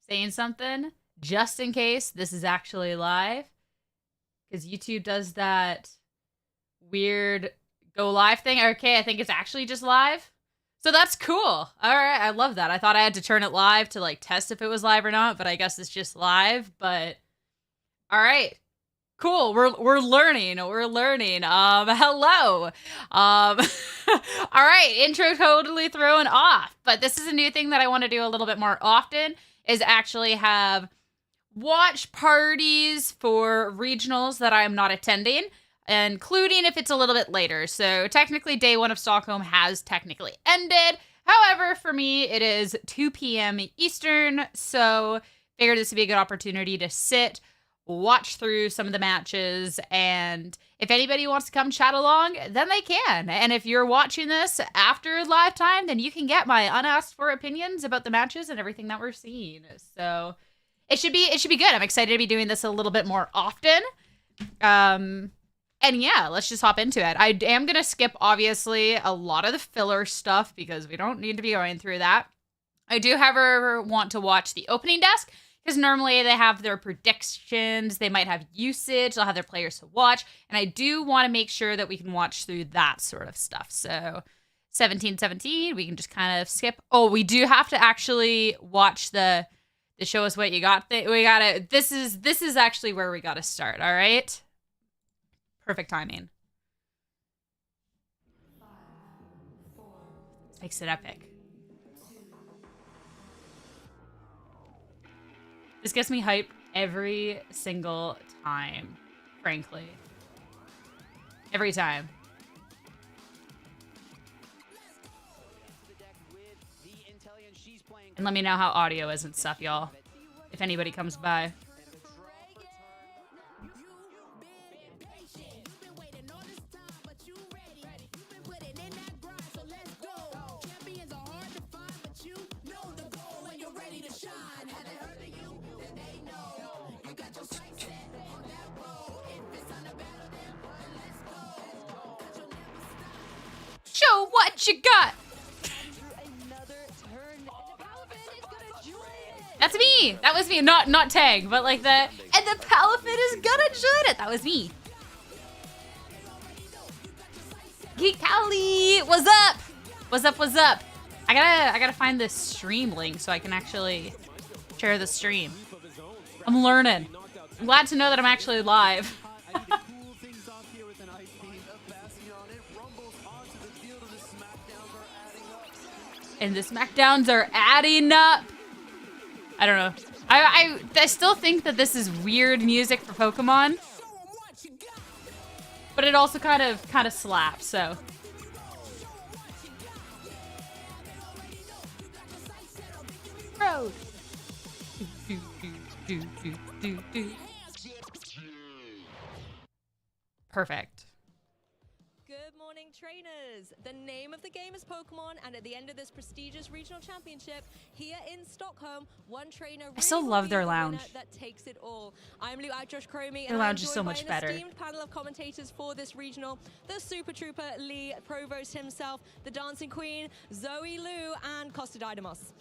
saying something just in case this is actually live, because YouTube does that weird go live thing. Okay, I think it's actually just live. So that's cool. All right, I love that. I thought I had to turn it live to like test if it was live or not, but I guess it's just live. But all right, cool. We're learning. We're learning. Hello. All right, intro totally thrown off. But this is a new thing that I want to do a little bit more often, is actually have watch parties for regionals that I'm not attending, including if it's a little bit later. So technically day 1 of Stockholm has technically ended. However, for me, it is 2 p.m. Eastern. So figured this would be a good opportunity to sit, watch through some of the matches, and if anybody wants to come chat along, then they can. And if you're watching this after live time, then you can get my unasked for opinions about the matches and everything that we're seeing. So it should be good. I'm excited to be doing this a little bit more often. And yeah, let's just hop into it. I am going to skip, obviously, a lot of the filler stuff because we don't need to be going through that. I do, however, want to watch the opening desk because normally they have their predictions. They might have usage. They'll have their players to watch. And I do want to make sure that we can watch through that sort of stuff. So 17-17, we can just kind of skip. Oh, we do have to actually watch the show us what you got. We gotta. This is actually where we gotta start. All right. Perfect timing. Makes it epic. This gets me hyped every single time, frankly. Every time. And let me know how audio is and stuff, y'all, if anybody comes by. Show what you got. That's me. That was me. Not Tang, but like the and the Palafin is gonna join it. That was me. Geek Cali, what's up? What's up? What's up? I gotta find this stream link so I can actually share the stream. I'm learning. I'm glad to know that I'm actually live. And the SmackDowns are adding up. I don't know. I still think that this is weird music for Pokemon, but it also kind of slaps. So road. Perfect. Good morning, trainers. The name of the game is Pokemon, and at the end of this prestigious regional championship here in Stockholm, one trainer really I still love their lounge. That takes it all. I'm Lou Josh Cromie, their lounge is so much better. Esteemed panel of commentators for this regional: the Super Trooper Lee Provost himself, the Dancing Queen Zoe Lou, and Costa Dynamos.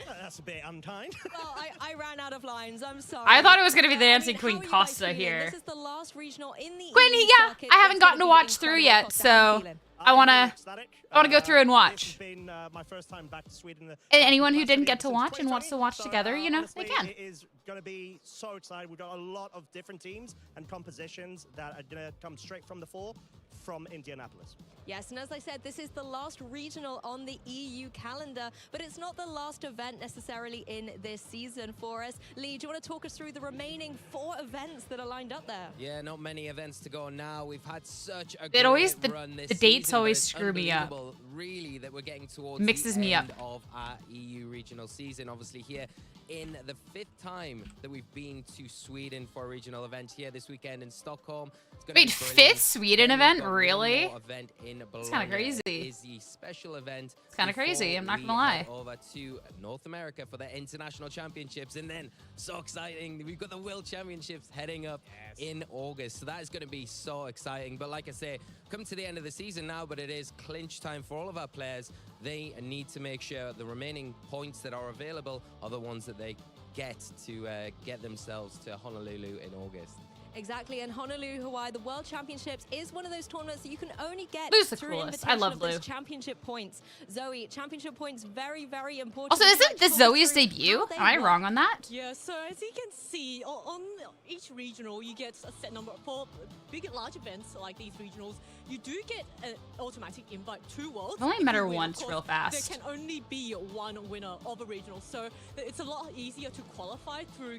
That's a bit unkind. Well, I ran out of lines. I'm sorry. I thought it was gonna be the Dancing Queen Costa here. This is the last regional in the Quinn, yeah, I haven't gotten to watch through yet, so I wanna go through and watch. This has been my first time back to Sweden. And anyone who didn't get to watch and wants to watch together, you know, they can. It is going to be so exciting. We've got a lot of different teams and compositions that are going to come straight from the floor from Indianapolis. Yes, and as I said, this is the last regional on the EU calendar, but it's not the last event necessarily in this season for us. Lee, do you want to talk us through the remaining 4 events that are lined up there? Yeah, not many events to go now. We've had such a It always great run this the dates season, always but it's screw me up. Really, that we're getting towards Mixes the me end up. of our EU regional season. Obviously, here in the 5th time that we've been to Sweden for a regional event here this weekend in Stockholm. Wait, 5th Sweden event? Really? Event in It's kind of crazy. Is the special event. It's kind of crazy. I'm not gonna lie. Over to North America for the international championships, and then so exciting, we've got the World Championships heading up in August. So that is going to be so exciting. But like I say, come to the end of the season now, but it is clinch time for all all of our players, they need to make sure the remaining points that are available are the ones that they get to get themselves to Honolulu in August. Exactly, and Honolulu, Hawaii, the World Championships is one of those tournaments that you can only get Lou's the through coolest. invitation I love of those Lou. championship points. Zoe, championship points, very, very important. Also, Would you isn't like to this talk us Zoe's through debut? how they Am I work? wrong on that? Yeah, so as you can see, on each regional, you get a set number. For big and large events like these regionals, you do get an automatic invite to Worlds. I've only If met you her win, of once course, real fast. There can only be one winner of a regional, so it's a lot easier to qualify through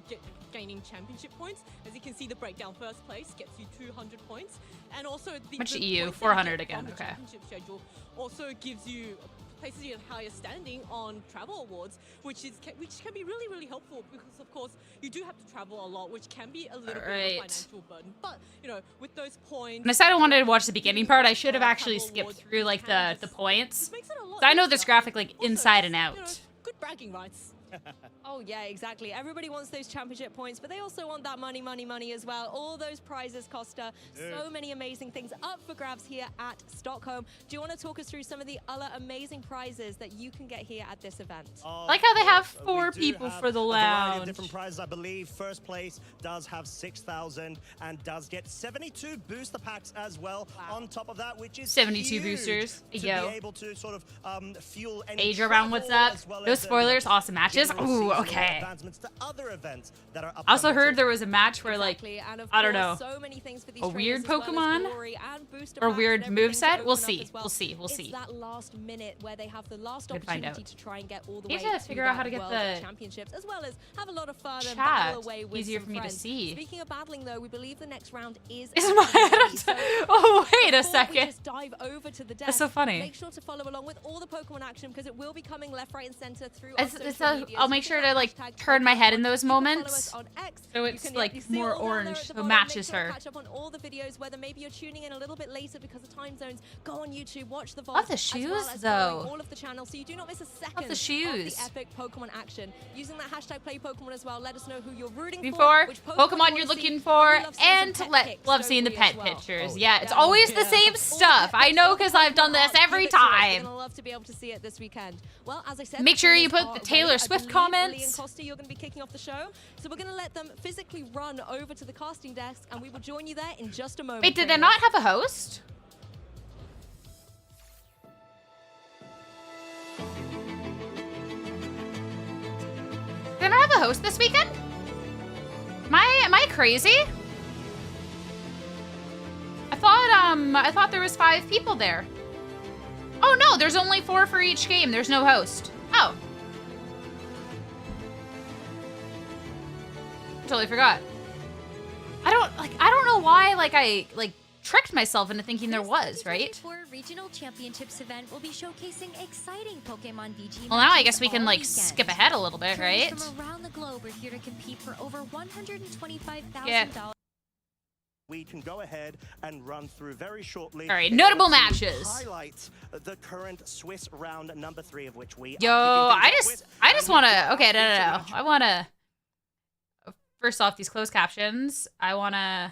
gaining championship points. As you can see, the breakdown first place gets you 200 points, and also the Much the EU, points that you 400 get again, from the okay. championship schedule also gives you places you at higher standing on travel awards, which can be really, really helpful because, of course, you do have to travel a lot, which can be a little bit of a Alright. financial burden. But, you know, with those points... When I said I wanted to watch the beginning part, I should have actually travel skipped awards, through like you can the just- points. just makes it a lot So I know this easier. graphic like Also, inside and you out. know, good bragging rights. Oh yeah, exactly. Everybody wants those championship points, but they also want that money, money, money as well. All those prizes, Costa. So many amazing things up for grabs here at Stockholm. Do you want to talk us through some of the other amazing prizes that you can get here at this event? Like how they have We 4 do people have for the a variety of lounge. different prizes, I believe. First place does have 6,000 and does get 72 booster packs as well. Wow. On top of that, which is 72 huge boosters. to Yo. be able to sort of fuel any Age around what's travel up. as well No as, spoilers, awesome matches. general Ooh, seasonal okay. advancements to other events that are I also upcoming heard too. there was a match where like Exactly, and of I don't course, know, so many things for these a trainers weird as well as Pokemon glory and booster or packs weird and everything to moveset. open We'll up see. as well. We'll see. We'll It's see. that last minute where they have the last Could find opportunity out. to try and get all the Need way to figure out how to get World the Championships, as well as have a lot of fun and chat battle away with easier some for me to friends. see. Speaking of battling, though, we believe the next round is. Is actually my ready. So Oh wait a before we second. just dive over to the deck, That's so funny. Make sure to follow along with all the Pokemon action because it will be coming left, right, and center through. It's- our it's social a- medias. I'll You make can sure to add like hashtag turn my head in Pokemon. those You can follow moments. us on X. So You it's can- like you see it more all down there orange, at the so bottom. matches Make sure to her. Catch up on all the videos, whether maybe you're tuning in a little bit later because of time zones. Go on YouTube, watch the VOD. Love the as well shoes, as following though. all of the channels, so you do not miss a second the shoes. of the epic Pokemon action. Using that hashtag play Pokemon as well. Let us know who you're rooting For which Pokemon you you're wanna looking see, for, we love seeing some and pet love pics, seeing the don't we, pet as well? pictures. Oh, yeah, it's Yeah. always the Yeah. same stuff. I know because I've done this every Give it to us. We're time. gonna love to be able to see it this weekend. Well, as I said, Make the sure you trainers put the are Taylor ready. I Swift believe comments. Lee and Costa, you're going to be kicking off the show, so we're going to let them physically run over to the casting desk, and we will join you there in just a moment. Wait, did they trainers. not have a host? Did they not have a host this weekend? Am I crazy? I thought there was 5 people there. Oh no, there's only 4 for each game. There's no host. Oh. Totally forgot. I don't know why I tricked myself into thinking there was, right? 2024 Regional Championships event will be showcasing exciting Pokemon VG Well, now I matches guess we can all like weekend. skip ahead a little bit, Trainers right? from around the globe are here to compete for over $125,000. Yeah. We can go ahead and run through very shortly. All right, in notable order to matches. Highlight the current Swiss round number 3 of which we Yo, are kicking things off with. I just And want we to. are Okay, no. featuring I want to. First off, these closed captions. I want to.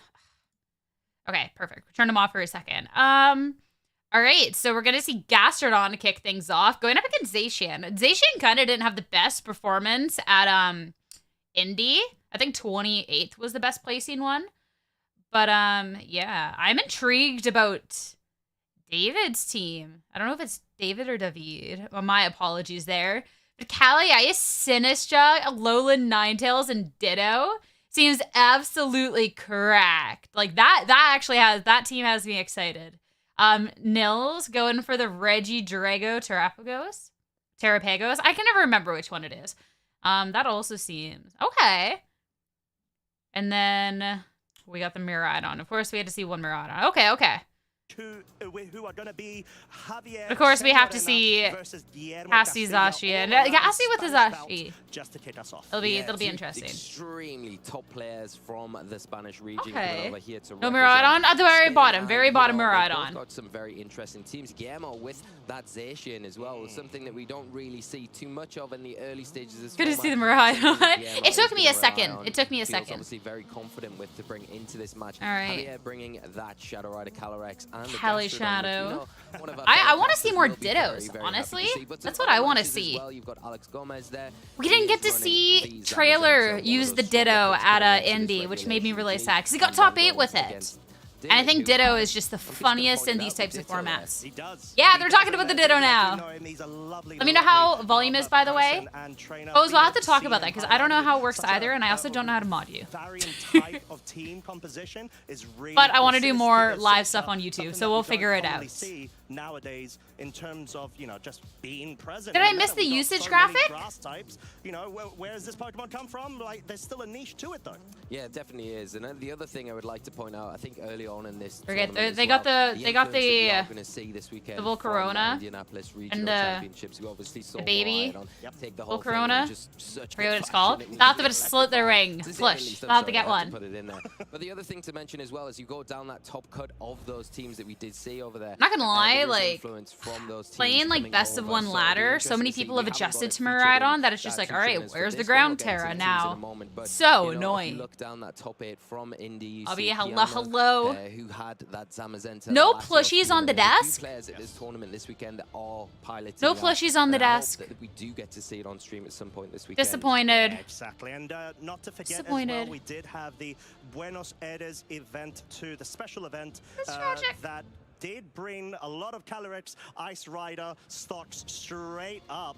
Okay, perfect. Turn them off for a second. All right, so we're gonna see Gastrodon to kick things off, going up against Zacian. Zacian kind of didn't have the best performance at Indy. I think 28th was the best placing one. But yeah, I'm intrigued about David's team. I don't know if it's David or David. Well, my apologies there. But Kaliai, Sinistra, Alolan Ninetales, and Ditto seems absolutely correct. Like that team has me excited. Nils going for the Reggie Drago Terrapagos. I can never remember which one it is. That also seems okay. And then we got the Miraidon. Of course, we had to see one Miraidon. Okay. who are going to be Javier. Of course, we have to see versus Guillermo Cassie Castilla, Zashi and all around Cassie with the Spanish Zashi. belt. just to kick us off. It'll be Yeah, it'll be two interesting. Extremely top players from the Spanish region Okay. coming over here to No represent Miraidon at the very Spain, bottom, and, very you bottom know, they've Miraidon. both got some very interesting teams. Guillermo with that Zacian as well, something that we don't really see too much of in the early stages of this Good to see the format. Miraidon. Something that Guillermo It took is me gonna a second. rely on. It took me a Feels second. obviously very confident with to bring into this match. All right. Javier bringing that Shadow Rider Calyrex and the Cali Gastrodon, which, Shadow. you know, one of our I fellow want to see casters more will be Dittos, very happy to honestly. see. But some That's what other I want to matches as see. well. You've got Alex Gomez there. We He didn't get is to running see the Zamazenka, Trailer one of use those the strong Ditto efforts at going into Indy, this which made me regulation. really He sad because he got and top then 8 goes with it. against And I think Ditto, Ditto who- is just the I'm just funniest gonna in point these out types the of Ditto there. formats. He does. Yeah, He they're does, talking about the and Ditto you now. know him. He's a lovely, Let me know how lovely, volume is, by the way. person and trainer. Pose, we'll have to We've talk seen about that him because I don't know how it highlighted works such either, a- and I also don't know how to mod you. Varying type of team composition is really But I want to do consistent more and live similar, stuff on YouTube, something so that we'll we don't figure it commonly out. see nowadays in terms of, you know, just being present. Did I No miss matter, the we've got usage so many graphic? grass types, you know, where does this Pokemon come from? Like, there's still a niche to it, though. Yeah, it definitely is. And then the other thing I would like to point out, I think early on in this Forget- tournament they as got well, the- they got influence that we the, are gonna see this weekend the Volcarona from Indianapolis Regional the- Championships. We obviously saw baby. Miraidon take the Volcarona. whole thing in just such Forget what good it's called. fashion. It They'll have was to put a just slit their ring. electrifying. Flush. Sincerely, so They'll have to sorry, get I had one. put it in there. But the other thing to mention as well is you go down that top cut of those teams that we did see over there. Not gonna lie, there is like, influence from those teams Playing like coming best of over. one So it'll be ladder, so many interesting to see. people have We haven't got adjusted it to featured Miraidon in that it's just that like, two all right, trainers for where's the this ground one. We'll get into Terra the teams now? in a moment, but, So you know, if you annoying. look down that top 8 from Indy, you I'll see be hello, Kiana, hello. who had that Zamazenka No last plushies year. on the There are desk? two players at this tournament this weekend that are piloting No out, plushies on the and I hope desk. that we do get to see it on stream at some point this weekend. Disappointed. Exactly, and not to forget as Disappointed. well, we did have the Buenos Aires event too, the special event That's tragic. that did bring a lot of Calyrex Ice Rider stocks straight up.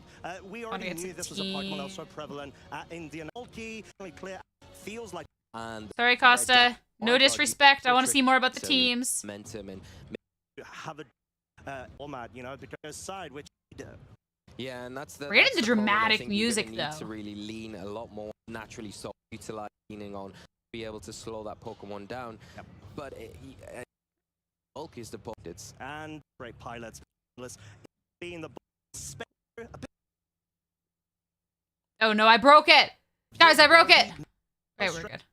We already get knew some this was a Pokemon that was so tea. prevalent at Indian. Bulky, really clear, feels like And Sorry, Costa. No God, disrespect. I want to trick see more about the some teams. momentum and you have a format, you know, because side which yeah, and that's the. We're getting that's the problem. I dramatic think you're music, gonna need though. to really lean a lot more naturally, so utilize leaning on be able to slow that Pokemon down. Yep. But bulk is the point. It's and great pilots being the Oh no, I broke it. Guys, I broke it. Okay, we're good.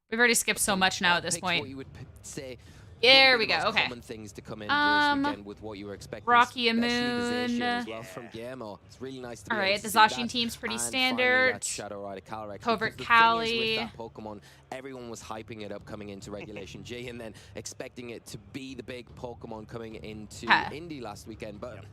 We've already skipped so much now at this picks What point. you would say. There would we be the go. most Okay. Common things to come in this weekend with what you were expecting. Rocky especially the Moon. Zacian as well from Guillermo. It's really nice to be All able right, to the see Zacian that. team's pretty And finally standard. that Shadow Rider Calyrex. Covert Because the thing is Cali. with that Pokemon, everyone was hyping it up coming into Regulation G and then expecting it to be the big Pokemon coming into Huh. Indy last weekend, but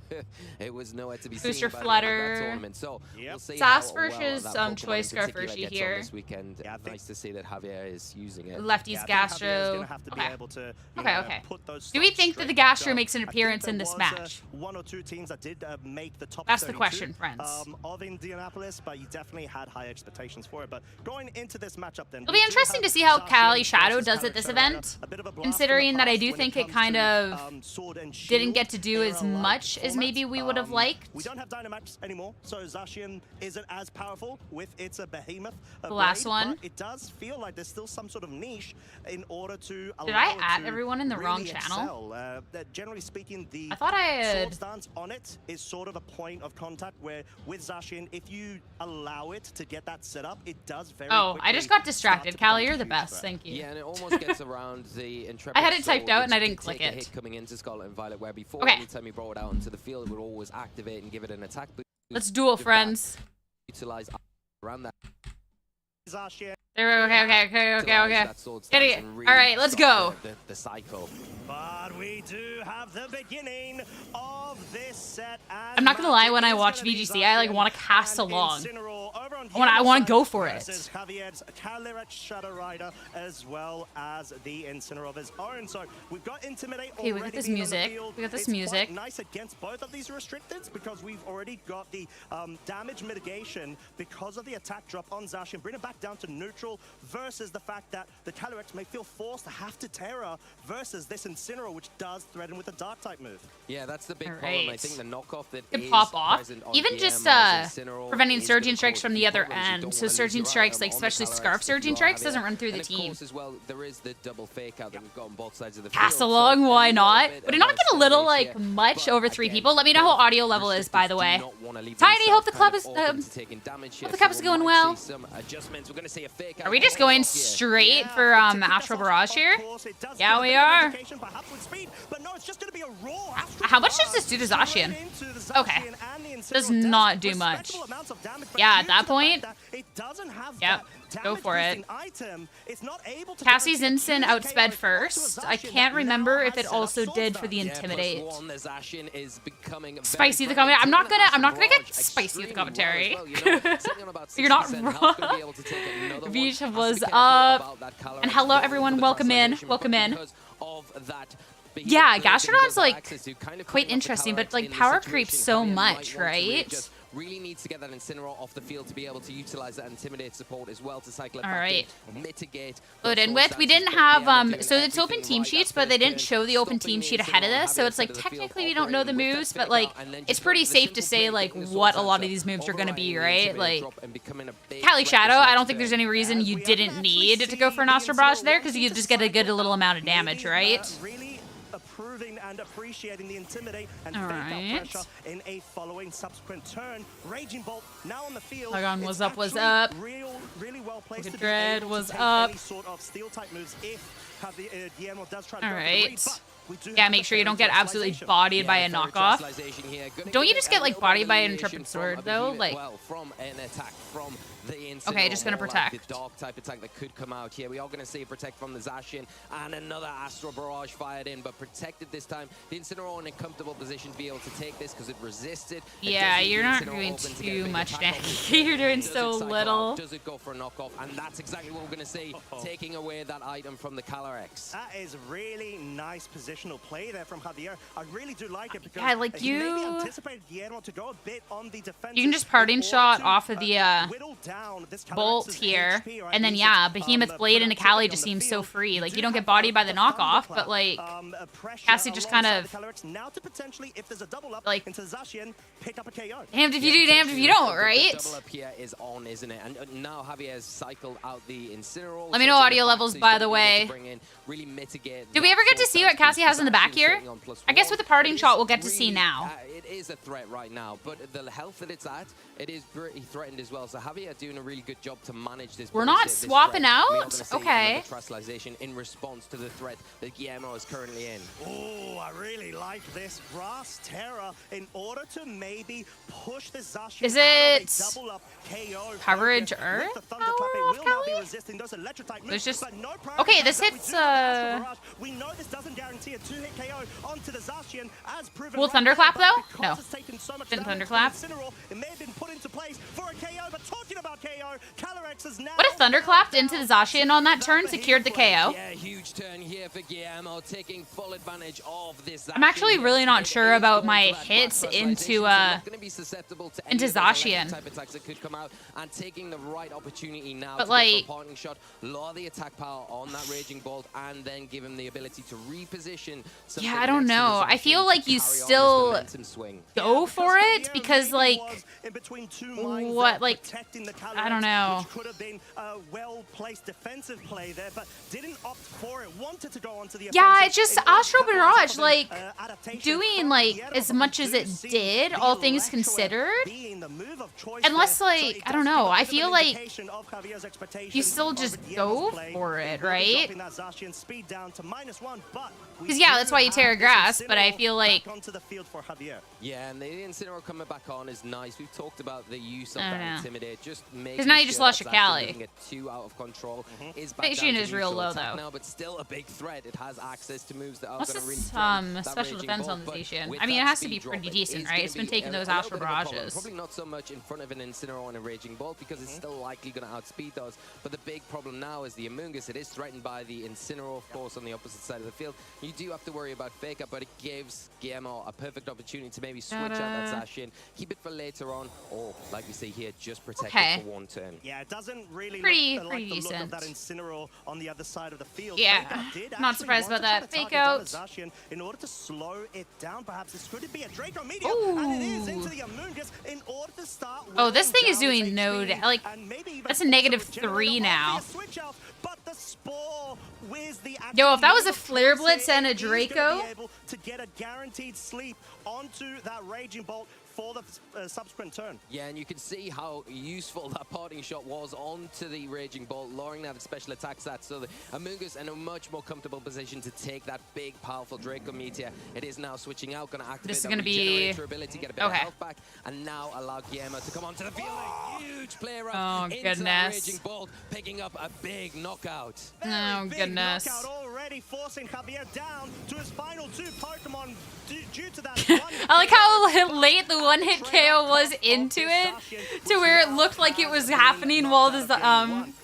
it was nowhere to be Booster seen by the end of Flutter. that tournament. So we'll see Sass how well versus, that Pokemon Choice in particular Scarf gets on here. this weekend. Yeah, I think- Nice to see that Javier is using it. Lefties Yeah, I think Javier's Gastro. gonna have to be Okay. able to, you Okay, know, okay. put those Do we stocks think that the straight back Gastro up. makes an I think appearance there in this was, match? one or two teams that did make the top That's the 32, question, friends. Of Indianapolis, but you definitely had high expectations for it. But going into this matchup, then It'll be interesting to see how Cali Shadow does at this event, considering that I do think it kind of didn't get to do as much as maybe we would have liked. We don't have Dynamax anymore, so Zacian isn't as powerful with its behemoth. The last blade, one. but it does feel like there's still some sort of niche in order to allow Did I it add to everyone in the wrong really channel? excel. That generally speaking, the I thought I had. sword stance on it is sort of a point of contact where with Zacian, if you allow it to get that set up, it does very Oh, quickly I just got start distracted. to Callie, become a you're the huge best. threat. Thank you. Yeah, and it almost gets around the Intrepid I had it typed Sword, out and I which didn't did click take a it. hit coming into Scarlet and Violet, where before, Okay. anytime you brought it out into the field, it would always activate and give it an attack boost. Let's duel, With that, friends. Utilize around that. Zacian, There we go. Okay. utilize that sword stance Idiot. and All really right, let's stop go. The cycle. but we do have the beginning of this set. I'm not gonna lie, when I watch VGC, I like want to cast along. I want to go for it. Javier's Calyrex Shadow Rider, as well as the Incineroar of his own. So we've got Intimidate. Okay, we got already this being on the music. field. We got this It's music. quite nice against both of these restricteds because we've already got the damage mitigation because of the attack drop on Zacian, bring it back down to neutral versus the fact that the Calyrex may feel forced to have to Terra versus this Incineroar, which does threaten with a dark type move. Yeah, that's the big All problem. I right. think the knockoff that Could is pop off. present on Even just Guillermo's Incineroar preventing is surging gonna strikes cause from a the few other their end. So Surging Strikes, like especially Scarf Surging Strikes, doesn't run through the team. As well, there is the double fake out that we've got on both sides of the Pass field, along, so why not? bit Would it of not get a little like here, much but over 3 again, people? Let me know how both audio level is, by the restrictors way. do not wanna leave Tiny, hope the themselves club kind is of open to taking damage here, hope the cup so is we going might well. see some adjustments. We're gonna see a fake Are we out just here. going straight for Astral Barrage here? Yeah, we are. How much does this do to Zacian? Okay. Does not do much. Yeah, at that point, yep, go for it. Cassie's Instant outsped first. I can't remember if it also did for the Intimidate. Spicy the commentary. I'm not gonna get spicy with the commentary. You're not wrong. Beach was up. And hello everyone, welcome in. Welcome in. Yeah, Gastrodon's like quite interesting, but like power creeps so much, right? Really needs to get that Incineroar off the field to be able to utilize that Intimidate support as well to cycle it All back right. in, mitigate. Load in with. We didn't have so it's open team sheets, but they didn't show the open team sheet ahead of this, so it's like technically we don't know the moves, but like it's pretty safe to say like what a lot of these moves are gonna be, right? Like Cali Shadow, I don't think there's any reason you didn't need to go for an Astral Barrage there because you just get a good little amount of damage, right? Approving and appreciating the Intimidate and All fake out right. pressure in a following subsequent turn. Raging Bolt now on the field. Logon was It's up, was actually up. Really well placed Look to at be Dread able was to take up. any sort of steel type moves if Javier, Guillermo does try to All go for the read, right. but we do Yeah, have make the sure you don't fairy get absolutely terrestrialization. bodied by a Fairy knockoff. Terrestrialization here. Gonna Don't you give just it get a like little bodied bit by of an alleviation Intrepid Sword from though? Behemoth. Like Well, from an attack from the Incineroar, okay, just gonna more like protect. the dark type attack that could come out here. We are gonna see a protect from the Zacian and another Astral Barrage fired in, but protected this time. The Incineroar in a comfortable position to be able to take this because it resisted. It Yeah, does leave you're the not Incineroar doing open to get a too big much attack damage. off the You're doing Does so it cycle little. out? Does it go for a knockoff? And that's exactly what we're gonna see, taking away that item from the Calyrex. That is really nice positional play there from Javier. I really do like it because Yeah, like he maybe you- anticipated Guillermo to go a bit on the defensive. You can just parting in order shot to, off of the whittle down this bolt Calyx's here, HP, or at and then least yeah, its, Behemoth Blade into Cali productivity just on the seems so field. free. Like you don't do get have bodied by the the knockoff, but thunderclap, like pressure Cassie just kind alongside of the Calyrex. Now to potentially, if there's a double up like into Zacian, pick up a KO. damned if you do, damned if you don't, The right? double up here is on, isn't it? And now Javier has cycled out the Incineroar. Let me know audio levels, by the way. Really mitigate. Did we ever get to see what Cassie has in the back here? I guess with the parting shot, we'll get to see now. It is a threat right now, but the health that it's at, it is pretty threatened as well. So Javier doing a really good job to manage this. We're not this swapping threat. We are out? gonna see Okay. another Terrestrialization in response to the threat that Guillermo is currently in. Oh, I really like this Brass Terror in order to maybe push the Zacian Is out of it a double up KO coverage focus. Earth With the Thunderclap, power it off will now be Cali? resisting those electric-type There's moves, just- but no okay, priority this comes out. hits, We do have Astral Barrage. We know this doesn't guarantee a two-hit KO onto the Zacian, as proven Will right Thunderclap, now, but though? because No. it's taken so much Didn't damage Thunderclap? from Incineroar, it may have been put into place for a KO, but talking about KO, Calyrex is now What if Thunderclapped into the Zacian on that turn secured the KO? Yeah, huge turn here for Guillermo, taking full advantage of this. I'm actually really not sure about my hits into Zacian. Type attacks that could come out and taking the right opportunity now But to like- go for a parting shot, lower the attack power on that Raging Bolt, and then give him the ability to reposition. Yeah, I don't know. I feel like you still go for it because like what, like, I don't know. Which could have been a well-placed defensive play there, but didn't opt for it. Wanted to go onto the Yeah, offensive it's just in order to Astral capitalize Barrage, off of like, an, adaptation doing from like Guillermo, as but much we as do it see did, the all things Electro considered. being the move of choice Unless, there. So like, it I does don't give know, a I bit of feel an like indication of Javier's expectations you still over just Guillermo's go play. for it, He will be right? dropping that Zacian speed down to -1, but we Because yeah, do that's why you have tear this grass, but I Incineroar feel like back onto the field for Javier. Yeah, and the Incineroar coming back on is nice. We've talked about the use of I don't that know. Intimidate. Just making 'Cause now you just sure lost that your Zacian Cali. doesn't get too out of control. Is back Fishing down to is real neutral low, attack though. now, but still a big threat. It has access to moves that are What's going to really this threaten that special Raging defense Bolt, on the but Zacian? with I mean, it that has to speed be drop, pretty it decent, is right? gonna It's been be taking a those little Astral bit of a problem. Barrages. Probably not so much in front of an Incineroar and a Raging Bolt because it's still likely going to outspeed those. But the big problem now is the Amoonguss. It is threatened by the Incineroar, of course, on the opposite side of the field. You do have to worry about Fake Up, but it gives Guillermo a perfect opportunity to maybe switch out that Zacian, keep it for later on, or like we see here, just protect it for one turn. Yeah, it doesn't really Pretty look like the look decent. of that Incineroar on the other side of the field. Yeah, Yeah, not surprised about that. Fake out. In order to slow it down, perhaps this could be a Draco Meteor, and it is into the Amoongus in order to start. Oh, this thing is doing doing no like. That's a -3 now. Yo, if that was a Flare Blitz and a Draco, to get a guaranteed sleep onto that Raging Bolt for the subsequent turn. Yeah, and you can see how useful that parting shot was onto the Raging Bolt, lowering that special attack stat. So the Amoongus in a much more comfortable position to take that big, powerful Draco Meteor. It is now switching out, going to activate this is that going to be ability, get a bit of health back, and now allow Guillermo to come onto the field. A huge play around into that Raging Bolt, picking up a big knockout. Oh, goodness. Knockout already, forcing Javier down to his final 2 Pokemon due to that. I like how late the one-hit KO was into it, to where it looked like it was happening while the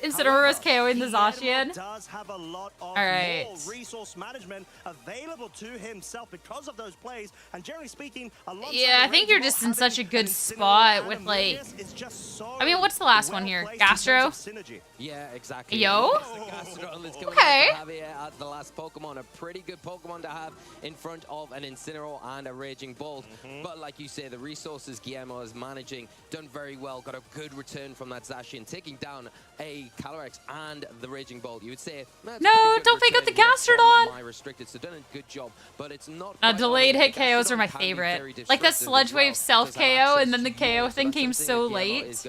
Incineroar was KOing the Zacian. Does have a lot of more resource management available to himself because of those plays, and generally speaking, yeah, I think you're just in such a good spot with like. I mean, what's the last one here? Gastro. Yeah, exactly. Yo. Okay. As the last Pokemon, a pretty good Pokemon to have in front of an Incineroar and a Raging Bolt. But like you say, the resources Guillermo is managing, done very well, got a good return from that Zacian, taking down a Calyrex and the Raging Bolt. You would say, no, don't pick up the Gastrodon. Restricted, so done a good job, but it's not. Delayed hit KOs are my favorite. Like that Sludge Wave self KO, and then the KO thing came so late.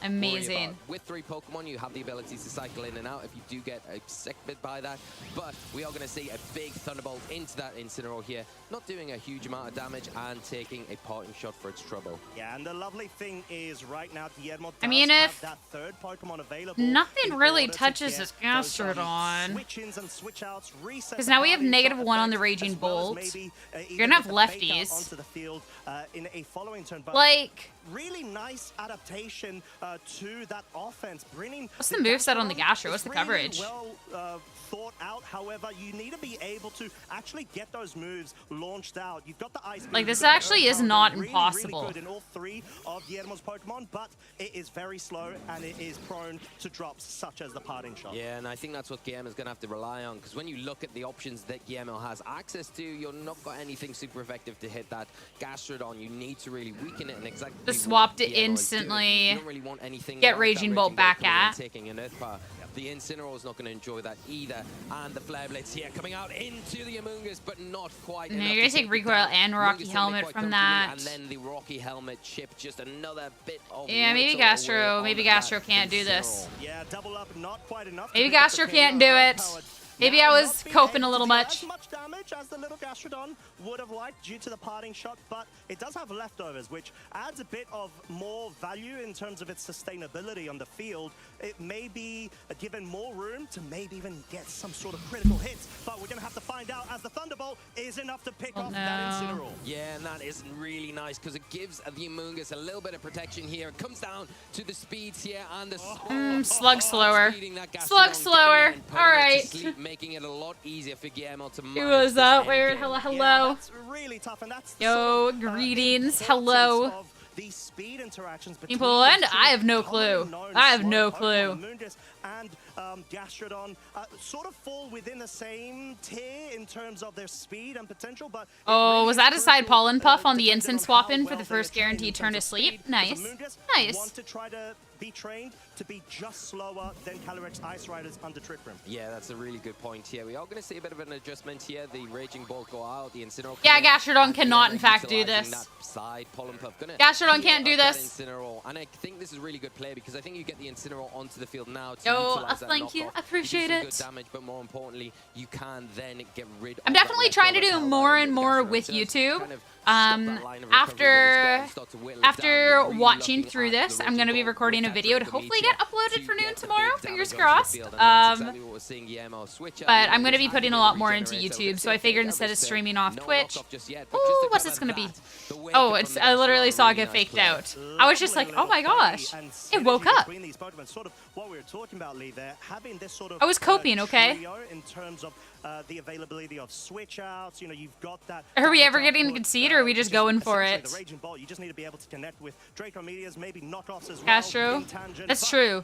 Amazing. With 3 Pokemon, you have the ability to cycle in and out if you do get a sick bit by that. But we are going to see a big Thunderbolt into that Incineroar here, not doing a huge amount of damage and taking a parting shot for its trouble. Yeah, and the lovely thing is right now Guillermo does I mean, if have that 3rd Pokemon available, nothing really touches this Gastrodon, because now we have -1 on the Raging Bolt. You're gonna have lefties. In a following turn, but like, really nice adaptation to that offense, bringing. What's the moveset on the Gastro? What's the coverage? Well thought out. However, you need to be able to actually get those moves launched out. You've got the ice. Like, this actually is not impossible. Really good in all 3 of Guillermo's Pokemon, but it is very slow and it is prone to drops such as the parting shot. Yeah, and I think that's what Guillermo's going to have to rely on, because when you look at the options that Guillermo has access to, you're not got anything super effective to hit that Gastrodon. You need to really weaken it, and exactly the swap to instantly you don't really want anything get Raging Bolt back at. Taking an Earth Power. The Incineroar is not going to enjoy that either, and the Flare Blitz here coming out into the Amoongus, but not quite. No, you're going to take Recoil and Rocky Helmet from that. And then the Rocky Helmet chip, just another bit of. Yeah, maybe Gastro can't do this. Yeah, double up, not quite enough. Maybe Gastro can't do it. Maybe I was coping a little much. As much damage as the little Gastrodon would have liked due to the parting shot, but it does have leftovers, which adds a bit of more value in terms of its sustainability on the field. It may be given more room to maybe even get some sort of critical hits, but we're going to have to find out as the Thunderbolt is enough to pick off that Incineroar. Yeah, and that is really nice because it gives the Amoongus a little bit of protection here. It comes down to the speeds here and the Slug slower. Slug slower. All right. Making it a lot easier for Guillermo to manage. Who was that? Weird. Hello, hello. Yeah, that's really tough, and that's yo, greetings. Hello. These speed interactions people, and I have no clue. I have no clue. And Gastrodon sort of fall within the same tier in terms of their speed and potential, but oh, was that a side pollen puff on the instant swap-in for the first guaranteed turn to sleep? Nice. Nice. Want to try to be trained to be just slower than Calyrex Ice Riders under Trick Room. Yeah, that's a really good point here. We are going to see a bit of an adjustment here. The Raging Bolt go out, the Incineroar. Yeah, Gastrodon cannot, in fact, do this. Side pollen puff. Gastrodon can't do this. And I think this is a really good play because I think you get the Incineroar onto the field now to thank you. I appreciate it. Good damage, but more importantly, you can then get rid of I'm definitely trying to do more and more with YouTube. After watching through this, I'm going to be recording a video to hopefully get uploaded for noon tomorrow. Fingers crossed. But I'm going to be putting a lot more into YouTube, so I figured instead of streaming off Twitch. Ooh, what's this going to be? Oh, I literally saw it get faked out. I was just like, oh my gosh. It woke up. I was coping, okay? In terms of the availability of switch outs, you know, you've got that. Are we ever getting to concede, or are we just going for it? The Raging Bolt, you just need to be able to connect with Draco Meteors, maybe knockoffs as well. Castro, that's true.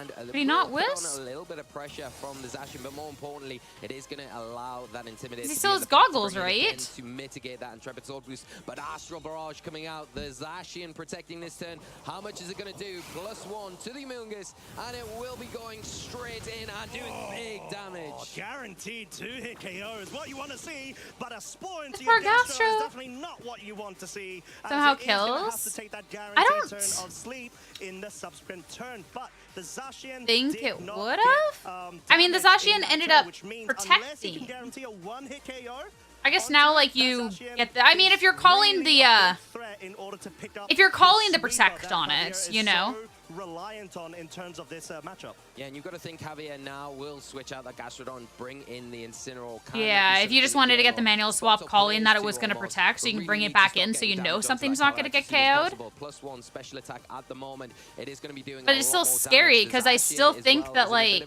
and he not put on whiz? a little bit of pressure from the Zacian, but more importantly, it is going to allow allow that Intimidate. He to still be has able to goggles, bring it again right? To mitigate that Intrepid Sword boost. But Astral Barrage coming out. The Zacian protecting this turn. How much is it going to do? +1 to the Amoonguss, and it will be going straight in and doing big damage. Guaranteed 2-hit KO is what you want to see, but a spore into Poor your Gastro Gastro. is definitely not what you want to see. Somehow as it is gonna have kills. to take that I guaranteed don't turn of sleep in the subsequent turn, but the Zacian think did it not would get, have. I mean, the damage in Zacian that ended turn, up which means unless you protecting. can guarantee a 1-hit KO, I guess now, like, you get the. I mean, if you're calling the if you're calling the protect on it, you know. Reliant on in terms of this matchup. Yeah, and you've got to think Javier now will switch out that Gastrodon, bring in the Incineroar. Yeah, if you just wanted to get the manual swap, calling that it was going to protect, so you can bring it back in, so you know something's not going to get KO'd. +1 special attack at the moment. It is going to be doing. But it's still scary because I still think that like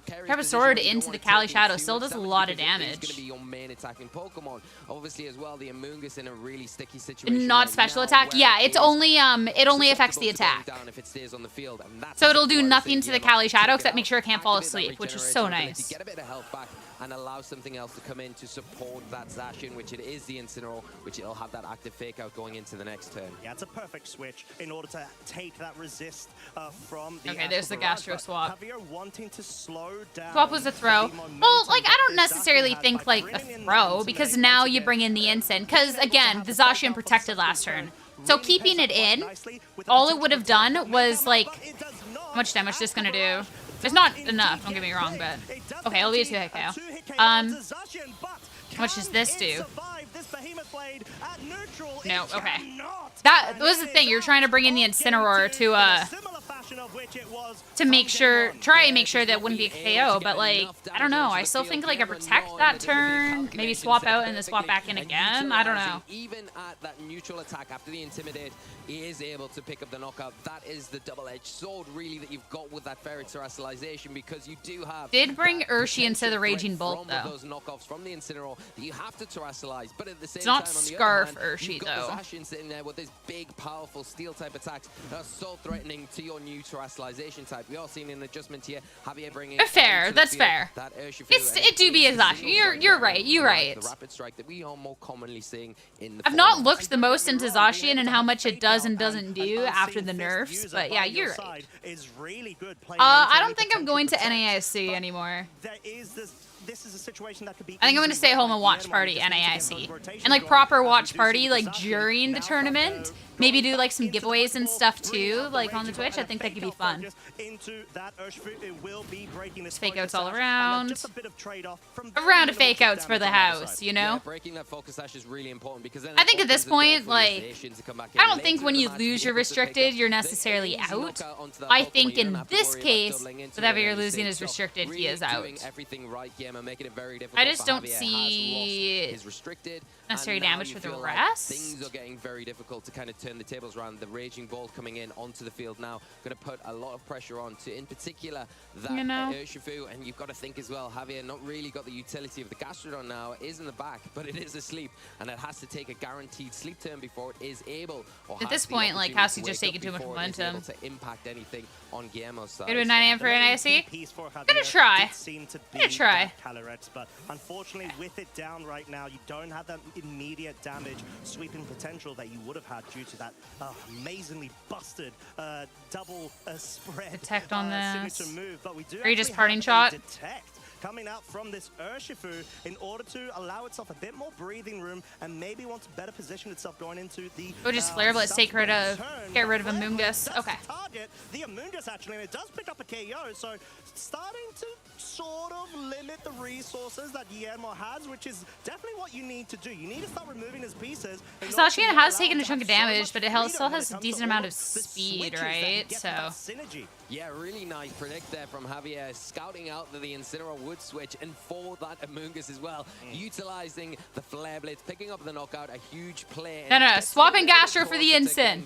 Intrepid Sword into the Kali Shadow still does a lot of damage. It's going to be your main attacking Pokemon. Obviously, as well, the Amoonguss in a really sticky situation. Not special attack. Yeah, it's only it only affects the attack. If it stays on the field, and that's So it'll do nothing to the Kali Shadow except make sure it can't fall asleep, which is so nice. Get a bit of health back and allow something else to come in to support that Zacian, which it is the Incineroar, which it'll have that active fake out going into the next turn. Yeah, it's a perfect switch in order to take that resist from the. Okay, there's the Gastro swap. Javier wanting to slow down. Swap was a throw. Well, like, I don't necessarily think, like, a throw, because now you bring in the Incin. Because, again, the Zacian protected last turn. So keeping it in, all it would have done was, like, how much damage is this going to do? It's not enough, don't get me wrong, but... Okay, it'll be a 2-hit KO. How much does this do? No, okay. That was the thing, you're trying to bring in the Incineroar to make sure, try and make sure that it wouldn't be a KO, but like, I don't know, I still think like a protect that turn, maybe swap out and then swap back in again, I don't know. Even at that neutral attack after the Intimidate, he is able to pick up the knockout. That is the double-edged sword really that you've got with that Ferret Terrestrialization, because you do have... Did bring Urshi into the Raging Bolt though. Those knockoffs from the Incineroar that you have to terrestrialize, but at the same it's not time, on the Scarf other hand, Urshi you've got though. the Zacian sitting there with this big, powerful steel type attacks that are so threatening to your new terrestrialization type. We are seeing an adjustment here. Javier bringing fair, that's fair. It do be a Zacian. You're right. You're right. The rapid strike that we are more commonly seeing in the I've not looked the most into Zacian and how much it does and doesn't do after the nerfs, but yeah, you're right. I don't think I'm going to NAIC anymore. This is a situation that could be. I think I'm going to stay home and watch party NAIC. And like proper watch party like during the tournament. Maybe do like some giveaways and stuff too, like on the Twitch. I think that could be fun. Just fake outs all around. A round of fake outs for the house, you know? Breaking that focus dash is really important because then I think at this point, like, I don't think when you lose your restricted, you're necessarily out. I think in this case, whatever you're losing is restricted, he is out. I just don't see necessary damage for the rest. Things are getting very difficult to kind of turn the tables around. The Raging Bolt coming in onto the field now, going to put a lot of pressure on to, in particular, that Urshifu. And you've got to think as well, Javier not really got the utility of the Gastrodon now. It is in the back, but it is asleep, and it has to take a guaranteed sleep turn before it is able. At this point, like, has to just take it too much momentum. To impact anything on Guillermo's side. Could have been 9 AM for NIC. Gonna try. Gonna try. But unfortunately, with it down right now, you don't have that immediate damage sweeping potential that you would have had due to that amazingly busted double spread. Detect on this. Signature move, but we do Are you just parting shot? Detect coming out from this Urshifu in order to allow itself a bit more breathing room and maybe want to better position itself going into the. Oh, just flare blitz, get rid of Amoonguss. Okay. Target the Amoonguss actually, and it does pick up a KO, so starting to sort of limit the resources that Guillermo has, which is definitely what you need to do. You need to start removing his pieces. Zacian has taken a chunk of damage, but it still has a decent amount of speed, right? So. Yeah, really nice predict there from Javier, scouting out that the Incineroar would switch, and for that Amoonguss as well, utilizing the Flare Blitz, picking up the knockout, a huge play. No, swapping Gastro for the Incin.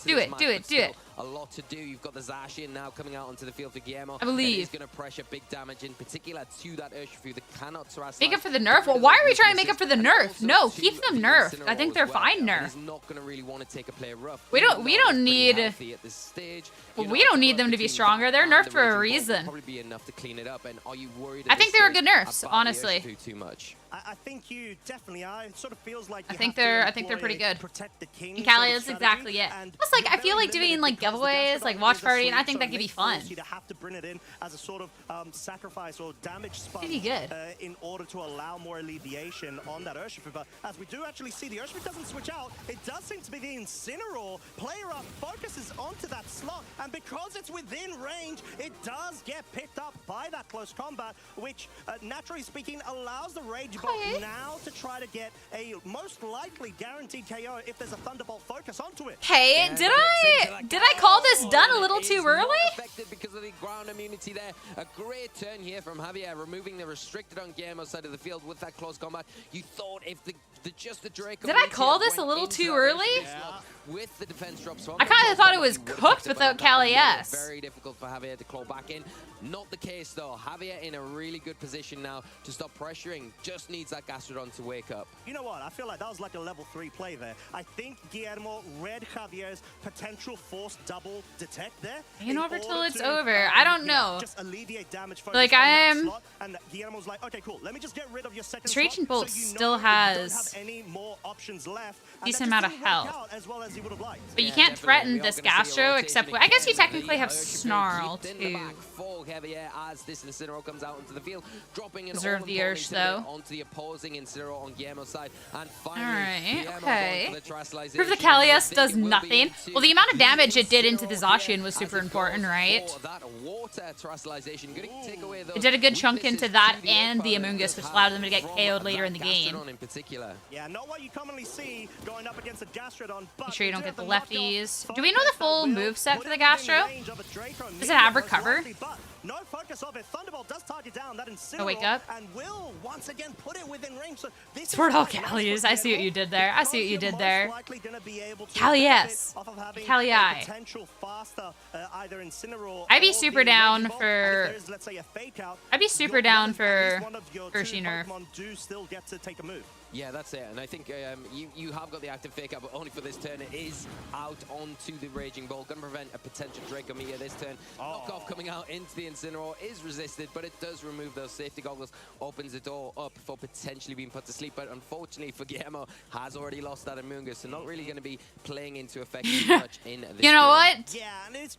Do it. a lot to do. You've got the Zacian now coming out onto the field for Guillermo. I believe. He's going to pressure big damage, in particular to that Urshifu that cannot terrestrialize. Make up for the nerf? Well, why are we trying to make up for the nerf? No, keep them nerfed. I think they're fine nerfed. He's not going to really want to take a player rough. We don't need. At this stage. Well, we don't need them to be stronger. They're nerfed for a reason. Probably be enough to clean it up. And are you worried? I think they were good nerfs, honestly. Too much. I think you definitely are. It sort of feels like I think they're pretty good. Protect the king And Callie, that's exactly it. Plus, like, I feel like doing like giveaways, like watch party, and I think that could be fun. You have to bring it in as a sort of sacrifice or damage spot. Could be good. In order to allow more alleviation on that Urshifu. But as we do actually see, the Urshifu doesn't switch out. It does seem to be the Incineroar. Player up focuses onto that slot, and because it's within range, it does get picked up by that close combat, which naturally speaking allows the Rage Bolt now to try to get a most likely guaranteed KO if there's a Thunderbolt focus onto it. Hey, did I call this done a little too early? Affected because of the ground immunity there. A great turn here from Javier, removing the restricted on Guillermo's side of the field with that close combat. You thought if just the Draco. Did I call this a little too early? With the defense drops from I kind of thought it was cooked without Callie S. Very difficult for Javier to claw back in. Not the case though. Javier in a really good position now to stop pressuring. Just needs that Gastrodon to wake up. You know what? I feel like that was like a level 3 play there. I think Guillermo read Javier's potential force double detect there. You know, over till it's over. I don't know. Just alleviate damage. Like I am. And Guillermo's like, okay, cool. Let me just get rid of your second. This Raging Bolt so still has any more options left. Decent amount of health. As well as he would have liked. But you can't threaten this Gastro except I guess you technically have Snarl too. Javier as this Incineroar comes out into the field, dropping Preserve the Ursh though. Onto the opposing Incineroar on Guillermo's side, and finally, alright, okay. Prove the Callie S does nothing. Well, the amount of damage it did into the Zacian was super important, right? It did a good chunk into that and the Amoonguss, which allowed them to get KO'd later in the game. Yeah, not what you commonly see going up against a Gastrodon. Make sure you don't get the lefties. Do we know the full moveset for the Gastro? Does it have recover? No focus of it. Thunderbolt does target down that Incineroar. Oh, wake up. And will once again put it within range. So this Sword all Callies. I see what you did there. I see what you did there. Callie S. Callie I. I'd be super down for. I'd be super down for Hershey nerf. Yeah, that's it. And I think you have got the active fake out, but only for this turn. It is out onto the Raging Bolt. Going to prevent a potential Draco Meteor this turn. Knockoff coming out into the Incineroar is resisted, but it does remove those safety goggles. Opens the door up for potentially being put to sleep. But unfortunately for Guillermo, has already lost that Amoonguss, so not really going to be playing into effect too much in this You know game.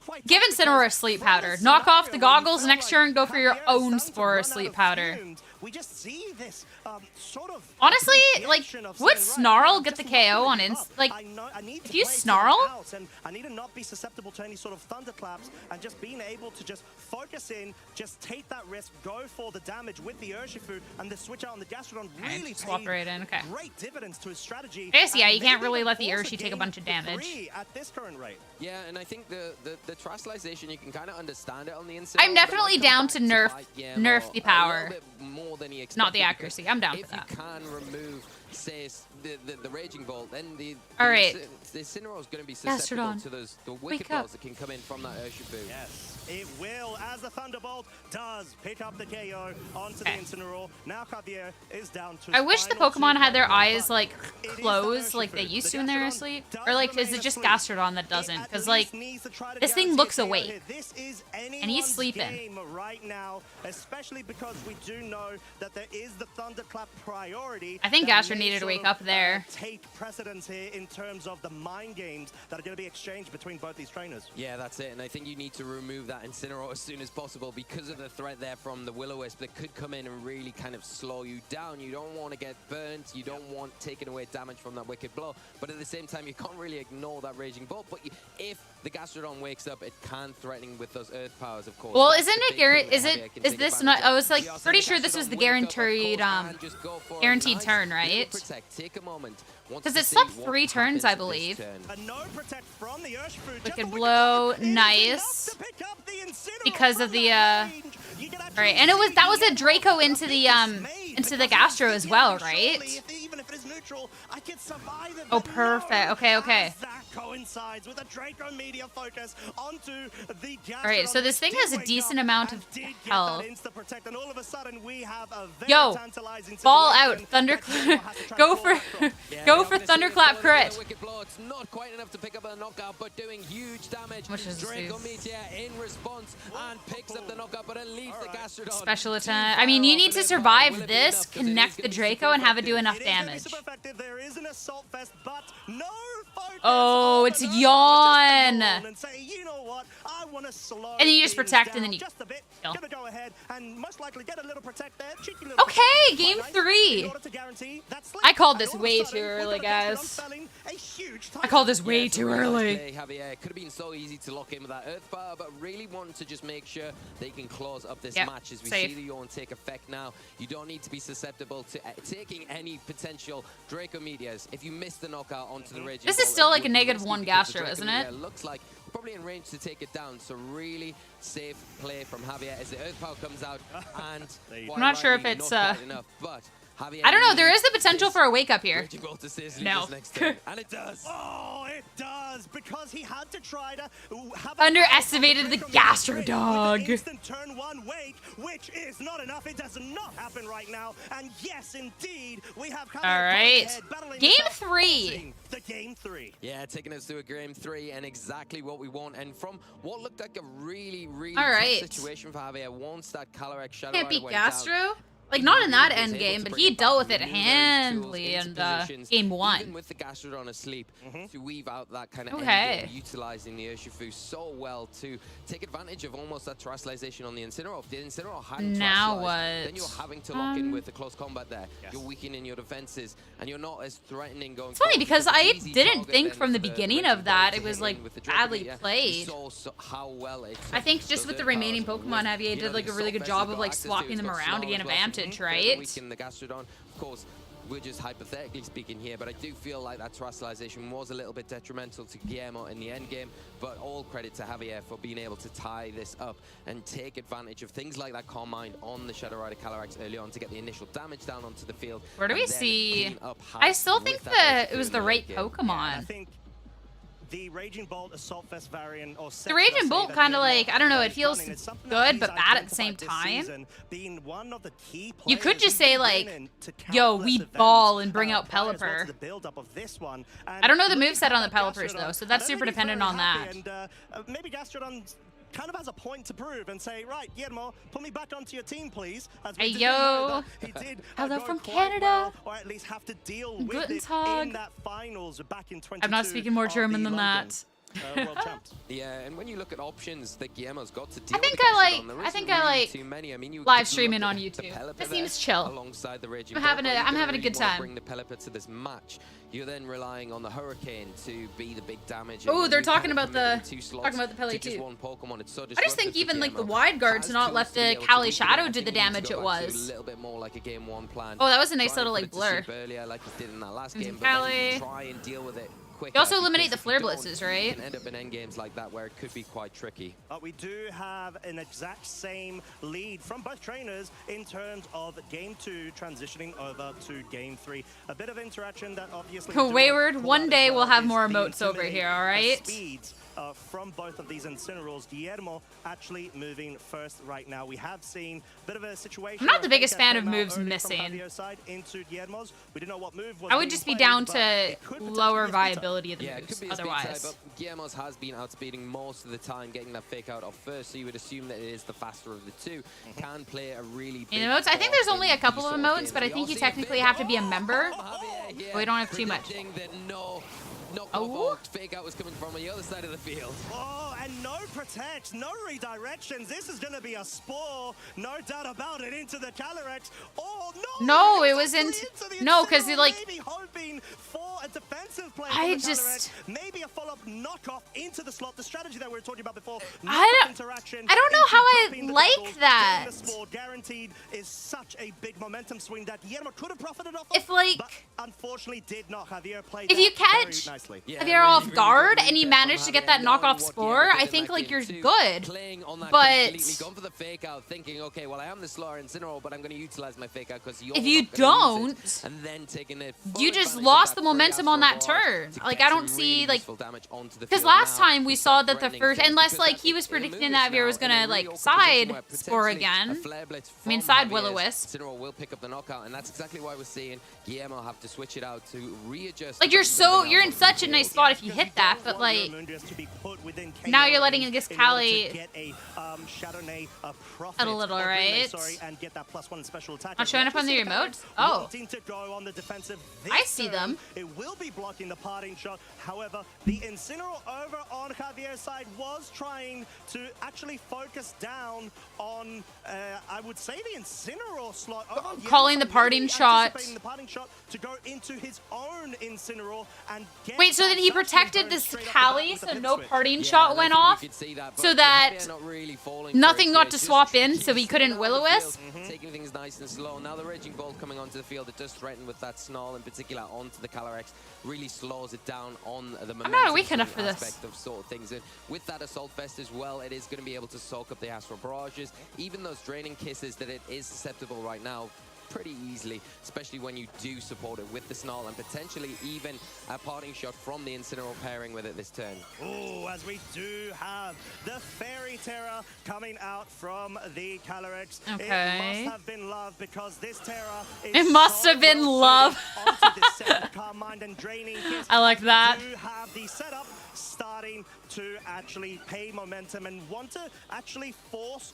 what? Give Incineroar a sleep powder. Knock off the goggles next turn. Go for your own Spore sleep powder. We just see this sort of honestly, like, would Snarl get the KO on like, if you Snarl? I need to not be susceptible to any sort of thunderclaps, and just being able to just focus in, just take that risk, go for the damage with the Urshifu, and the switch out on the Gastrodon really swapped right in. Okay. Great dividends to his strategy. I guess, yeah, you can't really let the Urshi take a bunch of damage. At this current rate. Yeah, and I think the Terrestrialization, you can kind of understand it on the Incineroar. I'm definitely down to nerf the power. More than he expected, not the accuracy. I'm down for that. If you can remove, say, the Raging Bolt, then the Incineroar is going to be susceptible to the wicked balls that can come in from that Urshifu. Yes, it will, as the Thunderbolt does pick up the KO onto the Incineroar. Now Javier is down to I wish the Pokemon had their eyes, like, closed like they used to when they're asleep. Or, like, is it just Gastrodon that doesn't? Because, like, this thing looks awake. And he's sleeping. Right now, especially because we do know that there is the Thunderclap priority. I think Gastro needed to wake up there. Take precedence here in terms of the mind games that are going to be exchanged between both these trainers. Yeah, that's it. And I think you need to remove that Incineroar as soon as possible because of the threat there from the Will-O-Wisp that could come in and really kind of slow you down. You don't want to get burnt. You don't want taken away damage from that Wicked Blow. But at the same time, you can't really ignore that Raging Bolt. But if the Gastrodon wakes up, it can threaten with those Earth powers, of course. Well, isn't it is this not? I was like pretty sure this was the guaranteed guaranteed turn, right? Take a moment. Because it slept 3 turns, I believe. Wicked Blow, nice. Because of the Alright, and that was a Draco into the Gastro as well, right? Oh, perfect. Okay. coincides with a Draco Media focus onto the Gastrodon. All right, so this thing has a decent amount of health. And all of a sudden we have a very Yo, tantalizing ball out, situation. thunderclap. Go for thunderclap crit. Wicked blow. It's not quite enough to pick up a knockout, but doing huge damage. Much as Draco this Media in response and picks up the knockout, but it leaves the Gastrodon. special attack. I mean, you need to survive this, connect the Draco, and have it do enough damage. There is an assault vest, but no focus. Oh, it's on yawn. and say, you know what? I want to slow And then you just things protect, and down then you just a bit. kill. Gonna go ahead and most likely get a little protect there. Cheeky little Okay, protect. game Nice. 3. In order to guarantee that sleep. I called And this all of a way sudden, too we're early, gonna get guys. selling a huge I called this title. way it's a too really nice early. play, Javier. It could have been so easy to lock in with that Earth Power, but really want to just make sure they can close up this Yep, match as we safe. see the yawn take effect now. You don't need to be susceptible to taking any potential Draco Medias. If you miss the knockout onto the Raging This is Bolt, still it like a would be negative risky one because the Gastro, Draco isn't Media it? looks like probably in range to take it down, so really safe play from Javier as the Earth Power comes out. And I'm not sure if quite it's, not quite enough, but Javier I don't know. There is the needs potential this for a wake up here. Raging Bolt to seriously No. this next turn, and it does. Oh, it does, because he had to try to have Underestimated the Gastro dog. With the instant turn 1 wake, which is not enough. It does not happen right now. And yes, indeed, we have All right. Game 3. The game 3. Yeah, taking us to a game 3 and exactly what we want. And from what looked like a really, really All tough right. situation for Javier, once that Calyrex Shadow Can't Rider beat went down, Gastro. Like, not in that he was end able game, to but bring he it dealt back, with it maneuver those handily tools in into positions, game even 1. with the Gastrodon asleep, to weave out that kind of Okay. endgame, utilizing the Urshifu so well to take advantage of almost that terrestrialization on the Incineroar. If the Incineroar hadn't Now terrestrialized, what? then you're having to lock in with the close combat there. Yes. You're weakening your defenses, and you're not as threatening going It's funny forward because it's I easy didn't target think then from the for beginning Raging of that Bolt it to was hit like in with the Draco badly Media. You played. saw how well it I think took just those with the Earth remaining powers Pokemon, with, Javier you did know, like a the really good assault job vest of got like access to, swapping he's them got around to Slow gain as well. advantage, Further right? weaken the Gastrodon. Of course, we're just hypothetically speaking here, but I do feel like that terrestrialization was a little bit detrimental to Guillermo in the end game, but all credit to Javier for being able to tie this up and take advantage of things like that Calm Mind on the Shadow Rider Calyrex early on to get the initial damage down onto the field. Where do we and then see? clean up I house still with think that that Urshifu it was in the late right game. I Pokemon. think the Raging Bolt Assault Vest variant, or The Raging Bolt kind of like, I don't know, it feels good but bad at the same time. You could just say like, yo, we ball and bring out Pelipper. I don't know the moveset on the Pelipper's though, so that's super dependent on that. Maybe Gastrodon kind of has a point to prove and say, right, Guillermo, put me back onto your team, please. As we Hey, did yo. know that he did, Hello go from quite Canada. well, or at least have to deal with Guten it Tag. in that finals back in 22. I'm not speaking more of German the than London, that. World champs. Yeah, and when you look at options that Guillermo's got to deal I think with I Gastrodon, like- there I isn't think I really like too many. I mean, you live could streaming look on at the YouTube. Pelipper This there seems chill. Alongside the Raging I'm Bolt, having but a- you're I'm gonna having a really good wanna time. Bring the Pelipper to this match. You're then relying on the Hurricane to be the big damage. Oh, and they're you talking kinda about commit the- in 2 slots talking about the Pele to just too. one Pokemon. It's so I just disruptive think for even like the Guillermo. wide guard to Has not tools left to be the able to Cali weaken it. Shadow I did think the we need to damage go it back to was. a little bit more like a game 1 plan. Oh, that was a nice Try little and like put it to blur. sleep earlier like you did in that last Into game, but then Cali. try and deal with it quicker. You also eliminate the because if flare you don't, blitzes, you right? can end up in endgames like that where it could be quite tricky. But we do have an exact same lead from both trainers in terms of game 2 transitioning over to game 3. A bit of interaction that obviously Wayward, one day we'll have more emotes over here, all right? Speeds from both of these Incineroars. Guillermo actually moving first right now. We have seen a bit of a situation. I'm not the where biggest Fake fan came of out moves early from missing. Flavio's side into Guillermo's. We didn't know what move was I would being just be played, down but to it could potentially lower be a speed type. viability of the Yeah, it moves could be a speed otherwise. type, but Guillermo's has been outspeeding most of the time, getting that fake out off first, so you would assume that it is the faster of the two. Can play a really big In emotes, I think part there's only in a couple these of sort of emotes, games. but I We think all you see technically big- have to be a member. Javier here, We don't have too much. predicting that no knockoff Oh. or fake out was coming from the other side of the field. Oh, and no protects, no redirections. This is going to be a spore, no doubt about it, into the Calyrex. Oh, no! No, it was wasn't- actually into the no, 'cause Incineroar, it, like- maybe hoping for a defensive play I from the just- Calyrex. Maybe a follow-up knockoff into the slot. The strategy that we were talking about before. I don't- Interaction I don't know into how I dropping the like doubles, that. getting the spore guaranteed is such a big momentum swing that Guillermo could have profited off If, of, like- but unfortunately did not. Javier played If you that very catch nicely. nicely. Yeah, If you're off really guard good and you read there manage from to get Javier, that knowing knockoff what score, Guillermo I did in think that like game you're too. good. Playing on that But completely, gone for the fake out, thinking, okay, well I am the slower Incineroar, but I'm going to utilize my fake out because you're If you not gonna use don't, it. And then taking it, full you just advantage of lost that the momentum free on that Astro turn. barrage to Like, get I don't some see, really like, useful damage onto the because field. last Now, time we to saw start that the threatening first, things, unless because like that he was predicting Amoonguss that Javier now was in a gonna really like awkward side position where score potentially again. a flare blitz I mean, from side Javier's will-o-wisp. Incineroar will pick up the knockout, and that's exactly why we're seeing Guillermo have to switch it out to readjust. Like, you're in such a nice spot if you hit that, but like, now you're letting it get Cali at a little, right? Not showing up on the remote? Oh. I see them. It will be blocking the parting shot. However, the Incineroar over on Javier's side was trying to actually focus down on, I would say, the Incineroar slot. Calling the parting shot. The parting shot to go into his own Incineroar and get. Wait, so then he protected this Cali, so no parting shot went off, so that nothing got to swap in, so he couldn't will-o-wisp? Taking things nice and slow. Now the Raging Bolt coming onto the field, it does threaten with that Snarl in particular onto the Calyrex, really slows it down on the momentum. I'm not weak enough for this. Aspect of sort of things. And with that Assault Vest as well, it is going to be able to soak up the Astral Barrages, even those Draining Kisses that it is susceptible right now, pretty easily, especially when you do support it with the Snarl and potentially even a parting shot from the Incineroar pairing with it this turn. Oh, as we do have the Fairy Terror coming out from the Calyrex. Okay. It must have been love because this Terror is It must have been love. onto this set. Calm-Mind and Draining Kiss. I like that. We do have the setup starting to actually pay momentum and want to actually force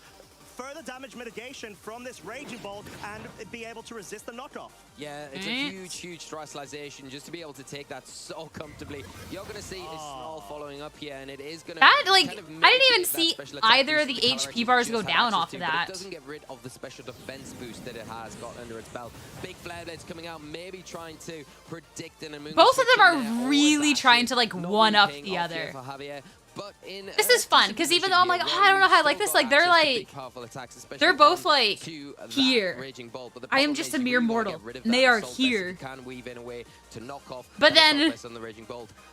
further damage mitigation from this Raging Bolt and be able to resist the knockoff. Yeah, it's a huge terrestrialization just to be able to take that so comfortably. You're going to see a Snarl following up here, and it is going to That, like, kind of I didn't even mitigate that see special attack either of boost the that HP Calyrex bars just go had down access off to, of but that. it doesn't get rid of the special defense boost that it has got under its belt. Big Flare Blades coming out, maybe trying to predict an Amoonguss. Both of them are really trying to like one-up the other. But in This is fun, because even though I'm like, oh, I don't know how I like this, like, they're like, they're both like here. I am just a mere mortal, and they are here. But then,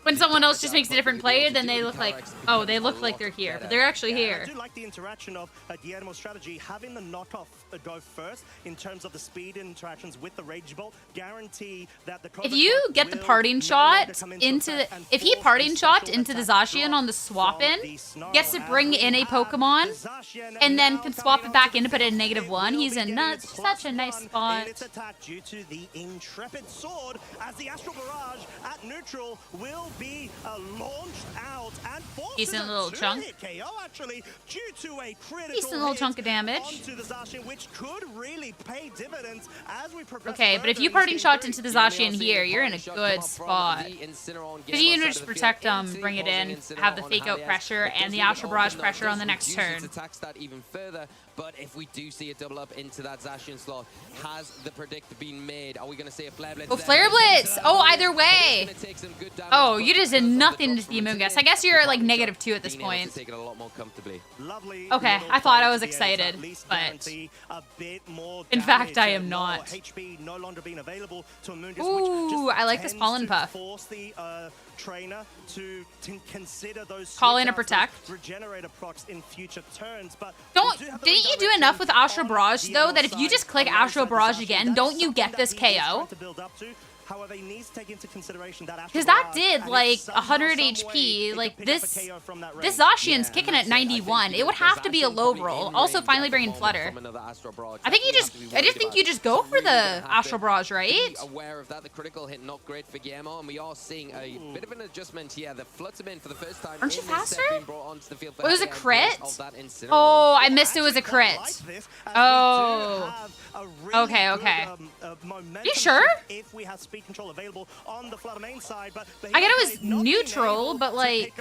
when someone else just makes a different play, then they look like, oh, they look like they're here, but they're actually here. I do like the interaction of Guillermo's strategy, having the knockoff go first in terms of the speed interactions with the Rage Bolt, guarantee that the If you get the parting shot into the, if he parting shot into the Zacian on the swap in, gets to bring in a Pokemon, and then can swap it back in to put it in -1, he's in such a nice spot. Due to the Intrepid Sword, as the Astral Barrage at neutral will be launched out and forces Decent little chunk. KO actually due to a critical Decent little chunk of damage. onto the Zacian, which could really pay dividends as we progress. Okay, but if you parting shot into the Zacian here, you're in a good spot. Because you can just protect them, bring it in, have the fake out pressure, and the Astral Barrage pressure on the next turn. Attacks that even further, but if we do see a double up into that Zacian slot, has the predict been made? Are we going to see a Flare Blitz? Oh, Flare Blitz! Oh, either way! Oh, you just did nothing to the Amoonguss. I guess you're at like -2 at this point. Take it a lot more comfortably. Okay, I thought I was excited, but in fact I am not. Ooh, I like this Pollen Puff. Trainer to consider those Call in a protect. regenerator procs in future turns, but didn't you do enough with Astral Barrage though that if you just click Astral Barrage again, don't you get this KO? However, he needs to take into consideration that because that did like 100 HP. Like this Zacian's kicking at 91. It would have to be a low roll. Also, finally bringing Flutter. I just think you just go for the Astral Barrage, right? Aware of that, the critical hit not great for Guillermo, and we are seeing a bit of an adjustment here. The Flutterman for the first time. Aren't you faster? It was a crit. Oh, I missed it was a crit. Oh. Okay, okay. You sure? If we have speed control available on the Flutter main side, but I get it was neutral, but like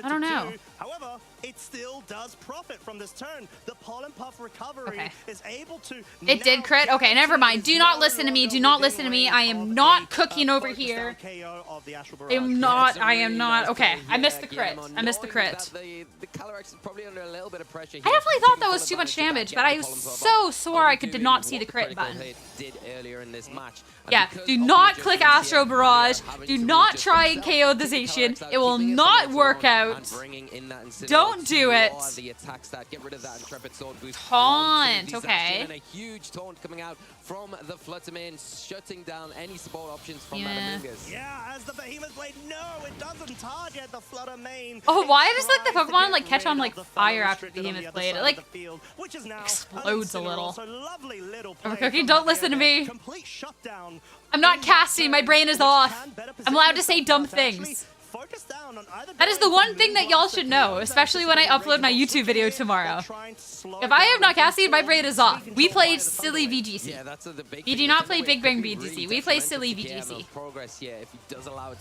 I don't know. However, it still does profit from this turn. The Pollen Puff recovery is able to. It did crit. Okay, never mind. Do not listen to me. Do not listen to me. I am not cooking over here. I am not. I am not. Okay, I missed the crit. I missed the crit. The Calyrex is probably under a little bit of pressure. I definitely thought that was too much damage, but I was so sore I did not see the crit button. Did earlier in this match. match. Yeah, do not click Astro Barrage. Do not try and KO the Zacian. It will not work out. Don't do it. Taunt, okay. And a huge taunt coming out from the Flutterman, shutting down any support options from that Amoonguss. Yeah, as the Behemoth Blade, no, it doesn't target the Flutter main. Oh, why does like the Pokemon like catch on like fire after the Behemoth Blade? It like explodes a little. Overcooking, don't listen to me. I'm not casting, my brain is off. I'm allowed to say dumb things. That is the one thing that y'all should know, especially when I upload my YouTube video tomorrow. If I am not casting, my brain is off. We played silly VGC. We do not play Big Bang VGC. We play silly VGC.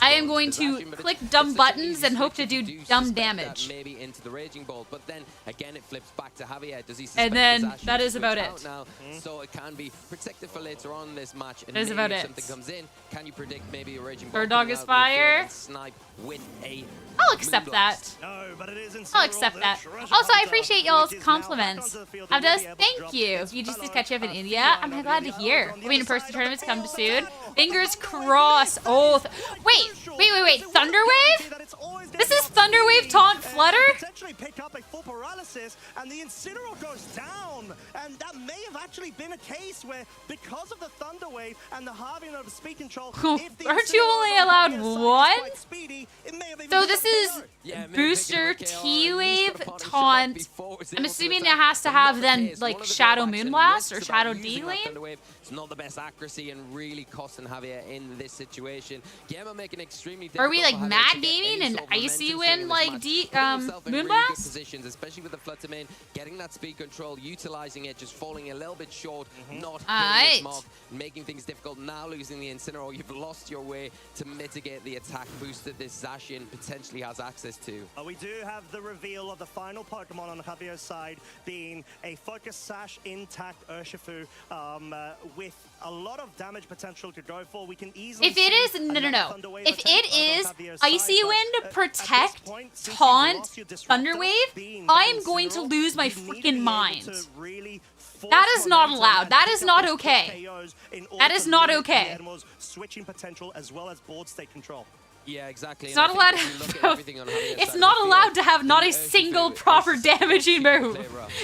I am going to click dumb buttons and hope to do dumb damage. Maybe into the Raging Bolt, but then again it flips back to Javier. Does he and then that is about it. Now, so it can be protected for later on in this match. And that is about it. Something comes in, can you predict maybe a Raging Bolt? Bird Dog is fire. Snipe with a I'll accept that. I'll accept that. Also, I appreciate y'all's compliments. How does? Thank you. VGC's catch up in India. I'm glad to hear. I mean, in-person tournaments come soon. Fingers crossed. Oh, wait. Thunderwave? This is Thunderwave taunt Flutter? Potentially pick up a full paralysis, and the Incineroar goes down. And that may have actually been a case where, because of the Thunderwave and the halving of the speed control, aren't you only allowed one? So this is booster T-Wave taunt. I'm assuming it has to have then like Shadow Moonblast or Shadow D-Lane. It's not the best accuracy and really costing Javier in this situation. Guillermo making extremely difficult. Are we like mad gaming and icy win like Moonblast? Positions, especially with the Flutterman, getting that speed control, utilizing it, just falling a little bit short, not hitting its mark, making things difficult. Now losing the Incineroar, you've lost your way to mitigate the attack boost that this Zacian potentially has access to. We do have the reveal of the final Pokemon on Javier's side being a Focus Sash intact Urshifu with a lot of damage potential to go for. We can easily if it is no. If it is Icy Wind, Protect, Taunt, Thunderwave, I'm going to lose my freaking mind. That is not allowed. That is not okay. That is not okay. Switching potential as well as board state control. Yeah, exactly. It's not allowed it's not allowed to have not a single proper damaging move.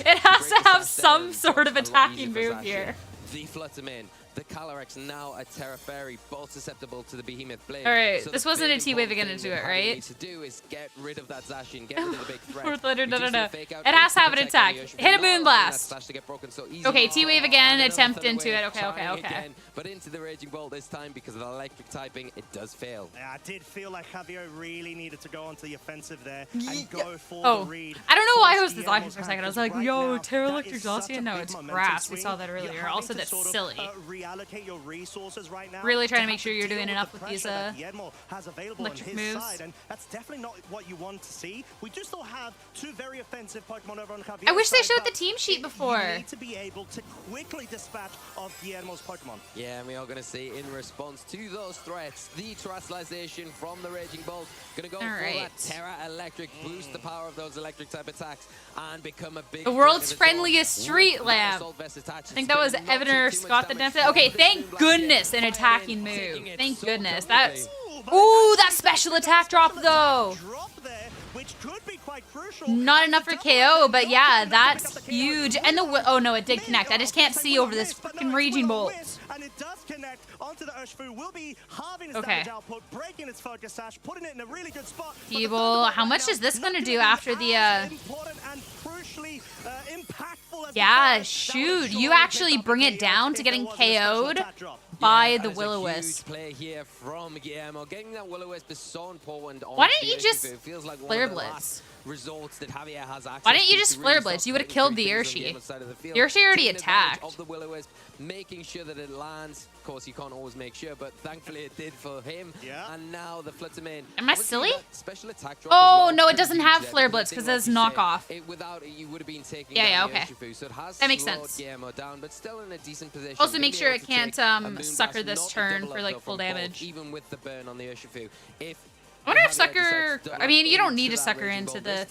It has to have some sort of attacking move here. The Flutterman, the Calyrex, now a Terra Fairy, both susceptible to the Behemoth Blade. Alright, so this wasn't a T-Wave again into it, right? What need to do is get rid of that Zacian, get rid of the big threat. No. It has to have an attack. Hit a Moonblast. Okay, T-Wave again, attempt into it. Okay. But into the Raging Bolt this time, because of the electric typing, it does fail. Yeah, I did feel like Javier really needed to go onto the offensive there and go for the read. I don't know why I was designing for a second. I was like, yo, Terra Electric Zacian? No, it's grass. We saw that earlier. Also, that's silly. Reallocate your resources right now. Really trying to make sure you're doing enough with these electric moves. And that's definitely not what you want to see. We do still have two very offensive Pokemon over on Javier's I wish they showed side, the team sheet before. You need to be able to quickly dispatch of Guillermo's Pokemon. Yeah, and we are going to see in response to those threats, the Terastallization from the Raging Bolt. Going to go for that Terra Electric, boost the power of those electric type attacks, and become a big... The world's friendliest street lamp. I think that was Evan or Scott that did that. Okay, thank goodness an attacking move. Thank goodness. That's... Ooh, that special attack drop though. Not enough for KO, but yeah, that's huge. And the oh no, it did connect. I just can't see over this freaking Raging Bolt. And it does connect onto the Urshifu. Will be halving its damage output, breaking its Focus Sash, putting it in a really good spot. Feeble. How much is this gonna do after the yeah, shoot. You actually bring it down to getting KO'd by the Will-O-Wisp. Play here from Guillermo. Getting that Will-O-Wisp is so important. Why didn't you just Flare Blitz? Results that Javier has access Why didn't you just Flare Blitz? You would have killed the Urshi. The Urshi already attacked. Of the Will-O-Wisp, making sure that it lands. Of course, you can't always make sure, but thankfully it did for him. Yeah. And now the Flutterman. Am I silly? Special attack drop oh no, it doesn't have Flare Blitz because it's knockoff. Without it, you would have been taking okay. Urshifu, so it has that makes sense. Guillermo down, but still in a decent position. Also, make sure it can't sucker this turn for like full damage. Even with the burn on the Urshifu, if I wonder if Sucker... I mean, you don't need to Sucker into the...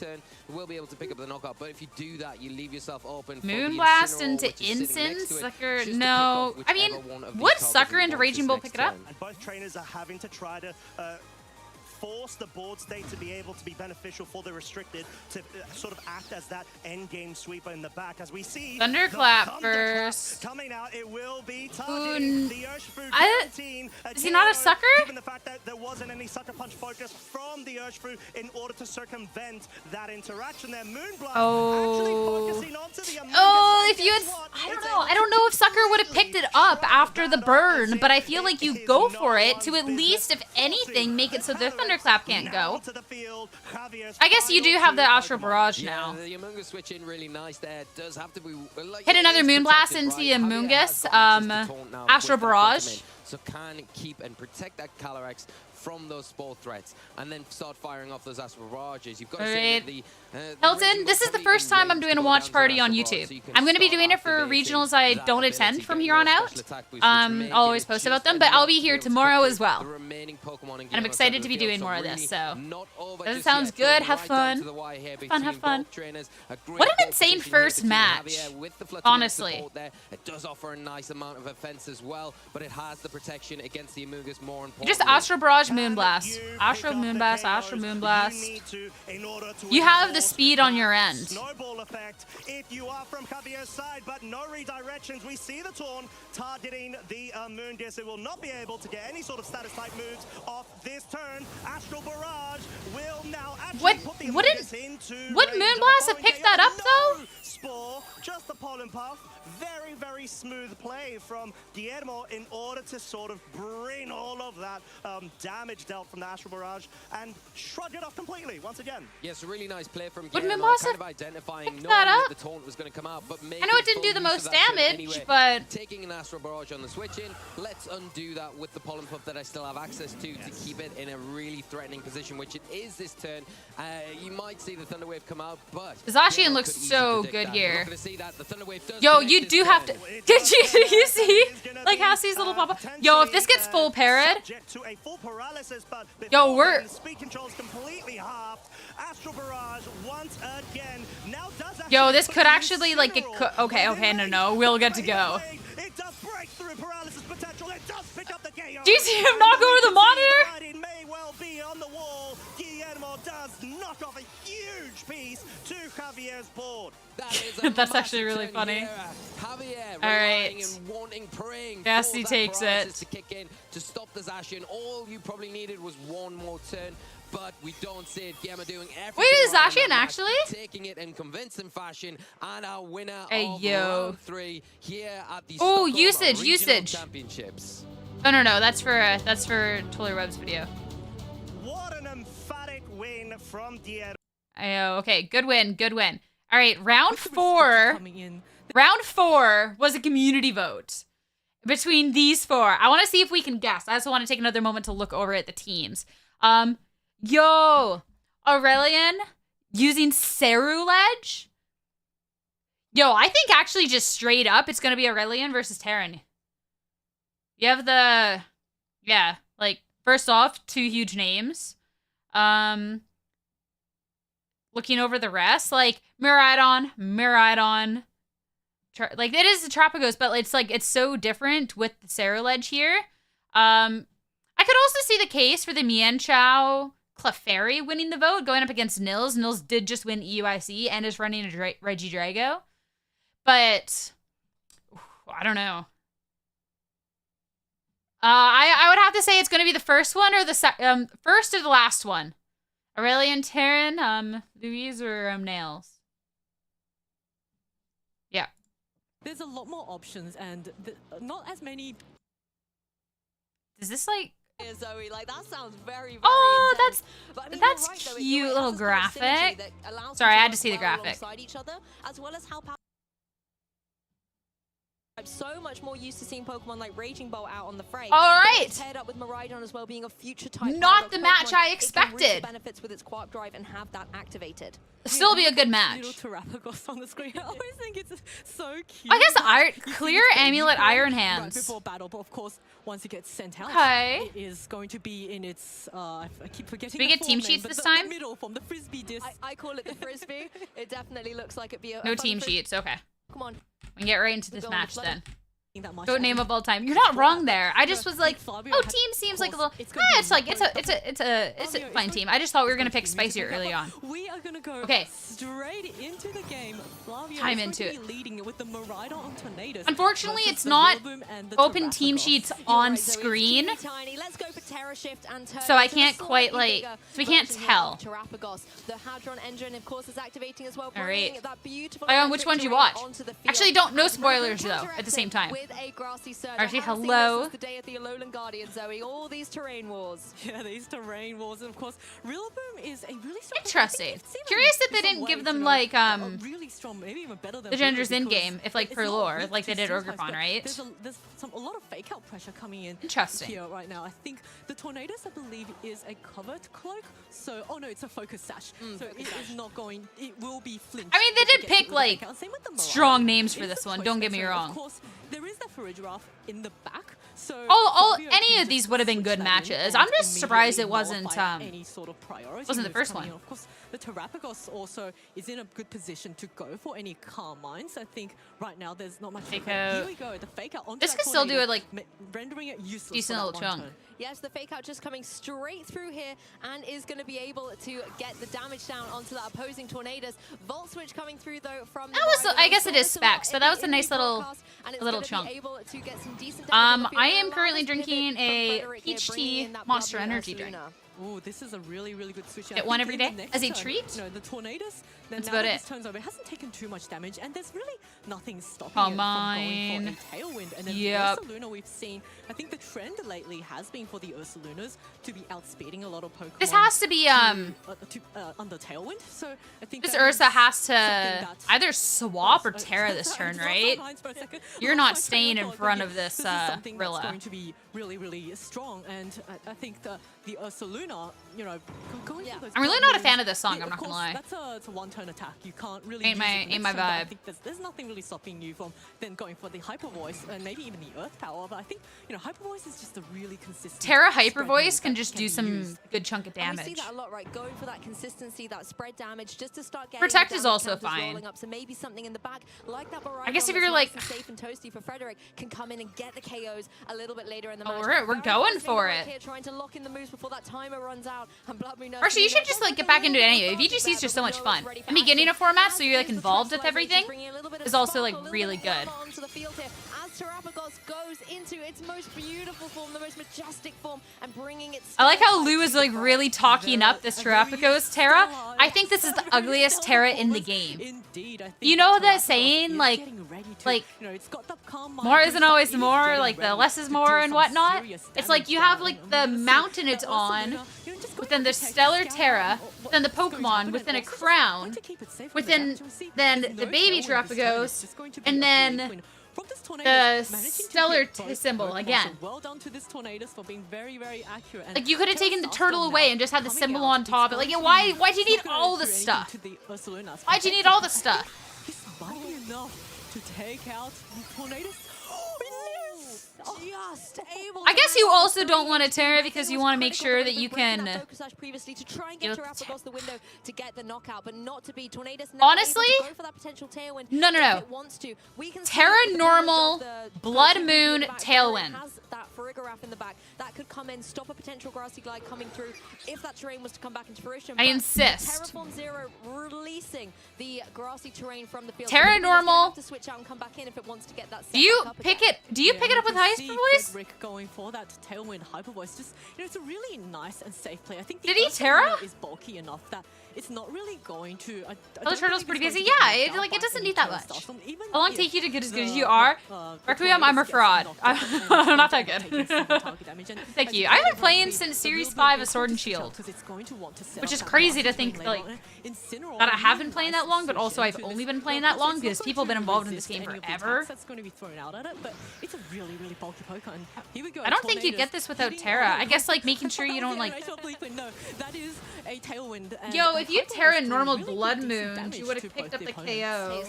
We'll be able to pick up the knockout, but if you do that, you leave yourself open. Moonblast into Incense? Sucker... No. I mean, would Sucker into Raging Bull pick it up? And both trainers are having to try to force the board state to be able to be beneficial for the restricted to sort of act as that end game sweeper in the back as we see Thunderclap first. Coming out. It will be targeting the is he not a sucker? Given the fact that there wasn't any sucker punch focus from the Urshfru in order to circumvent that interaction there. Moonblast actually focusing onto the if you had, I don't know. I don't know if Sucker would have picked it up after the burn, but I feel like you go for it to at least, if anything, make it so their Thunderclap can't go. I guess you do have the Astral Barrage now. The Amoonguss switch in really nice there. It does have to be hit another Moonblast into the Amoonguss. Astral Barrage. So can keep and protect that Calyrex from those spore threats, and then start firing off those Astral Barrages. You've got to say that the Hilton, this is the first time I'm doing a watch party on YouTube. I'm going to be doing it for regionals I don't attend from here on out. I'll always post about them, but I'll be here tomorrow as well. And I'm excited to be doing more of this, so that sounds good. Have fun. Have fun. What an insane first match, honestly. It does offer a nice amount of offense as well, but it has the protection against the Amoonguss more important. Just Astral Barrage, Moonblast. Astral Moonblast, Astral Moonblast. You have the speed on your end. Snowball effect if you are from Javier's side, but no redirections. We see the Taunt targeting the Amoonguss. It will not be able to get any sort of status type moves off this turn. Astral Barrage will now actually put the Amoonguss into would Moonblast have picked that up though? Spore, just the pollen puff. Very, very smooth play from Guillermo in order to sort of bring all of that damage dealt from the Astral Barrage and shrug it off completely once again. Yes, a really nice play from Would Guillermo, kind of identifying knowing that the taunt was going to come out, but I know it didn't do the most damage, anyway. but taking an Astral Barrage on the switch in, let's undo that with the pollen puff that I still have access to keep it in a really threatening position, which it is this turn. You might see the Thunder Wave come out, but Zacian looks so good here. The Yo, you do have to. Did you see like Hassie's little pop-up? Yo, if this gets full parried, yo, we're. Speed controls completely halved. Astral Barrage once again. Now does yo, this could actually like get. Okay, no, we'll get to go. It does break through paralysis potential. It does pick up the KO. Do you see him knock over the monitor? It may well be on the wall. Guillermo does knock off a huge piece to Javier's board. That's actually really funny. Javier, all right. and wanting, praying Cassie takes it. To kick in to stop the Zacian. All you probably needed was one more turn, but we don't see it. Guillermo doing everything. Wait, is right Zacian actually taking it in convincing fashion, and our winner of yo. round 3 here at the Stockholm Regional usage. Championships. Oh no, that's for Toller Web's video. What an emphatic win from Guillermo. Okay, good win. All right, round 4. Round 4 was a community vote between these 4. I want to see if we can guess. I also want to take another moment to look over at the teams. Yo, Aurelien using Ceruledge. Yo, I think actually just straight up, it's going to be Aurelien versus Terran. You have the, yeah, like, first off, 2 huge names. Looking over the rest, like, Miraidon. Like, it is a Trapagos, but it's like, it's so different with the Ceruledge here. I could also see the case for the Mienshao Clefairy winning the vote, going up against Nils. Nils did just win EUIC and is running a Regidrago. But, I don't know. I would have to say it's going to be the first one or the first or the last one. Aurelien, Terran, Louise, or Nails. Yeah. There's a lot more options and not as many. Is this like? Yeah, Zoe, like that sounds very intense. But, I mean, that's right, though, cute little graphic. Sorry, Sorry, I had to see the graphic. Each other, as well as how I'm so much more used to seeing Pokemon like Raging Bolt out on the fray. All right. Paired up with Miraidon as well, being a future type. Not the match I It expected. can reap the benefits with its Quark Drive and have that activated. Still be a good match. Little Terrapagos on the screen. I always think it's so cute. I guess You see clear this baby Amulet form Iron right Hands. before battle, but of course, once it gets sent out, Okay. it is going to be in its. I keep forgetting. Do we the get team full name, sheets but this the time? middle form, the frisbee disc. I call it the Frisbee. It definitely looks like it'd be a No fun team Frisbee. sheets. Okay. Come on. We can get right into We this go on the match flow. then. That much. Goat name of all time. You're not wrong there. I just was like, Flavio oh, has- team seems like a of little. course, it's gonna be It's like it's a Flavio, fine it's team. going- I just thought we were gonna it's pick going to be spicier music, early on. We are gonna go Okay. straight into the game. Flavio Time is into going it. to be leading it with the Miraidon on Tornadoes. Unfortunately, versus it's the not Rillaboom and the open team Terrapagos. sheets You're on right, Zoe, it's screen, teeny tiny. Let's go for Terra Shift and turn so I into the can't quite slightly like. bigger So we can't version tell. of Terrapagos. The Hadron engine, of course, is activating as well. All bringing right. that beautiful Ion, which one do you watch? onto the field. Actually, don't. No And spoilers though. counteract At the same time. With a grassy surge. Actually, I haven't seen hello. this since the day of the Alolan Guardian, Zoe. All these terrain wars. Yeah, these terrain wars, and of course, Rillaboom is a really strong. Interesting. I think it's even Curious that in they some didn't give ways, them you know, like a really strong, maybe even better than the genders Rillaboom in because game, if like it's per not lore, weak like they to did steel types, Orgrimmon, but right? There's a lot of fake out pressure coming in. Interesting. Here right now, I think the Tornadoes, I believe, is a covered cloak. So, oh no, it's a focus sash. So it is not going. It will be flinched. I mean, they if it did gets pick hit with a like fake out. Same with the Miraidon. strong names for It's this a one. choice Don't get me there. wrong. Of course, there is the Farigiraf in the back. So All Flavio any can of these just would have been switch good that in matches. and I'm just surprised it immediately wasn't nullify any sort of priority wasn't the moves first coming one. in. Of course, the Terrapagos also is in a good position to go for any calm mines. I think right now there's not much. Fake Here out. we go. The fake out onto This that could still do tornado, it, like, rendering it useless. decent for that little one chunk. turn. Yes, the fake out just coming straight through here and is going to be able to get the damage down onto that opposing Tornadoes. Volt switch coming through though from the That was- Miraidon. I guess it We is saw this a lot specs, so in that the was a nice little- broadcast, and it's little gonna chunk. be able to get some decent damage on the field. I And am a currently lot of drinking pivot a from Frederik here, peach bringing tea in that Monster bubbly energy drink. Ursaluna. Oh, this is a really, really good switch. Get one every in the day next as a turn, treat? You know, the Tornadoes, then That's now about that it. this turns over, it hasn't taken too much damage, and there's really nothing stopping Come it from going on. for a Tailwind. And then Yep. the Ursaluna we've seen, I think the trend lately has been for the Ursalunas to be outspeeding a lot of Pokemon. This has to be under Tailwind, so I think This that Ursa is has something to that- either swap or Yes, Terra this sorry, turn, dropped right? my lines for a second. You're Lost not my train staying of in thought, front but of this is something that's Rilla. going to be really, really strong, and I think the Ursaluna, you know, going Yeah. for those I'm really big not a moves- fan of this song, Yeah, I'm not of gonna course, lie. It's a one-turn attack. You can't really Ain't use my- it ain't next my turn, but I vibe. think there's nothing really stopping you from then going for the Hyper Voice and maybe even the Earth Power. But I think, you know, Hyper Voice is just a really consistent. Terra spread Hyper move Voice that can just do be some used. good chunk of And we damage. see that a lot, right? Going for that consistency, that spread damage, just to start getting Protect the is damage also counters fine. rolling up. So maybe something in the back, like that Miraidon I guess if that's you're, nice like- and safe and toasty for Frederik, can come in and get the KOs a little bit later in the Oh, match. we're Very going fascinating for right it. Here, trying to lock in the moves before that timer runs out. And Bloodmoon Actually, you should just like get back into it anyway. VGC is just so much fun. And beginning a format so you're like involved with everything is also like really good. Onto the field here as Terrapagos goes into its most beautiful form, the most majestic form, and bringing it. I like how Lou is like really talking up this Terrapagos Terra. I think this is the ugliest Terra in the game. Indeed, I think You know that Terrapagos saying, is like- getting ready to- like, you know, it's got that calm more mind, isn't but always it is more, getting like the ready less is to more deal and some whatnot. serious It's like damage you have down. like And the we're gonna see mountain it's that on, Ursaluna, you know, just but going then to the protect stellar Scout, Terra, what- then the what's going to Pokemon happen, within a and also crown, going to keep it safe from the within back. You'll see then there's the no baby tailwind this turn, Terrapagos, it's just going to be and a then fluid win. From this Tornadoes, the managing to stellar hit both symbol Pokemon, again. so well done to this Tornadoes for being very, very accurate. And Like you could have taken the Terra turtle Starstone away now and just had the coming symbol out, on it's top. going Like to why be- why'd you it's need not gonna all do this anything stuff? to the Ursalunas. Why'd you need all this stuff? This might be enough to take out the Tornadoes. Just able I to guess you handle also three. don't want to Terra I because think you it was want to make critical sure that that they've you been breaking can. that focus sash previously to try and deal get with Terra the across the window to get the knockout, but not to be Tornadoes. now Honestly, able to go for that potential tailwind no, no, if no. it wants to. We can see Terra that the normal, damage of the Blood Pozo Moon, in the back, tailwind. Has that Farigiraf in the back that could come in, stop a potential grassy glide coming through if that terrain was to come back into fruition. I But insist. Terraform Zero releasing the grassy terrain from the field. Terra So it's gonna normal. have to switch out and come back in if it wants to get that. Do you set back up pick again. it? Do you pick it up with can Heist? Hyper Voice? Frederik going for that Tailwind Hyper Voice. Just, you know, it's a really nice and safe play. I think the Did he Ursa Terra? Luna is bulky enough that it's not really going to. Oh, the turtle's pretty busy. Yeah, it doesn't need that much. How long take you to get as good as you are? Requiem, I'm a fraud. I'm not that good. Thank you. I haven't played since Series 5 of Sword and Shield, which is crazy to think like that I have been playing that long, but also I've only been playing that long because people have been involved in this game forever. That's going to be thrown out at it, but it's a really, really bulky Pokemon. Here we go. I don't think you get this without Terra. I guess like making sure you don't like. No, that is a Tailwind. Yo, if you Terra normal Blood Moon, you would have picked up the KO.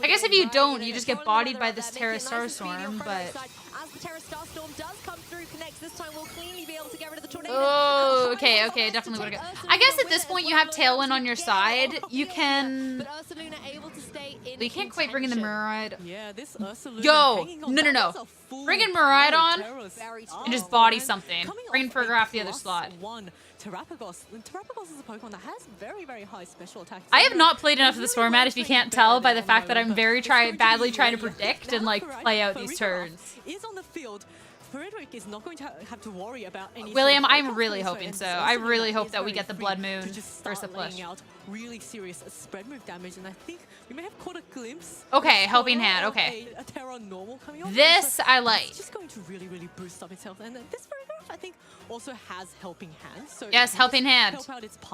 I guess if you don't, you just get bodied by this Terra Starstorm, but. As the Terra Starstorm does come through, connects this time, we'll cleanly be able to get rid of the tornado. Oh, okay, definitely would have. I guess at this point you have Tailwind on your side. You can. But Ursa Luna able to stay in. You can't quite bring in the Muride. Yeah, this Ursa Luna Yo, hanging on. no. Bring in Muride on and just body something. Bring in Frederik the other slot. Terrapagos. Terrapagos is a Pokemon that has very, very high special attacks. I have not played enough of this format, if you can't tell by the fact that I'm very badly trying to predict and like play out these turns. Is on the field. Frederik is not going to have to worry about any. William, I'm really hoping so. I really hope that we get the Blood Moon versus the Push. Out really serious spread move damage, and I think we may have caught a glimpse. Okay, Helping Hand. Okay. A Terra normal coming on. This I like. It's just going to really, really boost up itself, and this Frederik I think also has Helping Hand. So yes, Helping Hand.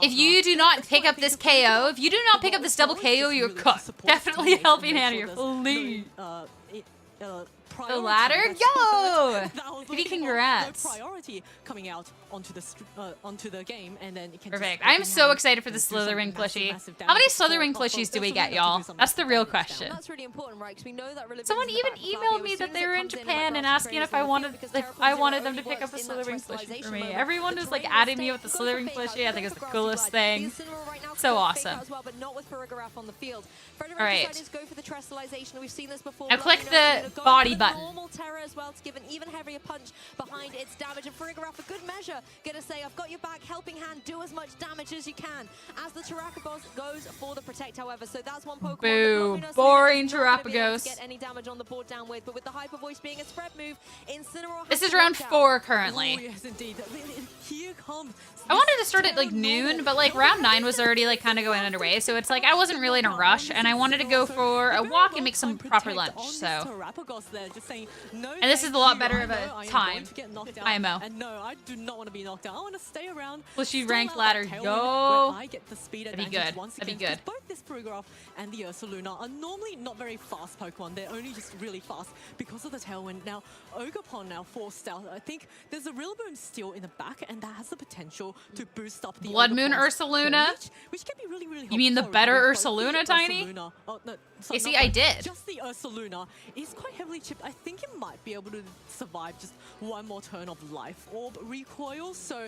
If you do not pick up this KO, if you do not pick up this double KO, you're cooked. Definitely Helping Hand or you're fully. The ladder? Yo! Kitty, congrats. Priority coming out onto the game, and then it can. Perfect. I'm so excited for the Slitherwing plushie. How many Slitherwing plushies do we get, y'all? That's the real question. That's really important, right? 'Cause we know that really. Someone even emailed me that they were in Japan and asking if I wanted them to pick up a Slitherwing plushie for me. Everyone was like adding me with the Slitherwing plushie. I think it's the coolest thing. So awesome. All right. Now click the body button. Normal Terra as well to give an even heavier punch behind its damage, and Frederik for good measure gonna say, I've got your back, Helping Hand, do as much damage as you can as the Terrapagos goes for the protect, however. So that's one Pokemon. Boo, boring Terrapagos. Get any damage on the board down with, but with the Hyper Voice being a spread move, Incineroar. This is round 4 currently. Oh, yes, indeed. Here comes. I wanted to start at like noon, but like round 9 was already like kind of going underway, so it's like I wasn't really in a rush, and I wanted to go for a walk and make some proper lunch. So, and this is a lot better of a time. IMO. And no, I do not want to be knocked out. I want to stay around. Plushy ranked ladder, yo. That'd be good. That'd be good. Both this Frederik and the Ursa Luna are normally not very fast Pokemon. They're only just really fast because of the Tailwind. Now, Ogerpon now forced out. I think there's a Rillaboom still in the back, and that has the potential to boost up the Blood Moon Ursa Luna. Which can be really, really helpful. You mean the better Ursa Luna, Tiny? Oh, no, You see, I did. Just the Ursa Luna is quite heavily chipped. I think it might be able to survive just one more turn of Life Orb recoil. So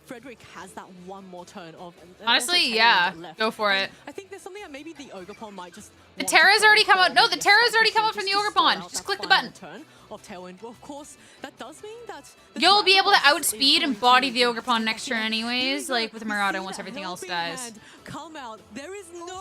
Frederik has that one more turn of. Honestly, yeah, go for it. I think there's something that maybe the Ogerpon might just. The Terra's already come out. No, the Terra's already come out from the Ogerpon. Just click the button. Turn of Tailwind. Well, of course, that does mean that you'll be able to outspeed and body the Ogerpon next turn anyways, like with Murata once everything else dies. Come out. There is no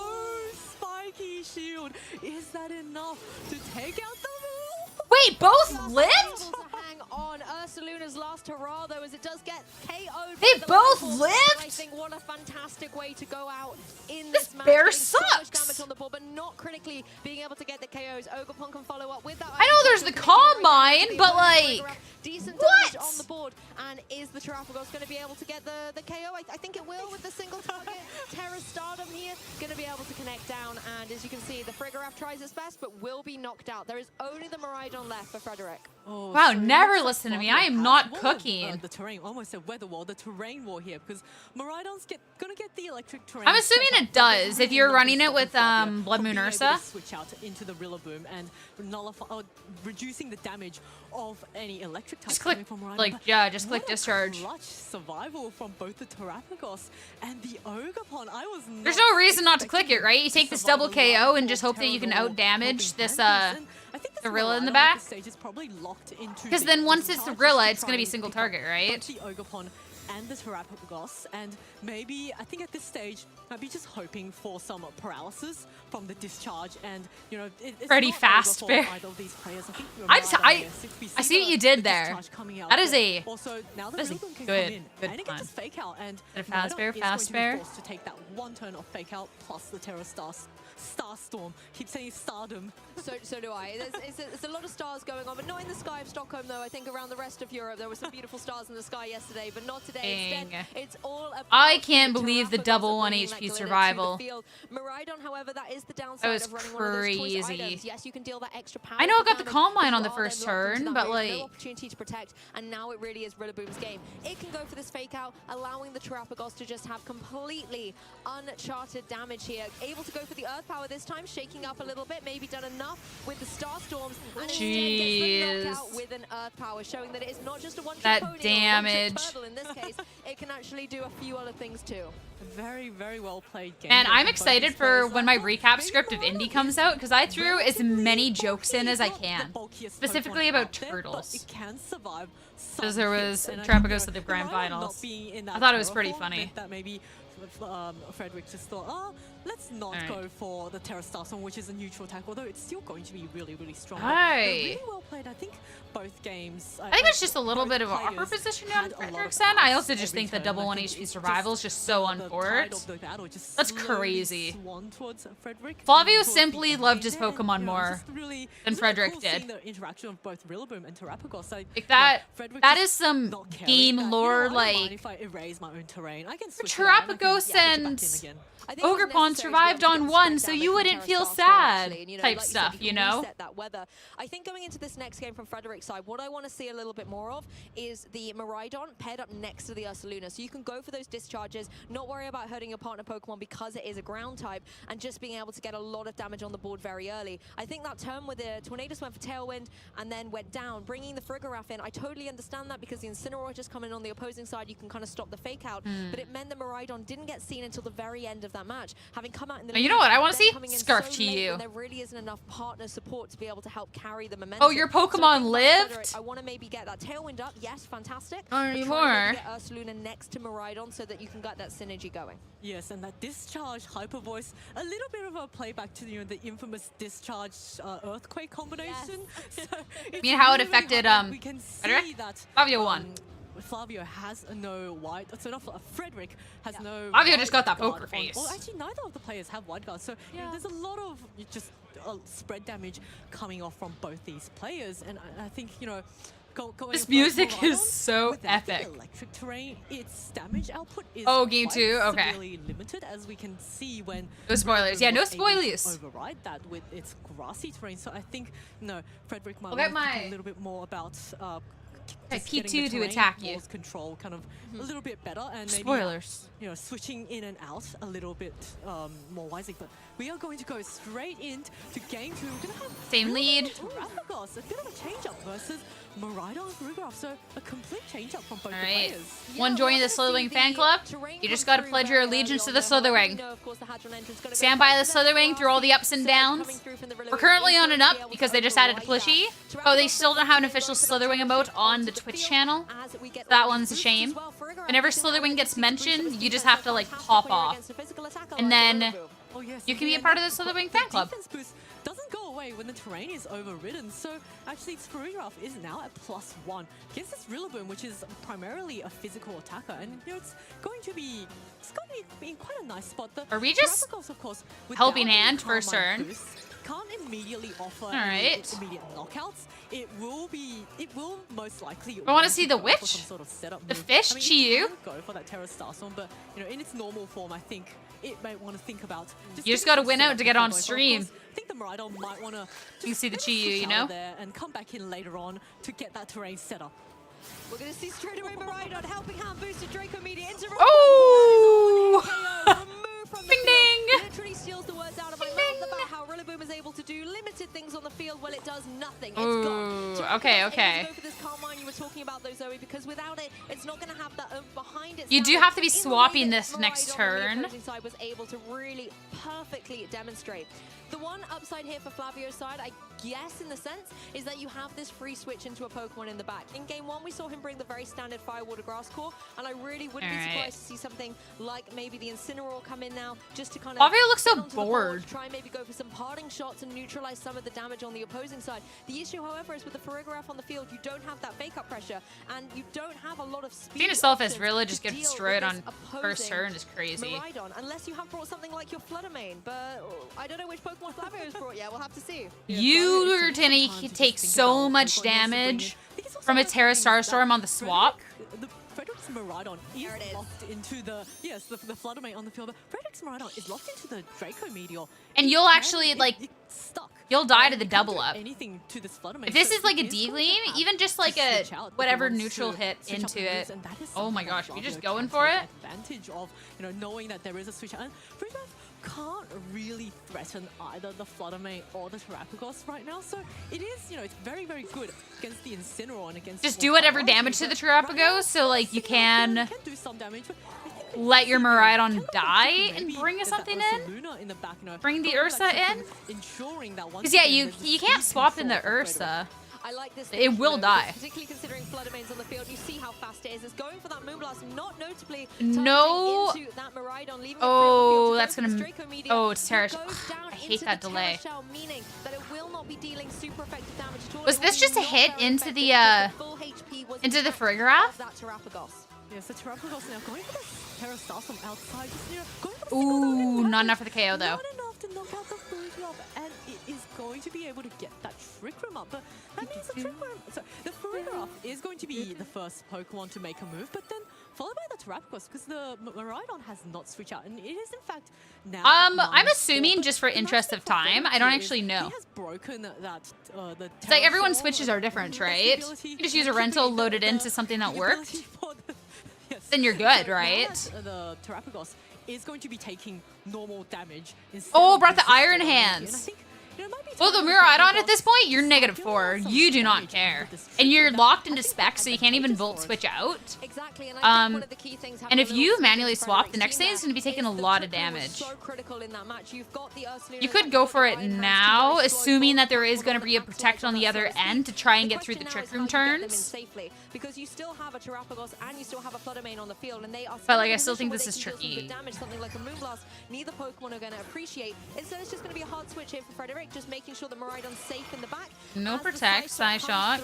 spiky shield. Is that enough to take out the rule? Wait, both lived? Hang on, Ursa Luna's last hurrah though, as it does get KO'd. They both lived? I think what a fantastic way to go out in this match. bear So much sucks. damage on the board, but not critically being able to get the KOs. Ogerpon can follow up with that. I know there's the Combine, but like, decent what? damage on the board, and is the Terrapagos going to be able to get the KO? I think it will with the single target. Terra Stardom here going to be able to connect down, and as you can see, the Frigoraph tries its best, but will be knocked out. There is only the Miraidon left for Frederik. Oh, wow, so never listen to me. I am not cooking. The terrain, almost a weather wall, the terrain war here, because Miraidon's gonna get the electric terrain. I'm assuming it does if you're running it with Blood Moon Ursa. Switch out into the Rillaboom and nullify, reducing the damage of any electric type. Just click, from like, yeah, just click discharge. Clutch survival from both the Terrapagos and the Ogerpon. There's no reason not to click it, right? You take this double KO and just hope that you can out damage this gorilla in the back. Because then once it's the gorilla, it's going to be single target, right? The Ogerpon and the Terrapagos, and maybe, I think at this stage, might be just hoping for some paralysis from the discharge, and, you know, it's Pretty not fast over for bear. either of these players. I think I see what you did there. That is a also, now the that is a Rillaboom can good- come in, good and it plan. can just fake out, and Is it fast bear, Murdoch is fast going to bear? be forced to take that one turn of fake out plus the Terror Starstorm. Keep saying Stardom. So do I. It's a lot of stars going on, but not in the sky of Stockholm, though. I think around the rest of Europe, there were some beautiful stars in the sky yesterday, but not today. Dang. Instead, it's all about I can't believe the Terrapagos double are 1 bringing that HP glitter to the survival. field. Miraidon, however, that is the downside was of running one of those choice crazy. items. Yes, you can deal that extra power. I know I for got the damage, Calm Line but on the you are first then locked into turn, that but, range, no like- opportunity to protect, and now it really is Rillaboom's game. It can go for this fake out, allowing the Terrapagos to just have completely uncharted damage here. Able to go for the Earth Power this time, shaking up a little bit, maybe done enough with the Starstorms, and instead gets the Jeez. knockout with an Earth Power, showing that it is not just a one-trick That pony or a one-trick damage. turtle in this case. It can actually do a few other things too. Very, very well played game. And there I'm from both excited these for players. when my Like, recap maybe script of Miraidon Indy is comes out, because I threw as relatively many jokes in bulky. as I It's not can. the bulkiest Specifically Pokemon about out there, turtles. but it can survive some Because there hits, was and I Terrapagos think, at the you know, grand Miraidon finals. not being in that I thought it was Terra pretty form funny. meant that maybe Frederik just thought, oh, let's not Alright. go for the Terra Starstorm, which is a neutral attack, although it's still going to be really, really strong. But Right. really well played. I think both games. I think it's just a little both bit of an players awkward position had on a lot of Frederik's end. I outs also just every think the turn. double I 1 think HP it's survival is just so the on tide board. of the battle just That's slowly crazy. swung towards Frederik, Flavio towards the simply end loved his there, and, Pokemon you know, more it's just really, than it's really Frederik cool did. seeing the interaction of both Rillaboom and Terrapagos. Like that, Frederik that just is some not caring game that, you know, lore, I don't mind like if I erase my own terrain, I can For switch it out and I can Terrapagos switch it back in and again. I think it was Ogre Pond necessary to be survived able to on get one, spread so damage you from wouldn't Terra feel Starstorm, sad actually. And, you know, type like you stuff, said, you can know? reset that weather. I think going into this next game from Frederik's side, what I want to see a little bit more of is the Miraidon paired up next to the Ursaluna. So you can go for those discharges, not worry about hurting your partner Pokemon because it is a ground type, and just being able to get a lot of damage on the board very early. I think that turn where the Tornadus went for Tailwind and then went down, bringing the Frigoraph in, I totally understand that because the Incineroar just coming on the opposing side, you can kind of stop the fake out, but it meant that Miraidon didn't get seen until the very end of that match. Having come out in the You lead, know what I wanna then see? coming in Scarf so to late you. when there really isn't enough partner support to be able to help carry the momentum. Oh, your So I Pokemon think lived? Frederik, I want to maybe get that Tailwind up. Yes, fantastic. Not But anymore. try to get Ursaluna next to Miraidon so that you can get that synergy going. Yes, and that discharge hyper voice, a little bit of a playback to, you know, the infamous discharge earthquake combination. So it's mean how it really affected, hard. We can Frederik? see that Flavio won. Flavio has no white, so not Frederik has no. Flavio just got that guard poker on- face. Well, actually, neither of the players have white guards, so you know, there's a lot of just spread damage coming off from both these players, and I think, you know. Going This for music Miraidon, is so without the epic. electric terrain, its damage output is Oh, game quite two? Okay. severely limited, as we can see when No spoilers. Miraidon Yeah, no was able to spoilers. Override that with its grassy terrain. So I think Frederik might I'll want get to think my- a little bit more about Okay, just getting P2 the to terrain attack you. walls control kind of a little bit better, and maybe Spoilers. you know, switching in and out a little bit more wisely. But we are going to go straight into game two. We're going to have Same lead. Terrapagos, a bit of a change-up versus Miraidon and Frigoraph. So a complete change-up from both All the right. players. One joining the Slitherwing fan club. You just got to pledge your allegiance to the Slitherwing. Stand by the Slitherwing through all the ups and downs. We're currently on an up because they just added a plushie, but they still don't have an official Slitherwing emote on the Twitch channel. That one's a shame. Whenever Slitherwing gets mentioned, you just have to like pop off. And then Oh, yes, you can be a and part of the the Slitherwing fan club. defense boost doesn't go away when the terrain is overridden. So actually, Frigoraph is now at +1 against this Rillaboom, which is primarily a physical attacker, and you know it's going to be in quite a nice spot. The Are we just Terrapagos, of course, helping without hand the first Calm Mind turn? boost, can't immediately offer Alright. immediate knockouts. It will most likely. I wanna see the go for witch. some sort of setup The move. fish, I mean, Chiyu. it can go for that Terra Starstorm, but you know, in its normal form, I think it may want to think about. You just getting gotta some win out setup to get before on going for it. Of stream. course, I think the Miraidon might want to. You can see the Chiyu, you know? There and come back in later on to get that terrain set up. We're going to see straight away Miraidon helping hand boosted Draco Media into Oh! Remove from the Ding field. ding! Literally steals the words out of my Ding mouth ding! about how Rillaboom is able to do limited things on the field. Well, it does nothing. It's Ooh, gone. So okay, Rillaboom's okay. able to go for this calm line you were talking about, though, Zoe, because without it, it's not going to have that oomph behind it. You do have to be swapping this next turn. The opposing side was able to really perfectly demonstrate. The one upside here for Flavio's side, I guess in the sense, is that you have this free switch into a Pokemon in the back. In game 1, we saw him bring the very standard Fire, Water, Grass core, and I really wouldn't be surprised to see something like maybe the Incineroar come in now, just to kind of... Flavio looks so bored. Try and maybe go for some parting shots and neutralize some of the damage on the opposing side. The issue, however, is with the Farigiraf on the field, you don't have that fake-up pressure, and you don't have a lot of speed. Seeing itself as really just get destroyed on first turn is crazy. Miraidon, unless you have brought something like your Fluttermane, but I don't know which Pokemon Flavio has brought yet. We'll have to see. You, Tinny, takes so much damage from a Terra Starstorm on the swap. Frederik's Miraidon is locked into the the Fluttermane on the field, but Frederik's Miraidon is locked into the Draco Meteor. And you'll actually like stuck. You'll die to the double up. Anything to this Fluttermane. If this is like a D-Gleam, even just like a whatever neutral hit into it. Oh my gosh, if you're just going for it. Advantage of knowing that there is a switch out. And Frederik can't really threaten either the Fluttermane or the Terrapagos right now, so it is it's very, very good against the Incineroar and against. Just do whatever damage to the Terrapagos, so like you can do some damage. Let your Miraidon die and bring something in. Bring the Ursa in. Because yeah, you can't swap in the Ursa. I like this. It will die. Particularly considering Fluttermane's on the field. You see how fast it is. It's going for that Moonblast, not notably no. into that Miraidon, leaving oh, that's gonna. Oh, it's Terra. I hate that delay. Meaning that it will not be dealing super effective damage at all. Was this just a hit into the Farigiraf? Yes, the Terrapagos now going for the Terra Starstorm outside. Just, ooh, not enough for the KO though. Not enough to knock out the Farigiraf, and it is going to be able to get that Trick Room up. But that means the Trick Room, so the Farigiraf is going to be the first Pokemon to make a move, but then followed by the Terrapagos, because the Miraidon has not switched out, and it is in fact now. I'm assuming just for interest of time. I don't actually know. He has broken that. It's like everyone's switches are different, right? You just use a rental, load it into something that worked. Then you're good, right? The Terrapagos is going to be taking normal damage. Oh, brought the Iron Hands. Well, the Miraidon at this point, you're -4. You do not care. And you're locked into spec, so you can't even Volt Switch out. Exactly. And if you manually swap, the next thing is going to be taking a lot of damage. You could go for it now, assuming that there is going to be a Protect on the other end to try and get through the Trick Room turns. Because you still have a Terrapagos and you still have a Fluttermane on the field, and they are. But like, I still think this is tricky. Damage, something like a Moonblast, neither Pokemon are going to appreciate. Instead, it's just going to be a hard switch here for Frederik, just making sure that Miraidon's safe in the back. No Protect, Side Shot.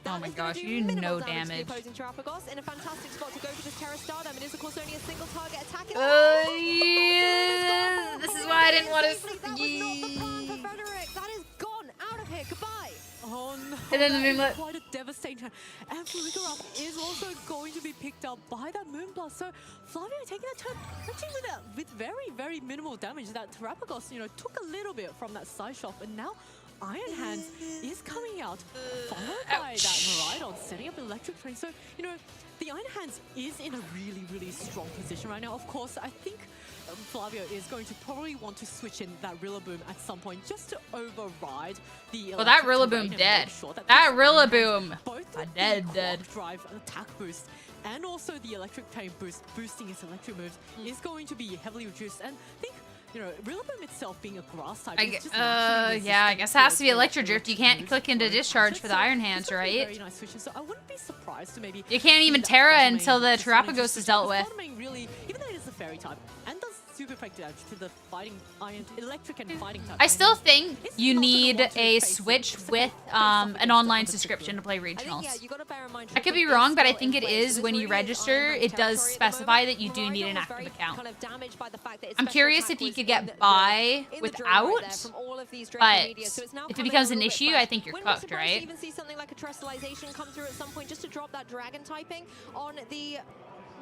Oh my gosh, you do no damage. In a fantastic spot to go for this Terra Stardom. It is of course only a single target attack. Yeah. This is why I didn't want to. That is gone out of here. Goodbye. Oh no, and then quite a devastating. And Farigiraf is also going to be picked up by that Moonblast. So Flavio taking that turn actually with very, very minimal damage. That Terrapagos, took a little bit from that side shot, and now Iron Hands is coming out, followed by that Miraidon setting up Electric Train. So, the Iron Hands is in a really, really strong position right now. Of course, I think Flavio is going to probably want to switch in that Rillaboom at some point just to override the. Well, that Rillaboom dead. That Rillaboom dead. Drive attack boost and also the Electric Train boosting its electric moves is going to be heavily reduced. And I think Rillaboom itself being a grass type. Yeah, I guess it has to be Electro Drift. You can't click into Discharge for the Iron Hands, right? Very nice switches, so I wouldn't be surprised to maybe. You can't even Terra until the Terrapagos is dealt with. Really, even though it is a fairy type and does super effective damage to the fighting electric and fighting type. I still think you need a Switch with an online subscription to play regionals. I could be wrong, but I think it is when you register, it does specify that you do need an active account. I'm curious if you could get by without, but if it becomes an issue, I think you're cooked, right? Even see something like a Terrestrialization come through at some point just to drop that Dragon typing on the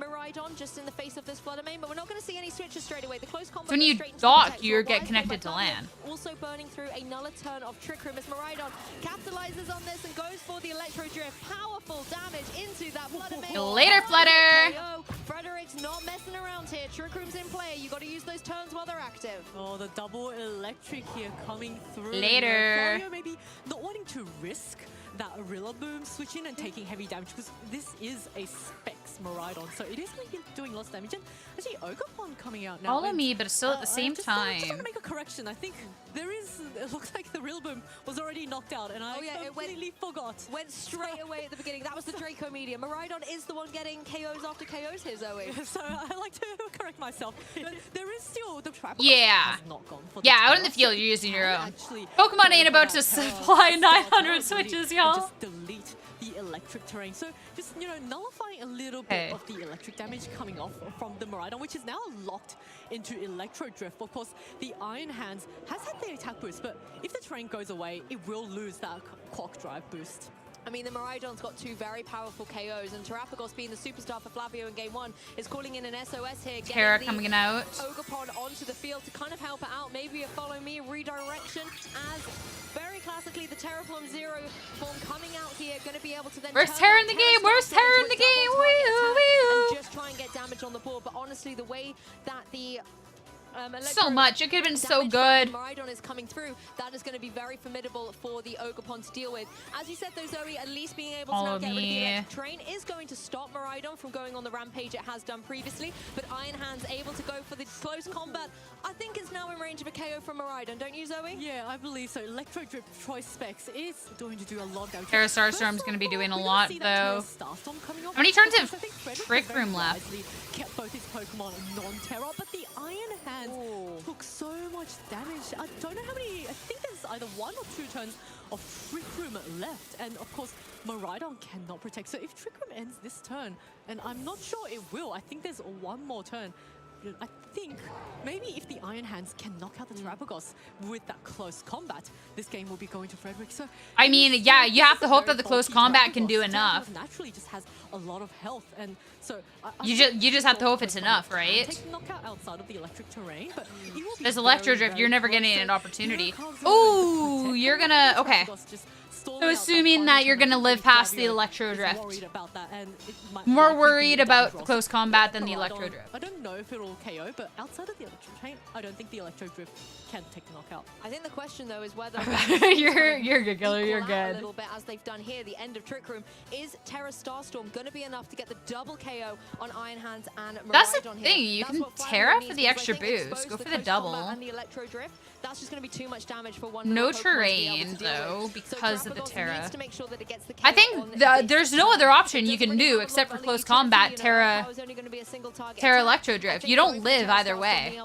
Miraidon just in the face of this Fluttermane, but we're not going to see any switches straight away. The close combo. So when you dock, you get connected to LAN. Also burning through another turn of Trick Room as Miraidon capitalizes on this and goes for the Electro Drift. Powerful damage into that Fluttermane. Later, Flutter. Frederik's not messing around here. Trick Room's in play. You got to use those turns while they're active. Oh, the double electric here coming through. Later. Flavio maybe not wanting to risk that Rillaboom switching and taking heavy damage, because this is a Specs Miraidon, so it is going to be doing lots of damage. And actually, Ogerpon coming out now. Follow me, but still at the same just time. want to make a correction. I think there is, it looks like the Rillaboom was already knocked out, and I completely forgot. Went straight away at the beginning. That was the Draco Media. Miraidon is the one getting KOs after KOs here, Zoe. So I like to correct myself. But there is still the trap. Yeah. Not gone for Yeah, out in the field, you're using your own. Actually, Pokemon ain't about to supply 900 switches, y'all. Just delete the electric terrain. So just, you know, nullifying a little bit of the electric damage coming off from the Miraidon, which is now locked into Electro Drift. Of course, the Iron Hands has had the attack boost, but if the terrain goes away, it will lose that Clock Drive boost. I mean, the Miraidon's got two very powerful KOs, and Terrapagos, being the superstar for Flavio in game 1, is calling in an SOS here. Terra coming out. Ogerpon onto the field to kind of help it out. Maybe a follow me redirection, as very classically the Terraform Zero form coming out here, going to be able to then. Where's Terra in the game? Where's Terra in the game? And just try and get damage on the board. But honestly, the way that the so much. It could have been so good. Miraidon is coming through. That is going to be very formidable for the Ogerpon to deal with. As you said, though, Zoe, at least being able to now get rid of the electric terrain is going to stop Miraidon from going on the rampage it has done previously. But Iron Hands able to go for the close combat. I think it's now in range of a KO from Miraidon, don't you, Zoe? Yeah, I believe so. Electro Drip Choice Specs is going to do a lot of damage. Terra Starstorm's going to be doing a lot, though. How many turns have Trick Room left? Kept both his Pokemon non-terror, but the Iron Hands took so much damage. I don't know how many, I think there's either 1 or 2 turns of Trick Room left. And of course, Miraidon cannot protect. So if Trick Room ends this turn, and I'm not sure it will, I think there's 1 more turn. I think maybe if the Iron Hands can knock out the Terrapagos with that close combat, this game will be going to Frederik. So I mean, yeah, you have to hope that the close combat can do enough. Naturally, just has a lot of health, and so you just have to hope it's enough, right? Take knockout outside of the electric terrain, but there's Electro Drift. You're never getting an opportunity. Ooh, you're gonna okay. So assuming that you're gonna live past the Electro Drift. More worried about close combat than the Electro Drift. I don't know if it'll KO, but outside of the Electro Train, I don't think the Electro Drift can take the knockout. I think the question though is whether you're good, Killer. You're good. A little bit as they've done here, the end of Trick Room. Is Terra Starstorm going to be enough to get the double KO on Iron Hands and Miraidon? That's the thing. Here? You That's can Terra for the extra boost. Go for the double. And the Electro Drift. That's just going to be too much damage for one. No terrain though, because of the Terra. To make sure that it gets the I think there's no other option you can do except for close combat. Terra Electro Drift. You don't live either way.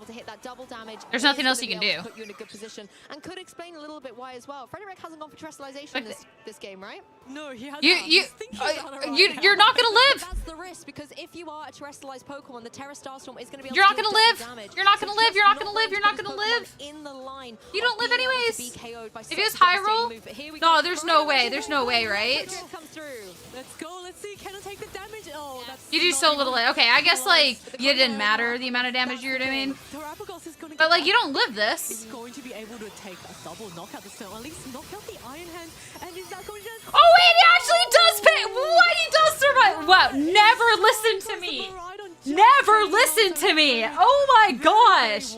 There's nothing else you can do. Put you in a good position and could explain a little bit why as well. Frederik hasn't gone for Terrestrialization this game, right? No, he has. You're not gonna live. That's the risk, because if you are a terrestrialized Pokemon, the Terra Starstorm is going to be able You're not to gonna do live. damage. You're not gonna live. You're not gonna live. You're not gonna live. In the line. You don't live anyways. If it was high high roll, no, there's no way. There's no way, right? Let's go. Let's see. Can I take the damage? Oh, that's you do so little. Okay, I guess like it didn't matter the amount of damage you were doing. But like you don't live this. He's going to be able to take a double knockout this turn. At least knock out the Iron Hand. And is that going to? Oh wait, he actually does pay. What? He does survive. Wow, never listen to me. Never listen to me. Oh my gosh.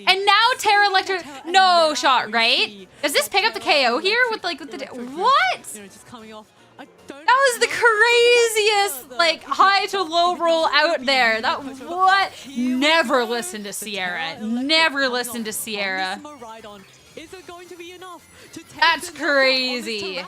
And now Terra Electro. No shot, right? Does this pick up the KO here with the what? Just coming off. That was the craziest, like, high to low roll out there. That what? Never listen to Sierra. Never listen to Sierra. Is it going to be enough to take That's crazy.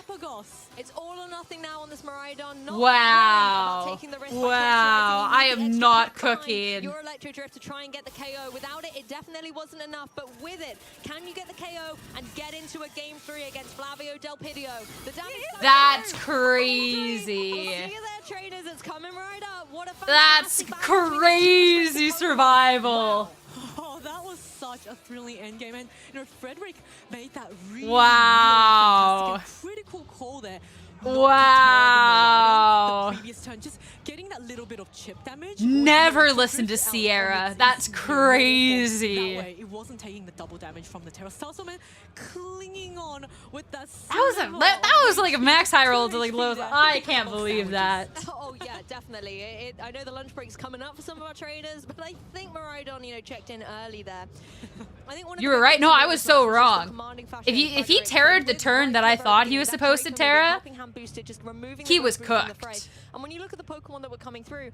It's all or nothing now on this Miraidon. Wow. Wow. I am not cooking. Your Electro Drift to try and get the KO. Without it, it definitely wasn't enough. But with it, can you get the KO and get into a game 3 against Flavio del Pidio? The damage. That's crazy. See you there, traders. It's coming right up. What a That's crazy survival. Oh, that was such a thrilling endgame, and you know Frederik made that really, wow, really critical call there. Wow. The previous turn, just getting that little bit of chip damage. Never listen to Sierra. That's crazy. That way, it wasn't taking the double damage from the Terra Starstorm and clinging on with that. That was like a max high roll to like low. I can't believe that. Oh yeah, definitely. I know the lunch break's coming up for some of our traders, but I think Miraidon, checked in early there. I think you were right. No, I was so wrong. If he terrored the turn that I thought he was supposed to terra, hand boosted, just removing He the was Rillaboom from the cooked. fray. And when you look at the Pokemon that were coming through,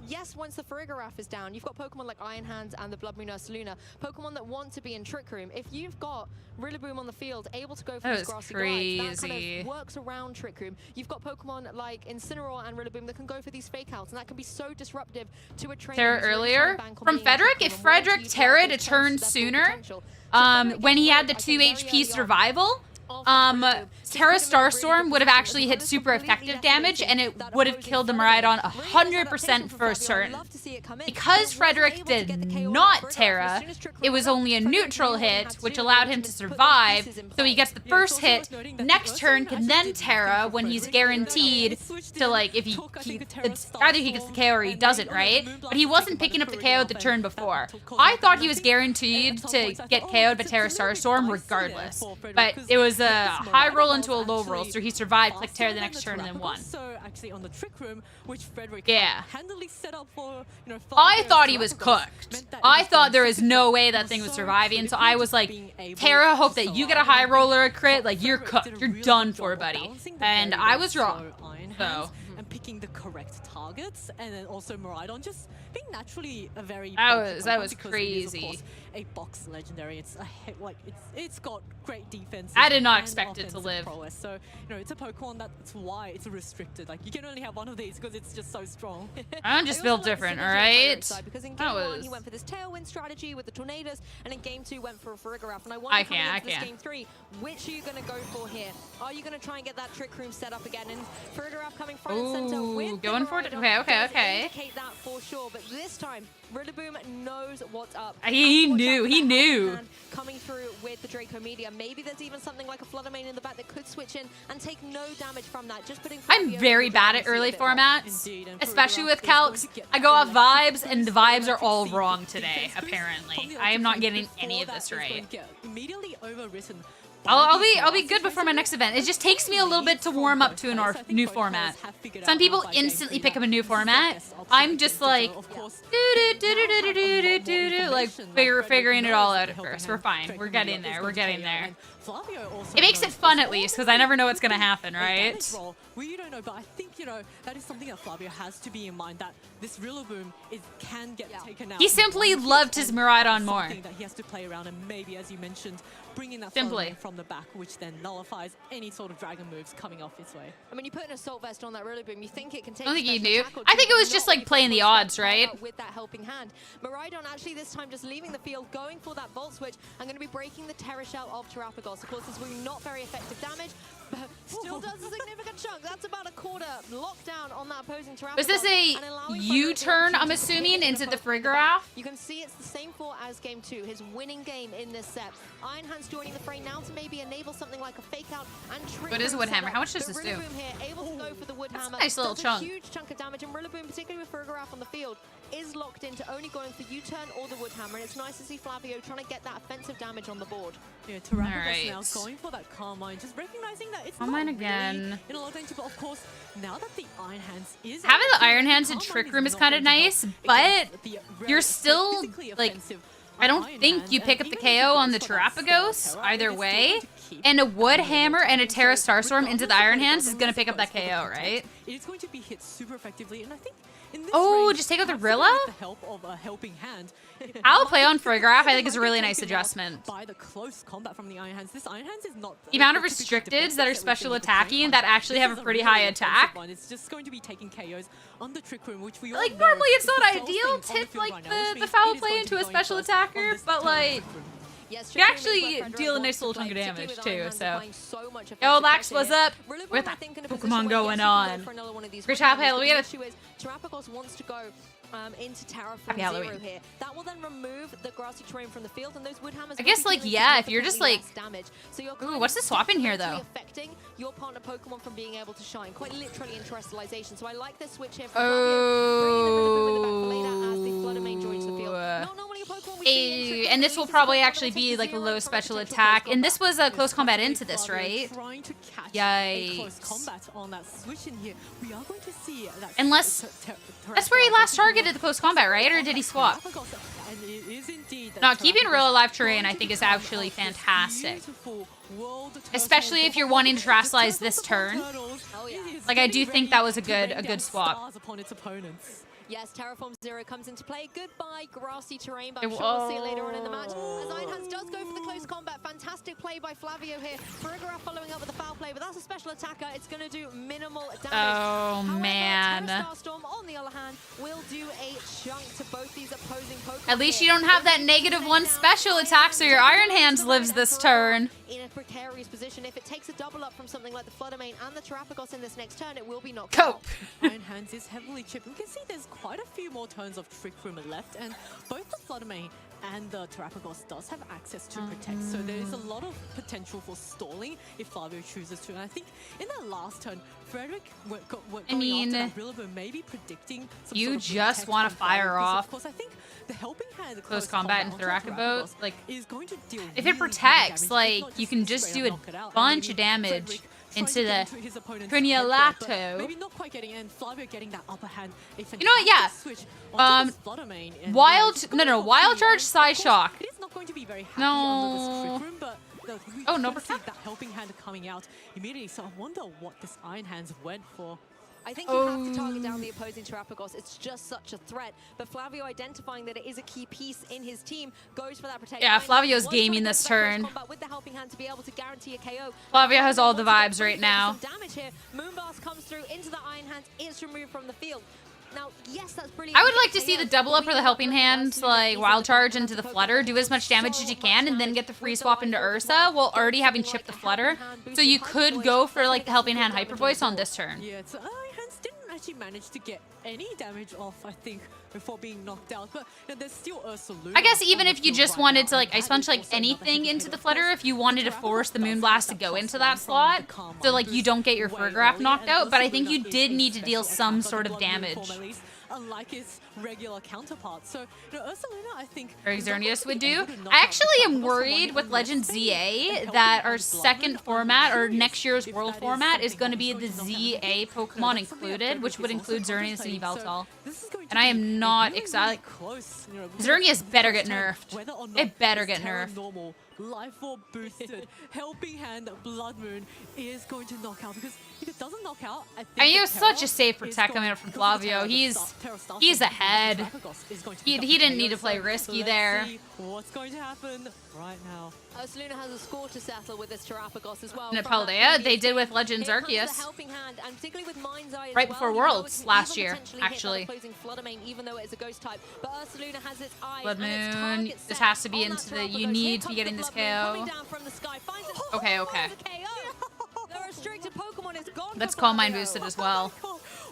yes, once the Farigiraf is down, you've got Pokemon like Iron Hands and the Blood Moon Ursaluna, Pokemon that want to be in Trick Room. If you've got Rillaboom on the field, able to go for these grassy glides, that kind of works around Trick Room. You've got Pokemon like Incineroar and Rillaboom that can go for these fake outs, and that can be so disruptive to a trainer. Terra earlier from Frederik. If Frederik Terra to turn sooner, when he had the 2 HP survival, Terra Starstorm would have actually hit super effective damage, and it would have killed the Miraidon 100% for certain. Because Frederik did not Terra, it was only a neutral hit, which allowed him to survive, so he gets the first hit, next turn can then Terra when he's guaranteed to, like, if it's either he gets the KO or he doesn't, right? But he wasn't picking up the KO the turn before. I thought he was guaranteed to get KO'd by Terra Starstorm regardless, but it was a high roll into a low roll, so he survived, clicked Terra the next turn, and then won. So actually on the Trick Room, which Frederik handily set up for, you know, I thought he was cooked. I thought there was no way that thing was surviving, so I was like, Terra, hope that you get a high roller a crit, like, you're cooked, you're done for, buddy. And I was wrong, so. And picking the correct targets, and then also Miraidon just being naturally a very that was crazy. It is, of course, a box legendary. It's it's got great defense. I did not expect it to live. Prowess. So you know, it's a Pokemon that's why it's restricted. Like, you can only have one of these because it's just so strong. I'm just built different, all right? Because in game 1 he went for this Tailwind strategy with the Tornadoes, and in game 2 went for a Farigiraf. And I wonder, coming into this game 3, which are you going to go for here? Are you going to try and get that Trick Room set up again? And Farigiraf coming front and center with going for it. Okay. Indicate that for sure, but this time Rillaboom knows what's up. He knew. Coming through with the Draco Media. Maybe there's even something like a Flutter Mane in the back that could switch in and take no damage from that. Just putting I'm very bad at early formats, especially with calcs. I go off vibes, and the vibes are all wrong today, apparently. I am not getting any of this right. Immediately overwritten. I'll be good before my next event. It just takes me a little bit to warm up to a new format. Some people instantly pick up a new format. I'm just like, like figuring it all out at first. We're fine. We're getting there. We're getting there. It makes it fun at least, because I never know what's gonna happen, right? We don't know, but I think, you know, that is something that Flavio has to be in mind, that this Rillaboom can get taken out. He simply loved his Miraidon more. That he has to play around, and maybe, as you mentioned, bringing that from the back, which then nullifies any sort of dragon moves coming off his way. I mean, you put an Assault Vest on that Rillaboom, you think it can take. I don't think he knew. I think it was just like playing the odds, right? With that helping hand, Miraidon actually this time just leaving the field, going for that Volt Switch. I'm going to be breaking the Terra Shell of Terrapagos. Of course, this will be not very effective damage, but still does a significant chunk. That's about a quarter lockdown on that opposing Terrapagos. Was this a U-turn, I'm assuming, into the Farigiraf? You can see it's the same for as game 2, his winning game in this set. Iron Hands joining the fray now to maybe enable something like a fake out and trick. What is a wood hammer? How much does this do? Rillaboom here able to go for the wood hammer. Nice little chunk. A huge chunk of damage, and Rillaboom, particularly with Farigiraf on the field, is locked into only going for U-turn or the wood hammer, and it's nice to see Flavio trying to get that offensive damage on the board. Yeah, Terrapagos now going for that Carmine, just recognizing that it's Carmine not again. Really in a lot of danger, but of course, now that the Iron Hands is having the Iron Hands in Trick Room is kind of nice, but you're still like, I don't think you pick up the KO on the Terrapagos either way, and a wood hammer and a Terra Starstorm into the Iron Hands is gonna pick up that KO, right? It's going to be hit super effectively, and I think in this range, just take out the Rilla? With the help of a helping hand. I'll play on Farigiraf. I think is a really nice adjustment. By the close combat from the Iron Hands, this Iron Hands is not the amount of restricteds that are special attacking that actually have a pretty high attack. It's just going to be taking KOs on the Trick Room, which we like normally it's not ideal to tip like the foul play into a special attacker, but like you actually deal a nice little chunk of damage too. So, yo, Lax, what's up? With that Pokemon going on? Great job, Halloween. Terrapagos wants to go into Terra from zero here. That will then remove the grassy terrain from the field, and those wood hammers. I guess like if you're just like, damage. So you're ooh, what's the swap in here though? Affecting your partner Pokemon from being able to shine, quite literally in terrestrialization. So I like this switch here. And this will probably actually be like a low special attack, and this was a close combat into this, right? Yikes. Unless that's where he last targeted the close combat, right? Or did he swap? No, keeping real alive terrain I think is actually fantastic. Especially if you're wanting to terrestrialize this turn. Like, I do think that was a good swap. Stars upon its opponents. Yes, Terraform Zero comes into play. Goodbye, grassy terrain, but I'm sure we'll see it later on in the match. As Iron Hands does go for the close combat. Fantastic play by Flavio here. Frederik following up with the foul play, but that's a special attacker. It's going to do minimal damage. Oh, However, man. Starstorm, on the other hand, will do a chunk to both these opposing Pokemon. At least you don't have that -1 special attack, so your Iron Hands lives this turn. In a precarious position. If it takes a double up from something like the Fluttermane and the Terrapagos in this next turn, it will be knocked out. Iron Hands is heavily chipped. We can see there's quite a few more turns of Trick Room left, and both the Fluttermane and the Terrapagos does have access to protect, so there is a lot of potential for stalling if Flavio chooses to. And I think in that last turn, Frederik going after that Rillaboom, maybe predicting some you sort of just protect want to from Flavio, fire because off of course, I think the helping hand, the close combat into the Rakabot, like, is going to deal if really it protects, heavy damage, like, if not you can just straight do up a knock it out. And bunch maybe of damage Frederik into trying to the get into his opponent's head there, but Craniolato. maybe not quite getting in. Flavio getting that upper hand. You know what? Yeah. Wild Charge, Psy Shock. It is not going to be very happy No. under this Trick Room, but Oh, no see protect. that helping hand coming out immediately. So I wonder what this Iron Hands went for. I think you have to target down the opposing Terrapagos. It's just such a threat. But Flavio identifying that it is a key piece in his team goes for that protection. Yeah, Flavio's gaming this turn. With the helping hand to be able to guarantee a KO. Flavio has all the vibes right now. Some damage here. Moonblast comes through into the Iron Hands. It's removed from the field. Now, yes, that's brilliant. I would like to see the double up or the helping hand, like Wild Charge into the Flutter, do as much damage as you can, and then get the free swap into Ursa while already having chipped the Flutter. So you could go for like the helping hand Hyper Voice on this turn. Yeah, so Iron Hands didn't actually manage to get any damage off, I think, before being knocked out. But you know, there's still Ursaluna. I guess even on if the you field just right wanted now, to like and ice punch that like is also another anything heavy into hit, the of Flutter, course. if you wanted to force the Moonblast to go into that slot, so like you don't get your Furgraph knocked out, but I think you did need to deal some sort of damage. Unlike its regular counterpart. So, you know, Ursaluna, I think Xerneas would do. I actually am worried with Legend ZA that our second format or next year's world format is going to be the ZA Pokemon included, which would include Xerneas and Yveltal. And I am not excited. Xerneas better get nerfed. It better get nerfed. Life Orb boosted, helping hand Blood Moon is going to knock out, because if it doesn't knock out, I think it was such a safe protect coming up from Flavio. He's ahead. He didn't need to play risky there. What's going to happen right now? Ursaluna has a score to settle with this Terrapagos as well. Paldea, they did with Legends Arceus. Right before Worlds last year, actually. Even though it is a ghost type, but Ursaluna has its eyes Blood and its Moon, target this set has to be on into that the, you Terrapagos. need Here to be comes getting the this Blood Moon KO. coming down from the sky, finds it. Okay. Finds a KO. The restricted Pokemon is gone. Let's for call mine Flavio. boosted as well.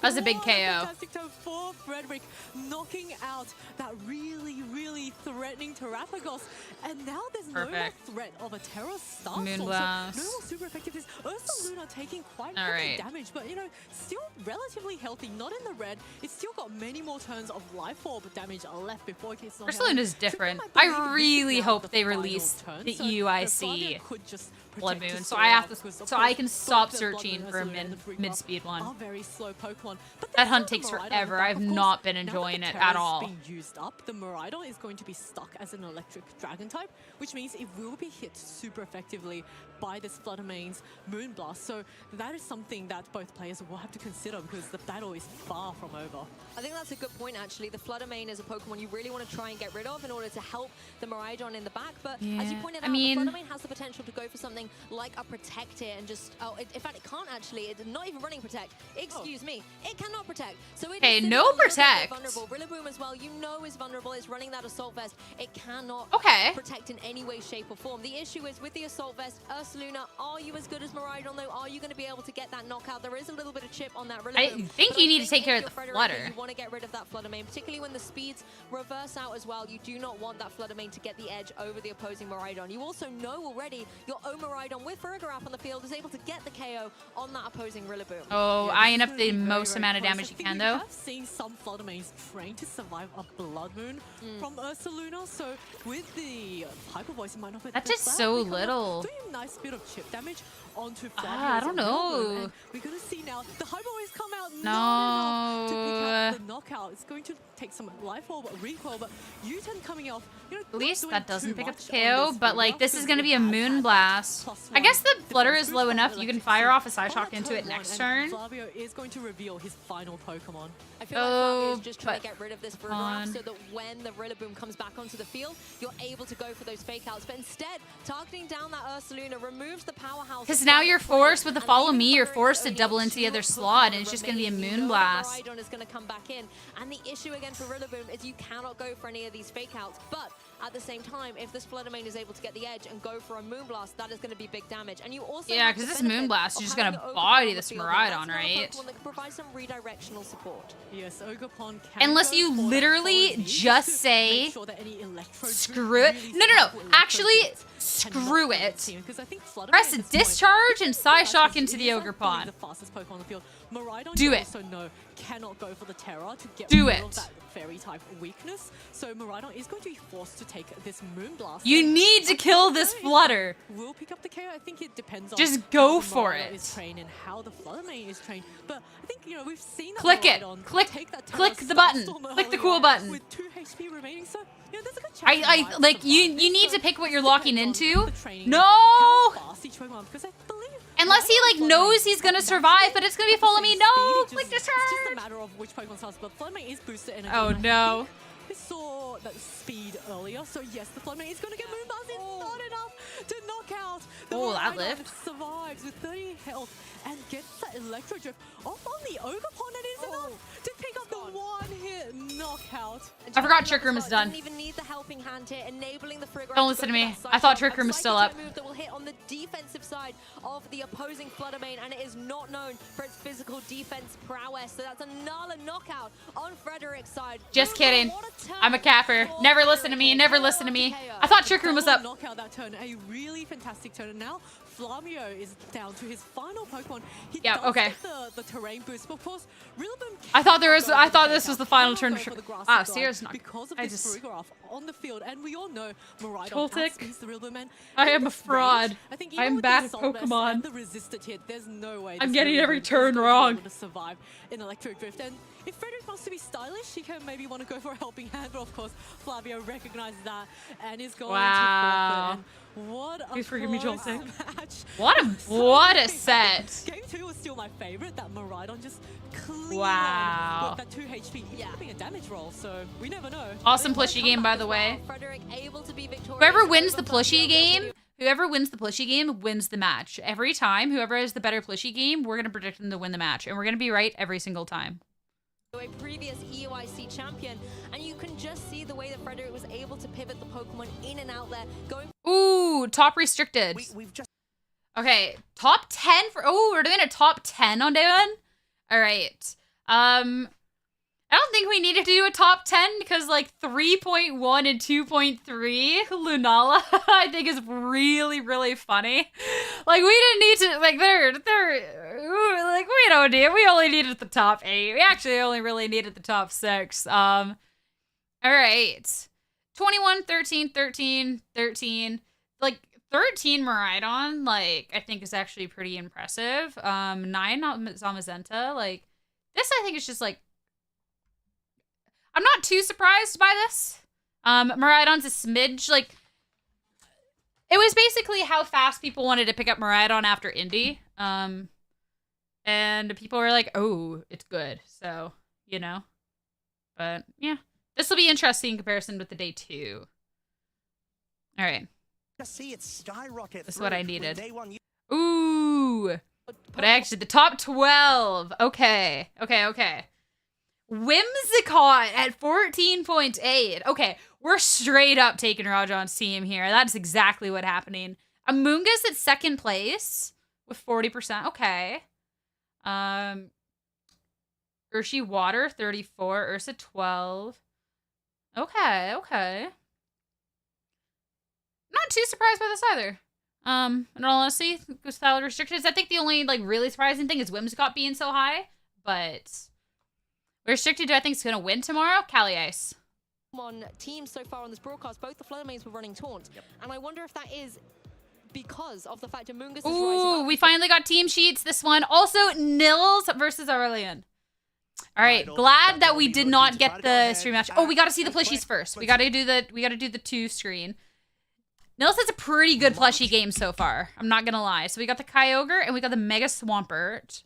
That was a big What KO. fantastic turn for Frederik, knocking out that really, really threatening Terrapagos. And now there's no more Perfect. threat of a Terra Starstorm. Moonblast. So no more super effective. Ursaluna taking quite a All bit right. of damage, but you know, still relatively healthy, not in the red. It's still got many more turns of Life Orb damage left before it gets knocked out. Ursaluna's different. Triple might be I this really now hope the they final release turn, the so, you know, EUIC Flavio could just Blood protect Moon, his so soul I have out, to, because, of so I course, can both stop the Blood searching Moon, for a Ursaluna, and the free mid buff speed one. are very slow Pokemon. But That there's hunt still takes the Miraidon forever. back, I've of course. not been Now that enjoying the it at Terra's all. being used up, the Miraidon is going to be stuck as an electric dragon type, which means it will be hit super effectively by this Fluttermane's Moonblast. So that is something that both players will have to consider, because the battle is far from over. I think that's a good point, actually. The Fluttermane is a Pokemon you really want to try and get rid of in order to help the Miraidon in the back. But as you Yeah, pointed I out, mean- the Fluttermane has the potential to go for something like a Protect here and just... Oh, in fact, it can't actually. It's not even running Protect. Excuse me. It cannot Protect. So it Okay, is no a little bit Protect. vulnerable. Rillaboom as well, you know is vulnerable. It's running that Assault Vest. It cannot Okay. protect in any way, shape, or form. The issue is with the Assault Vest, Ursaluna, are you as good as Miraidon, though? Are you going to be able to get that knockout? There is a little bit of chip on that Rillaboom. I think but you I need to take if care of you're the Frederik, Flutter. You want to get rid of that Fluttermane, particularly when the speeds reverse out as well. You do not want that Fluttermane to get the edge over the opposing Miraidon. You also know already your own Miraidon with Frederik on the field is able to get the KO on that opposing Rillaboom. Oh, Yeah, eyeing this up is the gonna be most very, amount of very damage close. you I think can, we though. have seen some Fluttermanes train to survive a Blood Moon from Ursaluna, so with the Hyper Voice, it might not be That the does Cloud so because of little. doing a nice bit of chip damage onto Flavio's I don't Rillaboom, know. and we're gonna see now the Hyper Voice come out. not enough to pick up the knockout. It's going to take some life orb recoil, but U-turn coming off. You know, At least that doesn't pick up the KO, KO, but like this is going to be a moon blast. I guess the flutter is low enough you can fire off a side shock into it next turn. Flavio is going to reveal his final Pokemon. I feel like Flavio is just trying to get rid of this Frederik so that when the Rillaboom comes back onto the field, you're able to go for those fake outs. But instead, targeting down that Ursaluna removes the powerhouse. Because now you're forced, with the follow me, you're forced to double into the other slot, and it's just going to be a moon blast. Miraidon is going to come back in. And the issue again for Rillaboom is you cannot go for any of these fake outs. But at the same time, if this Fluttermane is able to get the edge and go for a Moonblast, that is going to be big damage. And you also because this Moonblast is just going to body this Miraidon, right? That can provide some redirectional support. Yes, Ogerpon can Unless you literally just say, screw it. No. Actually, screw it. Press a discharge and Psyshock into the Ogerpon. Do it. Cannot go for the Terror to get Do rid it. of that fairy type weakness. So Miraidon is going to be forced to take this Moonblast. You need to kill this Flutter. Will pick up the KO. I think it depends on just go how for Miraidon it. is trained and how the Fluttermane is trained. But I think we've seen that Click it. Miraidon take that Click Terror the button. Starstorm Click the early cool on button. with 2 HP remaining. So there's a good chance. Like you need to pick what you're locking into. No. Unless he like knows he's gonna survive, but it's gonna be follow me. No, click discharge. It's just a matter of which Pokemon starts, but Fluttermane is boosted energy. Oh no. We saw that speed earlier, so yes, the Fluttermane is going to get Moonblast. It's not enough to knock out. The that Miraidon lift. survives with 30 health and gets that Electro Drift off on the Ogerpon. It is enough to pick up the one-hit knockout. I forgot Trick Room is done. Doesn't even need the helping hand here, enabling the Frigga. Don't listen to me. I thought Trick Room was still up. Move that will hit on the defensive side of the opposing Fluttermane, and it is not known for its physical defense prowess. So that's another knockout on Frederik's side. Just kidding. I'm a capper. Never listen to me. Never listen to me. I thought Trick Room was up. Knockout that turn. A really fantastic turn. And now Flavio is down to his final Pokemon. He does okay. get the terrain boost. But of course, Rillaboom I thought this was the final turn. Serious knock. Because of this Farigiraf on the field, and we all know Miraidon Toltec. outspeeds the Rillaboom, and I am a fraud. I think I'm with bad the at Assault Vest Pokemon. and the resisted hit, there's no way I'm this getting Rillaboom every is turn going to be wrong. able to survive in Electric Drift. And if Frederik wants to be stylish, he can maybe want to go for a helping hand, but of course Flavio recognizes that and is going to forfeit. And what a Please forgive me, close Toltec. match. What a set. Game 2 was still my favorite. That Miraidon just clean Wow. with that 2 HP, even being a damage roll, so we never know. Awesome plushie game, by the way. Frederik able to be victorious. Whoever wins the plushie game wins the match. Every time, whoever has the better plushie game, we're going to predict them to win the match. And we're going to be right every single time. A previous EUIC champion, and you can just see the way that Frederik was able to pivot the Pokemon in and out there. Ooh, top restricted. We've just Okay, top 10 for... Oh, we're doing a top 10 on day one? All right. I don't think we needed to do a top 10 because like 3.1 and 2.3 Lunala I think is really, really funny. Like we didn't need to, like they're like we don't need, we only needed the top 8. We actually only really needed the top 6. All right. 21, 13, 13, 13. Like 13 Miraidon, like I think is actually pretty impressive. 9 Zamazenta, like this I think is just like, I'm not too surprised by this. Miraidon's a smidge, like, it was basically how fast people wanted to pick up Miraidon after Indy. And people were like, oh, it's good. So, you know. But, yeah. This will be interesting in comparison with the day 2. All right. see it skyrocket. This is what I needed. Ooh. But actually, the top 12. Okay. Whimsicott at 14.8. Okay, we're straight up taking Rajon's team here. That's exactly what happening. Amoonguss at 2nd place with 40%. Okay. Urshi Water 34. Ursa 12. Okay. Not too surprised by this either. In all honesty, with valid restrictions, I think the only like really surprising thing is Whimsicott being so high, but restricted, do I think is gonna win tomorrow? Cali Ice. On teams so far on this broadcast, both the Fluttermanes were running Taunt, and I wonder if that is because of the fact that Amoonguss is rising Ooh, up. we finally got team sheets. This one also Nils versus Aurelien. All right, glad that we did not get the stream match. Oh, we got to see the plushies first. We got to do the 2 screen. Nils has a pretty good plushie game so far. I'm not gonna lie. So we got the Kyogre and we got the Mega Swampert.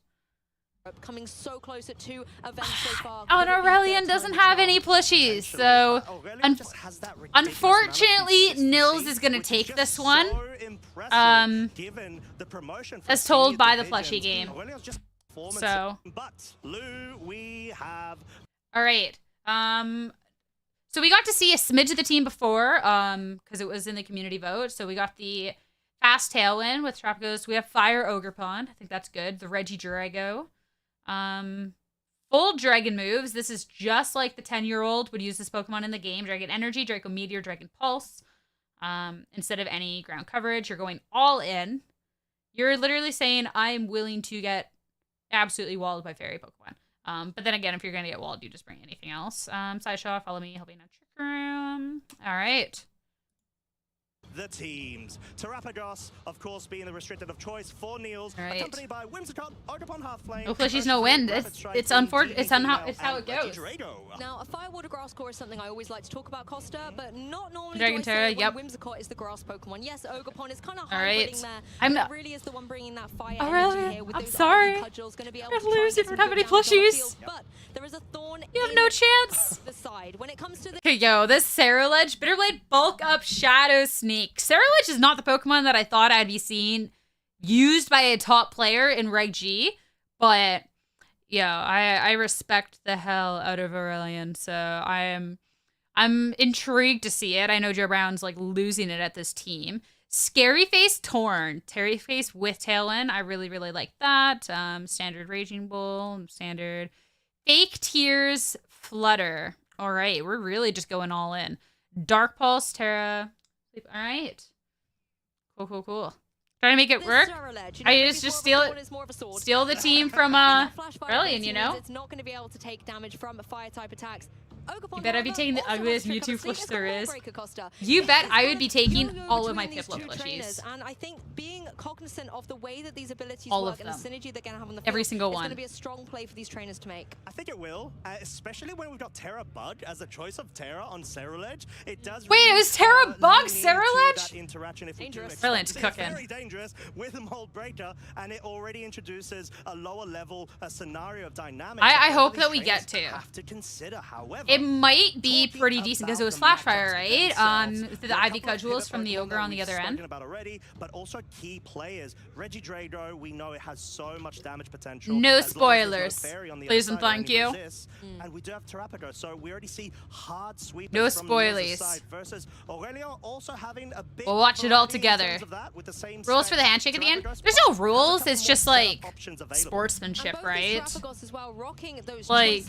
Coming so close at 2 events so far. Oh, and Aurelien doesn't have any plushies, so unfortunately, Nils is gonna take this one. As told by the plushie game. So, all right. So we got to see a smidge of the team before, because it was in the community vote. So we got the fast Tailwind with Trapagos. We have Fire Ogerpon. I think that's good. The Regidrago. Full Dragon moves. This is just like the 10-year-old would use this Pokemon in the game. Dragon Energy, Draco Meteor, Dragon Pulse. Instead of any ground coverage, you're going all in. You're literally saying, I'm willing to get absolutely walled by fairy Pokemon. But then again, if you're going to get walled, you just bring anything else. Sideshow, follow me, help me not trick room. All right. The teams. Terrapagos, of course, being the restricted of choice for Niels, right. accompanied by Whimsicott, Ogerpon Halflame. No plushies, no wind. It's unfortunate. It's how it goes. Now, a Fire Water Grass core is something I always like to talk about, Costa, but not normally Dragon do I Terra, say yep. when Whimsicott is the grass Pokemon. Yes, Ogerpon is kind of right. hybriding there. I'm not really is the one bringing that fire Aurelien, energy here with I'm those sorry. Cudgels going to be able I'm to gonna try lose and if you get don't have some any good damage on the plushies. field, but there is a thorn You have in no chance. the side. When it comes to the Okay, yo, this Cerulege, Bitterblade, bulk up Shadow Sneak. Cerulege is not the Pokemon that I thought I'd be seeing used by a top player in Reg G, but yeah, I respect the hell out of Aurelien, so I'm intrigued to see it. I know Joe Brown's like losing it at this team. Scary Face Torn, Terry Face with Tailwind. I really like that. Standard Raging Bull, standard Fake Tears Flutter. All right, we're really just going all in. Dark Pulse, Terra. All right. Cool. Trying to make it work. I just steal the team from Aurelien, you know? It's not going to be able to take damage from fire type attacks. You bet I'd be taking the ugliest Mewtwo plush there is. You bet I would be taking all of my Piplup plushies. And I think being cognizant of the way that these abilities all work of and the them. synergy they're going to have on the field, every single one. It's going to be a strong play for these trainers to make. I think it will, especially when we've got Terra Bug as a choice of Terra on Cerulege. It does. Wait, it was Terra Bug Cerulege? Brilliant, cooking. Very dangerous with a Mold Breaker, and it already introduces a lower level scenario of dynamics. I hope that we get to. Have to consider, however, it might be pretty decent because it was Flash Fire, right? The Ivy Cudgels from the Ogre on the other end. About already, but also key players. Regidrago, we know it has so much damage potential. No spoilers, please and thank you. And we do have Terrapagos, so we already see hard sweep. No spoilies. Versus Aurelien also having a big. We'll watch it all together. Rules for the handshake at the end? There's no rules. It's just like sportsmanship, right? Like,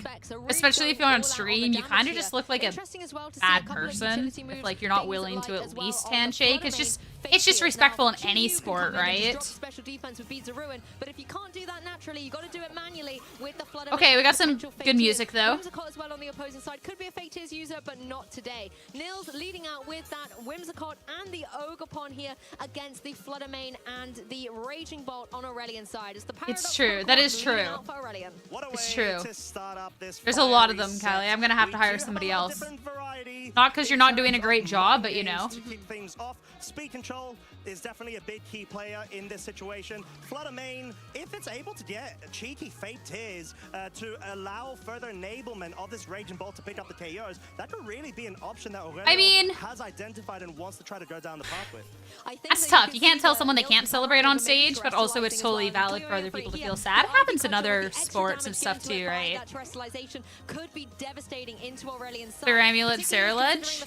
especially if you're on stream, you kind of just look like a bad person if like you're not willing to at least handshake. It's just respectful in any sport, right? Okay, we got some good music though. Could be a Fake Tears user, but not today. Nils leading out with that Whimsicott and the Ogerpon here against the Fluttermane and the Raging Bolt on Aurelien's side. It's true. That is true. It's true. There's a lot of them, Kylie. I'm gonna have to hire somebody else. Not because you're not doing a great job, but you know. Speed control is definitely a big key player in this situation. Fluttermane, if it's able to get cheeky Fake Tears to allow further enablement of this Raging Bolt to pick up the KOs, that could really be an option that Aurelien has identified and wants to try to go down the path with. That's tough. You can't tell someone they can't celebrate on stage, but also it's totally valid for other people to feel sad. It happens in other sports and stuff too, right? Their Amulet Cerulege?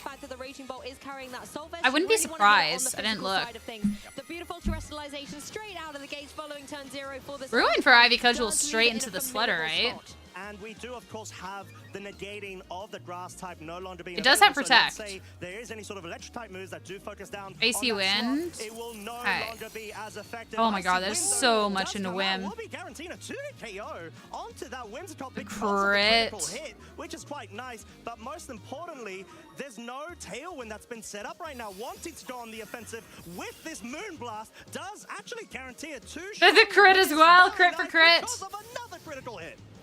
I wouldn't be surprised. I didn't look. The beautiful terrestrialization straight out of the gates following turn 0 for this. Ruin for Ivy Cudgel straight into the Slutter, right? And we do, of course, have the negating of the grass type no longer being. It does have Protect. So let's say there is any sort of electric type moves that do focus down. Icy Wind. It will no longer be as effective. Oh my god, there's so much into Whim. We'll be guaranteeing a 2-hit KO onto that Whimsicott crit, hit, which is quite nice. But most importantly, there's no Tailwind that's been set up right now. Wanting to go on the offensive with this Moonblast does actually guarantee a 2-shot. There's a crit as well. Crit for crit. Because of another critical hit.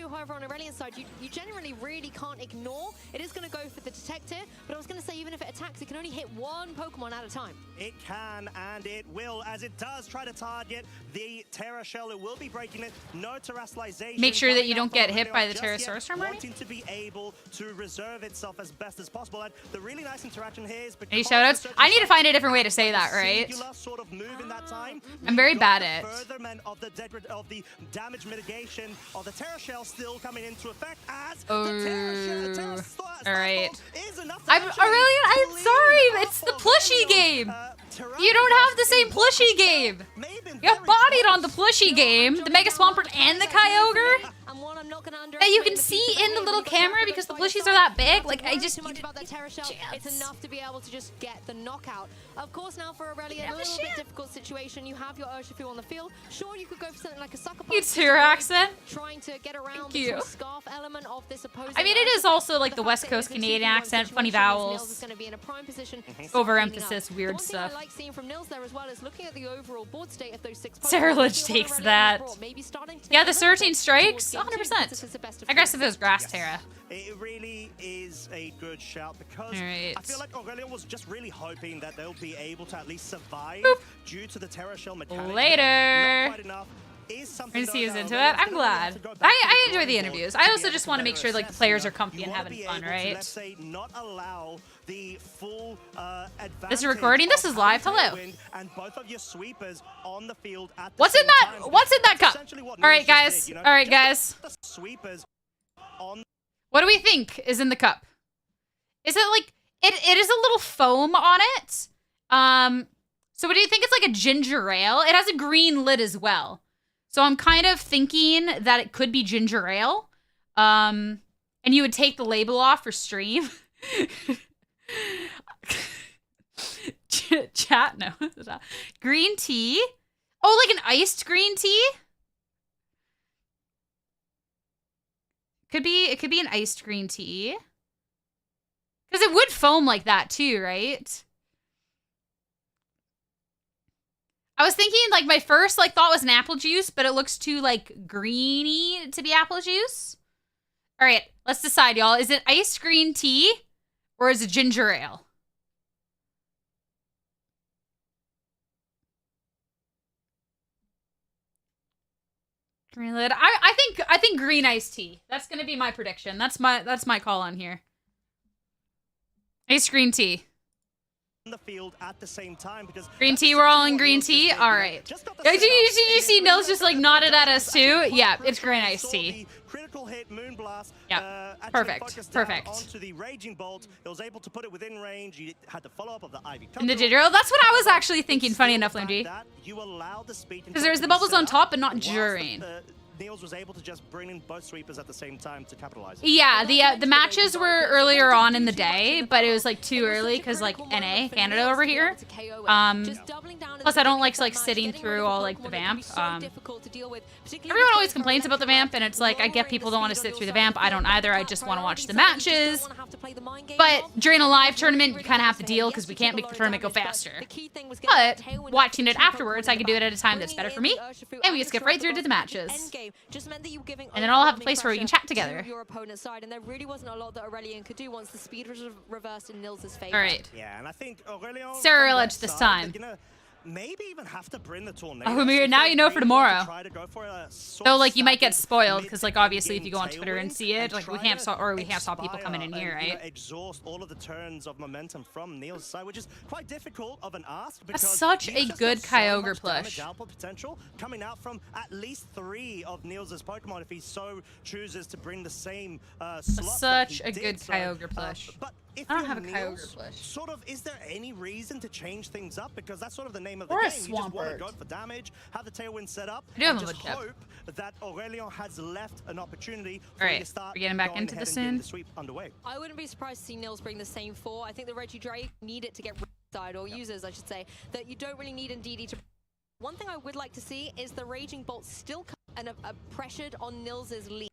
true, however, on Aurelien's side, you you genuinely really can't ignore. It is going to go for the detect here, but I was going to say even if it attacks, it can only hit one Pokemon at a time. It can, and it will, as it does try to target the Terra Shell. It will be breaking it. No terrestrialization. Make sure that you don't get hit by the Terrasaurus storm. Wanting to be able to reserve itself as best as possible. And the really nice interaction here is because any shoutouts? I need to find a different way to say that, right? Sort of move in that time. I'm very bad at it. Furtherment of the damage mitigation of the Terra Shell still coming into effect as all right. I'm Aurelien, I'm sorry, it's the plushie game. You don't have the same plushie game. You have bodied on the plushie game, the Mega Swampert and the Kyogre. That you can see in the little camera because the plushies are that big. Like, I just need about that Terra Shell. It's enough to be able to just get the knockout. Of course, now for Aurelien, a little bit difficult situation. You have your Urshifu on the field. Sure, you could go for something like a sucker punch. It's your accent. Trying to get around the scarf element of this opposing. I mean, it is also like the West Coast Canadian accent, funny vowels, overemphasis, weird stuff. I like seeing from Nils there as well is looking at the overall board state of those 6 Pokemon. Sarah takes that. Yeah, the 13 strikes, 100%. Aggressive as Grass Terra. It really is a good shout because I feel like Aurelien was just really hoping that they'll be able to at least survive due to the Terra Shell mechanic. Later. Not quite enough. He's into it. I'm glad. I enjoy the interviews. I also just want to make sure like the players are comfy and having fun, right? Let's say not allow the full this is recording. This is live. Hello. And both of your sweepers on the field at the What's in that? What's in that cup? All right, guys. All right, guys. Sweepers on. What do we think is in the cup? Is it like it is a little foam on it? So what do you think? It's like a ginger ale. It has a green lid as well. So I'm kind of thinking that it could be ginger ale. And you would take the label off for stream. Chat, no. Green tea. Oh, like an iced green tea? It could be an iced green tea. Because it would foam like that too, right? I was thinking, like, my first, like, thought was an apple juice, but it looks too, like, greeny to be apple juice. All right, let's decide, y'all. Is it iced green tea or is it ginger ale? Green lid. I think green iced tea. That's gonna be my prediction. That's my call on here. Iced green tea. The field at the same time because green tea, we're all in green tea. All right. Did you see Nils just like nodded at us too? Yeah, it's green iced tea. Critical hit Moonblast. Yeah, perfect. Onto the Raging Bolt, it was able to put it within range. You had the follow up of the Ivy. And the ginger ale. That's what I was actually thinking. Funny enough, Limgy. Because there's the bubbles on top, but not during. Nils was able to just bring in both sweepers at the same time to capitalize. Yeah, the matches were earlier on in the day, but it was like too early because like NA Canada over here. Plus I don't like sitting through all like the vamp. Everyone always complains about the vamp, and it's like I get people don't want to sit through the vamp. I don't either. I just want to watch the matches. But during a live tournament, you kind of have to deal because we can't make the tournament go faster. But watching it afterwards, I can do it at a time that's better for me, and we can skip right through to the matches. And then I'll have a place where we can chat together. Your opponent's side, and there really wasn't a lot that Aurelien could do once the speed was reversed in Nils' favor. All right. Yeah, and I think Aurelien Sarah Ledge this time. Maybe even have to bring the tornado. Oh, now you know for tomorrow. So like you might get spoiled because like obviously if you go on Twitter and see it, like we can't saw people coming in here, right? Exhaust all of the turns of momentum from Nils' side, which is quite difficult of an ask. That's such a good Kyogre plush. Potential coming out from at least 3 of Nils' Pokemon if he so chooses to bring the same slot. Such a good Kyogre plush. But if I don't have a Kyogre plush. Sort of, is there any reason to change things up? Because that's sort of the name of the or game. A you just want to Swampert. go for damage, have the tailwind set up, I do have and a just Mudkip. hope that Aurelien has left an opportunity for All you right, to start we're getting back going into ahead this and getting soon. the sweep underway. I wouldn't be surprised to see Nils bring the same 4. I think the Regidrake need it to get side or users, I should say, that you don't really need in DD to. One thing I would like to see is the Raging Bolt still and pressured on Nils' lead.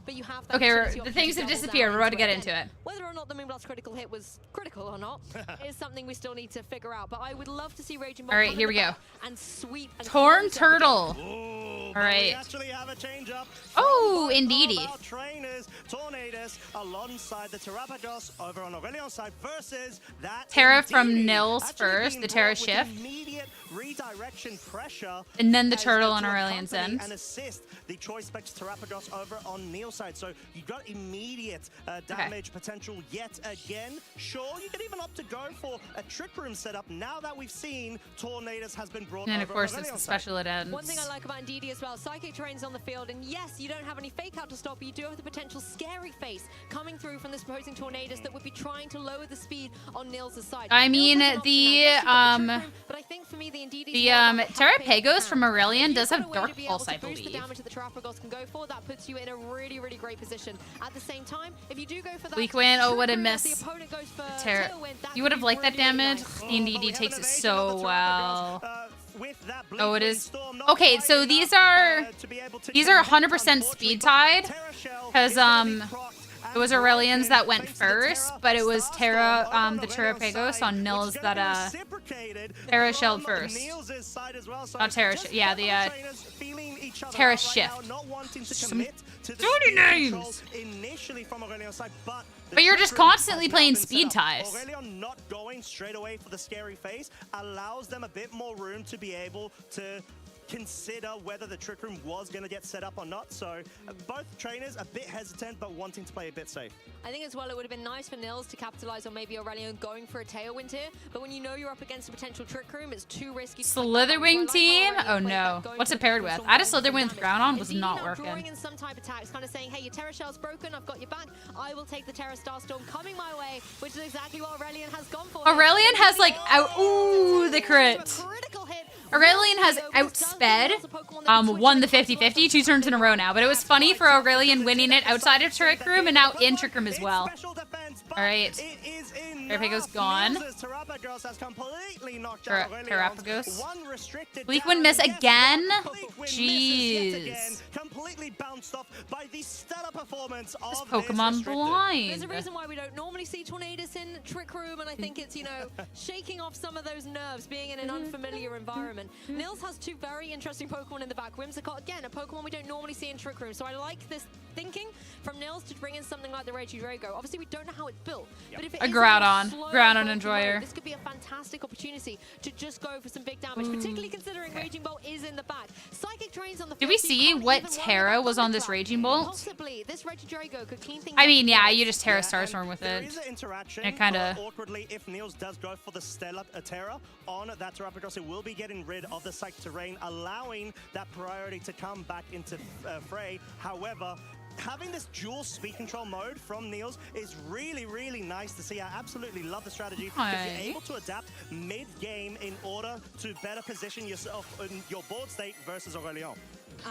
But you have that okay, the things have disappeared. We're about to get into it. Whether or not the Moonblast critical hit was critical or not is something we still need to figure out. But I would love to see Raging Bolt. All right, here we go. And sweep. And Torn Turtle. Ooh, All All right. We actually have a change up. Oh, indeedy. Trainers, Tornadoes alongside the Terrapagos over on Aurelien's side versus that Terra from Indeedy Nils actually first, being the Terra brought with shift. Immediate redirection pressure. And then the as turtle to on Aurelien's accompany end. and assist the Choice Specs Terrapagos over on Nils' side. So you got immediate damage potential yet again. Sure, you could even opt to go for a Trick Room setup now that we've seen Tornadoes has been brought And then, over of course, on it's the Aurelien's special it ends. One thing I like about Indeedy as well, Psychic Terrain's on the field, and yes, you don't have any fake out to stop, but you do have the potential scary face coming through from this opposing Tornadoes that would be trying to lower the speed on Nils' side. I mean, the Terrapagos from Aurelien does have Dark Pulse, I believe. The damage that the Terrapagos can go for, that puts you in a really, really great position. At the same time, if you do go for that Weak win, oh, what a Trick Room, miss. the opponent goes for Terra. Tailwind, that You would could have be liked that really, really damage. nice. The Indeedy takes it so well. Oh, it is. Storm, Okay, so these are 100% speed tied because it was Aurelien's that went first, but it was Terra, the Terrapagos on Nils that Terra shelled first. Not Terra, yeah, the Terra shift. So many names. But you're just constantly playing speed ties. Aurelien not going straight away for the scary face allows them a bit more room to be able to consider whether the Trick Room was going to get set up or not. So both trainers a bit hesitant, but wanting to play a bit safe. I think as well it would have been nice for Nils to capitalize on maybe Aurelien going for a Tailwind here, but when you know you're up against a potential Trick Room, it's too risky. Slitherwing team? Oh no. What's it paired with? I had a Slitherwing with ground on, was not working. Drawing in some type of attacks, kind of saying, hey, your Terra Shell's broken, I've got your back, I will take the Terra Starstorm coming my way, which is exactly what Aurelien has gone for. Aurelien has like ooh, the crit. Critical hit. Aurelien has outsped, won the 50-50 2 turns in a row now, but it was funny for Aurelien winning it outside of Trick Room and now in Trick Room as well. Alright. Terrapagos gone. Terrapagos. Weak one miss again? Jeez. Completely bounced off by the stellar performance of This Pokemon blind. There's a reason why we don't normally see Tornadoes in Trick Room, and I think it's, you know, shaking off some of those nerves being in an unfamiliar environment. Nils has two very interesting Pokemon in the back. Whimsicott, again, a Pokemon we don't normally see in Trick Room, so I like this thinking from Nils to bring in something like the Regidrago. Obviously, we don't know how it's built, but if it is Groudon Enjoyer. this could be a fantastic opportunity to just go for some big damage, particularly considering Raging Bolt is in the back. Psychic Terrain's on the Did we field, so you see can't what even Terra worry was about on this Thunderclap. Raging Bolt? Possibly, this Regidrago could clean things I up mean, for yeah, Nils. you just Terra Starstorm with There it. is an interaction, It kinda... awkwardly, if Nils does go for the Stellar Terra on that Terrapagos, it will be getting rid of the Psychic Terrain, allowing that priority to come back into fray. However, having this dual speed control mode from Nils is really, really nice to see. I absolutely love the strategy because you're able to adapt mid-game in order to better position yourself in your board state versus Aurelien.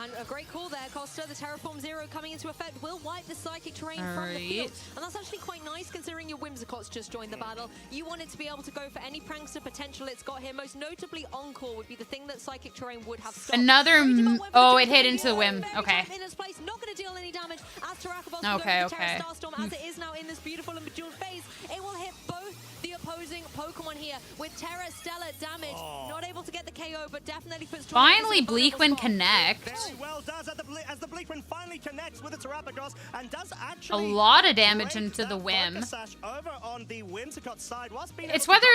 And a great call there, Costa. The Terraform Zero coming into effect will wipe the Psychic Terrain from the field. And that's actually quite nice considering your Whimsicott's just joined the battle. You want it to be able to go for any prankster potential it's got here. Most notably, Encore would be the thing that Psychic Terrain would have stopped. Another... Oh, it hit into the Whim. Okay. In its place, not going to deal any damage as Terrapagos Okay. Terra Starstorm as it is now in this beautiful and bejeweled phase. It will hit both the opposing Pokemon here with Terra Stellar damage. Not able to get the KO, but definitely puts... Finally, Bleakwind connect. Very well does as the Bleakwind finally connects with the Terrapagos and does actually A lot of damage into the Whim. Over on the Whimsicott side, It's whether...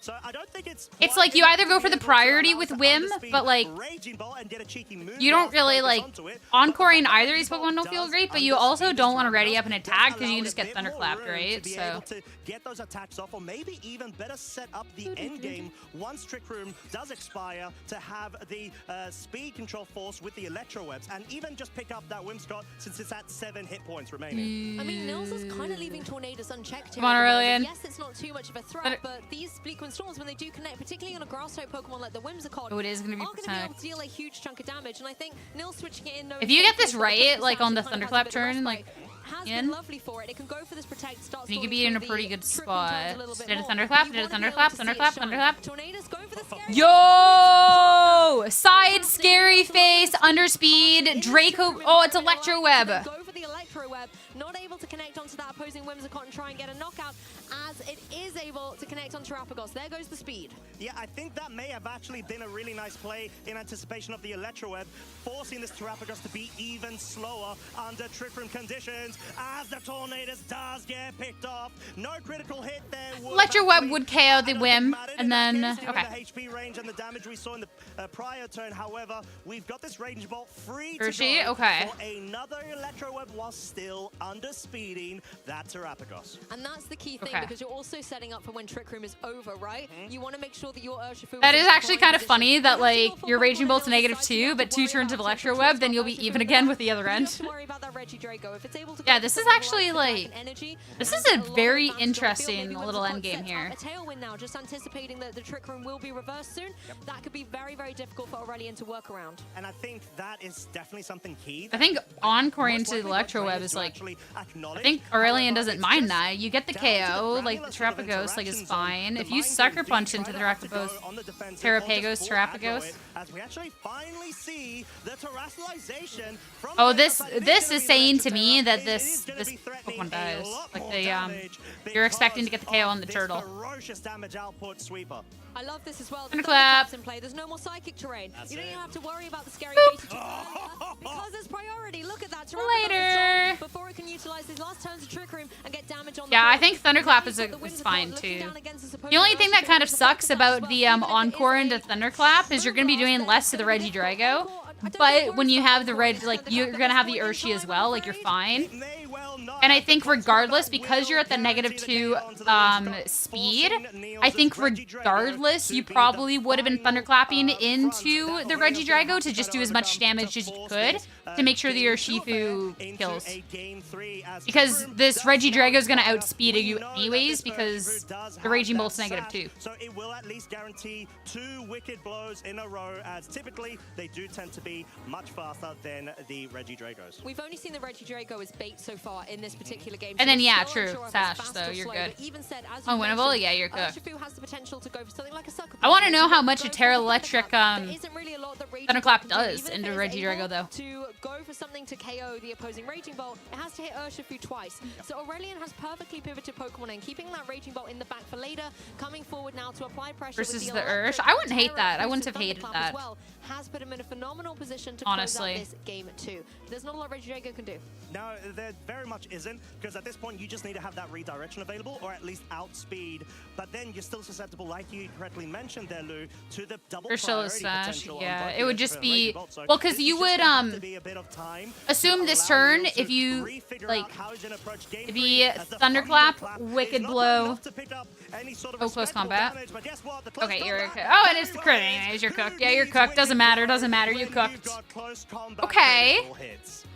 So I don't think It's like you either go for the priority with Whim, but like... You don't really like... Encoring either of these Pokemon don't feel great, but you also don't want to ready up an attack because you can just get Thunderclapped, right? So... Get those attacks off, or maybe even better set up the end game once Trick Room does expire to have the speed control force with the Electro Webs, and even just pick up that Whimsicott since it's at 7 hit points remaining. I mean, Nils is kind of leaving Tornadoes unchecked here. Come on, Aurelien. Yes, it's not too much of a threat, but these Bleakwind Storms, when they do connect, particularly on a grass-type Pokemon like the Whimsicott, Oh, it is going to be are going to be able protect. to deal a huge chunk of damage. And I think Nils switching it in... If you get this right, like on the Thunderclap turn, like... has been lovely for it. It can go for this protect, start You could be in a pretty good spot. Did Did a Thunderclap, did a Thunderclap, Thunderclap, Thunderclap. Tornadoes going for the scary Yo! Side Scary Face, Underspeed, Draco. Oh, it's Electro Web. Go for the Electro Web. not able to connect onto that opposing Whimsicott and try and get a knockout, as it is able to connect on Terapagos. There goes the speed. Yeah, I think that may have actually been a really nice play in anticipation of the Electroweb, forcing this Terapagos to be even slower under Trick Room conditions, as the Tornadoes does get picked off. No critical hit there. Electroweb would KO the Whim, and then, okay. The HP range and the damage we saw in the prior turn, however, we've got this Rage Bolt free to Hershey? go Okay. for another Electroweb while still underspeeding that Terapagos. And that's the key thing, Okay. because you're also setting up for when Trick Room is over, right? You want to make sure that your Urshifu... That is actually kind of funny that, like, your Raging Bolt's -2, but 2 turns of Electroweb, then you'll be even again with the other end. Yeah, this is actually, like, this is a very interesting little endgame here. A tailwind now, just anticipating that the Trick Room will be reversed soon. That could be very, very difficult for Aurelien to work around. And I think that is definitely something key. I think encoring into the Electroweb is, like, I think Aurelien doesn't mind that. You get the KO, like, the Terapagos, like, is fine. If you Sucker Punch into the Terapagos, Terapagos. As we actually finally see the terrestrialization from Oh, this is saying to me that this Pokemon dies. Like, you're expecting to get the KO on the turtle. Ferocious damage output sweeper. I love this as well. Thunderclap. In play. There's no more psychic terrain. You don't even have to worry about the scary Boop. face because there's priority. Look at that. Later. Before it can utilize his last turns of Trick Room and get damage on Yeah, the I think Thunderclap is fine too. The only thing that kind of sucks about the Encore into Thunderclap is you're going to be doing less to the Regidrago. But when you have the red, like, you're going to have the Urshi as well, like, you're fine. And I think regardless, because you're at the -2 speed, I think regardless, you probably would have been Thunderclapping into the Regidrago to just do as much damage as you could to make sure the Urshifu kills. Because this Regidrago is going to outspeed you anyways, because the Raging Bolt's -2. So it will at least guarantee 2 wicked blows in a row, as typically they do tend to be much faster than the Regidragos. We've only seen the Regidrago as bait so far in this particular game. And then, so yeah, still true. unsure if Sash, it's fast so or you're slow, good. but even said, as Oh, you winnable? mentioned, Yeah, you're cooked. Urshifu has the potential to go for something like a sucker I want to punch. know how much a Go for Terra the Electric Thunderclap. There isn't really a lot that Raging Thunderclap Bolt can do. does Even into if it's Regidrago, able though. to go for something to KO the opposing Raging Bolt, it has to hit Urshifu twice. So Aurelien has perfectly pivoted Pokemon and keeping that Raging Bolt in the back for later, coming forward now to apply pressure Versus with the Ursh. Electric I wouldn't hate Terra that. I wouldn't boosted have hated Thunderclap as that. well, has put him in a phenomenal position to Honestly. close out this game too. There's not a lot Regidrago can do. No, there very much isn't, because at this point you just need to have that redirection available, or at least outspeed. But then you're still susceptible, like you correctly mentioned there, Lou, to the double Ursula priority Sash, potential on yeah. both It would the just Urshifu and be... Raging Bolt. So Well, because this you is would, just gonna have to be a bit of time assume to this allow turn, you if to you, refigure like, out how you're gonna approach game it'd 3, be as the Thunderclap, Thunderclap Wicked is not Blow. enough to pick up any sort of Oh, close respectable combat. damage, but guess what? The close Okay, you're combat cooked. Oh, and it's the crit anyways. You're cooked. Yeah, you're cooked. Doesn't matter. Doesn't matter. You cooked. Okay.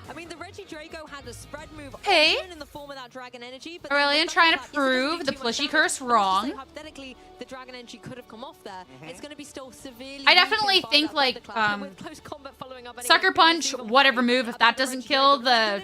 I mean, the Regidrago had a spread move Hey. in the form of that Dragon Energy. But Aurelien the trying to Thunderclap isn't prove gonna do the too much Plushy damage. Curse But let's just wrong. say hypothetically, the Dragon Energy could have come off there. It's going to be still severely I definitely weakened by think, that like, Thunderclap. With close combat following up, Sucker Punch, whatever move, if that doesn't kill the,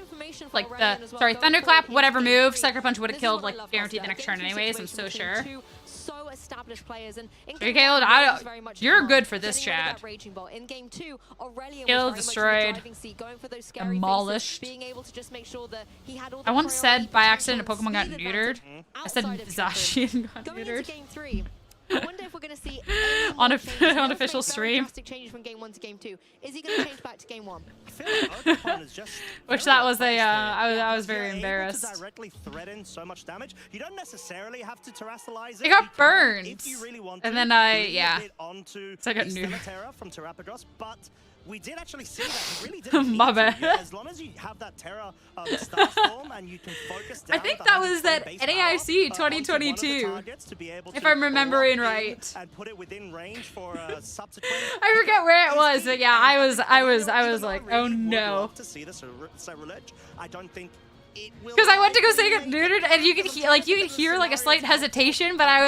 like, the, sorry, Thunderclap, whatever move, Sucker Punch would have killed, like, guaranteed the next turn anyways, I'm so sure. So established players, and in Okay, game one, I Aurelien don't- was very much you're in good command, for this, getting rid of Chad. that Raging Bolt. In game 2, Aurelien Killed, was destroyed, very much in the driving seat, going for those scary demolished. faces, being able to just make sure that he had all the I once priority, said by potential, accident a and Pokemon got speed neutered. advantage I said outside of Trick Room. Zacian got Going into neutered. game 3, I wonder if we're going to see any On more a- changes. He on does official make very stream. drastic changes from game 1 to game 2. Is he going to change back to game 1? I feel like Oakapon is just Which very that was a, well placed here. I was very You're able to embarrassed. directly threaten so much damage. You don't necessarily have to terrestrialize it. It got You can, burned. if you really want And to, then I- lead yeah. it onto So I got the neutered. Stellar from Terapagos, but we did actually see that. You really didn't need My to. bad. Yeah, as long as you have that Terra start form and you can focus down I think with that was 120 that base NAIC power, onto one of the 2022, targets to be able if to I'm remembering lock in right. and put it within range for a subsequent. I forget where it was, but yeah, I was like, oh no. To see this Roulette. I don't think it will. Because I went to go say likely get make neutered, and you could hear like a slight hesitation, but I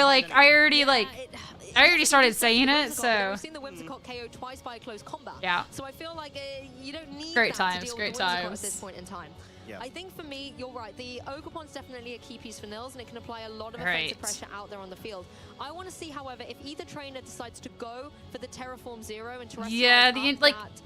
already started saying it, so We've seen the Whimsicott KO twice by a close combat. Yeah. So I feel like you don't need Great that times, to deal great with the Whimsicott times. at this point in time. Yeah. I think for me, you're right. The Oakerpon's definitely a key piece for Nils, and it can apply a lot of Right. offensive pressure out there on the field. I want to see, however, if either trainer decides to go for the Terraform Zero and terrestrialize Yeah, up like, that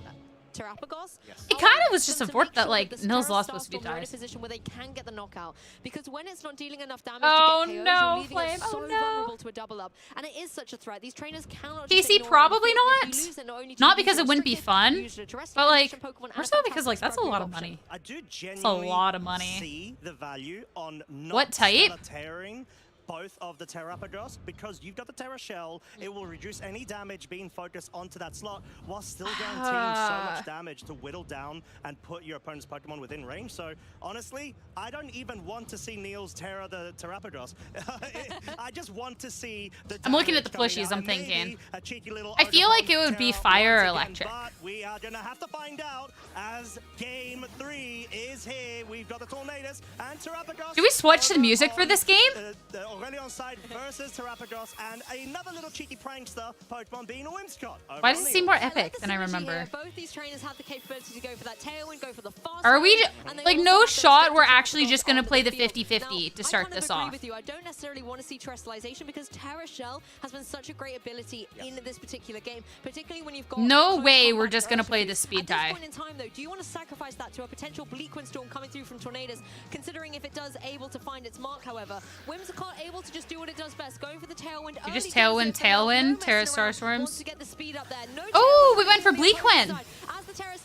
Terrapagos. It kind of was just unfortunate that like Nils lost supposed to be in a died. position where they can get the knockout, because when it's not dealing enough damage Oh, to get KOs, no, you're leaving Flame. it so Oh, no. vulnerable to a double up, and it is such a threat. These trainers cannot just PC, ignore it. probably If you not. lose it, only Not to because use it wouldn't be restricted, fun, use it. Terrestrial but like, Evolution Pokemon more and so because like fantastic that's a lot of option. money. I do It's a genuinely lot of money. see the value on not What type? tearing both of the Terrapagos, because you've got the Terra Shell. It will reduce any damage being focused onto that slot while still guaranteeing so much damage to whittle down and put your opponent's Pokemon within range. So honestly, I don't even want to see Niels Terra the Terrapagos. I just want to see the I'm looking at the damage coming plushies, out, I'm and maybe thinking. a cheeky little I feel like it Ogre would be Terra fire or once again, electric. but we are gonna have to find out as game 3 is here. We've got the Tornadoes and Terrapagos. Do we switch the music for this game? The Aurelien side versus Terrapagos, and another little cheeky prankster Pokemon being a Whimsicott. Why does it seem more I like epic the than I synergy remember? here. Both these trainers have the capability to go for that tailwind, go for the fast Are we, lane, and they like, also no have those shot we're special actually just gonna on play the field. 50-50 to Now, start I kind this of agree off? with you. I don't necessarily want to see terrestrialization because Terra Shell has been such a great ability in this particular game, particularly when you've got No close way combat we're just gonna Urshifu. play this speed At tie. this point in time, though, do you want to sacrifice that to a potential Bleak Windstorm coming through from Tornadoes, considering if it does able to find its mark, however? Whimsicott able to just do what it does best, going for the tailwind. You just early tailwind, no Terra messing around, Starstorms. wants to get the speed up there. No Oh, tailwind we went for being Bleak made on the Wind. side. As the Terra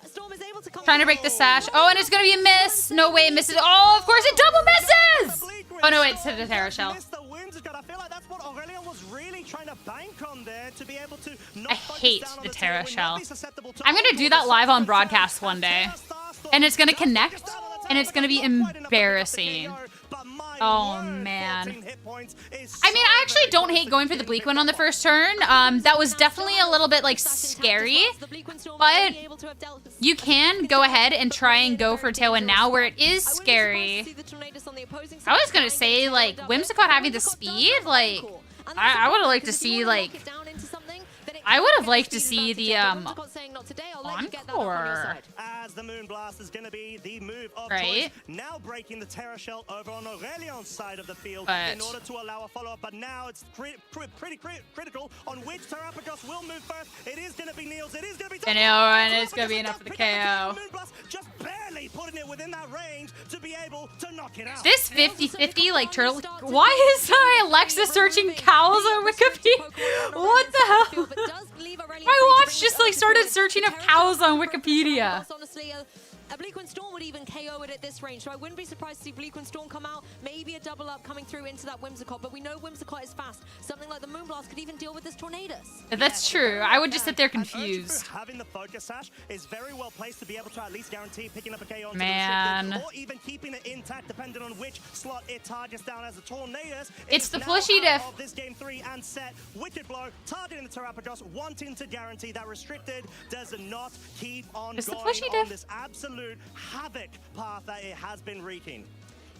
Storm is able to come Trying to break the sash. Oh, and it's gonna be a miss. No way, it misses. Oh, of course it double misses! Oh no, wait, it's hit a Terra Shell. Mr. Whimsicott, I feel like that's what Aurelien was really trying to bank on there, to be able to I not focus hate down on the the Terra tailwind, Shell. not be susceptible to I'm gonna do that live on broadcast one day. And it's gonna Just connect, focus down on the and it's gonna be tailwind, not quite enough to pick up the embarrassing. KO, but my Oh, word, man. 14 hit points is I mean, so I actually very don't close hate to going for the getting Bleak picked one on the up. first turn. That was definitely a little bit like scary, but you can go ahead and try and go for Tailwind now where it is scary. I was gonna say, like, Whimsicott having the speed, like, I would have liked to see, like, I would have liked to see the, Encore. As the Moonblast is going to be the move of Right. choice. Now breaking the Terra Shell over on Aurelien's side of the field But- in order to allow a follow-up. But now it's pretty critical on which Terrapagos will move first. It is going to be Niels. It is going to be and it's gonna be enough for the KO. Moonblast just barely putting it within that range to be able to knock it out. This 50-50, like, turtle. Why is Alexa searching cows on Wikipedia? What the hell? My watch just, like, started searching up cows on Wikipedia. Honestly, a Bleak Wind Storm would even KO it at this range, so I wouldn't be surprised to see Bleak Wind Storm come out, maybe a double up coming through into that Whimsicott, but we know Whimsicott is fast. Something like the Moonblast could even deal with this Tornadoes. That's true. I would just sit there And confused. Urshifu having the focus sash is very well placed to be able to at least guarantee picking up a KO onto Man. the restricted, or even keeping it intact depending on which slot it targets down as the Tornadoes. It's is the now Flushy out diff. of this game 3 and set. Wicked Blow targeting the Terrapagos, wanting to guarantee that restricted does not keep on It's the going Flushy on diff. this absolute havoc path that it has been wreaking.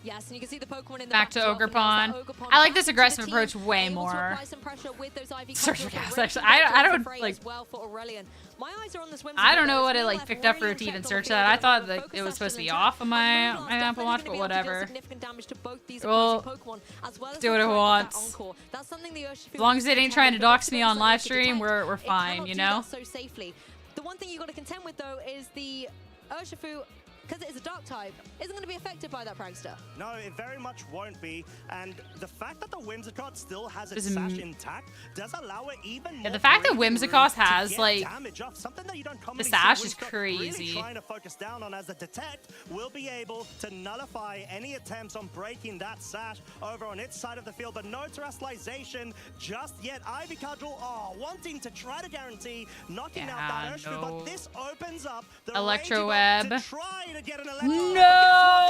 Yes, and you can see the Pokemon in the Back to as well, Ogre but now it's Pond. that Ogre Pond I like back this to the aggressive team, approach way able to more. apply some pressure with those IV Search coverage, for gas, but actually. racing I back don't, to fray like- as well for Aurelien. My eyes are on this Whimsicott, I don't know though. what It's it, like, left picked up for Aurelien it to even checked search off that. I here. thought The that focus it was supposed to be section off of my and Moonblast Apple Watch, definitely but gonna be able to deal whatever. significant damage to both these Well, opposing Pokemon, as well as do the what it threat of that wants. Encore. That's something the Urshifu As long as it can ain't trying to contend with, dox me on but live to stream, detect. we're It fine, cannot you do know? that so safely. The one thing you got to contend with, though, is the Urshifu, because it is a dark type, isn't going to be affected by that prankster. No, it very much won't be. And the fact that the Whimsicott still has its Is sash intact does allow it even more. the fact that breathing room Whimsicott to has, get like, damage off, something that you don't commonly see sash is Whimsicott crazy. Really trying to focus down on, as the detect will be able to nullify any attempts on breaking that sash over on its side of the field. But no terrestrialization just yet. Ivy Cudgel, wanting to try to guarantee knocking out that Urshifu, no. but this opens up the Electro range Web. to try to get an electro.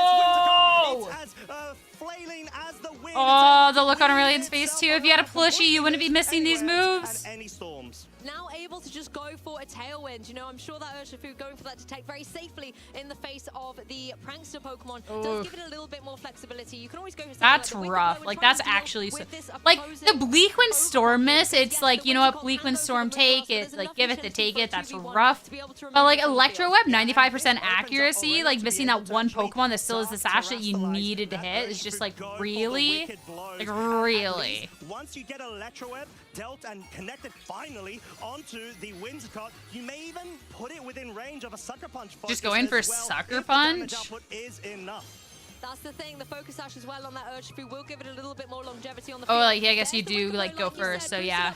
No! It's as flailing as the wind. Oh, the look on Aurelien's face, too. If you had a plushie, you wouldn't be missing these moves. And any storms. Now able to just go for a tailwind. You know, I'm sure that Urshifu going for that detect very safely in the face of the prankster Pokemon does give it a little bit more flexibility. You can always go for something That's like the Wicked rough. Blow Like, and try that's and deal actually with this like the opposing Bleak Wind Storm miss. It's Yes, like, the you know what, Whimsicott Bleak can Wind go for Storm the take Moonblast, but it, there's like enough give it the efficiency take for a it. That's 2v1 rough. to be able to But remain like on the Electro field. Web, 95% Opens up accuracy, Aurelien like to be missing able that to one actually Pokemon that still is the start sash that you terrestrialize needed to that hit is just Urshifu like go for the really, wicked blows. like really. Once you get Electro Web, dealt and connected finally onto the Whimsicott. You may even put it within range of a sucker punch. Just going for sucker punch? Is enough. That's the thing, the focus dash as well on that Urshifu will give it a little bit more longevity on the field. Oh, like, yeah, I guess you do, like, go first, so yeah.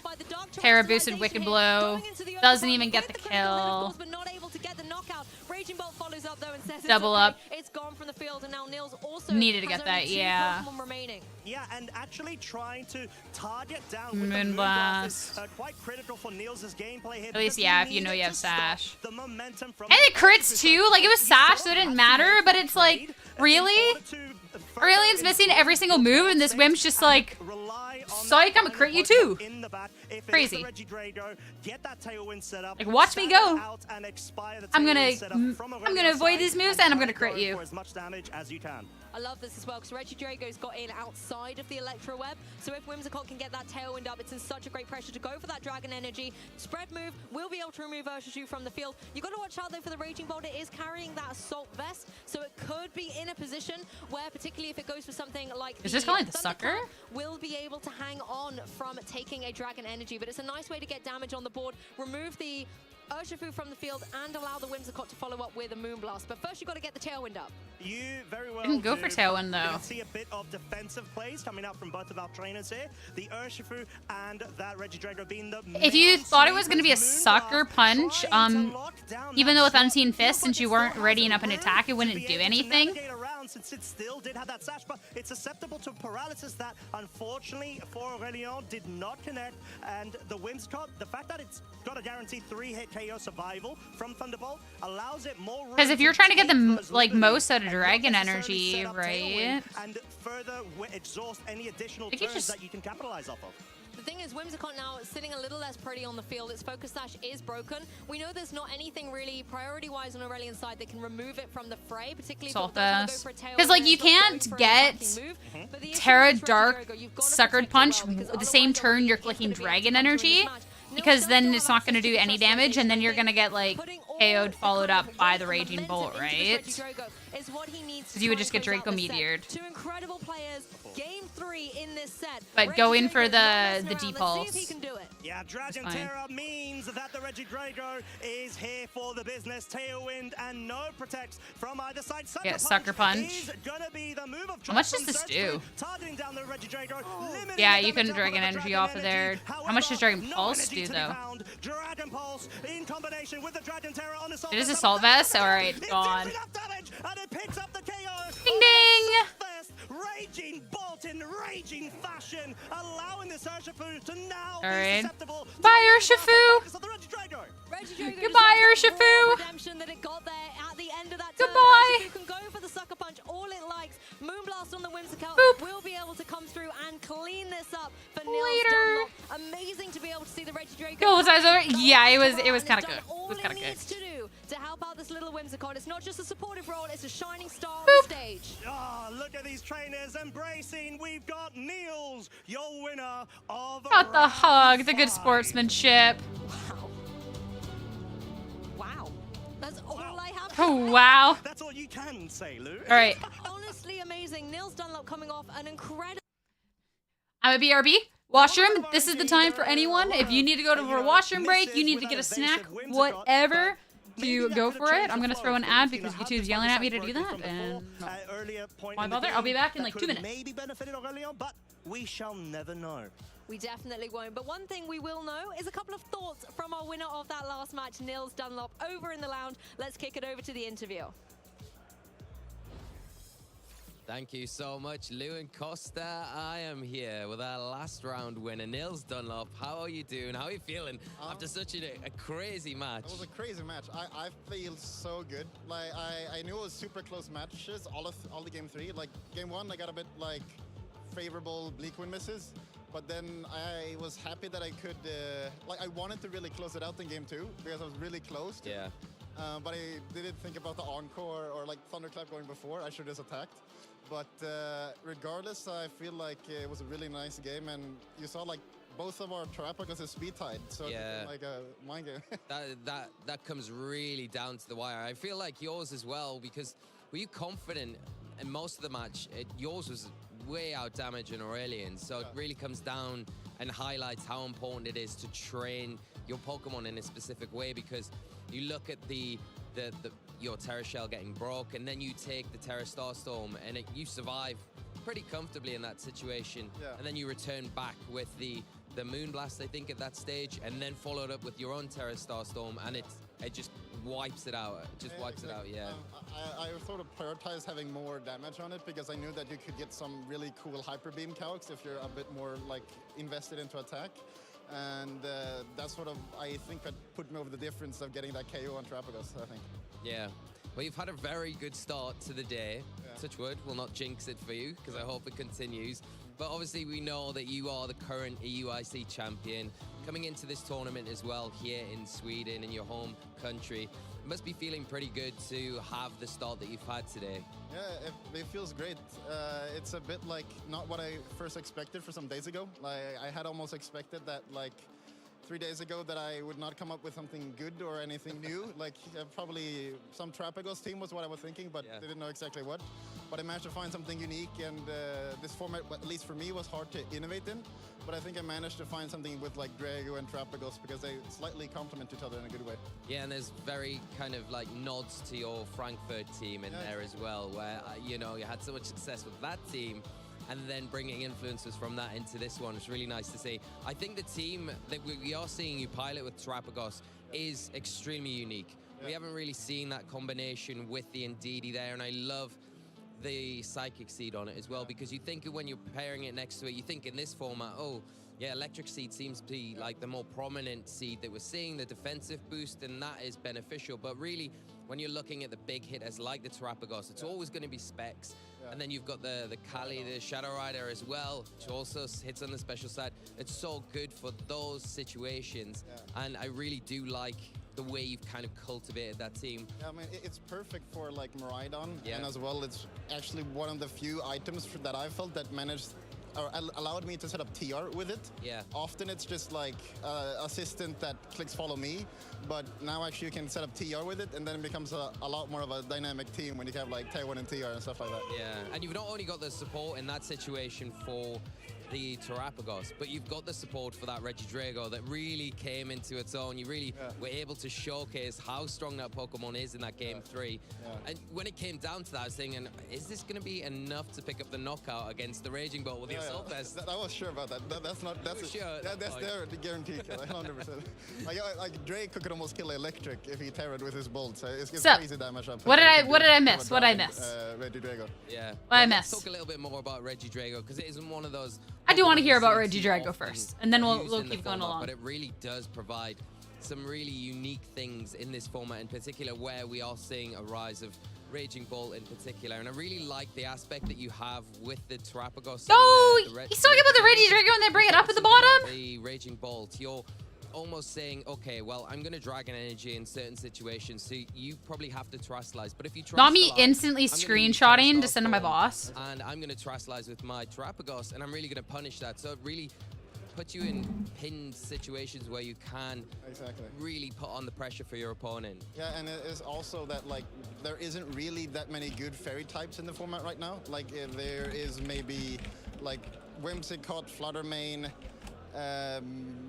Terra boosted Wicked Blow. Doesn't even get the kill. But not able to get the knockout. Raging Bolt follows up though and says Double up. It's gone from the field, and now Nils also Needed to has get that, only 2 yeah. Pokemon remaining. Yeah, and actually trying to target down with Moonblast. the Moonblast is quite critical for Nils' gameplay here. At least, because yeah, he if you know needed you have to stop Sash. the momentum from And it crits too. Like, it was Sash, so it didn't matter, but it's like, really? Aurelien's missing every single move, and this Wim's just like, psych, I'm gonna crit you too. Crazy. Like, watch me go. I'm gonna avoid these moves, and I'm gonna crit you. For as much damage as you can. I love this as well, because Reggie Drago's got in outside of the Electro Web, so if Whimsicott can get that Tailwind up, it's in such a great pressure to go for that Dragon Energy. Spread move will be able to remove Urshifu from the field. You've got to watch out, though, for the Raging Bolt. It is carrying that Assault Vest, so it could be in a position where, particularly if it goes for something like Is this calling the sucker? will be able to hang on from taking a Dragon Energy, but it's a nice way to get damage on the board, remove the Urshifu from the field, and allow the Whimsicott to follow up with a Moonblast. But first, you've got to get the Tailwind up. You very well You can go for Tailwind, though. See a bit of defensive plays coming out from both of our trainers here. The Urshifu and that Regidrago being the If you thought it was going to be a sucker punch, even though with Unseen Fist, since you weren't readying up an attack, it wouldn't do anything. Since it still did have that sash, but it's susceptible to paralysis that, unfortunately, for Aurelien did not connect. And the Whimsicott, the fact that it's got a guaranteed 3-hit KO survival from Thunderbolt allows it more room. Because if you're trying to get the like most out of and Dragon not necessarily Energy, set up right? Tailwind and further exhaust any additional think you turns just- that you can capitalize off of. The thing is, Whimsicott now sitting a little less pretty on the field. Its focus dash is broken. We know there's not anything really priority-wise on Aurelien's side that can remove it from the fray, particularly if Salt it doesn't Vest. go for a tail 'Cause, like, and you it's not going can't for an get attacking move. But the issue Terra is, Dark Regidrago, you've got to Suckered protect it Punch well, because the same otherwise turn you're Aurelien is clicking gonna be able to Dragon come through this Energy. match. Because Nils then does it's still not have going to do access any to damage, and then Frustration. you're going to get, like, Putting all KO'd the followed kind up of by the momentum Raging Bolt, into this right? Regidrago is what he needs to Because you would try just and get close out Draco this set. Meteored. Two incredible players, game 3 in this set. But going for Regidrago's not messing the around. D-pulse. Let's see if he can do it. Yeah, Dragon fine. Terror means that the Regidrago is here for the business. Tailwind and no protects from either side. Yeah, Sucker Punch. is gonna be the move of How much choice does from this Surge do? Fruit, targeting down the Regidrago, limiting Yeah, the you damage couldn't output Dragon of the Energy off of there. How much does Dragon no Pulse energy do, to be though? found. Dragon Pulse in combination with the Dragon Terror on Assault It is Vest. Assault Vest? Alright, It gone. deals enough damage, and it picks up the KO. Ding ding! First, Raging Bolt in raging fashion, allowing this Urshifu to now All right. be susceptible to Bye, the Urshifu. focus of the Regidrago. Regidrago Goodbye, just lost that Urshifu. raw redemption that it got there at the end of that turn. Goodbye. Urshifu can go for the sucker punch all it likes. Moonblast on the Whimsicott Boop. will be able to come through and clean this up for Later. Nils Dunlop. Amazing to be able to see the Regidrago. Go, was I over? Yeah, it was and kind it's of good. done all It was kind of it good. needs to do to help out this little Whimsicott. It's not just a supportive role, it's a shining star on Boop. the stage. Ah, look at these trainers embracing. We've got Nils, your winner of Got the round hug, the good 5. sportsmanship. Wow. Wow. That's all I have. Oh, wow. That's all you can say, Lou. All right. Honestly amazing. Nils Dunlop coming off an incredible. I'm a BRB. Washroom. This is the time for anyone. If you need to go to a washroom break, you need to get a snack, whatever, to go for it. I'm going to throw an ad because YouTube's yelling at me to do that. And no. Why bother? I'll be back in like 2 minutes. Maybe benefited Aurelien, but we shall never know. We definitely won't. But one thing we will know is a couple of thoughts from our winner of that last match, Nils Dunlop, over in the lounge. Let's kick it over to the interview. Thank you so much, Lou and Costa. I am here with our last round winner, Nils Dunlop. How are you doing? How are you feeling after such a crazy match? It was a crazy match. I feel so good. Like I knew it was super close matches. All the game 3. Like game 1, I got a bit like favorable bleak win misses, but then I was happy that I could. Like I wanted to really close it out in game 2 because I was really close. Yeah. But I didn't think about the encore or like thunderclap going before. I should have just attacked. But regardless, I feel like it was a really nice game, and you saw like both of our Terrapagos is speed tied, so Yeah. it's like a mind game. that comes really down to the wire. I feel like yours as well, because were you confident in most of the match? Yours was way out damaging Aurelien, so it really comes down and highlights how important it is to train your Pokemon in a specific way, because you look at your Terra Shell getting broke, and then you take the Terra Starstorm, and you survive pretty comfortably in that situation, and then you return back with the Moonblast, I think, at that stage, and then followed up with your own Terra Starstorm, and it just wipes it out. It just wipes it out, I sort of prioritized having more damage on it because I knew that you could get some really cool Hyper Beam calcs if you're a bit more like invested into attack. And that's sort of, I think, that put me over the difference of getting that KO on Terrapagos, I think. Yeah. Well, you've had a very good start to the day. Touch wood, will not jinx it for you, because I hope it continues. But obviously we know that you are the current EUIC champion. Coming into this tournament as well here in Sweden, in your home country, it must be feeling pretty good to have the start that you've had today. Yeah, it feels great. It's a bit like not what I first expected for some days ago. Like, I had almost expected that, like, 3 days ago that I would not come up with something good or anything new. Like, probably some Terrapagos team was what I was thinking, but didn't know exactly what. But I managed to find something unique, and this format, at least for me, was hard to innovate in. But I think I managed to find something with like Drago and Terrapagos because they slightly complement each other in a good way. Yeah, and there's very kind of like nods to your Frankfurt team in there as well, where, you know, you had so much success with that team, and then bringing influences from that into this one. It's really nice to see. I think the team that we are seeing you pilot with Terrapagos is extremely unique. We haven't really seen that combination with the Indeedee there, and I love the Psychic Seed on it as well, because you think when you're pairing it next to it, you think in this format, oh, yeah, Electric Seed seems to be like the more prominent seed that we're seeing, the defensive boost, and that is beneficial. But really, when you're looking at the big hitters like the Terrapagos, it's always going to be Specs. And then you've got the Kali, the Shadow Rider as well, which also hits on the special side. It's so good for those situations, and I really do like the way you've kind of cultivated that team. Yeah, I mean, it's perfect for like Miraidon, and as well, it's actually one of the few items that I felt that managed or allowed me to set up TR with it. Yeah. Often it's just like assistant that clicks follow me, but now actually you can set up TR with it, and then it becomes a lot more of a dynamic team when you have like Taiwan and TR and stuff like that. Yeah, and you've not only got the support in that situation for the Terrapagos, but you've got the support for that Regidrago that really came into its own. You really were able to showcase how strong that Pokemon is in that game 3. And when it came down to that, I was thinking, is this going to be enough to pick up the knockout against the Raging Bolt with the Assault Vest? I was sure about that. That's their guarantee kill, 100%. Like Drake could almost kill Electric if he terrored with his Bolt, so it's crazy damage up. What did I miss? What did I miss? Regidrago. Yeah. What I miss? Let's talk a little bit more about Regidrago, because it isn't one of those. I do want to hear about Regidrago first, and then we'll keep going along. But it really does provide some really unique things in this format in particular, where we are seeing a rise of Raging Bolt in particular. And I really like the aspect that you have with the Terrapagos. Oh, he's talking about the Regidrago and they bring it up at the bottom? The Raging Bolt, you're almost saying, okay, well, I'm going to Dragon Energy in certain situations, so you probably have to Terastallize. But if you not me instantly screenshotting to send to my boss. And I'm going to Terastallize with my Terrapagos, and I'm really going to punish that. So it really puts you in pinned situations where you can really put on the pressure for your opponent. Yeah, and it is also that, like, there isn't really that many good fairy types in the format right now. Like, there is maybe, like, Whimsicott, Fluttermane,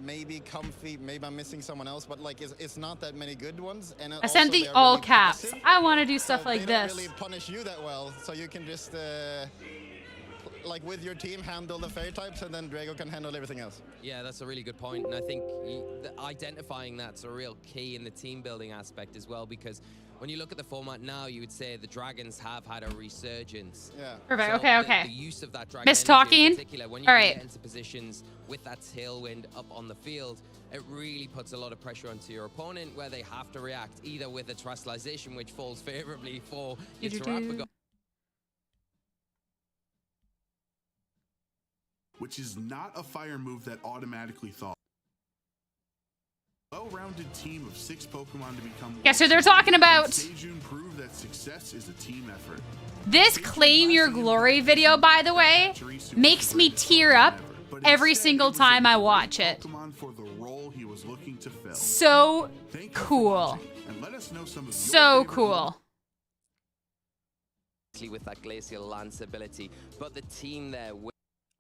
maybe Comfy, maybe I'm missing someone else, but like it's not that many good ones. And I sent the all caps. I want to do stuff like they this. Don't really punish you that well, so you can just like with your team handle the fairy types, and then Drago can handle everything else. Yeah, that's a really good point, and I think identifying that's a real key in the team building aspect as well, because when you look at the format now, you would say the Dragons have had a resurgence. Yeah. Perfect. So okay. The use of that Dragon Miss energy talking. in particular, when you get into positions with that tailwind up on the field, it really puts a lot of pressure onto your opponent, where they have to react either with a Terastallization, which falls favorably for your Terrapagos. Which is not a fire move that automatically thaws. Well-rounded team of 6 Pokemon to become. Guess who they're talking about? Seijun proved that success is a team effort. This Claim Your Glory video, by the way, makes me tear up every single time I watch it. For the role he was looking to fill. So cool. And let us know some of so cool. With that Glacial Lance ability, but the team there.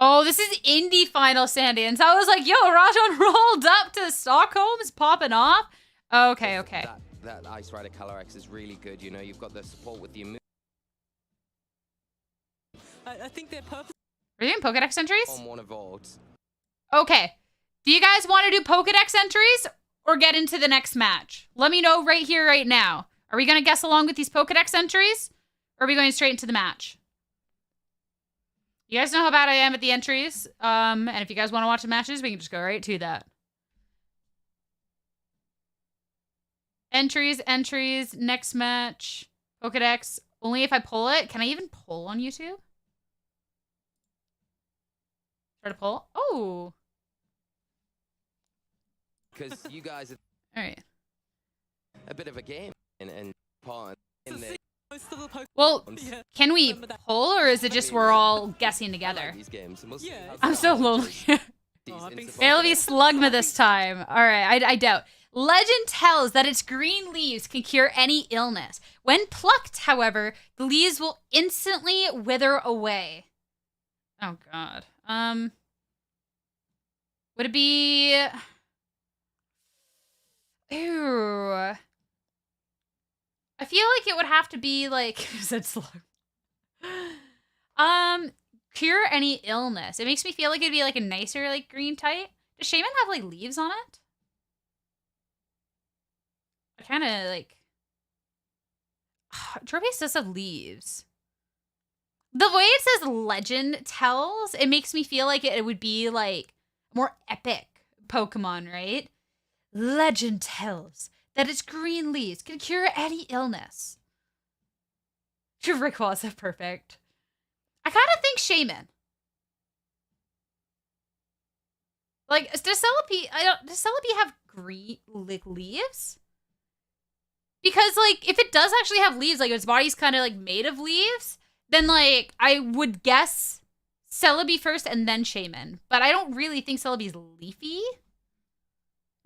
Oh, this is indie final standings. I was like, yo, Rajon rolled up to Stockholm, is popping off. Okay, okay. That Ice Rider Calyrex is really good. You know, you've got the support with the I think they're purpose. Are you doing Pokedex entries? on one of votes. Okay. Do you guys want to do Pokedex entries or get into the next match? Let me know right here, right now. Are we going to guess along with these Pokedex entries? Or are we going straight into the match? You guys know how bad I am at the entries. And if you guys want to watch the matches, we can just go right to that. Entries, next match, Pokedex. Only if I pull it. Can I even pull on YouTube? Try to pull. Oh. Because you guys are All right. a bit of a game and part in the Well, Yeah. can we pull or is it just we're all guessing I together? like these games. And we'll see Yeah. how I'm so lonely. these Oh, I've been into It'll be Pokedex. Slugma this time. All right, I doubt. Legend tells that its green leaves can cure any illness. When plucked, however, the leaves will instantly wither away. Oh God. Would it be? Ew. I feel like it would have to be like said slug. Cure any illness. It makes me feel like it'd be like a nicer like green type. Does Shaman have like leaves on it? I kind of like. Tropius does have leaves. The way it says legend tells, it makes me feel like it would be like more epic Pokemon, right? Legend tells that its green leaves can cure any illness. Rayquaza is perfect. I kind of think Shaman. Like, does Celebi have green like leaves? Because like, if it does actually have leaves, like its body's kind of like made of leaves, then like I would guess Celebi first and then Shaman. But I don't really think Celebi's leafy.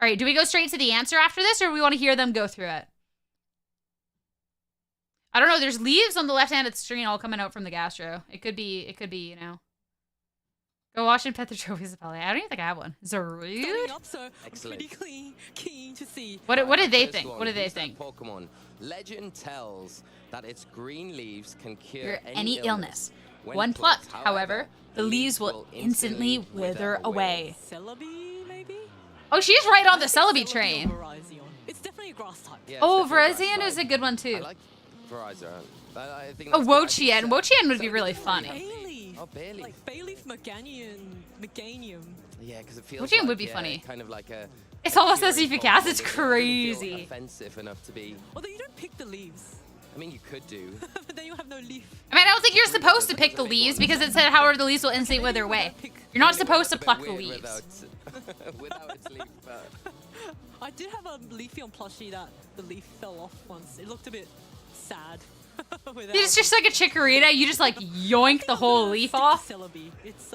All right, do we go straight to the answer after this, or do we want to hear them go through it? I don't know. There's leaves on the left hand of the screen all coming out from the gastro. It could be, you know. Go wash and pet the trophies of Pele. I don't even think I have one. Is it rude? Starting up, so I'm Excellent. pretty keen to see. What did they First think? one, What did they who's that think? Pokemon. Legend tells that its green leaves can cure Cure any illness. When plucked, however, the leaves will instantly wither away. Celebi, maybe? Oh, she's right on the I think Celebi Celebi train. or Virizion. It's definitely a grass type. Yeah, Oh, it's definitely Virizion grass is a type. good one I too. like Verizon. I think Oh, that's good. I Wochien. think Wochien would be Celebi really doesn't funny. have- Bayleaf. Oh, Bayleaf. Like Bayleaf, Meganium. Yeah, because it feels Wochien like, would be funny. kind of like a. It's almost a as if you Pokemon cast. that It's doesn't feel crazy. offensive enough to be. Although you don't pick the leaves. I mean, you could do. But then you have no leaf. I mean, I don't think you're supposed to pick the leaves because it said, however, the leaves will instantly wither away. You're not supposed to It's a bit pluck the weird leaves. Without its leaf. I did have a Leafeon plushie that the leaf fell off once. It looked a bit sad. It's just like a Chikorita. You just like yoink the whole leaf off. Celebi. It's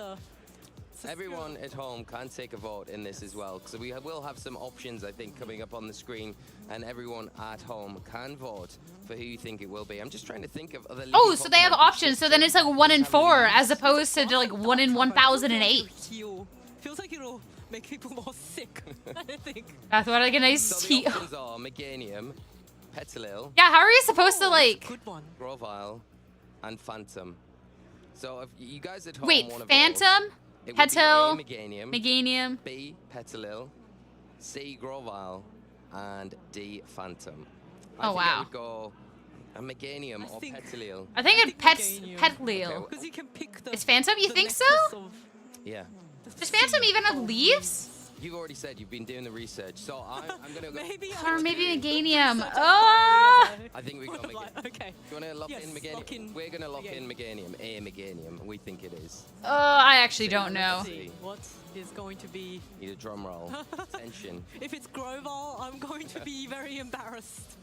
Everyone at home can take a vote in this as well, because we will have some options, I think, coming up on the screen, and everyone at home can vote for who you think it will be. I'm just trying to think of other. Oh, so they have options. So then it's like 1 in 4 as opposed to like 1 in 1008. Feels like it'll make people more sick. I think. That's what like a nice So the tea. options are Meganium, Petilil, Yeah, how are you supposed to like? Good one. Grovyle, and Phantom. So if you guys at home Wait, want to Phantom, vote, it would be Petil, A, Meganium, Meganium. B, Petilil, C, Grovyle, and D, Phantom. I Oh, think I wow. would go a Meganium or think- Petilil. I think it pets Meganium. Petlil. Because you can pick the. Is Phantom? You the think so? necklace of Yeah. the Does Phantom sea even have of leaves? You've already said you've been doing the research, so I'm going to go. Maybe. Or maybe Meganium. Such a Oh! thoroughly, I think we go Like, Meganium. okay. Do you want to lock Yes, in Meganium? lock in We're going to lock in Meganium. A Meganium. We think it is. I actually don't know. Let's see. What? is going to be... Need a drum roll. Tension. If it's Groval, I'm going to be very embarrassed.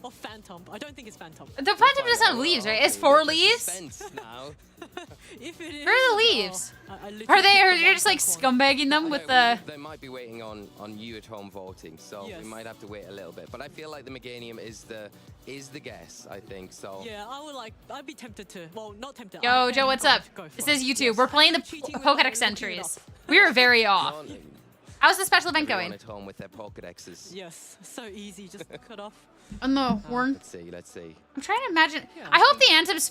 Or Phantom. I don't think it's Phantom. The Phantom doesn't have leaves, right? It's 4 leaves? Now. If it is, Where are the leaves? I Are they just like scumbagging them with the... They might be waiting on you at home voting, so we might have to wait a little bit. But I feel like the Meganium is the guess, I think, so... Yeah, I'd be tempted to... Well, not tempted. Yo, Joe, what's up? This is YouTube. We're playing the Pokédex entries. We were very off. How's the special event going? At home with their Pokédexes. Yes, so easy, just cut off. On the horn. Let's see. I'm trying to imagine. I hope the Anthem's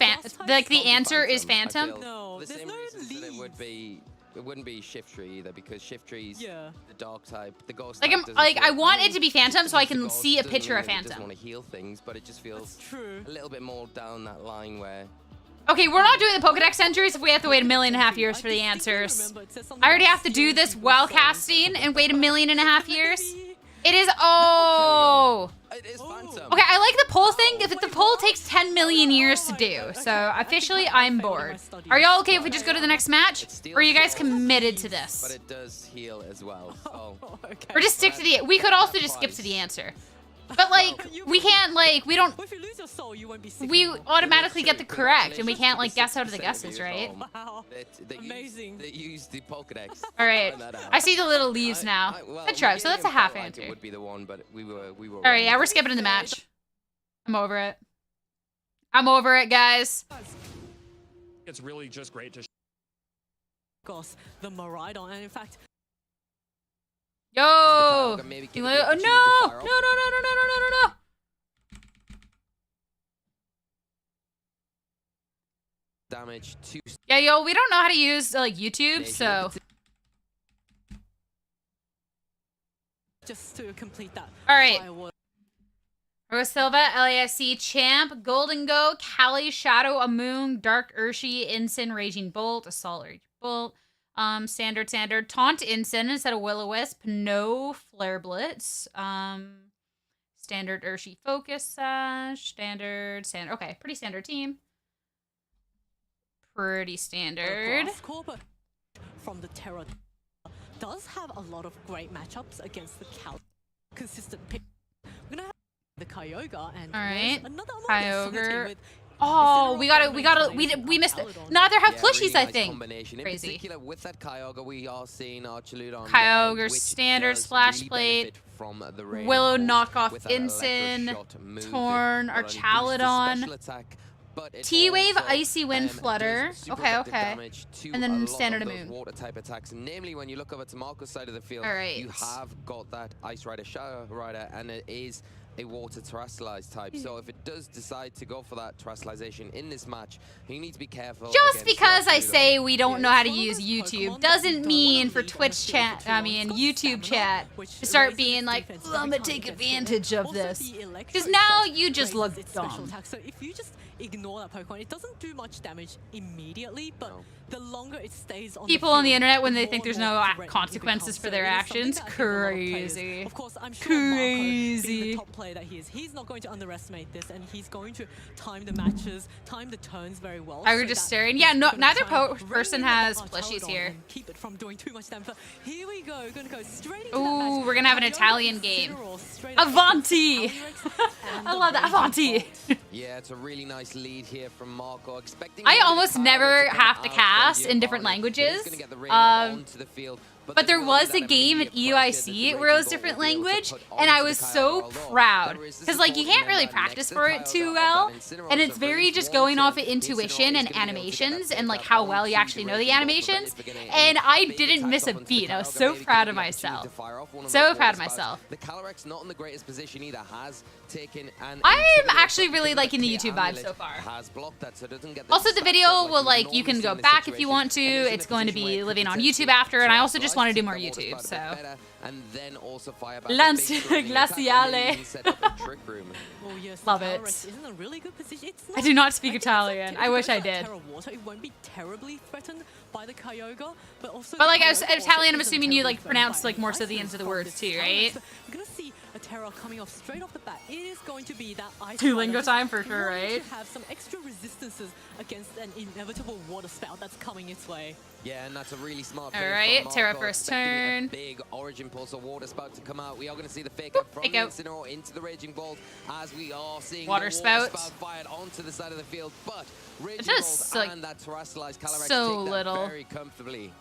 like the answer is Phantom. No, the there's same no reasons that leaves. it wouldn't be Shiftry either, because Shiftry's the dog type, the ghost Like, type I want it to be Phantom so I can see a picture of It doesn't Phantom. want to heal things, but it just feels True. a little bit more down that line where... Okay, we're not doing the Pokédex entries if we have to wait 1.5 million years for the answers. I already have to do this while casting and wait 1.5 million years. It is... Oh! It is Phantom. Okay, I like the poll thing. If the poll takes 10 million years to do, so officially I'm bored. Are y'all okay if we just go to the next match? Or are you guys committed to But this? it does heal as well, so... Or just stick to the... We could also just skip to the answer. But like, we can't like, we don't... Well, if you lose your soul, you won't be sick We anymore. automatically get the correct, and we can't like guess out of the guesses, right? Wow. Amazing. They use the Pokédex. All right, I see the little leaves now. Good try. So that's a half It answer. would be the one, but we were. All right, yeah, we're skipping to the match. I'm over it. I'm over it, guys. It's really just great to... Gosh, the Maridon, and in fact... Yo! Oh no! No! No! No! No! No! No! No! No! Damage to... Yeah, yo, we don't know how to use like YouTube, so... Just to complete that. All right. Rose Silva, LASC Champ, Golden Go, Kali, Shadow, Amoon, Dark Urshi, Ensign, Raging Bolt, Assault, Raging Bolt, Standard, Taunt Ensign instead of Will-O-Wisp, no Flare Blitz, Standard Urshi Focus Sash, Standard, okay, pretty standard team. Pretty standard. From the Terra does have a lot of great matchups against the consistent pick. We're gonna have the Kyogre and all right, another Kyogre. Oh, we missed it. Neither have plushies, I think. Combination. Crazy. In particular, with that Kyogre, we are seeing Archaludon. Kyogre standard Splash Plate. Willow knockoff Ensign. Torn Archaludon. T-Wave, Icy Wind, Flutter. Okay. And then standard Moon. Water type attacks. Namely, when you look over to Marco's side of the field, you have got that Ice Rider, Shadow Rider, and it is a water terrestrialized type. So if it does decide to go for that terrestrialization in this match, you need to be careful. Just because I say we don't know how to use YouTube doesn't mean for Twitch chat, YouTube chat, to start being like, oh, I'm gonna take advantage of this. Because now you just look dumb. So if you just ignore that Pokemon, it doesn't do much damage immediately, but the longer it stays on people on the internet, when they think there's no consequences for their actions, crazy. Of course, I'm sure Marco, being the top player that he is, he's not going to underestimate this, and he's going to time the matches, time the turns very well. I was just staring. Yeah, no, neither person has plushies here. Keep it from doing too much damage. Here we go. We're gonna go straight into ooh, we're gonna have an Italian game. Avanti! I love that. Avanti! Yeah, it's a really nice lead here from Marco. Expecting I almost never have to cast in different languages. But there was a game at EUIC where it was different language, and I was so proud. Because, like, you can't really practice for it too well, and it's very just going off of intuition and animations and, like, how well you actually know the animations. And I didn't miss a beat. I was so proud of myself. So proud of myself. The Calyrex not in the greatest position either, has taken an... I'm actually really liking the YouTube vibe so far. Also, the video will, like, you can go back if you want to. It's going to be living on YouTube after, and I also just want to do more YouTube, so. Lance Glaciale. Love it. I do not speak Italian. I wish I did. But like, as Italian, I'm assuming you like pronounce like more so the ends of the words too, right? Terra coming off straight off the bat. It is going to be that ice. Duolingo time for sure, right? To have some extra resistances against an inevitable water spout that's coming its way. Yeah, and that's a really smart All play right, from Terra Marco, first expecting turn. a big Origin Pulse or Water Spout to come out. We are going to see the fake up from the Incineroar into the Raging Bolt as we are seeing Water the Spout. Water Spout fired onto the side of the field. But Raging just, Bolt like, and that Terrestrialized Calyrex so take little. that very comfortably.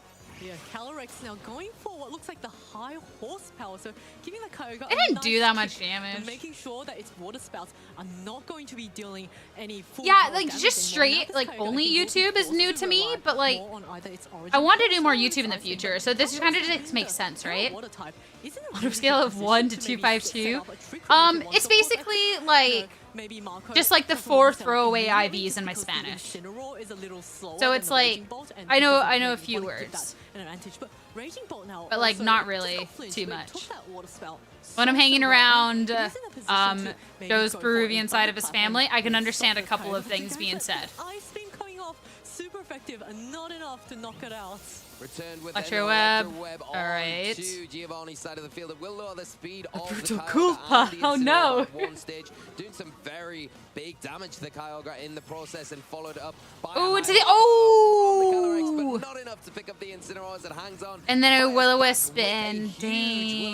Yeah, Calyrex now going for what looks like the high horsepower, so giving the Kyogre It didn't do that much damage. and making sure that its water spouts are not going to be dealing any full Yeah, power like damage just anymore. Now straight, this like Kyogre, only I think, will be YouTube is forced new to to me, rely but like more on either its Origin I want to Pulse do more or YouTube its in the Ice future, Beam. so this kind of Kyogre's just makes the sense, Terra right? water type is in a On a really scale good of 1 to position 252, maybe set up a trick room if it wants. it's Of course, basically like maybe Marco just like the doesn't 4 understand throwaway immediately IVs in my because the Spanish. Incineroar is a little slower So than it's the like Raging Bolt, and I know doesn't a really few want to give words, that an advantage. But Raging Bolt now but like also not just really got flinched, too but it much. took that water spout When I'm so hanging well, around and it is in a position to maybe Joe's go for Peruvian a side of his thunderclap family, and I can stop understand a the couple of Kyogre. things being But said. Ice Beam coming off, super effective and not enough to knock it out. Returned with Electro an Web. web All right. to Giovanni's side of the field. It will lower the speed of the Brutal Kyogre Koopa. and the Oh, Incineroar no. at one stage, doing some very big damage to the Kyogre in the process and followed up by Oh, a to the high from the Calyrex, oh, but not enough to pick up the Incineroar as it hangs on. and then a Fires Will-O-Wisp back with a spin. huge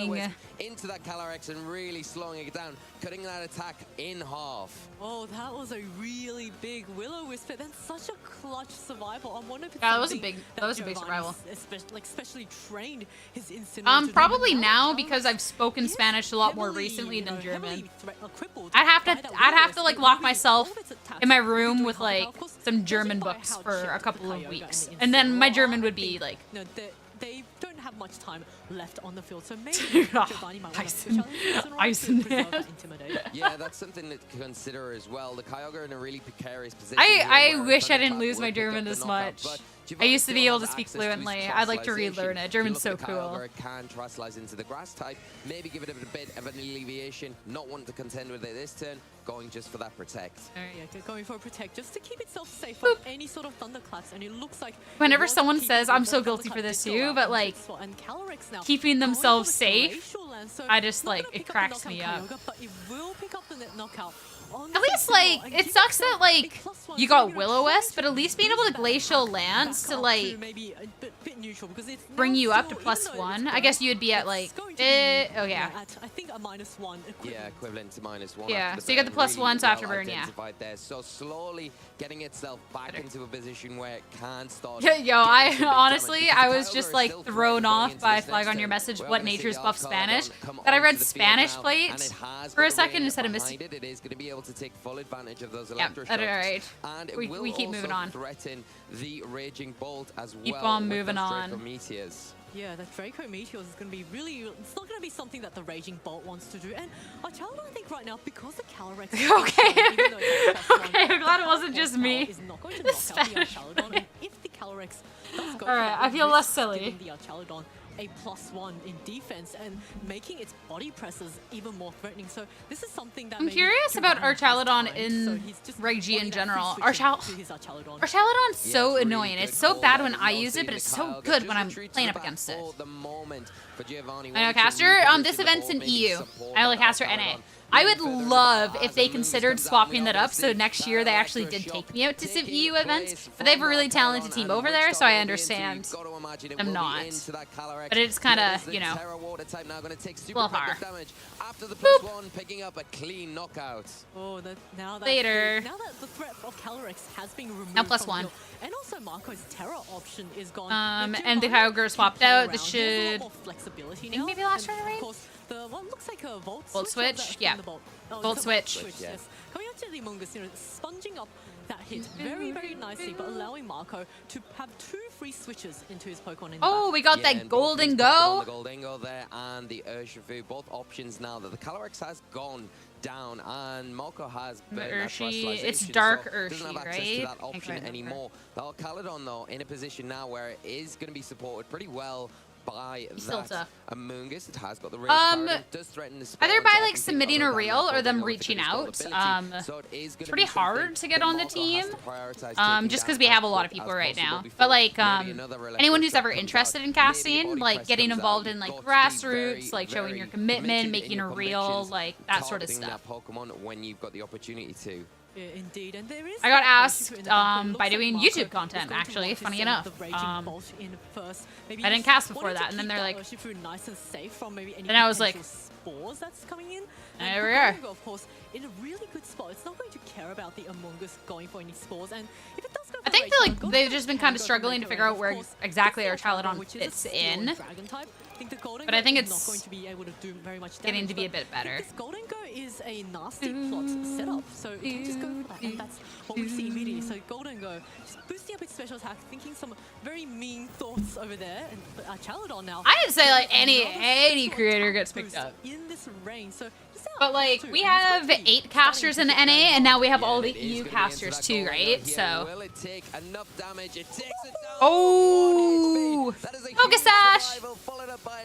Will-O-Wisp Dang. into that Calyrex and really slowing it down, cutting that attack in half. Oh, that was a really big Will-O-Wisp, but then such a clutch survival. I wonder if it's Yeah, that was a something big- that was a big Giovanni survival. Especially trained his Incineroar to do. Probably But now Calyrex because I've spoken is Spanish a lot more heavily, recently you than know, German. heavily crippled I'd have by to that like Will-O-Wisp. lock All myself of its attacks in my will be room doing with half and like half. Of course, some judging German by books how for chipped a the couple of Kyogre weeks, and and then my Incineroar German are, would I be think, like. no, they don't have much time left on the field, so maybe Giovanni might want to switch out Ison. to preserve that intimidation. Yeah, that's something to consider as well. The Kyogre in a really precarious position. I wish I didn't lose my German as much. I used to be able to speak fluently. I'd like to relearn it. German's so cool. Can Terrestrialize into the grass type, maybe give it a bit of an alleviation, not wanting to contend with it this turn, going just for that protect. Yeah, going for a protect just to keep itself safe from any sort of thunderclaps, and it looks like Whenever someone says, I'm so guilty for this too, but like keeping themselves safe, I just like it cracks me up. At least like it sucks that like you got Will-O-Wisp, but at least being able to Glacial Lance to like bring you up to +1. I guess you would be at like oh yeah. I think a -1 equivalent. Yeah, equivalent to -1. Yeah, after the so you got the burn. +1, so after burn, yeah. Identified there. So slowly getting itself back into a position where it can start. Yo, I getting some big honestly, damage, I because was the just Kyogre like is still thrown going off into by this Flag next on your turn. message, We're what gonna see nature's the buff Alvaro Spanish, come that I onto read the field Spanish now, plates and it has for a got the second range instead of behind missing. it. It is going to be able to take full advantage of those Yeah, electroshocks. alright. And it We will keep moving also on. threaten the Raging Bolt as well. Keep on with moving those on. Draco Meteors. Yeah, the Draco Meteors is going to be really... It's not going to be something that the Raging Bolt wants to do. And Archaldo, I think right now, because the Calyrex... Okay, I'm glad it wasn't just me. ...is not going to knock out the Archaludon. And if the Calyrex does go Alright, for I that, feel it less risks silly. giving the Archaludon a +1 in defense and making its body presses even more threatening. So this is something that I'm curious about Archaludon in Reg G in general. Archaludon's so annoying. It's so bad when I use it, but it's so good when I'm playing up against it. I know, Caster, this event's in EU. I know, like, Caster NA. I would love if they considered swapping that up so next year they actually did take me out to some EU events, but they have a really talented team over there, so I understand them not. But it's kind of, you know, a little hard. After the +1, picking up a clean knockout. Oh, now that Later. Now that the threat of Calyrex has been removed Now from +1. the field, and also Marco's Terra option is gone. And the Kyogre swapped out. This should, flexibility I think maybe last turn, right? Of course, the what looks like a Volt Switch? that's Yeah. in the Bolt. Oh, Volt it's a Volt Switch. Yes. Coming up to the Mungus, you know, sponging up that hit very, very nicely, but allowing Marco to have 2 free switches into his Pokemon in the Oh, back. we got Yeah, that and both Golden these Pokemon, the Go. Goldengo there and the Urshifu, both options now that the Calyrex has gone down and Marco has The burnt that Urshi, Terrestrialization, it's Dark so doesn't have Urshi, access right? to that I option can't remember. anymore. The Caledon though in a position now where it is going to be supported pretty well by He's still that tough. Amoonguss, it has got the range does threaten the either by spawn, like submitting a reel or them reaching out. It's pretty hard to get on the team, just because we have a lot of people right now. But like anyone who's ever interested in casting, like getting involved in like grassroots, like showing your commitment, making a reel, like that sort of stuff. Pokemon when you've got the opportunity to. Yeah, indeed, and there is I got asked by doing YouTube content, actually, funny enough. I didn't cast before that, and then they're like, nice and safe from maybe any and I was like, spores that's coming in. There we are. Of course, in a really good spot. It's not going to care about the Amoonguss going for any spores, and if it does go for I think that like they've just been kind of struggling to figure out where exactly our Chaladon fits in. But I think it's not going to be able to do very much damage, getting to be a bit better. This Golden Go is a nasty plot setup, so it can just go for that, and that's what we see immediately. So Golden Go just boosting up its special attack, thinking some very mean thoughts over there, and Chaladon now. I didn't say like any creator gets picked up. In this range, so but like we have 8 casters in the NA, and now we have all the EU casters too, right? So. Will it take enough damage? It takes it down. Oh! Focus Sash!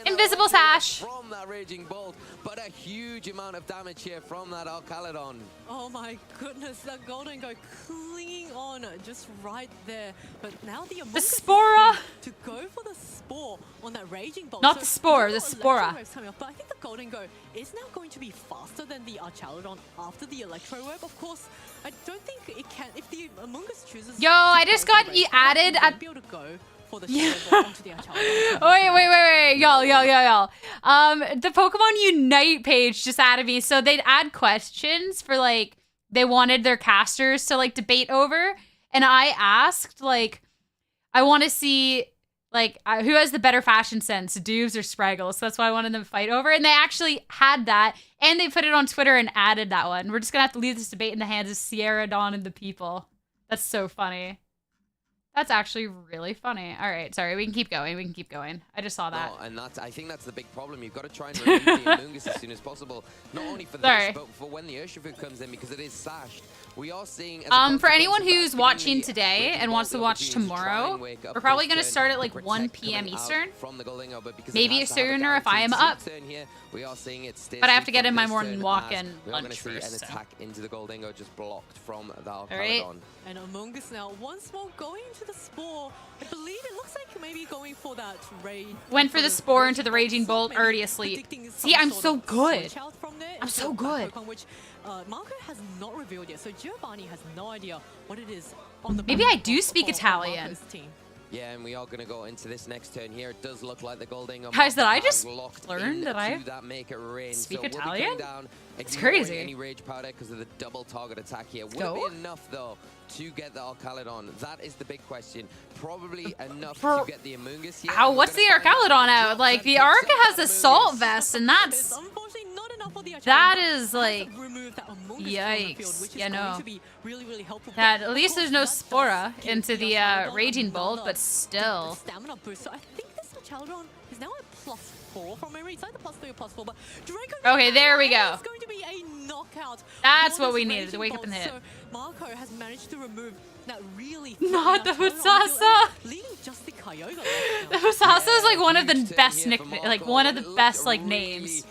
Invisible Sash! From that Raging Bolt, but a huge amount of damage here from that Alcaladon. Oh my goodness, that Golden Go clinging on just right there. But now the Spora! To go for the Spore on that Raging Bolt. Not the Spore, the Spora. But I think the Golden Go is now going to be faster than the Archaladon after the Electro Web. Of course, I don't think it can. If the Amoonguss chooses. Yo, I just got added at. Be able to go for the onto the Archaladon. Wait, y'all. The Pokemon Unite page just added me, so they'd add questions for like they wanted their casters to like debate over, and I asked like, I want to see. Like, who has the better fashion sense, Dubes or Spraggle? So that's why I wanted them to fight over. And they actually had that. And they put it on Twitter and added that one. We're just going to have to leave this debate in the hands of Sierra Dawn and the people. That's so funny. That's actually really funny. All right, sorry. We can keep going. I just saw that. No, and I think that's the big problem. You've got to try and remove the Amoonguss as soon as possible. Not only for this, but for when the Urshifu comes in, because it is sashed. We are seeing... for anyone who's watching today and wants to watch tomorrow, we're probably going to start at like 1 p.m. Eastern. Maybe sooner if I am up. But I have to get in my morning walk and lunch first. An attack into the Goldingo just blocked from the Alcaladon. Right. And Amoonguss now once more going to the Spore. I believe it looks like maybe going for that raid. Went for the Spore into the Raging Bolt, already asleep. See, I'm so good. I'm so good. Which Marco has not revealed yet, so Giovanni has no idea what it is on the. Maybe I do speak Italian. Yeah, and we are going to go into this next turn here. It does look like the Goldingo. Guys, did I just learn that I speak Italian? It's crazy. Any rage powder because of the double target attack here. Will it be enough though to get the Alcaladon? That is the big question. Probably enough to get the Amoonguss here. What's the Alcaladon out? Like the Arca has Assault Vest, and that's that is like yikes. You know. That at least there's no Spora into the Raging Bolt, but still. Stamina boost. So I think this Chaladon is now at +4 from memory. It's either +3 or +4, but okay, there we go. It's going to be a knockout. That's what we needed to wake up and hit. So Marco has managed to remove that really. Not the Husasa. Leaving just the Kyogre. The Husasa is like one of the best nicknames, like one of the best like names.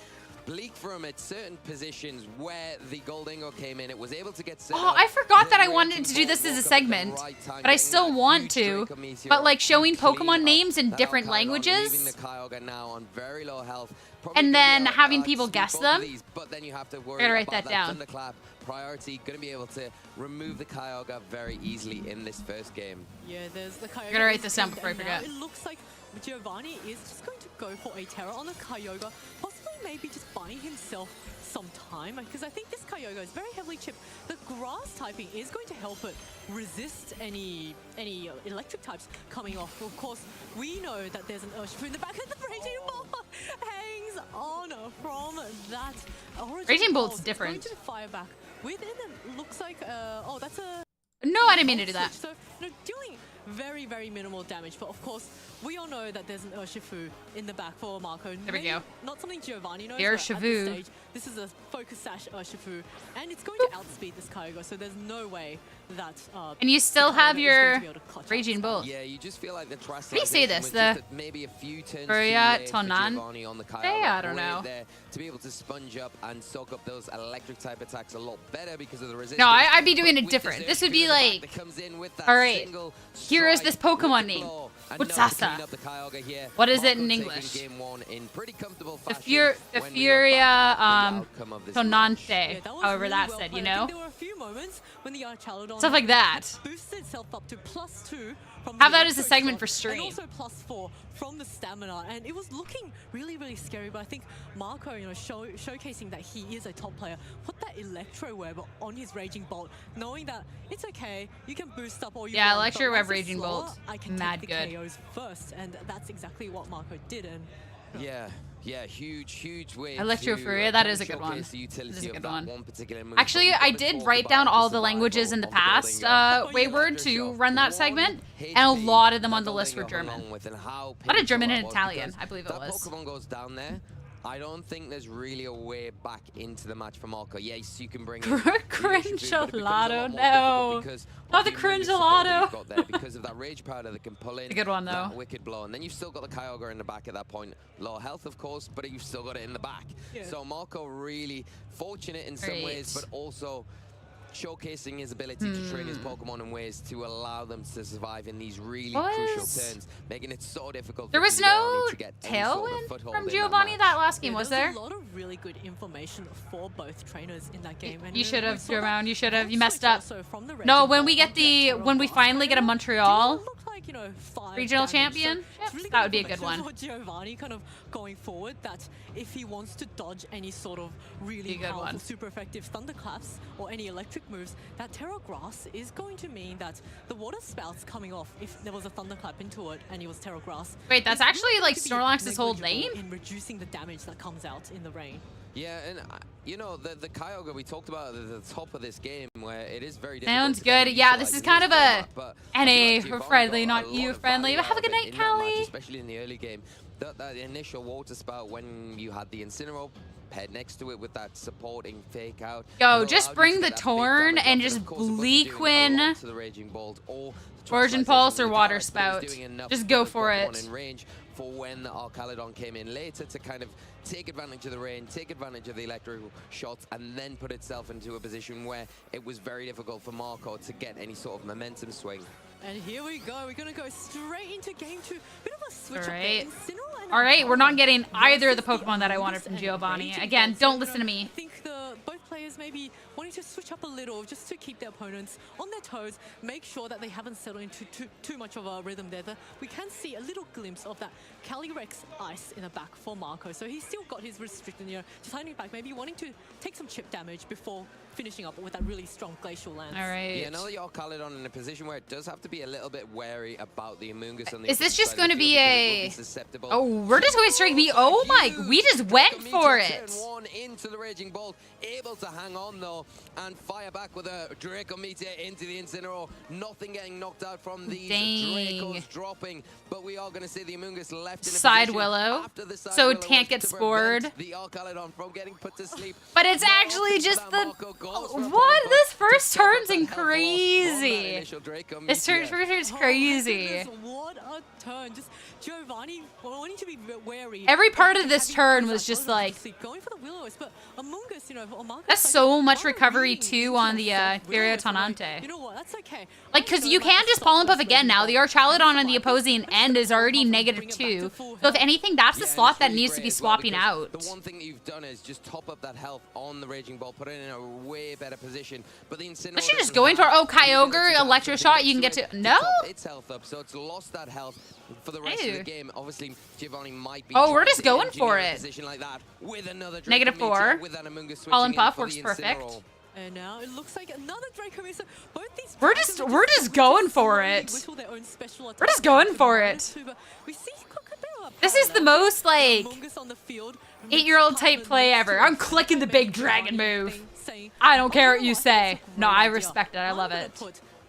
Bleak from at certain positions where the Goldingo came in, it was able to get set I forgot that I wanted to do this as a segment, but I still want to. But like showing Pokemon names in different languages, and then having people guess them. But then you have to worry I gotta write that down. Thunderclap priority, going to be able to remove the Kyogre very easily in this first game. Yeah, there's the Kyogre. I gotta write this down before I forget. It looks like Giovanni is just going to go for a Terra on the Kyogre, possibly maybe just buying himself some time, because I think this Kyogre is very heavily chipped. The grass typing is going to help it resist any electric types coming off. Of course, we know that there's an Urshifu in the back of the Raging Bolt. Hangs on from that. Raging Bolt's different. Going to fire back with it. Looks like that's a. No, I didn't mean to do that. So, dealing very, very minimal damage. But of course, we all know that there's an Urshifu in the back for Marco. There we go. Not something Giovanni knows. The but at this Urshifu. stage, this is a focus sash Urshifu, and it's going to outspeed this Kyogre. So there's no way that. And you still have your Raging Bolt. Yeah, you just feel like the trust. How do you say this? The maybe a few turns Tonelli on the Kyogre. I don't know. There to be able to sponge up and soak up those electric type attacks a lot better because of the resistance. No, I'd be doing it different. This would be like, all right, here is this Pokemon name. Utsasa. What is it in English? The Furia Tonante, however that said, you know? Stuff like that. Have that as a segment for stream. And also +4 from the stamina, and it was looking really, really scary. But I think Marco, you know, showcasing that he is a top player, put that Electro Web on his Raging Bolt, knowing that it's okay, you can boost up all you want. Electro Web Raging Bolt, I can mad take good. the KOs first, and that's exactly what Marco did. And yeah, huge wave. Electrofuria, that is a good one. That is a good one. Actually, I did write down all the languages in the past Wayward to run that segment, and a lot of them on the list were German. A lot of German and Italian, I believe it was. Pokemon goes down there. I don't think there's really a way back into the match for Marco. Yes, you can bring in Cringelato, no. Not the Cringelato. Because of that Rage Powder that can pull in a good one, though. That Wicked Blow. And then you've still got the Kyogre in the back at that point. Low health, of course, but you've still got it in the back. Yeah. So Marco really fortunate in some ways, but also showcasing his ability to train his Pokemon in ways to allow them to survive in these really crucial turns, making it so difficult. There was no tailwind from Giovanni that last game, was there? There's a lot of really good information for both trainers in that game. And you should have, Jerome. You should have. You messed up. No, when we finally get a Montreal regional champion, that would be a good one. Giovanni kind of going forward, that if he wants to dodge any sort of really powerful, super effective thunderclaps or any electric moves, that Terra Grass is going to mean that the water spouts coming off, if there was a thunderclap into it and it was Terra Grass. Wait, that's actually like Snorlax's whole lane? In reducing the damage that comes out in the rain. Yeah, and you know, the Kyogre we talked about at the top of this game, where it is very difficult. Sounds good. Yeah, this is kind of a NA friendly, not you friendly. But have a good night, Callie. Especially in the early game, that initial water spout when you had the Incineroar paired next to it with that supporting fake out. Yo, just bring the Torn and just Bleakwin, Origin Pulse, or Water Spout. Just go for it. For when our Caledon came in later to kind of take advantage of the rain, take advantage of the electrical shots, and then put itself into a position where it was very difficult for Marco to get any sort of momentum swing. And here we go. We're going to go straight into game 2. Bit of a switch up there. Incineroar All right, we're not getting either of the Pokemon that I wanted from Giovanni. Again, don't listen to me. I think both players maybe wanting to switch up a little just to keep their opponents on their toes, make sure that they haven't settled into too much of a rhythm there. We can see a little glimpse of that Calyrex Ice in the back for Marco. So he's still got his restricted, you know, just hiding back, maybe wanting to take some chip damage before finishing up with that really strong Glacial Lance. All right. Yeah, now that you're Caledon in a position where it does have to be a little bit wary about the Amoonguss on the Is this just going to be a... Oh, we're just going straight B. Oh my, we just went for it. One into the Raging Bolt, able to hang on though, and fire back with a Draco Meteor into the Incineroar. Nothing getting knocked out from these Dracos dropping, but we are going to see the Amoonguss left in a Side Willow, so it can't get spored. The Caledon from getting put to sleep. But it's actually just the... What? This first turn's crazy. This first turn's crazy. What a turn. Just Giovanni wanting to be wary. Every part of this turn was just like... Going for the Will-O-Wisp, but Amoonguss, you know, that's so much recovery too on the Tonante. You know what? That's okay. Like, because you can just Pollen Puff again now. The Archaludon on the opposing end is already -2. So if anything, that's the slot that needs to be swapping out. The one thing that you've done is just top up that health on the Raging Ball, put it in a way better position. But the Incineroar... I should just go in for, oh, Kyogre, Electro Shot, you can get to... No? Its health up, so it's lost that health for the rest of the game. Obviously, Giovanni might be... Oh, we're just going for it. Like that with another -4. Pollen Puff works perfect. And now it looks like another Draco Meteor. Both these we're just going for it. We're just going for it. This is the most like 8-year-old type play ever. I'm clicking the big dragon move. I don't care what you say. No, I respect it. I love it.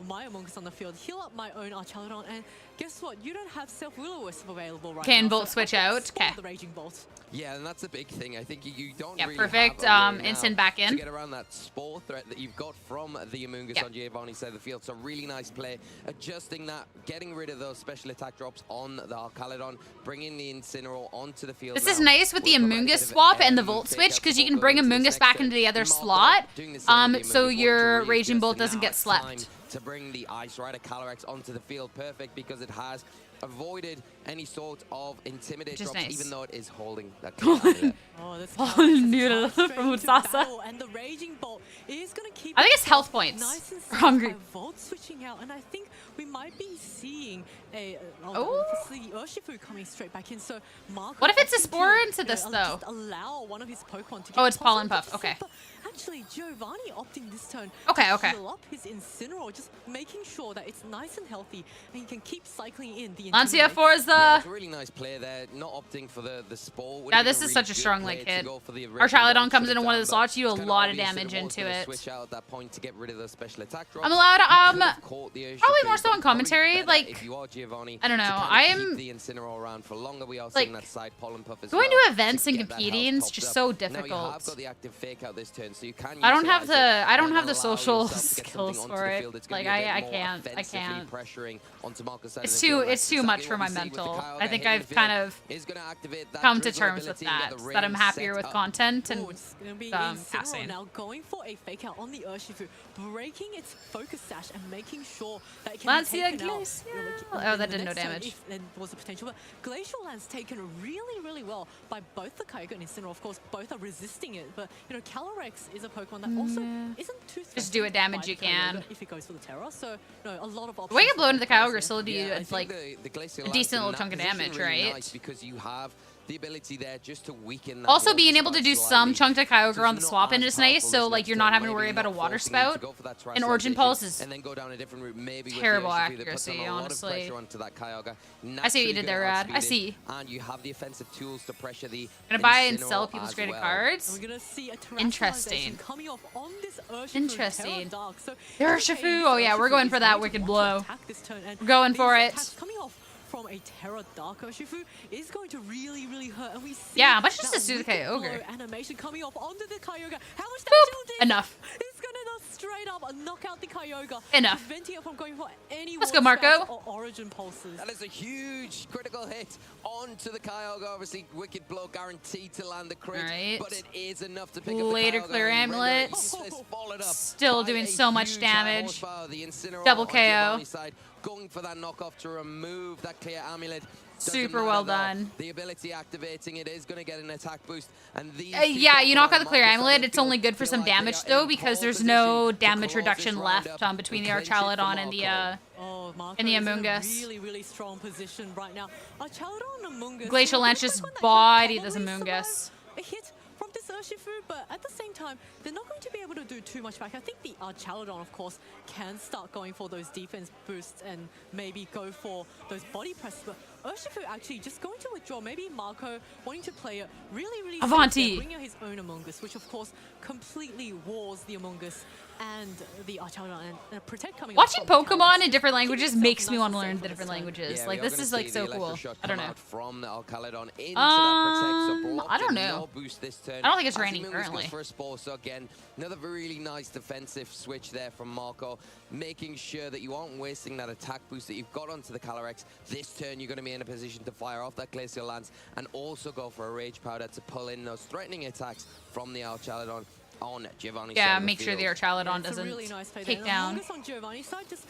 my Among Us on the field, heal up my own Archaludon, and guess what? You don't have Self-Will-O-Wisp available right Can now. Bolt switch out? Spawn Okay. the Raging Bolt. Yeah, and that's a big thing. I think you don't Yeah, really perfect. have a way Instant now back in. to get around that spore threat that you've got from the Among Us Yeah. on Giovanni's side of the field. So really nice play, adjusting that, getting rid of those special attack drops on the Archaludon, bringing the Incineroar onto the field. This now is nice with the will provide a Among Us bit of swap and the early Volt fake switch out because you before can bring going into Among this Us back next into the other turn. slot, Doing the same with the so Among Us your Volt to Raging readjust, Bolt and doesn't now get it's slept. time to bring the Ice Rider Calyrex onto the field. Perfect, because it has avoided any sort of intimidate Which is drops, nice. even though it is holding that amulet. Oh, this Oh, Calyrex is noodle charged straight from into Sasa. battle, and the Raging Bolt is going to keep I think it's itself health points. nice and For safe hungry. by Volt switching out, and I think we might be seeing a Oh. obviously Urshifu coming straight back in. So Marco What if it's a opting spore to, into this, just though? allow one of his Pokemon to get Oh, it's tossed Pollen into Puff, the okay. field, but actually Giovanni opting this turn Okay, to okay. heal up his Incineroar, just making sure that it's nice and healthy and you can keep cycling in the Lancia Intimidate. Forza. Yeah, it's a really nice play there, not opting for the spore. Would Yeah, have been this is really such a good strong play link to hit. go for the Our original Chaladon launch comes shut in it one of down, the slots, you do but a it's lot kinda of obvious that damage it was into gonna it. switch out at that point to get rid of those special attack drops. I'm allowed You could to, have caught the probably Urshifu, more so but on it's probably commentary, better like, if you are Giovanni, I don't know, to kinda I keep am, the Incineroar around for longer. We are like, seeing that side Pollen Puff as going well to events and get that health competing is topped just up. so Now you difficult. have got the active fake out this turn, so you can I don't have utilize it the, I don't and have the allow social yourself to get skills something onto for the it. field. It's gonna Like, be a bit I more can't, I offensively can't. pressuring onto Marco's side It's of the field. too, it's That's too exactly much what for we my see with the mental. Kyogre I think hitting I've the kind field. of Is gonna activate that come to dribble terms with ability and get that, the that I'm ring happier set with up. content Oh, and it's going to be passing. Incineroar now going for a fake out on the Urshifu, breaking its focus sash and making sure that it can Lancia be taken out. Glacial. You know, Oh, in that the did no next turn damage. If there was a potential, but Glacial Lance taken really, really well by both the Kyogre and Incineroar. Of course, both are resisting it, but you know, Calyrex is a Pokemon that also isn't too Just do what threatened damage by you the Kyogre can. if it goes for the Terror. So, no, a lot of options. the way you for blow into the both players Kyogre here. still do Yeah, I it's think like the Glacial a Lance decent in little that chunk of position damage, really right? nice because you have the ability there just to weaken that also water being able to spout do some slightly. chunk to Kyogre So on it's the not swap in as is nice, powerful so this like next you're not turn, having to worry maybe about a not water forcing you to spout. go for that And Origin Terastallion Pulse is and then go down a different route, maybe with terrible the Urshifu that puts accuracy, on a lot of honestly. pressure onto that Kyogre. I see what you did Naturally there, gonna Rad. I outspeed it, see. And you have the offensive tools to pressure the Gonna buy and Incineroar sell people's as graded well. cards. And we're going to see a Interesting. Terastallization coming off on this Urshifu Interesting. Terra Dark. So The it's okay, Urshifu, this oh yeah, we're Urshifu going is for that going to wicked want to blow. attack this turn, and We're going for these it. attacks coming off from a Terra Dark Urshifu is going to really, really hurt. And we see Yeah, how much does that this do to the wicked Kyogre? blow animation coming off onto the Kyogre. How much Boop. damage will this? Enough. It's going to just straight up knock out the Kyogre. Enough. Preventing it from going for any Let's go, water Marco. spouts or Origin Pulses. That is a huge critical hit onto the Kyogre. Obviously, wicked blow guaranteed to land the crit, Alright. but it is enough to pick up Later the Kyogre clear and render amulet. this followed up Still by doing a so much huge high damage. horsepower. The Incineroar Double on KO. Giovanni's side, going for that knockoff to remove that clear amulet. Doesn't Super matter well though. done. The ability activating it is going to get an attack boost. And these Yeah, you knock out the clear Marco's amulet. side of It's the only field good for feel some like they damage are though, in because pole there's no position to damage close reduction this left round up between and the clinch it for Archaludon and the Marco. Oh, Marco and the is in a Amoonguss. really, really strong position right now. Archaludon and Amoonguss. Glacial Lance Lance just bodied this Amoonguss. A hit from this Urshifu, but at the same time, they're not going to be able to do too much back. I think the Archaludon, of course, can start going for those defense boosts and maybe go for those body presses, but Urshifu actually just going to withdraw. Maybe Marco wanting to play it really, really safe Avanti. there, bring out his own Amoonguss, which of course completely wars the Amoonguss and the Archaludon, and Protect coming up Watching from Pokemon Calyrex. in different Keep languages yourself makes me nice want to and learn safe the for different this turn. languages. Yeah, Like we are this gonna is like see so the cool. electro shot I don't come know. out from the Alcaludon into that Protect, so blocking I don't know. no boost this turn. I don't think it's As raining Amoonguss currently. goes for a spore, so again, another really nice defensive switch there from Marco, making sure that you aren't wasting that attack boost that you've got onto the Calyrex. This turn, you're going to be in a position to fire off that Glacial Lance and also go for a Rage Powder to pull in those threatening attacks from the Alchaludon on Giovanni's Yeah, side of the make sure the field. Archaludon It's a doesn't really nice play take there. down. Amoonguss on Giovanni's side, just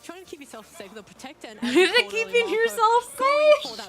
trying to keep yourself safe with the Protector. And You're keeping yourself safe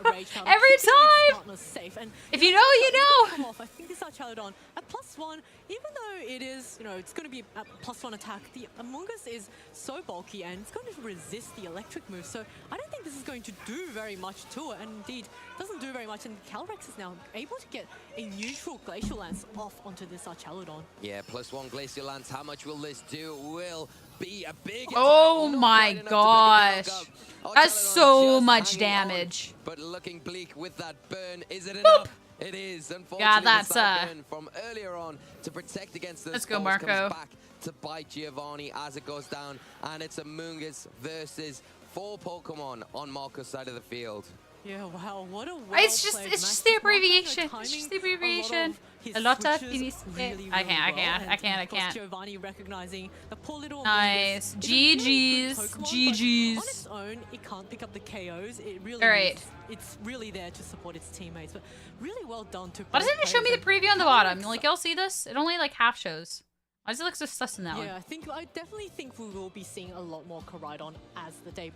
every time. Safe. And If you know, you come know. off, I think this Archaludon at +1, even though it is, you know, it's going to be a +1 attack, the Amoonguss is so bulky and it's going to resist the electric move. So I don't think this is going to do very much to it. And indeed, doesn't do very much. And Calyrex is now able to get a neutral Glacial Lance off onto this Archaludon. Yeah, +1 Glacial Lance. How much will this do? Will be a big Oh attack. Not my quite enough to pick a gosh. knockout. That's Archaludon so just much hanging on, damage. but looking bleak with that burn. Is it enough? It is. Unfortunately, Yeah, that's, that burn from earlier on to protect against those Let's go, spores Marco. comes back to bite Giovanni as it goes down, and it's Amoonguss versus 4 Pokemon on Marco's side of the field. Yeah, wow, what a It's just the abbreviation. It's just the abbreviation. A lot of finis. I can't. Giovanni recognizing the poor little nice. GG's. GG's. On its own, it can't pick up the KOs. It really it's really there to support its teammates. But really well done to Why doesn't it show me the preview on the bottom? Like, y'all see this? It only like half shows. Why does it look so sus in that one? Yeah, I definitely think we will be seeing a lot more Koraidon as the day.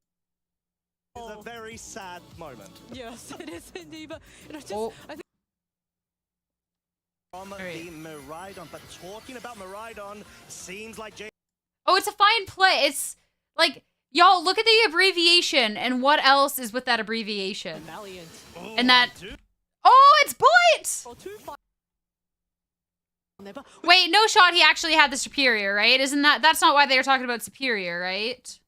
It's a very sad moment. Yes, it is indeed. But I think from the Miraidon, but talking about Miraidon, seems like Oh, it's a fine play. It's like, y'all look at the abbreviation and what else is with that abbreviation. Valiant. And that. Oh, it's Boyt! Wait, no shot. He actually had the superior, right? Isn't that's not why they were talking about superior, right?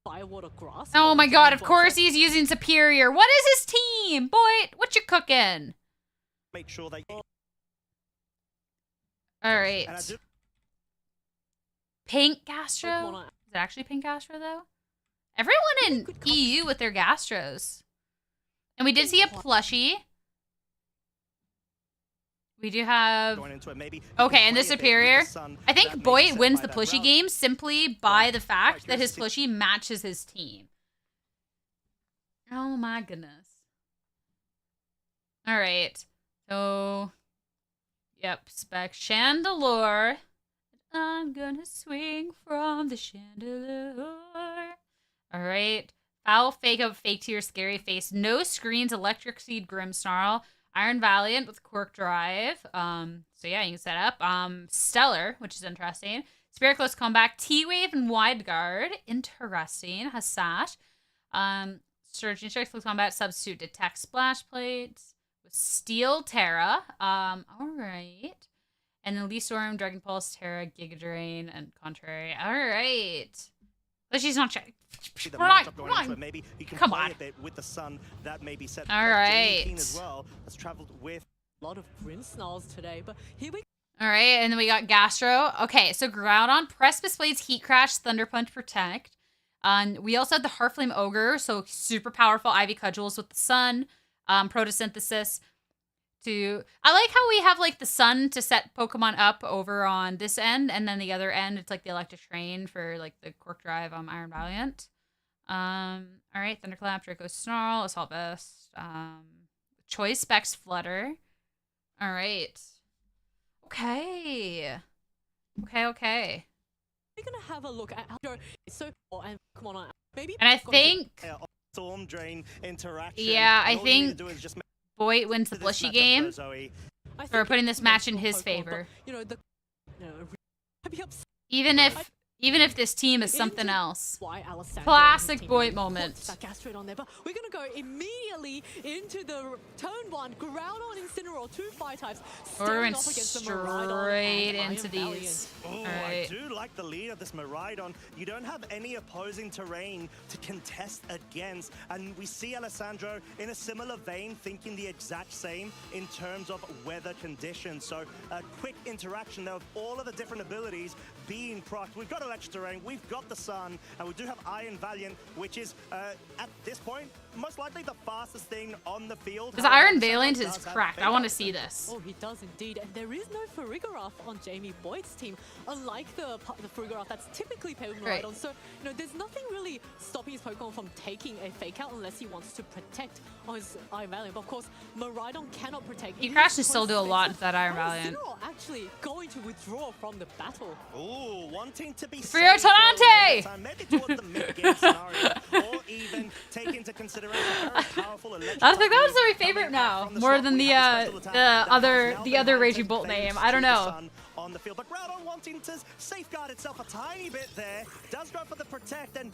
Firewater grass. Oh my god, of course he's using superior. What is his team? Boy, what you cooking? Make sure they Alright. Pink Gastro? Is it actually Pink Gastro though? Everyone in EU with their Gastros. And we did see a plushie. We do have... Okay, and the superior. I think Boyt wins the plushie game simply by the fact that his plushie matches his team. Oh my goodness. Alright. So... Yep, spec Chandelure. I'm gonna swing from the chandelier. Alright. Foul fake up, fake to your scary face. No screens, electric seed, grim snarl. Iron Valiant with Quirk Drive. So yeah, you can set up. Stellar, which is interesting. Spirit Close Comeback. T-Wave and Wide Guard. Interesting. Has Sash. Surgeon Strike Close Combat. Substitute Detect Splash Plates. With Steel Terra. Alright. And then Lee Storm, Dragon Pulse, Terra, Giga Drain, and Contrary. Alright. But she's not checking. Maybe you can Come play on. a bit with the sun that may be set. All right. As well has traveled with a lot of Grim Snarls today, but here we. All right, and then we got Gastro. Okay, so Groudon, Precipice Blades, Heat Crash, Thunder Punch, Protect. We also had the Heartflame Ogre, so super powerful Ivy Cudgels with the Sun, Photosynthesis. I like how we have like the Sun to set Pokemon up over on this end, and then the other end it's like the Electric Train for like the Quirk Drive Iron Valiant. All right, Thunderclap, Draco Snarl, Assault Vest, Choice Specs Flutter. All right. Okay. Okay. We're gonna have a look at how so and come on, maybe. And I think Storm Drain interaction. Yeah, I think Boyt wins the Blushy game for putting this match in his favor. You know, Even if this team is something else. Classic Boyt moment. But we're going to go immediately into the turn 1. Groudon, Incineroar, 2 fire types. We're going straight into these. Oh, right. I do like the lead of this Miraidon. You don't have any opposing terrain to contest against. And we see Alessandro in a similar vein thinking the exact same in terms of weather conditions. So a quick interaction there of all of the different abilities being procced. We've got electric terrain, we've got the Sun, and we do have Iron Valiant, which is at this point most likely the fastest thing on the field. Because Iron Valiant is cracked. I want to see this. Oh, he does indeed. And there is no Farigiraf on Jamie Boyd's team, unlike the Farigiraf that's typically paired with Miraidon. So, you know, there's nothing really stopping his Pokemon from taking a fake out unless he wants to protect on his Iron Valiant. But of course, Miraidon cannot protect. He Crash can still do a lot with that Iron Valiant. Actually going to withdraw from the battle. Ooh, wanting to be Frio Tonante! Maybe towards the mid-game scenario, or even take into consideration very powerful electric. I think that was my favorite now, more than the other Raging Bolt name. I don't know. On the field, but Groudon wanting to safeguard itself a tiny bit there, does go for the Protect, and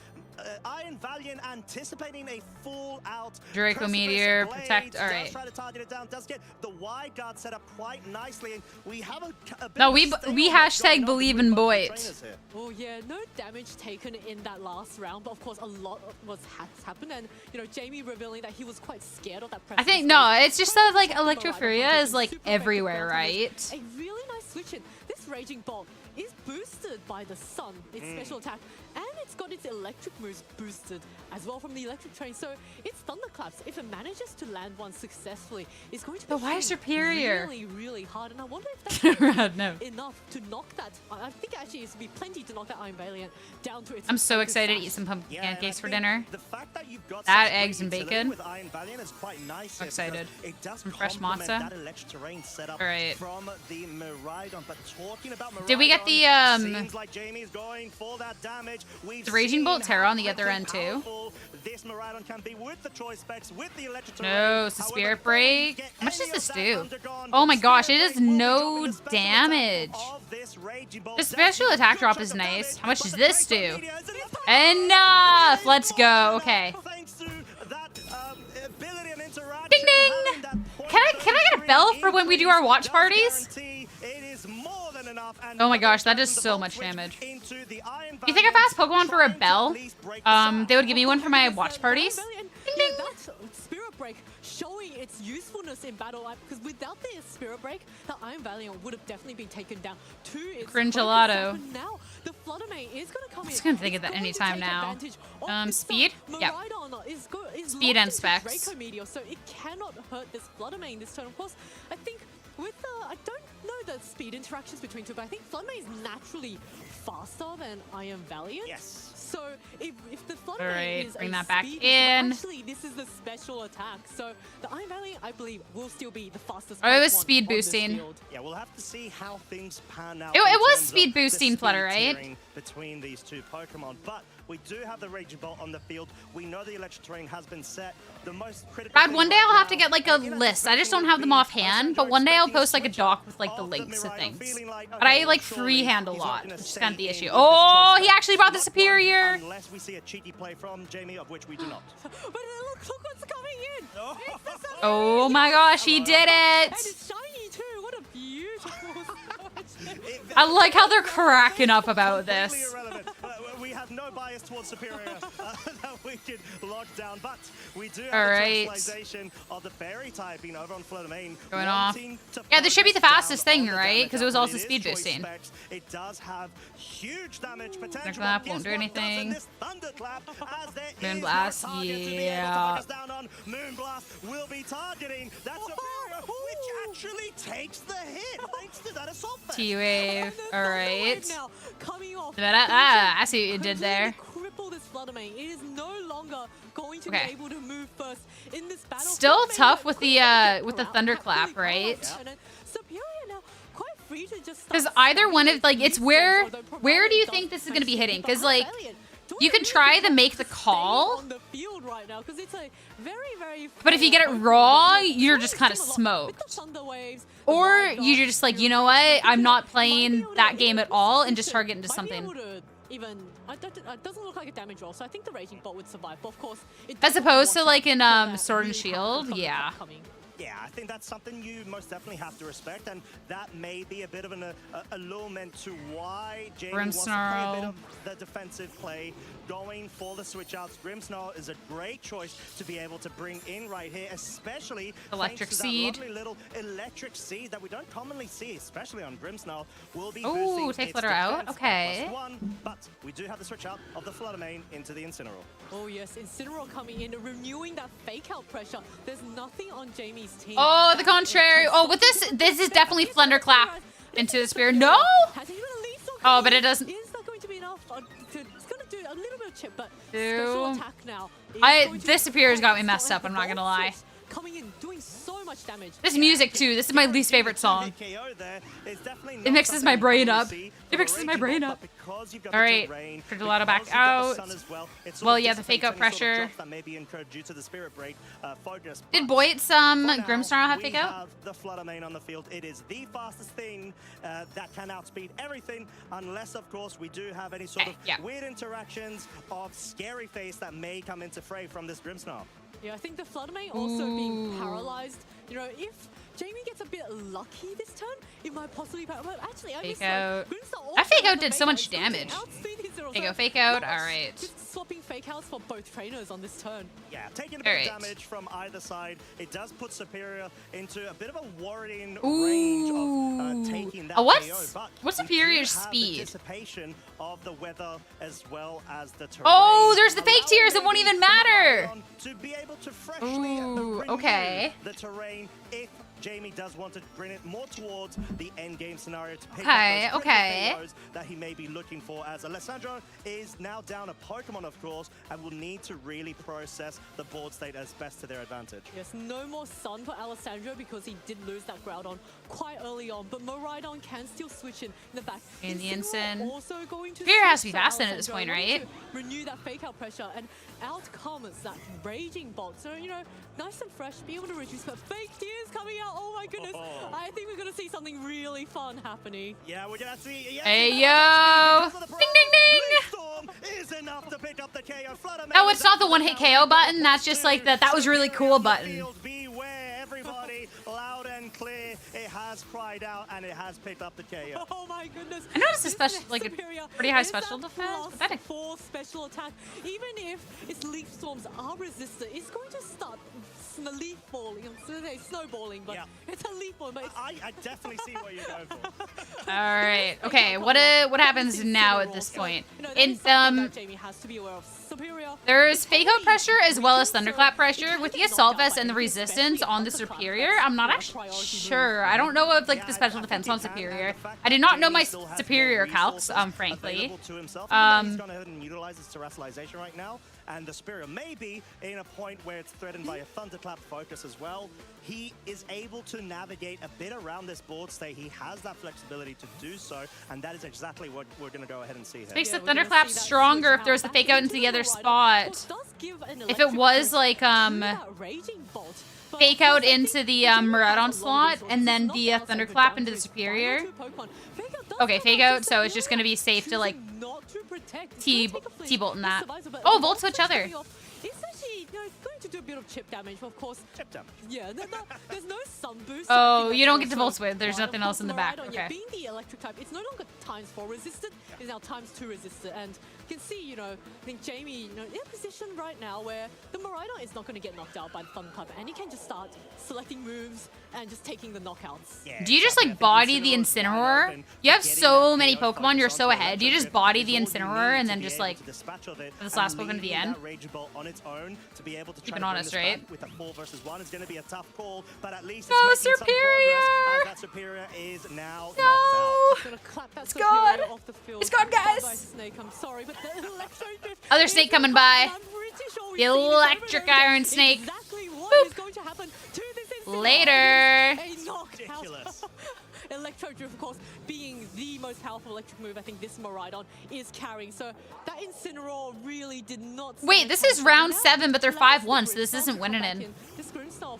Iron Valiant anticipating a full out Draco Meteor, Protect, alright. Does try to target it down, does get the wide guard set up quite nicely, and we have a bit No, of we hashtag believe in Boyt. Oh yeah, no damage taken in that last round, but of course a lot has happened, and you know, Jamie revealing that he was quite scared of that pressure. I think, no, it's just that like Electrofuria is like everywhere, right? A really nice switch in. This Raging Bolt is boosted by the sun, its special attack, and it's got its electric moves boosted as well from the electric train. So its thunderclaps, if it manages to land one successfully, is going to be why superior? really, really hard. And I wonder if that's No. enough to knock that. I think actually it's to be plenty to knock that Iron Valiant down to its. I'm so excited to eat some pumpkin pancakes for dinner. That, eggs and bacon. With Iron Valiant is quite nice. I'm excited. It does some fresh complement matzo. that electric terrain setup All right. from the Miraidon. But talking about Miraidon, Did we get the seems like Jamie's going for that damage. the Raging Bolt Terror on the other end too? This Miraidon can be with the choice specs, with the electric No, it's a Spirit Break. How much does this do? Oh my gosh, it does no damage. The special attack drop is nice. How much does this do? Enough! Let's go. Okay. Ding ding! Can I get a bell for when we do our watch parties? Oh my gosh, that does so much damage. Do you think if I asked Pokemon for a bell, they would give me one for my watch parties? Ding ding! That's Spirit Break showing its usefulness in battle, because without the Spirit Break, the Iron Valiant would have definitely been taken down to its Cringe focus. gelato. But now the Flutter Mane is going to come in. I'm just gonna think of that anytime now. Speed? Yep. Speed and specs. Draco Meteor, so it cannot hurt this Flutter Mane this turn. Of course, I think with the, I don't know the speed interactions between two, but I think Flutter Mane is naturally faster than Iron Valiant. Yes. So if the Flutter All Mane right, is bring a that back speed in. actually this is the special attack. So the Iron Valiant, I believe, will still be the fastest. Oh, it was Pokemon speed on this boosting. field. Yeah, we'll have to see how things pan out. It in was terms speed of the boosting speed Flutter, right? tiering between these two Pokemon, but we do have the Raging Bolt on the field. We know the electric terrain has been set. The most critical Brad, thing one day right I'll have to now, get like a and, you know, list. I just special don't have them would be offhand, but Alessandro one day I'll expecting post like a switch doc up with like the of links to Miraidon, things. feeling like, But I okay, like surely freehand a he's lot, not gonna which is stay kind of the in issue. with this Oh, choice he spec. actually brought the Not one, superior. Unless we see a cheeky play from Jamie, of which we do not. But look what's coming in. It's the Sun Oh my gosh, he did And it! it's shiny too. What a beautiful I like how they're cracking up about Completely this. irrelevant. We have no bias towards Superior that we can lock down, but we do have All the right. translation of the fairy typing over on Flutter Mane. Going off. wanting to Yeah, this should be the focus fastest down thing, on the right? damage 'Cause it was output. also It is speed choice boosting. specs. It does have huge damage potential. Thunderclap but won't do guess what doesn't? anything. This Thunderclap, as there is Moonblast, no target to be able to yeah. focus down on. Moonblast will be targeting that Superior, which actually takes the hit thanks to that assault vest. T-Wave. All right. Now coming off. I see what you did there. Cripple this Flutter Mane. It is no longer going to Okay. be able to move first in this battle. Still Flutter Mane tough with the, quickly with the around, thunderclap, absolutely right? powerful. And then Superior now quite free to just Because start either one of, like, spamming it's where defense, although do you providing think does this is going to be hitting? Because, Iron like, Valiant don't you can really try to get make the stay call, on the field right now, 'cause it's a very, very but if you get it fast raw, Pokemon. you're just kind of With the smoked. Thunder Waves, the Or Wild you're Guard, just like, you're you know what? I'm not playing might be able that to- game at all and just target into might be something. able to even, it doesn't look like a damage roll, so I think the Raging Bolt would survive. But of course, it As doesn't opposed to, watch like, out in, for that Sword and really Shield, powerful yeah. coming. Yeah, I think that's something you most definitely have to respect, and that may be a bit of an allurement to why Jamie wants to play a bit Grimmsnarl. of the defensive play, going for the switch outs. Grimmsnarl is a great choice to be able to bring in right here, especially Electric thanks to Seed. that lovely little electric seed that we don't commonly see, especially on Grimmsnarl. Will be Ooh, boosting take its Flutter out, defense okay. by +1, but we do have the switch out of the Flutter Mane into the Incineroar. Oh yes, Incineroar coming in, renewing that fake out pressure. There's nothing on Jamie's team. Oh, the contrary. Oh, with this is definitely Thunderclap into the spear. No! Has even a lethal Oh, coming but in. it doesn't. Is that going to be enough? It's going to do a little bit of chip, but Two. special attack now. is going to This be superior's got me quite messed solid. up, I'm The not gonna Bolt lie. switch coming in, doing so much damage. This music too. This is my least favorite song. KO there is definitely It not mixes my something brain you up. see It from mixes a my Raging brain Bolt, up. but because you've got All the right, terrain, Fridolata back because you've got the out. sun as well, it sort Well, of yeah, the fake out dissipates any sort of pressure. drops that may be incurred due to the Spirit Break focus. Did But Boyt for now, Grimmsnarl have we fake out? have the Flutter Mane on the field. It is the fastest thing that can outspeed everything, unless, of course, we do have any sort of yeah. weird interactions of Scary Face that may come into fray from this Grimmsnarl. Yeah, I think the Flutter Mane also being Ooh. paralyzed. You know, if Jamie gets a bit lucky this turn, it might possibly. But actually, I Fake guess out. Grimmsnarl That fake also out did has a so much fake out. It's going to damage. outspeed his zero. Fake So out, fake out. not All right. just swapping fake outs for both trainers on this turn. Yeah, taking a bit of damage from either side. It does put Superior into a bit of a worrying range of taking that KO. But what's Superior's the speed? Anticipation of the weather as well as the terrain. Oh, there's the fake tiers. It won't even matter. To be able to freshly renew the terrain if Jamie does want to bring it more towards the end game scenario to pick up those KOs that he may be looking for, as Alessandro is now down a Pokemon, of course, and will need to really process the board state as best to their advantage. Yes, no more Sun for Alessandro because he did lose that Groudon quite early on, but Miraidon can still switch in the back. And Nielsen. Also going to Fear has to be fast in at this point, right? Renew that fake out pressure, and out comes that Raging Bolt. So, you know, nice and fresh, be able to reduce, but fake tears coming out. Oh my goodness. I think we're going to see something really fun happening. Yeah, we're going to see. Yeah, hey, yo. Ding, ding, ding. Is enough to pick up the KO. No, it's not the one-hit KO button. That's just like that was really cool button. Beware, everybody. Loud and clear. It has cried out, and it has picked up the KO. Oh my goodness. I noticed a special, like a pretty high special defense. Pathetic. 4 special attack. Even if its leaf storms are resisted, it's going to start leaf falling. I'm going to say snowballing, but it's a leaf ball. But I definitely see what you're going for. All right. Okay. What happens now at this point? Jamie has to be aware of. Superior. There's fake out pressure as well as thunderclap pressure with the assault vest and the resistance on the Superior. I'm not actually sure. I don't know of like the special defense on Superior. I did not know my Superior calcs, frankly. He's gone ahead and utilizes terrestrialization right now, and the Superior may be in a point where it's threatened by a thunderclap focus as well. He is able to navigate a bit around this board state. He has that flexibility to do so, and that is exactly what we're going to go ahead and see here. Makes the thunderclap stronger if there's the fake out into the other spot. If it was like fake out into the Miraidon slot and then the thunderclap into the Superior. Okay, fake out, so it's just going to be safe to like T-bolt in that. Oh, volt switch other. It's actually, you know, going to do a bit of chip damage, but of course. Chip damage. Yeah, there's no sun boost. Oh, you don't get to volt switch. There's nothing else in the back. Okay. Yeah, being the electric type, it's no longer ×4 resisted. It's now ×2 resisted, and you can see, you know, I think Jamie, you know, in a position right now where the Miraidon is not going to get knocked out by the Thunderclap, and he can just start selecting moves and just taking the knockouts. Yeah, do you just like body the Incineroar? You have so many Pokemon, you're so ahead. Do you just body the Incineroar and then just like this last Pokemon to the end? Keep it honest, right? With a 4 versus 1 is going to be a tough call, but at least it's making Superior! some progress, as that Superior is now knocked out. Gonna clap that it's gone! Off the field. It's gone, guys! Snake, I'm sorry, but the electro drift other snake coming by. The electric iron snake. Exactly what is going to happen to this later. Ridiculous. Electro Drift, of course, being the most powerful electric move I think this Miraidon is carrying. So that Incineroar really did not... Wait, this is round 7, but they're 5-1, so this isn't winning in.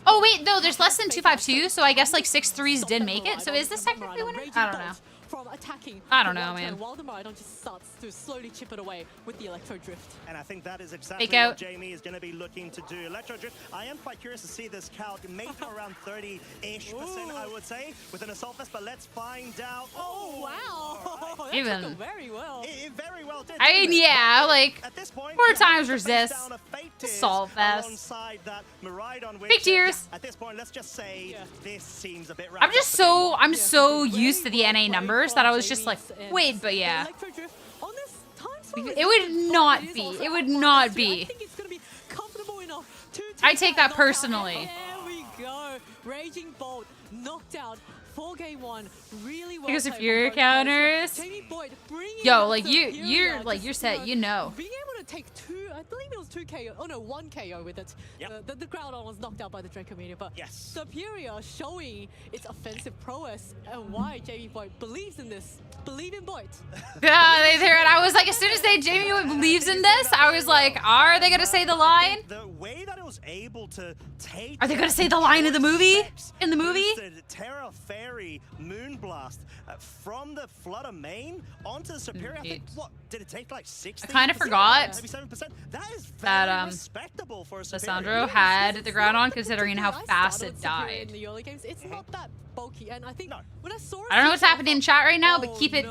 Oh, wait, no, there's less than 2-5-2, so I guess like 6-3s did make it. So is this technically winning? I don't know. From attacking, I don't know, man. While the Miraidon just starts to slowly chip it away with the Electro Drift. And I think that is exactly what Jamie is going to be looking to do. Electro Drift, I am quite curious to see this calc, maybe around 30-ish%, I would say, with an Assault Vest, but let's find out. Oh, wow. Right. Even. Very well. It very well did. I mean, yeah, like, at this point, 4 times resist. Assault Vest. Big tears. At this point, let's just say this seems a bit I'm just so used to the NA numbers that I was just like, wait, but yeah. It would not be. It would not be. I take that personally. There we go. Raging Bolt knocked out. 4-game 1, really well. Because if your counters, yo, like you're set, you know. Being able to take 2, I believe it was 2 KO. Oh no, 1 KO with it. Yep. The Groudon was knocked out by the Draco Meteor, but Superior showing its offensive prowess and why Jamie Boyt believes in this. Believe in Boyt. Yeah, they hear it. I was like, as soon as Jamie Boyt believes in this, I was like, are they gonna say the line? The way that it was able to take. Are they gonna say the line of the movie? In the movie? Terra Fairy Moonblast from the Flutter main onto the Superior. I think, what did it take, like 60? I kind of forgot 77%. That is that very respectable for a Superior. Alessandro had the ground on, considering how fast it died. In the early games, it's not that bulky, and I think when I saw it, I don't know what's happening in chat right now, but keep it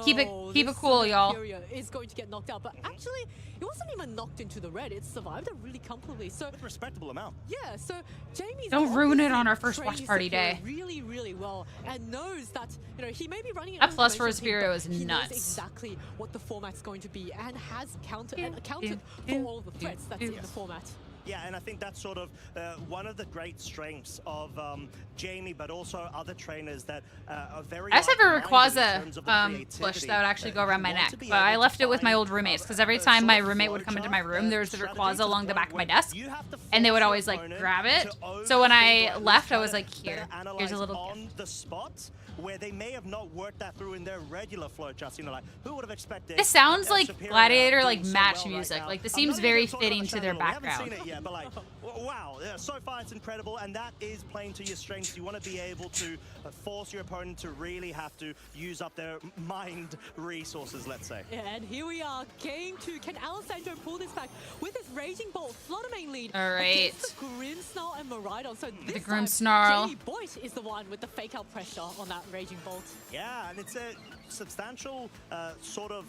cool, y'all. Is going to get knocked out, but actually, it wasn't even knocked into the red. It survived it really comfortably. So with a respectable amount. Yeah. So Jamie's don't ruin it on our first watch party day. Really, really well, and knows that he may be running. That plus for Superior was nuts. nuts. Knows exactly what the format's going to be, and has accounted for all the threats that's in the format. Yeah, and I think that's sort of one of the great strengths of Jamie, but also other trainers that are very. I just have a Rayquaza push that would actually go around my neck, but I left it with my old roommates because every time my roommate would come into my room, there was the Rayquaza along the back of my desk, and they would always like grab it. So when I left, I was like, here's a little gift. On the spot where they may have not worked that through in their regular flow charts. Like, who would have expected? This sounds like Gladiator, like match music. Like this seems very fitting to their background. But like, wow, so far it's incredible, and that is playing to your strengths. You want to be able to force your opponent to really have to use up their mind resources, let's say. Yeah, and here we are, game 2. Can Alessandro pull this back with his Raging Bolt Flutter main lead? All right. The Grimmsnarl and Miraidon. So this the Grimmsnarl. Boyt is the one with the fake out pressure on that Raging Bolt. Yeah, and it's a substantial sort of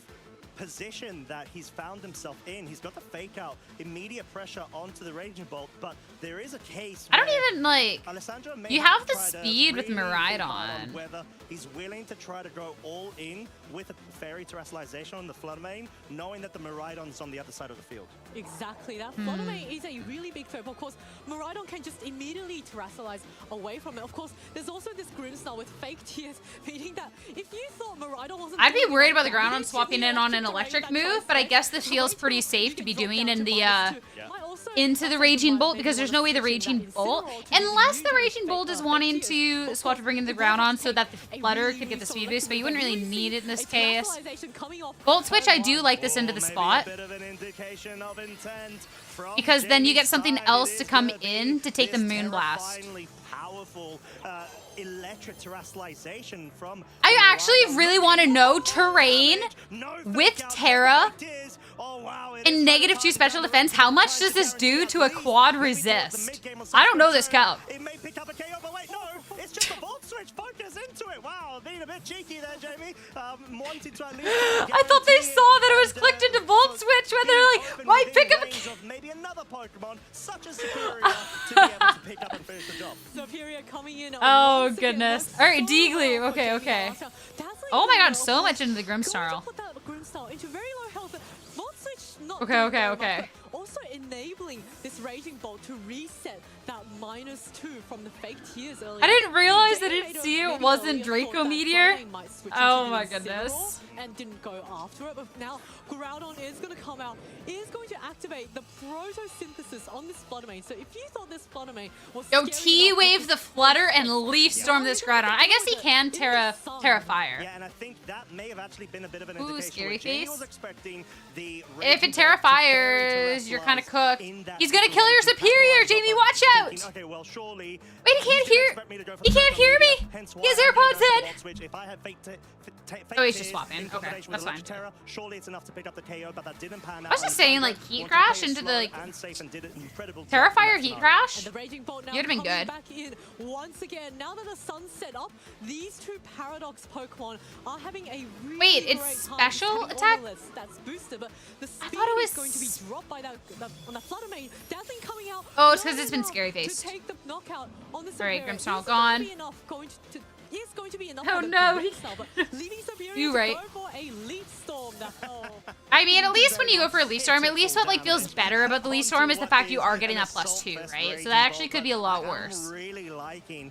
position that he's found himself in. He's got the fake out, immediate pressure onto the Raging Bolt, but there is a case I don't even like. Alessandro may you have the speed with really Miraidon. Whether he's willing to try to go all in with a Fairy Terrestrialization on the Flutter main, knowing that the Miraidon's on the other side of the field. Exactly, that Flutter main is a really big threat. Of course, Miraidon can just immediately Terrestrialize away from it. Of course, there's also this Grimmsnarl with fake tears, meaning that if you thought Miraidon wasn't... I'd be worried about the ground on swapping in on an electric move, but I guess this feels pretty safe to be doing in the into the Raging Bolt, because there's no way the Raging Bolt, unless the Raging Bolt is wanting to swap to bring in the ground on so that the Flutter could get the speed boost, but you wouldn't really need it in this case. Bolt Switch, I do like this into the spot, because then you get something else to come in to take the Moonblast. Powerful electric terrestrialization from. I actually really want to know terrain with Terra and -2 special defense. How much does this do to a quad resist? I don't know this count. It may pick up a KO, but wait, no, it's just a Volt Switch. Focus into it. Wow, being a bit cheeky there, Jamie. Wanting to at least. I thought they saw that it was clicked into Volt Switch when they're like, might pick up a maybe another Pokemon such as Superior to be able to pick up and finish the job. Superior coming in. Oh goodness. All right, Deagly. Okay. Oh my God, so much into the Grimmsnarl. Into very low health. Volt Switch not Okay. Also enabling this Raging Bolt to reset that -2 from the fake tears earlier. I didn't realize I didn't see it wasn't Draco Meteor. Oh my goodness. And didn't go after it, but now Groudon is going to come out, is going to activate the Protosynthesis on this Flutter main. So if you thought this Flutter main was T-Wave the Flutter and Leaf Storm this Groudon. I guess he can Terra Fire. Yeah, and I think that may have actually been a bit of an indication. Scary face. Was expecting the if it Terra Fires, you're kind of cooked. He's going to kill your Superior, Jamie. Watch out. Okay, well, surely. Wait, he can't hear. He can't hear me. He has AirPods in. Oh, he's just swapping. Okay, that's fine. Surely it's enough to pick up the KO, but that didn't pan out. I was just saying, like, Heat Crash into the Terra Fire Heat Crash. You'd have been good. Once again, now that the sun's set up, these two Paradox Pokemon are having a really Wait, it's special attack? That's boosted, but the speed is going to be dropped by that on the Flutter main. Dazzling coming out. Oh, it's because it's been scary faced. To take the knockout on the All right, Grimmsnarl gone. Is going to be enough. Oh no! You right. I mean, at least when you go for a Leaf Storm, at least what like feels better about the Leaf Storm is the fact you are getting that +2, right? So that actually could be a lot worse.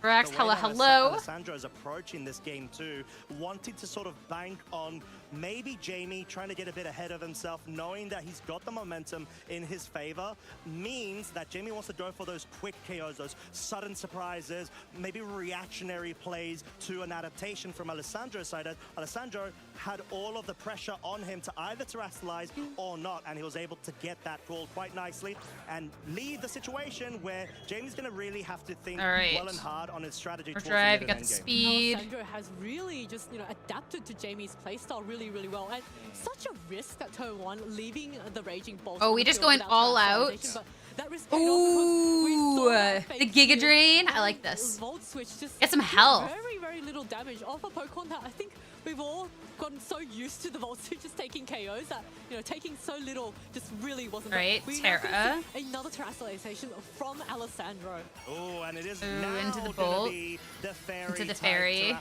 Rex, hello. Alessandro's approaching this game too, wanting to sort of bank on maybe Jamie trying to get a bit ahead of himself, knowing that he's got the momentum in his favor, means that Jamie wants to go for those quick KOs, those sudden surprises, maybe reactionary plays to an adaptation from Alessandro's side. Alessandro had all of the pressure on him to either terrestrialize or not, and he was able to get that call quite nicely and leave the situation where Jamie's going to really have to think well and hard on his strategy. Drive, you got the speed. Alessandro has really just, you know, adapted to Jamie's playstyle really, really well, and such a risk at turn 1, leaving the Raging Bolt. Oh, we just going all out. Ooh, the Giga Drain. I like this. Get some health. Very, very little damage off a Pokemon that I think we've all gotten so used to the Volt Switch just taking KOs that, you know, taking so little just really wasn't right. Terra. Another terrestrialization from Alessandro. Oh, and it is now into the Bolt. Into the Fairy.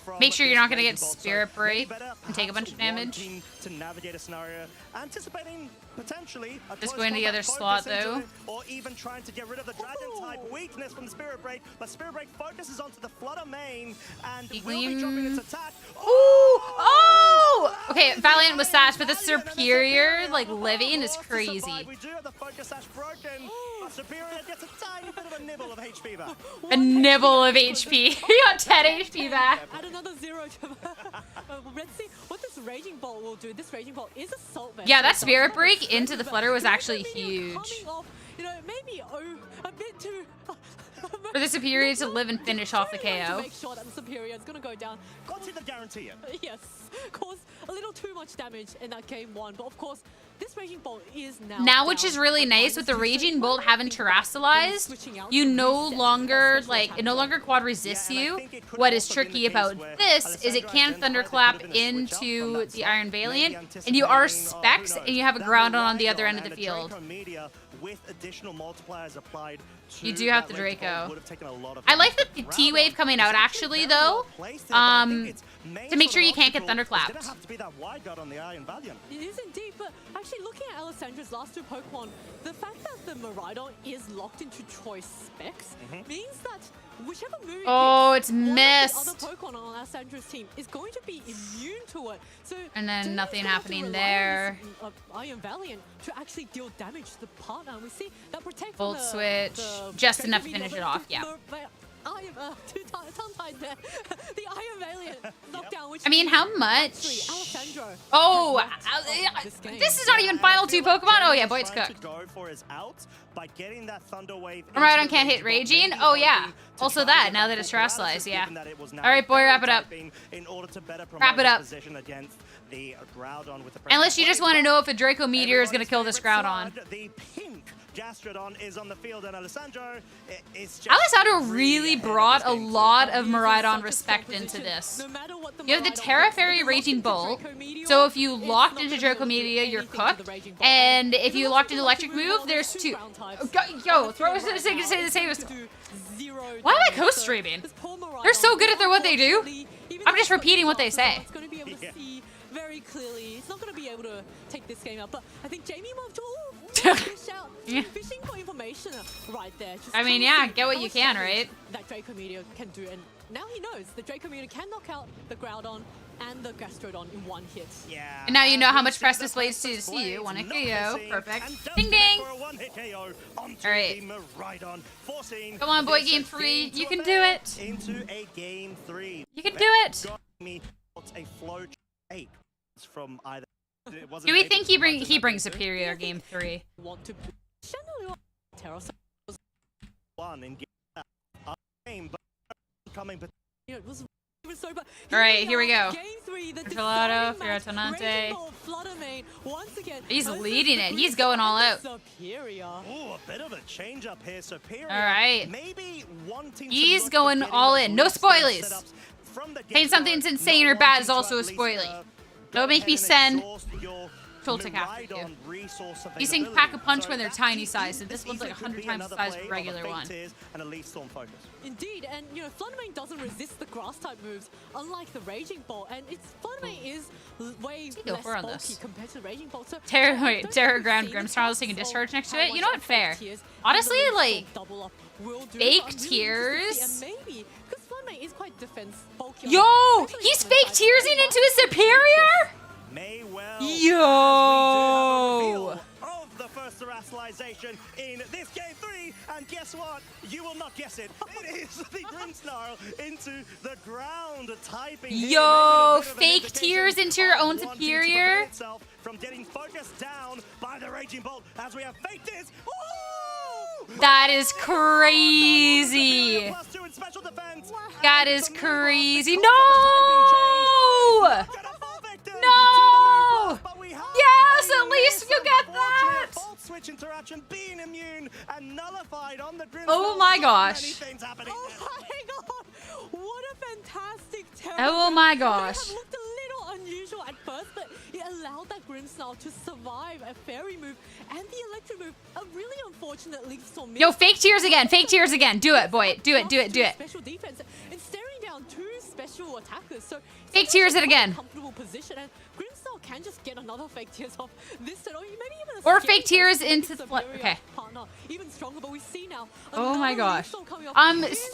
From Make sure you're not going to get Spirit Break and take a bunch of damage. To navigate a scenario, anticipating potentially a just going to the other slot though. Or even trying to get rid of the Dragon type weakness from the Spirit Break, but Spirit Break focuses onto the Flutter main and will be dropping its attack. Oh! Okay, Valiant was Sash, but the Superior, like, living is crazy. We do have the Focus Sash broken. Superior gets a tiny bit of a nibble of HP back. A nibble of HP. He got 10 HP back. Add another 0 to let's see what this Raging Bolt will do. This Raging Bolt is Assault Vest. Yeah, that Spirit Break into the Flutter was actually huge. Off, you know, maybe a bit too... For the Superior to live and finish off the KO. To make sure that the Superior is going to go down. What's the guarantee? Yes, caused a little too much damage in that game 1, but of course, this Raging Bolt is now which is really nice with the Raging Bolt having terrestrialized, you no longer, like, it no longer quad resists you. What is tricky about this is it can Thunderclap into the Iron Valiant, and you are specs, and you have a ground on the other end of the field. With additional multipliers applied, you do have the Draco. I like the T-Wave coming out actually though, to make sure you can't get Thunderclapped. It is indeed, but actually looking at Alessandro's last 2 Pokemon, the fact that the Miraidon is locked into choice specs means that whichever move it's missed. One of the other Pokemon on Alessandro's team is going to be immune to it. So and then nothing happening there. Iron Valiant to actually deal damage to the partner. And we see that protect Volt Switch, just enough to finish it off. Yeah. Tongue-tied there. The Iron Valiant knockdown. Which I mean, how much? Alessandro. Oh, this is not even final 2 Pokemon. Oh yeah, Boyt's cooked. Miraidon can't hit Raging. Oh yeah. Also that. Now that it's terrestrialized, yeah. All right, boy, wrap it up. Wrap it up. Unless you just want to know if a Draco Meteor is going to kill this Groudon. Gastrodon is on the field, and Alessandro really brought a lot of Miraidon respect into this. You have the Terra Fairy Raging Bolt, so if you locked into Draco Meteor, you're cooked. And if you locked into Electric Move, there's 2. Yo, throw us to say the same. Why am I co-streaming? They're so good at what they do. I'm just repeating what they say. Very clearly, he's not going to be able to take this game out, but I think Jamie moved to fish out. Yeah. Fishing for information right there. Just I mean, yeah, get what you can, right? That Draco Meteor can do, and now he knows the Draco Meteor can knock out the Groudon and the Gastrodon in 1 hit. Yeah. And now you know how much press displays to see you. 1 hit KO. Perfect. Ding ding. Alright. Come on, boy, game 3. You can do it. Into a game 3. You can do it. A flow from either. Do we think he brings Superior game 3? Want to one in game, but coming. It was so bad. Alright, here we go. Game 3, the Gelato, Firatonante. Once again. He's leading it. He's going all out. Superior. Oh, a bit of a change up here. Superior. Alright. Maybe wanting He's going all in. No spoilies. Saying something's insane or bad is also a spoilie. Don't make me send Toltec after you. These things pack a punch when they're tiny size, and this one's like 100 times the size of a regular one. Indeed, and you know, Fluttermane doesn't resist the grass type moves, unlike the Raging Bolt, and its Fluttermane is way less bulky compared to the Raging Bolt. So Terra Ground Grimmsnarl's taking discharge next to it. You know what? Fair. Honestly, like, fake tears. Is quite defense bulky. Yo, he's fake tearsing into his Superior. Yo. Of the first terrestrialization in this game 3, And guess what? You will not guess it. It is the Grimmsnarl into the ground typing. Yo, fake tears into your own superior. From getting focused down by the Raging Bolt as we have faked this. That is crazy. That is crazy. No! No! Yes, at least you get that. Switch interaction being immune and nullified on the Oh my gosh. Oh my god! What a fantastic terror. Oh my gosh. It looked a little unusual at first, but it allowed that Grimmsnarl to survive a fairy move and the electric move. A really unfortunate leaf storm. Yo, fake tears again. Fake tears again. Do it, Boyt. Do it. Do it. Do it. Special defense and staring down two special attackers. So fake tears it again. Comfortable position, and Grimmsnarl can just get another fake tears off this turn, or maybe even or fake tears into the okay. Partner, even stronger, but we see now. Oh my gosh.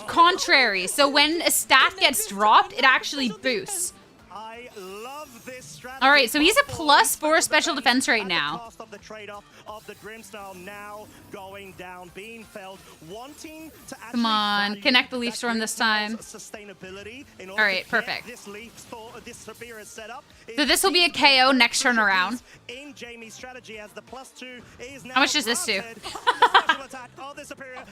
Contrary. So when a stat gets dropped, it actually boosts. I love this strategy. All right, so he's a +4 special defense right now. Cost of the trade-off of the Grimmsnarl now going down, being felt, wanting to come on, connect the Leaf Storm this time. All right, perfect. So this will be a KO next turn around. How much does this do?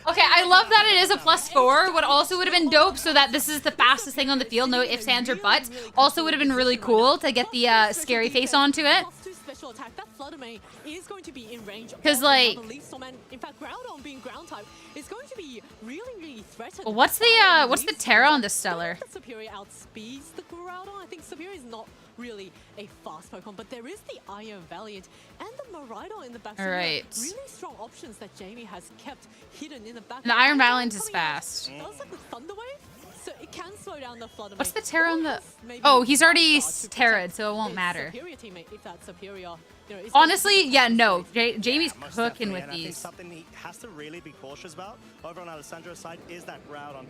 Okay, I love that it is a +4. What also would have been dope, so that this is the fastest thing on the field, no ifs, ands, or buts. Also would have been really cool to get the scary face onto it. Special attack, that Fluttermane is going to be in range. Because like, in fact, Groudon being ground type is going to be really threatened. Well, what's the Terra on the Stellar? The Superior outspeeds the Groudon. I think Superior is not really a fast Pokemon, but there is the Iron Valiant and the Miraidon in the back. All right. Really strong options that Jamie has kept hidden in the back. And the Iron Valiant is fast. Does like the Thunder Wave, so it can slow down the Fluttermane. What's the Terra on the? Oh, he's already Terra'd, so it won't matter. Superior teammate, if that's Superior. Honestly, yeah, no. Jamie's cooking with these. I think something he has to really be cautious about over on Alessandro's side is that Groudon.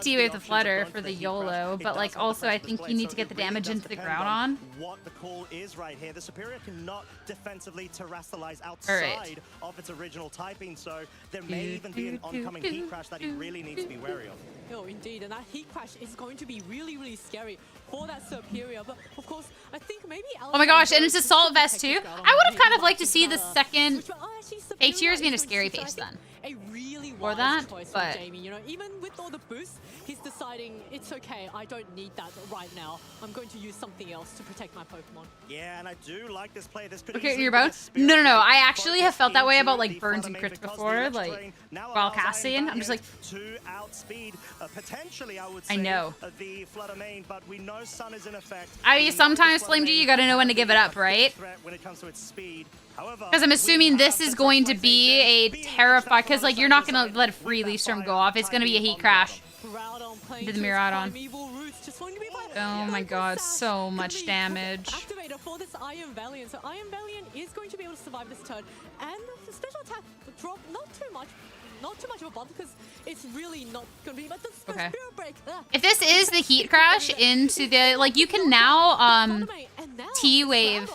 He with the Flutter for the YOLO, but like also I think you need to get the damage into the Groudon. What the call is right here. The Superior cannot defensively terrestrialize outside of its original typing, so there may even be an oncoming Heat Crash that he really needs to be wary of. Oh, indeed, and that Heat Crash is going to be really scary for that Superior, but of course, I think maybe oh my gosh, and it's Assault Vest too? I would have kind of liked to see the second fake tears being a scary face then. A really or that, but Jamie, you know, even with all the boosts, he's deciding it's okay, I don't need that right now. I'm going to use something else to protect my Pokemon. Yeah, and I do like this play. This could okay, you're about? No. I actually have felt that way about like burns and crits before, like while casting. I'm just like, to outspeed potentially, I would say, I know the Fluttermane, but we know Sun is in effect. I mean, sometimes Flame G, you gotta know when to give it up, right? When it comes to its speed. Because I'm assuming this is going to be a terrifying, because like you're not gonna let a free Leaf Storm go off. It's gonna be a Heat Crash. Did the Miraidon. Oh my god, so much damage. Activator for this Iron Valiant. So Iron Valiant is going to be able to survive this turn. And the special attack drop, not too much of a bump because it's really not going to be, but the Spirit Break. If this is the Heat Crash into the, like you can now T-Wave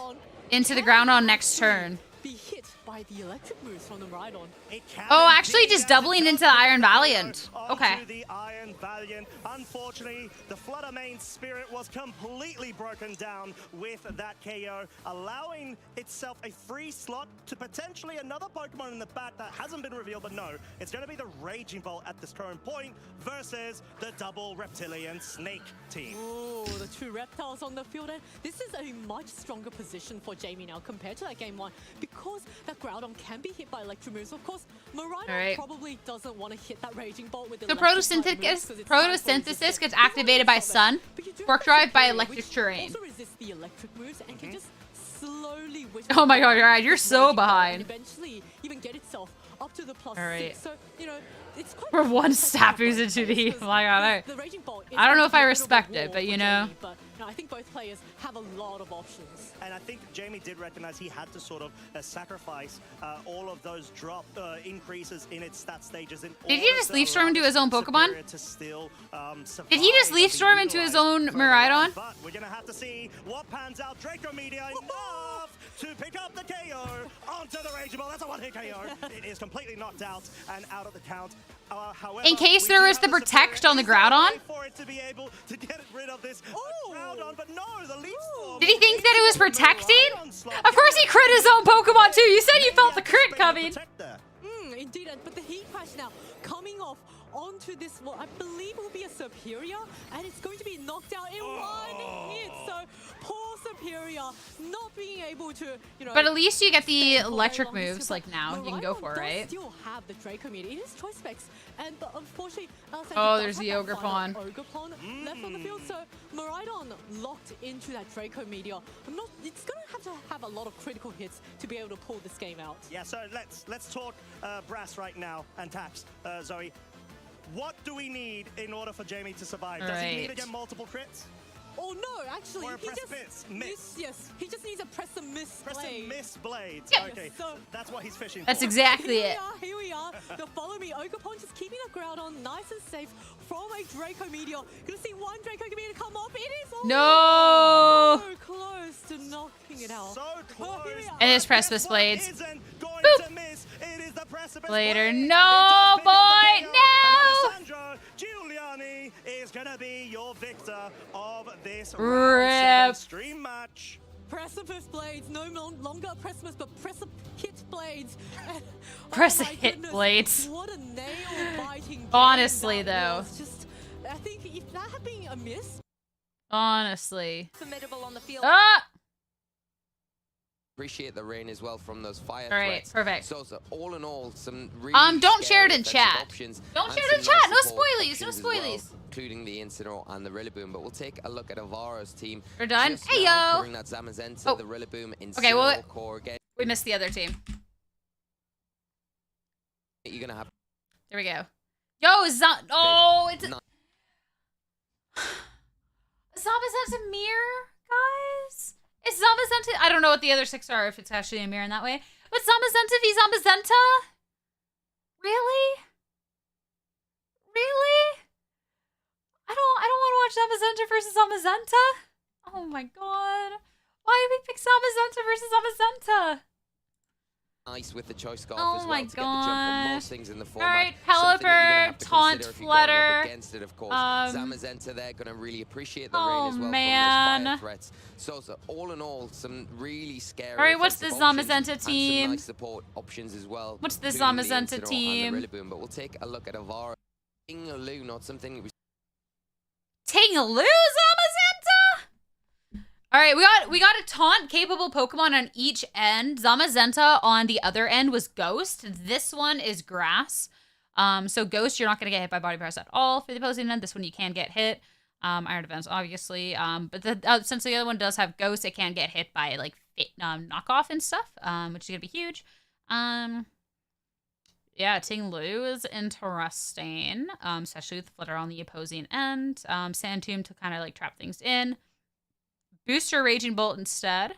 into the ground on next turn. Be hit by the electric moves from the Miraidon. Oh, actually just doubling into the Iron Valiant. Okay. The Iron Valiant. Unfortunately, the Fluttermane Spirit was completely broken down with that KO, allowing itself a free slot to potentially another Pokemon in the back that hasn't been revealed, but no, it's going to be the Raging Bolt at this current point versus the double Reptilian Snake team. Oh, the two reptiles on the field, and this is a much stronger position for Jamie now compared to that game one, because that Groudon can be hit by electric moves. Of course, Miraidon probably doesn't want to hit that Raging Bolt with the photosynthesis gets activated by Sun, Spark Drive by electric terrain. Also resist the electric moves and can just slowly oh my god, alright, you're so behind. Eventually even get itself up to the +6. So, you know, it's quite we're one step into the oh my god, I don't know if I respect it, but you know. But no, I think both players have a lot of options. And I think Jamie did recognize he had to sort of sacrifice all of those drop increases in its stat stages. Did he just Leaf Storm into his own Pokemon? Did he just Leaf Storm into his own Miraidon? But we're going to have to see what pans out. Draco Meteor enough to pick up the KO. KO onto the Raging Ball. That's a one-hit KO. It is completely knocked out and out of the count. However, In case there was the protect on the Groudon. For it to be able to get rid of this Groudon, but no, the leaf storm. Did he think that it was protecting? Of course he crit his own Pokemon too. You said you felt the crit coming. Indeed, but the heat crash now coming off onto this, what I believe will be a Superior, and it's going to be knocked out in one hit. So poor Superior not being able to, you know. But at least you get the electric moves like now. You can go for it, right? Still have the Draco meter. It is choice specs, and but unfortunately, oh, there's the Ogre Pawn. Ogre Pawn left on the field. So Miraidon locked into that Draco meteor. It's gonna have to have a lot of critical hits to be able to pull this game out. Yeah. So let's talk brass right now and Tax, Zoe. What do we need in order for Jamie to survive? Does he need to get multiple crits? Oh no, actually, or he press just miss. Yes, he just needs to press the miss blade. Press the miss blades. Yep. Okay, So that's what he's fishing for. That's exactly it. Here we are. The follow me Ogerpon just keeping the Groudon nice and safe from a Draco meteor. Gonna see one Draco meteor come up. It is No. so close to knocking it out. So close. It is precipice blades. Boop. Later. No, boy. No. Alessandro, Giuliani is gonna be your victor of this Rip. stream match. Precipice blades, no longer precipice, but precipice blades. Precipice blades. What a nail-biting. Honestly, though. Just, I think if that had been a miss. Honestly. Formidable on the field. Ah. Appreciate the rain as well from those fire All right, threats. perfect. So all in all, some really don't share it in scary chat. options Don't and share it in some chat. nice No support spoilies. No options as well, spoilies. including the Incineroar and the Rillaboom. But we'll take a look at Alvaro's team. We're done. Just Hey, now yo. covering that Zamazenta, Oh. the Rillaboom, Incineroar Okay, well, core again. we missed the other team. You're gonna have. There we go. Yo, oh, it's Nice. Zamazenta mirror, guys. It's Zamazenta. I don't know what the other 6 are, if it's actually a mirror in that way. But Zamazenta v Zamazenta? Really? Really? I don't want to watch Zamazenta versus Zamazenta. Oh my god. Why did we pick Zamazenta versus Zamazenta? Nice with the choice scarf Oh as well my to get the jump on gosh. most things in the format. Alright, Something that you're gonna have Pelipper, to Taunt, consider if you're going up Flutter. against it, of course. Zamazenta, they're going to really appreciate the Oh, rain as well man. from those fire threats. So all in all, some really scary. Alright, what's the offensive options Zamazenta and team? some nice support options as well. What's the including Zamazenta Incineroar team? And the Rillaboom, but we'll take a look at Alvaro. Lu, not something that we. Tinglu Zamazenta? Alright, we got a taunt capable Pokemon on each end. Zamazenta on the other end was Ghost. This one is Grass. So Ghost, you're not gonna get hit by Body Press at all for the opposing end. This one you can get hit. Iron Defense, obviously. But since the other one does have Ghost, it can get hit by like knockoff and stuff, which is gonna be huge. Yeah, Tinglu is interesting, especially with Flutter on the opposing end. Sand Tomb to kind of like trap things in. Booster Raging Bolt instead.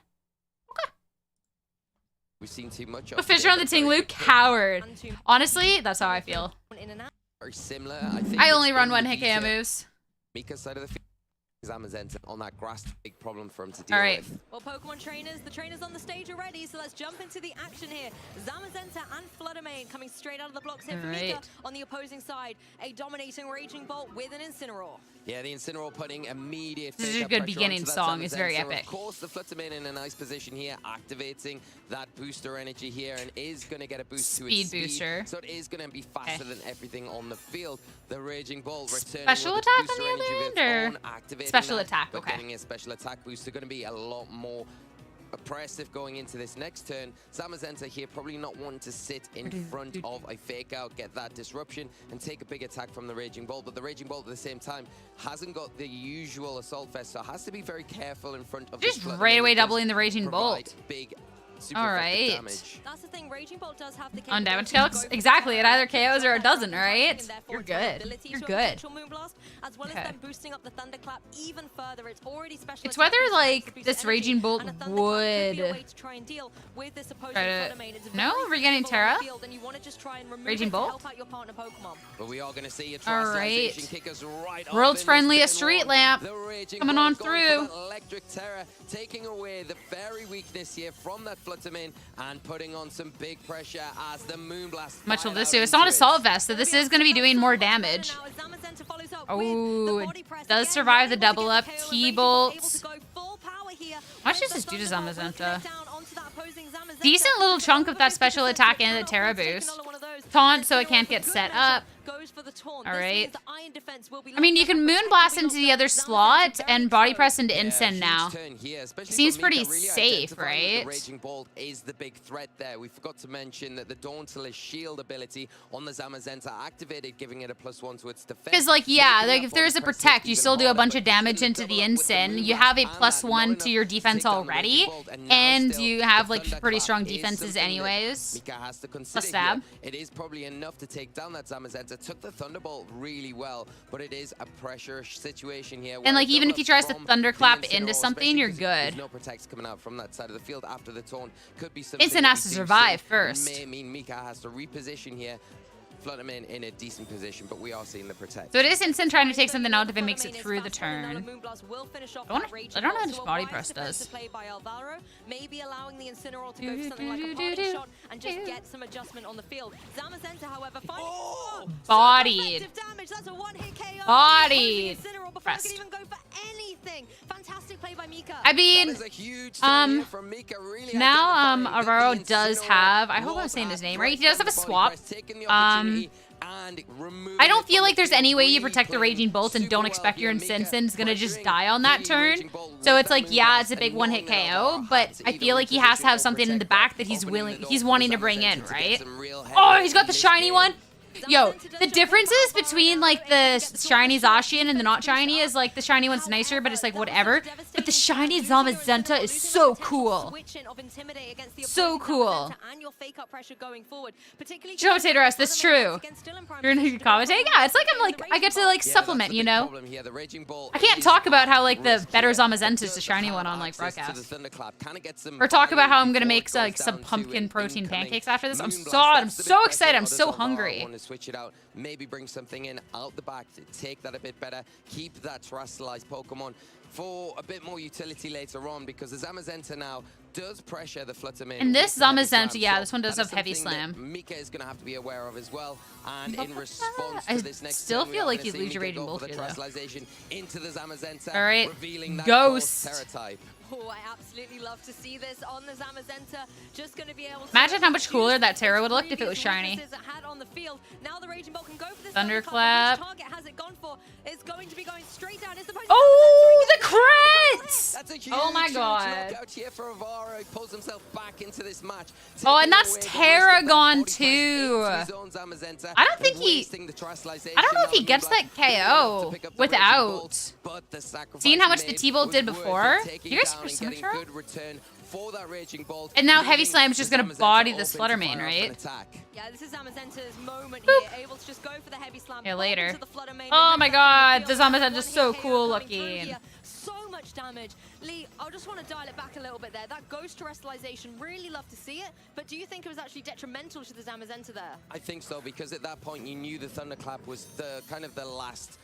Okay. We've seen too much of. But Fisher on the Tinglu, coward. Honestly, that's how I feel. Very similar. I think I it's only run been one the hit KO Mika- moves. Mika's side of the field. Zamazenta on that grass, big problem for him to deal All right. with. Well, Pokemon trainers, the trainers on the stage are ready, so let's jump into the action here. Zamazenta and Fluttermane coming straight out of the blocks here for Mika on the opposing side. A dominating Raging Bolt with an Incineroar. Yeah, the Incineroar putting immediate. This is a fake-up good pressure beginning onto that song. It's very Zamazenta. epic. Of course, the Fluttermane in a nice position here, activating that booster energy here, and is going to get a boost to its Speed speed. booster. So it is going to be faster than everything on the field. The Raging Bolt returning Special with attack its on booster the energy other of its end, own, activating special that, attack, but okay. getting a special attack boost. They're going to be a lot more oppressive going into this next turn. Zamazenta here probably not wanting to sit in front of a fake out, get that disruption, and take a big attack from the Raging Bolt. But the Raging Bolt at the same time hasn't got the usual Assault Vest, so has to be very careful in front of Just this right away Fluttermane that doubling the does Raging provide Bolt. Big, super All effective right. damage. That's the thing, Raging Bolt does have the On damage capability to calcs? go for Exactly. It the either turret, KOs or it doesn't, and right? therefore You're its own good. ability You're to a good. potential Moonblast, as well as Okay. then boosting up the Thunderclap even further. It's already special. It's attack whether, boost like, to boost this energy, Raging Bolt and a Thunderclap could be a would way to try and deal with this opposing try to- Fluttermane. It's No? very We're getting capable on the Terra? field, and you want to just try and remove Raging it to Bolt? help out your partner Pokemon. But we are going to see a All right. trialization kick us right off World's in this friendliest turn street one. lamp The Raging coming Bolt on going for through. that electric terror, taking away the very weakness here from that Flutterman and putting on some big pressure as the Moonblast. Much will this do? It's not Assault Vest, so this is going to be doing more damage. Oh, does survive the double up. T-Bolt. How much does this do to Zamazenta? Decent little chunk of that special attack and the Terra boost. Taunt so it can't get set up. Alright. I mean, you can Moonblast into the other slot and Body Press into Incen now. Seems pretty safe, right? The Raging Bolt is the big threat there. We forgot to mention that the Dauntless Shield ability on the Zamazenta activated, giving it a +1 to its defense. Because, like, yeah, like if there's a Protect, you still do a bunch of damage into the Incen. You have a +1 to your defense already, and you have, like, pretty strong defenses anyways. Plus stab. It is probably enough to take down that Zamazenta. Took the Thunderbolt really well, but it is a pressure situation here. And like even if he tries to Thunderclap into something, you're good. No protects coming out from that side of the field after the taunt. Could be something. Incen has to survive first. May mean Mika has to reposition here. Flutterman in a decent position, but we are seeing the protect. So it is Incen trying to take something out if it makes it through the turn. I don't know how much Body Press does. Maybe allowing the Incineroar to go for something like a party shot and just get some adjustment on the field. Zamazenta, however, bodied. That's a one-hit KO. Bodied. Pressed. Even go for anything. Fantastic play by Mika. I mean, now Alvaro does have, I hope I'm saying his name right, he does have a swap. I don't feel like there's any way you protect the Raging Bolt and don't expect your Incenson's gonna just die on that turn. So it's like, yeah, it's a big one-hit KO, but I feel like he has to have something in the back that he's wanting to bring in, right? Oh, he's got the shiny one. Yo, the differences between like the shiny Zacian and the not shiny is like the shiny one's nicer, but it's like whatever. But the shiny Zamazenta is so cool. So cool. Commentator us, that's true. You're gonna commentate? Yeah, it's like I get to like supplement, you know? I can't talk about how like the better Zamazenta is the shiny one on like broadcast. Or talk about how I'm gonna make like some pumpkin protein pancakes after this. I'm so excited, I'm so hungry. Switch it out, maybe bring something in out the back to take that a bit better, keep that terrestrialized Pokemon for a bit more utility later on, because the Zamazenta now does pressure the Flutterman. And this Zamazenta, yeah, this one does have Heavy Slam. Mika is going to have to be aware of as well. And in response to this next still feel like you lose your Raging Bolt here, though. Into the Zamazenta, all right, Ghost. Oh, I absolutely love to see this on the Zamazenta. Just going to be able to imagine how much cooler that Terra would have looked if it was shiny. Thunderclap. Oh, the crit! Oh my god. Here for Alvaro. He pulls himself back into this match. Oh, and that's Terra gone too. I don't think he. I don't know if he gets that KO without. Seeing how much the T-Bolt did before. You guys for Symmetra? And now Heavy Slam's just gonna body this Fluttermane, right? Yeah, this is Zamazenta's moment here, able to just go for the Heavy Slam. Yeah, later. Oh my god, the Zamazenta's so cool looking. So much damage. Lee, I just want to dial it back a little bit there. That Ghost Terrestrialization, really love to see it, but do you think it was actually detrimental to the Zamazenta there? I think so, because at that point you knew the Thunderclap was the kind of the last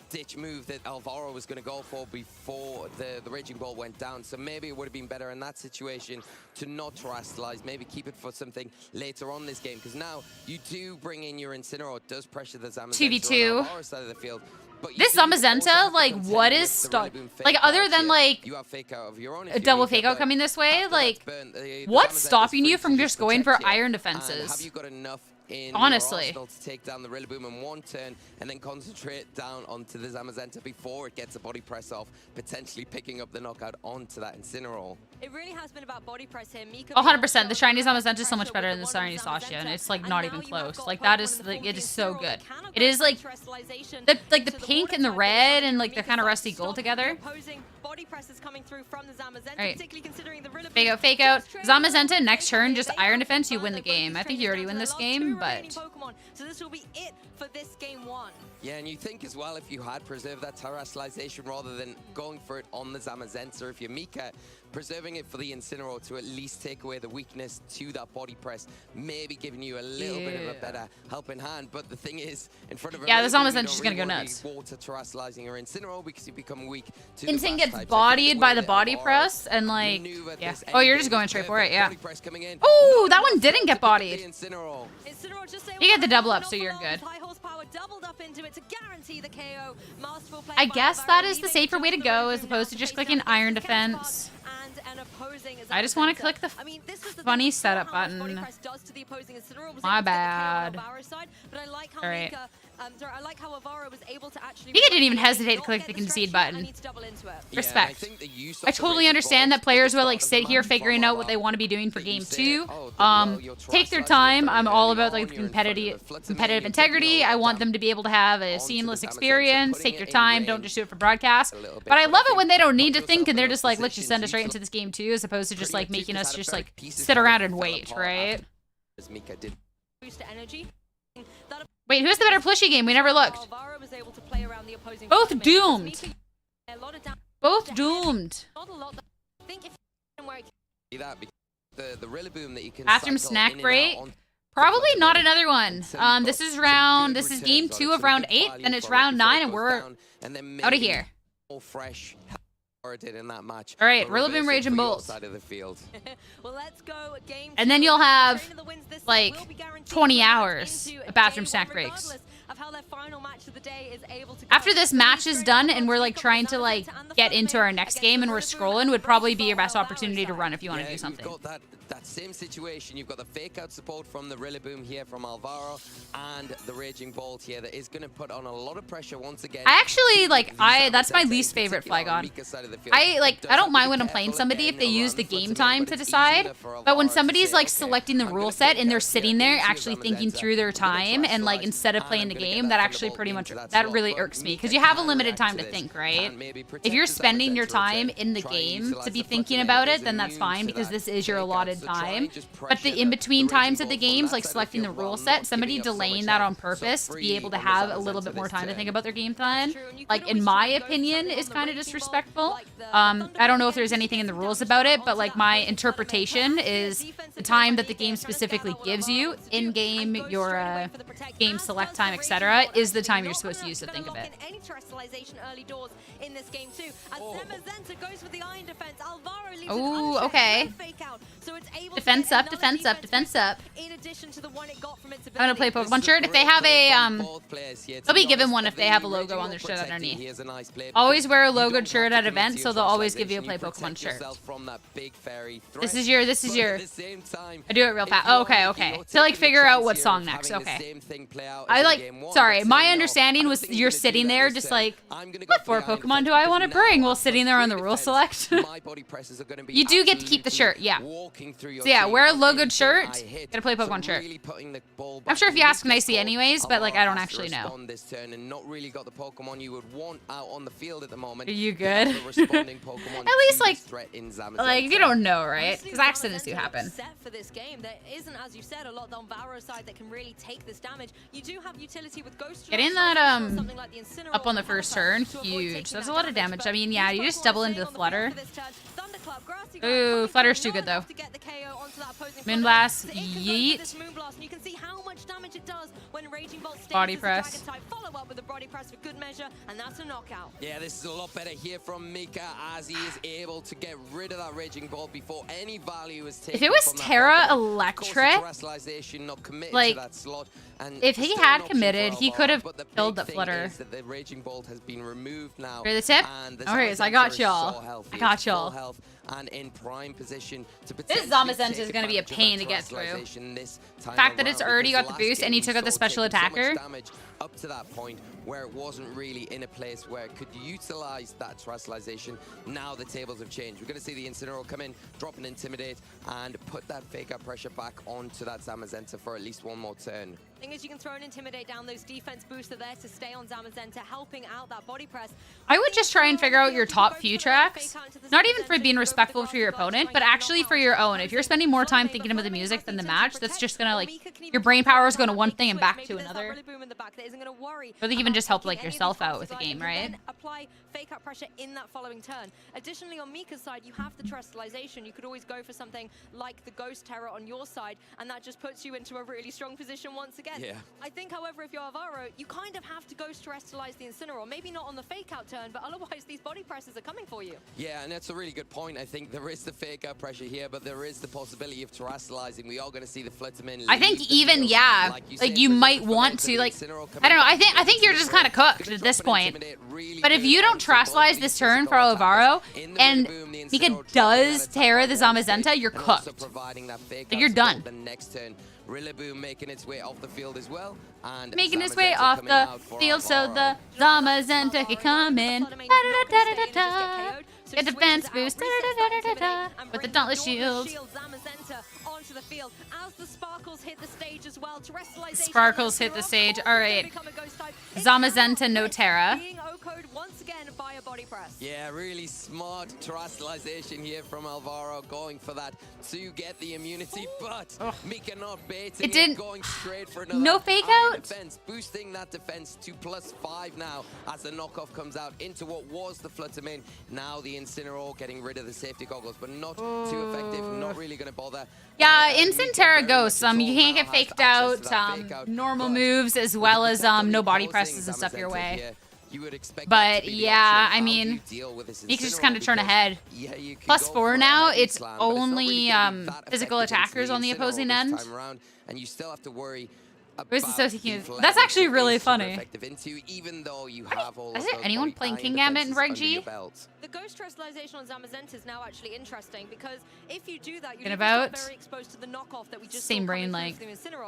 ditch move that Alvaro was going to go for before the Raging Bolt went down. So maybe it would have been better in that situation to not terrestrialize, maybe keep it for something later on this game, because now you do bring in your Incineroar, it does pressure the Zamazenta 2v2. on Alvaro's side of the field. This Zamazenta, like, what is stuck? Like, other than, like, a double fake out coming this way, like, what's stopping you from just going for iron defenses? Have you got enough in honestly to take down the Rillaboom in one turn and then concentrate down onto the Zamazenta before it gets a body press off, potentially picking up the knockout onto that Incineroar? It really has been about body press here. Mika 100%. The shiny Zamazenta is so much better than the shiny Zacian, and it's like not even close. Like that is like it is so good. It is like the pink and the red and like the kind of rusty gold together. Right. Fake out. Zamazenta next turn, just iron defense, you win the game. I think you already win this game, but one. So this will be it for this game one. Yeah, and you think as well, if you had preserved that terrestrialization rather than going for it on the Zamazenta, if you're Mika, preserving it for the Incineroar to at least take away the weakness to that body press, maybe giving you a little bit of a better helping hand. But the thing is, in front of a the Zamazenta's just gonna go nuts. Water terrestrializing your Incineroar because you become weak to Insane gets bodied by the body press and like, yeah. Oh, you're just going straight for it, yeah. Oh, that one didn't get bodied. You get the double up, so you're good. I guess that is the safer way to go as opposed to just clicking Iron Defense. I just want to click the funny setup button. My bad. Alright. I like how Alvaro was able to actually... Mika didn't even hesitate to click the concede button. Respect. I totally understand that players will like sit here figuring out what they want to be doing for game 2. Take their time. I'm all about like competitive integrity. I want them to be able to have a seamless experience. Take your time. Don't just do it for broadcast. But I love it when they don't need to think and they're just like, let's just send us straight into this game 2 as opposed to just like making us just like sit around and wait, right? Wait, who's the better plushie game? We never looked. Both doomed. Both doomed. Bathroom snack break. Probably not another one. This is game 2 of round 8, and it's round 9, and we're out of here. In that match. All right, Rillaboom, Rage, and Bolt. Well, let's go. Game and then you'll have like 20 hours of bathroom snack breaks. After this match is done and we're like trying to like get into our next game and we're scrolling, would probably be your best opportunity to run if you want to do something. You've got that same situation. You've got the fake out support from the Rillaboom here from Alvaro and the Raging Bolt here that is going to put on a lot of pressure once again. I actually like that's my least favorite Flygon. I don't mind when I'm playing somebody if they use the game time to decide, but when somebody's like selecting the rule set and they're sitting there actually thinking through their time and like instead of playing the game, that actually pretty much that really irks me because you have a limited time to think, right? If you're spending your time in the game to be thinking about it, then that's fine because this is your allotted time. But the in-between times of the games, like selecting the rule set, somebody delaying that on purpose to be able to have a little bit more time to think about their game plan, like in my opinion, is kind of disrespectful. I don't know if there's anything in the rules about it, but like my interpretation is the time that the game specifically gives you in-game, your game select time, etc., is the time you're supposed to use to think of it. Oh, okay. Defense up, defense up, defense up. I'm gonna play Pokemon shirt. If they have a, they'll be given one if they have a logo on their shirt underneath. Always wear a logoed shirt at events, so they'll always give you a play Pokemon shirt. This is your, I do it real fast. Oh, okay. To like figure out what song next, okay. I like, sorry, my understanding was you're sitting there just like, what 4 Pokemon do I want to bring while sitting there on the rule select? You do get to keep the shirt, yeah. So yeah, wear a logoed shirt, get a play Pokemon shirt. I'm sure if you ask nicely anyways, but like I don't actually know. Are you good? At least like you don't know, right? Because accidents do happen. For this game, there isn't, as you said, a lot on Alvaro's side that can really take this damage. You do have utility with Ghost. Getting that up on the first turn, huge. That's a lot of damage. I mean, yeah, you just double into the Flutter. Ooh, Flutter's too good though. Moonblast, yeet. Body press. Yeah, this is a lot better here from Mika as he is able to get rid of that Raging Bolt before any value is taken. If it was Terra Electric, like, if he had committed, he could have killed that Flutter. The Raging Bolt has been removed now. For the tip? Alright, I got y'all. And in prime position to this Zamazenta is going to be a pain to get through. The fact that it's already got the boost and he took out the special attacker. Up to that point where it wasn't really in a place where it could utilize that terrestrialization. Now the tables have changed. We're going to see the Incineroar come in, drop an Intimidate, and put that fake out pressure back onto that Zamazenta for at least one more turn. thing is you can throw and intimidate down. Those defense boosts are there to stay on Zamazenta, helping out that body press. I would just try and figure out your top few tracks. Not even for being respectful for your opponent, but actually for your own. If you're spending more time thinking about the music than the match, that's just gonna like, your brain power is going to one thing and back to another. Or even just help like yourself out with the game, right? Apply fake out pressure in that following turn. Additionally, on Mika's side, you have the terrestrialization. You could always go for something like the Ghost Terror on your side, and that just puts you into a really strong position once again. Yeah. I think, however, if you're Alvaro, you kind of have to Ghost Terrestrialize the Incineroar. Maybe not on the fake out turn, but otherwise these body presses are coming for you. Yeah, and that's a really good point. I think there is the fake out pressure here, but there is the possibility of terrestrializing. We are going to see the Flutterman. I think even, yeah, like you might want to, like, I don't know, I think you're just kind of cooked at this point. But if you don't terrestrialize this turn for Alvaro, and Mika does Terra the Zamazenta, you're cooked. Like, you're done. The next turn, Rillaboom making its way off the field as well. And making its way off the field so the Zamazenta can come in. Da-da-da-da-da-da. Get defense boost. Da-da-da-da-da-da. With the Dauntless Shield. Onto the field as the Sparkles hit the stage as well. Sparkles hit the stage. All right. Zamazenta, no Terra. Once again by a body press. Yeah, really smart terrestrialization here from Alvaro, going for that to get the immunity, but Mika not baiting it, didn't, going straight for another no fake out defense, boosting that defense to +5 now as the knockoff comes out into what was the Fluttermane. Now the Incineroar getting rid of the safety goggles, but not too effective, not really going to bother. Yeah, instant Terra Ghosts. You can't get faked out. Normal moves as well as no body presses and stuff your way. But yeah, I mean, you can just kind of turn ahead. +4 now. It's only physical attackers on the opposing end. And you still have to worry. That's actually really funny. Even though you have all is there anyone playing King Gambit in Reg G? The Ghost Terrestrialization on Zamazenta is now actually interesting because if you do that, you're very exposed to the knockoff that we just same brain like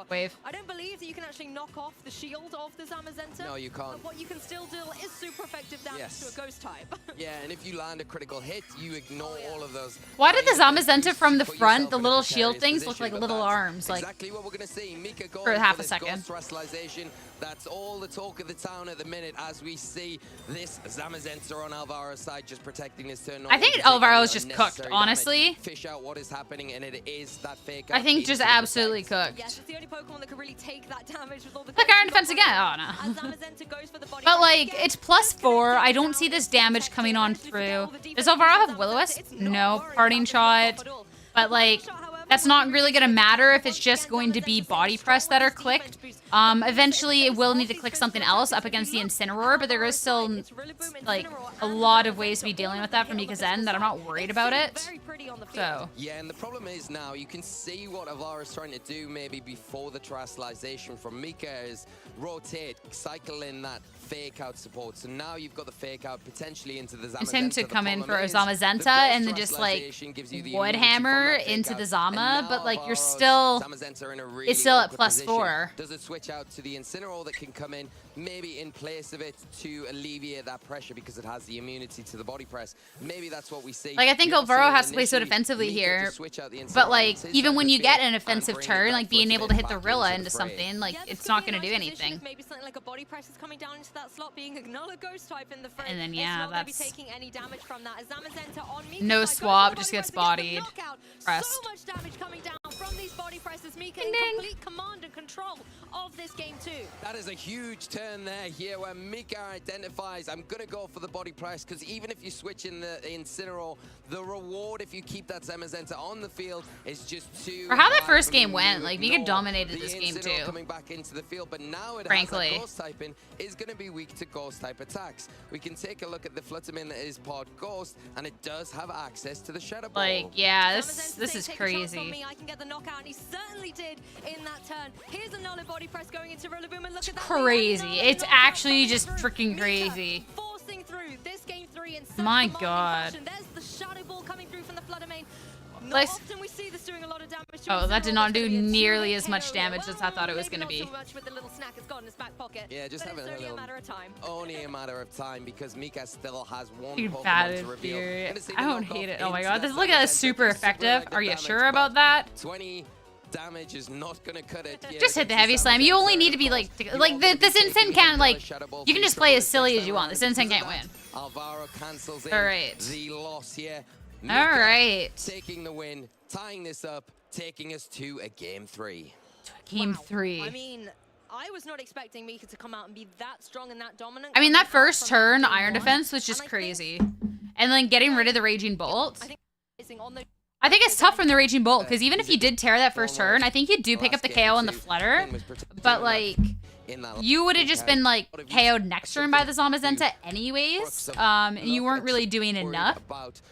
wave. I don't believe that you can actually knock off the shield of the Zamazenta. No, you can't. But what you can still do is super effective damage to a Ghost type. Yeah, and if you land a critical hit, you ignore all of those. Why did the Zamazenta from the front, the little shield things, look like little arms? Like exactly what we're gonna see. Mika for half a second. That's all the talk of the town at the minute as we see this Zamazenta on Alvaro's side just protecting his turn. I think Alvaro is just cooked, honestly. Fish out what is happening, and it is that fake. I think just absolutely cooked. Yes, it's the only Pokemon that can really take that damage with all the Click Iron Defense again. Oh no. But like it's +4. I don't see this damage coming on through. Does Alvaro have Will-O-Wisp? No. Parting Shot. But like that's not really going to matter if it's just going to be body press that are clicked. Eventually, it will need to click something else up against the Incineroar, but there is still like a lot of ways to be dealing with that from Mika's end that I'm not worried about it. So yeah, and the problem is now you can see what Alvaro is trying to do maybe before the terrestrialization from Mika is rotate, cycle in that fake out support. So now you've got the fake out potentially into the Zamazenta. Intend to come in for a Zamazenta and then just like wood hammer into the Zama, but like you're still, it's still at +4. Does it switch out to the Incineroar that can come in maybe in place of it to alleviate that pressure because it has the immunity to the body press? Maybe that's what we see. Like I think Alvaro has to play so defensively here, but like even when you get an offensive turn, like being able to hit the Rilla into something, like it's not going to do anything. Maybe something like a body press is coming down into that slot, being another Ghost type in the front. And then yeah, that's taking any damage from that. On no swap, just gets bodied. Pressed. So much damage coming down from these body presses. Mika in complete command and control of this game too. That is a huge turn there here where Mika identifies, I'm going to go for the body press because even if you switch in the Incineroar, the reward if you keep that Zamazenta on the field is just too For how that first game went, like Mika dominated this game too. Coming back into the field, but now it frankly has Ghost typing is going to be weak to Ghost type attacks. We can take a look at the Fluttermane that is part Ghost, and it does have access to the Shadow Ball. Like yeah, this is crazy. I can get the knockout, and he certainly did in that turn. Here's another body press going into Rillaboom, and look at that. Crazy. It's actually just freaking crazy. Forcing through this game 3 in such my god. There's the Shadow Ball coming through from the Fluttermane. Not often we see this doing a lot of damage. Oh, that did not do nearly as much damage as I thought it was going to be. Yeah, just having a little matter of time. Only a matter of time because Mika still has one Dude, Pokemon to reveal. I don't hate it. Oh my god, look at that, super effective. Are you sure about that? 20 damage is not going to cut it. Just hit the heavy slam. You only need to be like this Instant can't like. You can just play as silly as you want. This Instant can't win. Alvaro cancels in the loss here. All right. Taking the win, tying this up, taking us to a game 3. Game 3. I mean, I was not expecting Mika to come out and be that strong and that dominant. I mean, that first turn Iron Defense was just crazy, and then getting rid of the Raging Bolt. I think it's tough from the Raging Bolt, because even if you did tear that first turn, I think you do pick up the KO on the Flutter, but, like, you would have just been, like, KO'd next turn by the Zamazenta anyways, and you weren't really doing enough.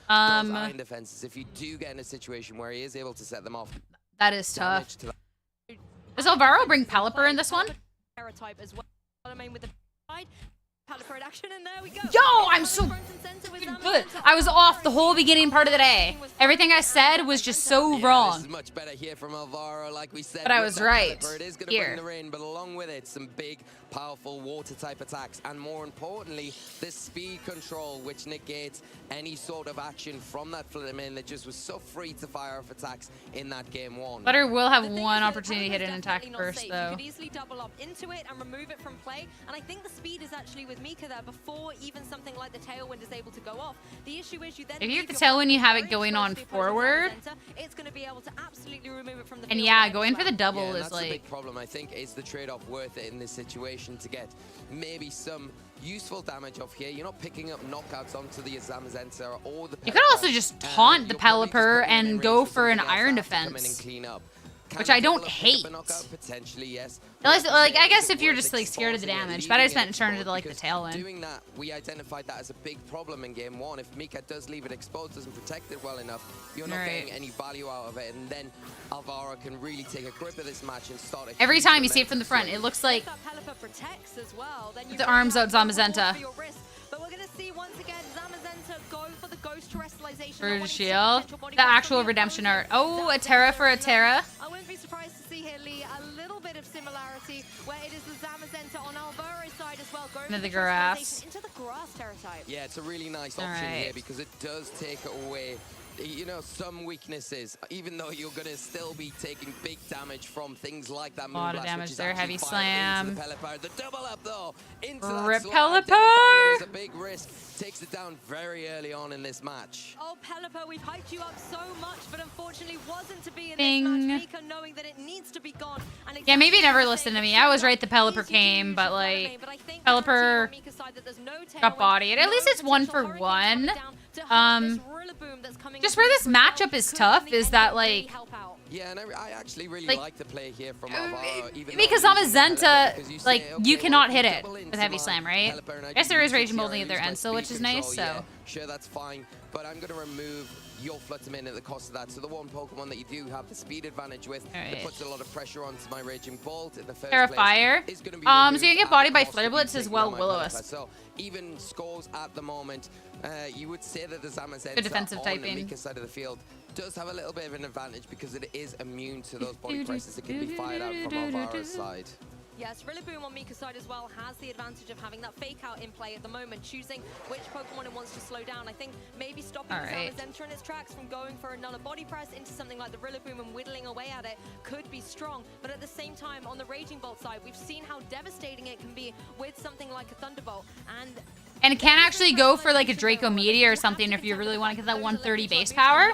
If you do get in a situation where he is able to set them off, that is tough. Does Alvaro bring Pelipper in this one? Yo, I'm so good. I was off the whole beginning part of the day. Everything I said was just so wrong. This is much better here from Alvaro, like we said. But I was right. It is going to bring the rain, but along with it, some big, powerful water-type attacks, and more importantly, the speed control, which negates any sort of action from that Flitterman that just was so free to fire off attacks in that game 1. Flutter will have one opportunity to hit an attack first, though. You could easily double up into it and remove it from play, and I think the speed is actually with Mika there before even something like the Tailwind is able to go off. The issue is you then if you have the Tailwind, you have it going on forward. It's going to be able to absolutely remove it from the and yeah, going for the double is like. The big problem, I think, is the trade-off worth it in this situation to get maybe some useful damage off here. You're not picking up knockouts onto the Zamazenta or the. You could also just taunt the Pelipper and go for an Iron Defense. Which I don't hate. Potentially, yes. Unless, like, I guess if you're just like scared of the damage, but I just meant to turn into like the Tailwind. Doing that, we identified that as a big problem in game 1. If Mika does leave it exposed, doesn't protect it well enough, you're not getting any value out of it, and then Alvaro can really take a grip of this match and start. Every time you see it from the front, it looks like the arms out Zamazenta. But we're gonna see once again Zamazenta go for the Ghost Terrestrialization. For the shield. The actual redemption art. Oh, a Terra for a Terra. I wouldn't be surprised to see here, Lee, a little bit of similarity where it is the Zamazenta on Alvaro's side as well. Into the grass. Into the grass Terra type. Yeah, it's a really nice option here because it does take away, you know, some weaknesses, even though you're going to still be taking big damage from things like that. A lot of damage there. Heavy slam. The double up, though, into Rip that Pelipper. It's a big risk. Takes it down very early on in this match. Oh, Pelipper, we've hyped you up so much, but unfortunately wasn't to be in Ding. this match. Mika knowing that it needs to be gone. And yeah, maybe never listen to me. I was right, the Pelipper came, but like, Pelipper got bodied. At least it's 1 for 1. Just where this matchup is tough is that, like... Yeah, and I actually really like the play here from Alvaro. Because Zamazenta, like, you cannot hit it with Heavy Slam, right? I guess there is Raging Bolting at their end still, which is nice, so... Yeah, sure, that's fine, but I'm going to remove your Flutterman at the cost of that. So the one Pokemon that you do have the speed advantage with, it puts a lot of pressure onto my Raging Bolt in the first Terrifier. place. So you get bodied by Flare Blitz as well, Will-O-Wisp. So even scores at the moment, you would say that the Zamazenta good defensive on the typing. Mika side of the field does have a little bit of an advantage because it is immune to those body presses that can be fired out from Alvaro's side. Yes, Rillaboom on Mika's side as well has the advantage of having that fake out in play at the moment, choosing which Pokemon it wants to slow down. I think maybe stopping the Zamazenta in its tracks from going for another body press into something like the Rillaboom and whittling away at it could be strong. But at the same time, on the Raging Bolt side, we've seen how devastating it can be with something like a Thunderbolt. And it can actually go for like a Draco Meteor or something if you really want to get that 130 base power.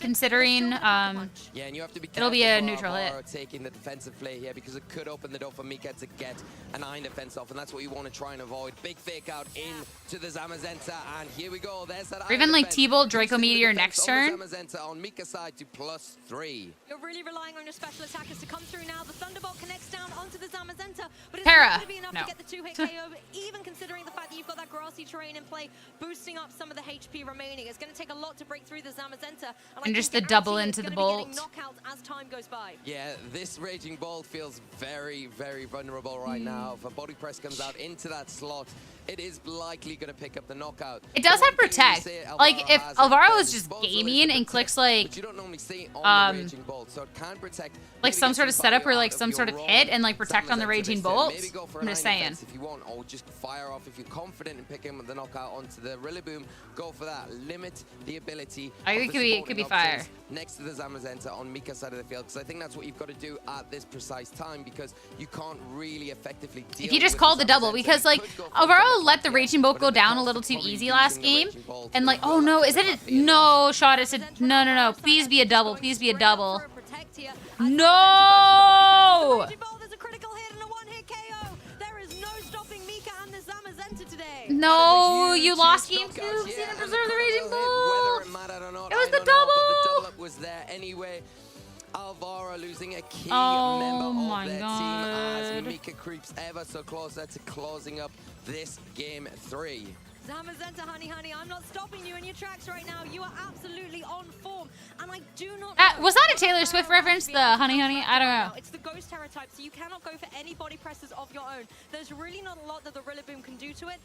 Considering yeah, and you have to be it'll be a neutral hit. Taking the defensive play here because it could open the door for Mika to get an Iron Defense off, and that's what you want to try and avoid. Big fake out into the Zamazenta, and here we go. There's that. Or even like T-Bolt, Draco Meteor next turn. Zamazenta on Mika's side to +3. You're really relying on your special attackers to come through now. The Thunderbolt connects down onto the Zamazenta, but it's not going to be enough to get the 2-hit KO, even considering the fact that you've got that grassy terrain in play, boosting up some of the HP remaining. It's going to take a lot to break through the Zamazenta. And just the double into the Bolt. As time goes by. Yeah, this Raging Bolt feels very, very vulnerable right now. If a body press comes out into that slot, it is likely going to pick up the knockout. It does have protect. Like, if Alvaro is just gaming and clicks, like, you don't normally see on the Raging Bolt, so it can protect. like some sort of setup or like some sort of hit and like protect on the Raging Bolt. I'm just saying. If you want, or just fire off if you're confident in picking the knockout onto the Rillaboom, go for that. Limit the ability. I think it could be fire. Next to the Zamazenta on Mika's side of the field, because I think that's what you've got to do at this precise time, because you can't really effectively deal If you just with called the double, because like Alvaro let the Raging Bolt go down a little too easy last game, and like, oh no, is it a no shot? It's a no. Please be a double. Please be a double. No. No, you lost game 2 because you didn't preserve the Raging Bolt. It was the double. The double up was there anyway. Alvaro losing a key member of their team as Mika creeps ever so closer to closing up this game 3. Zamazenta, honey, I'm not stopping you in your tracks right now. You are absolutely on form, and I do not. Was that a Taylor Swift reference? The honey? I don't know. It's the ghost terror type, so you cannot go for any body presses of your own. There's really not a lot that the Rillaboom can do to it.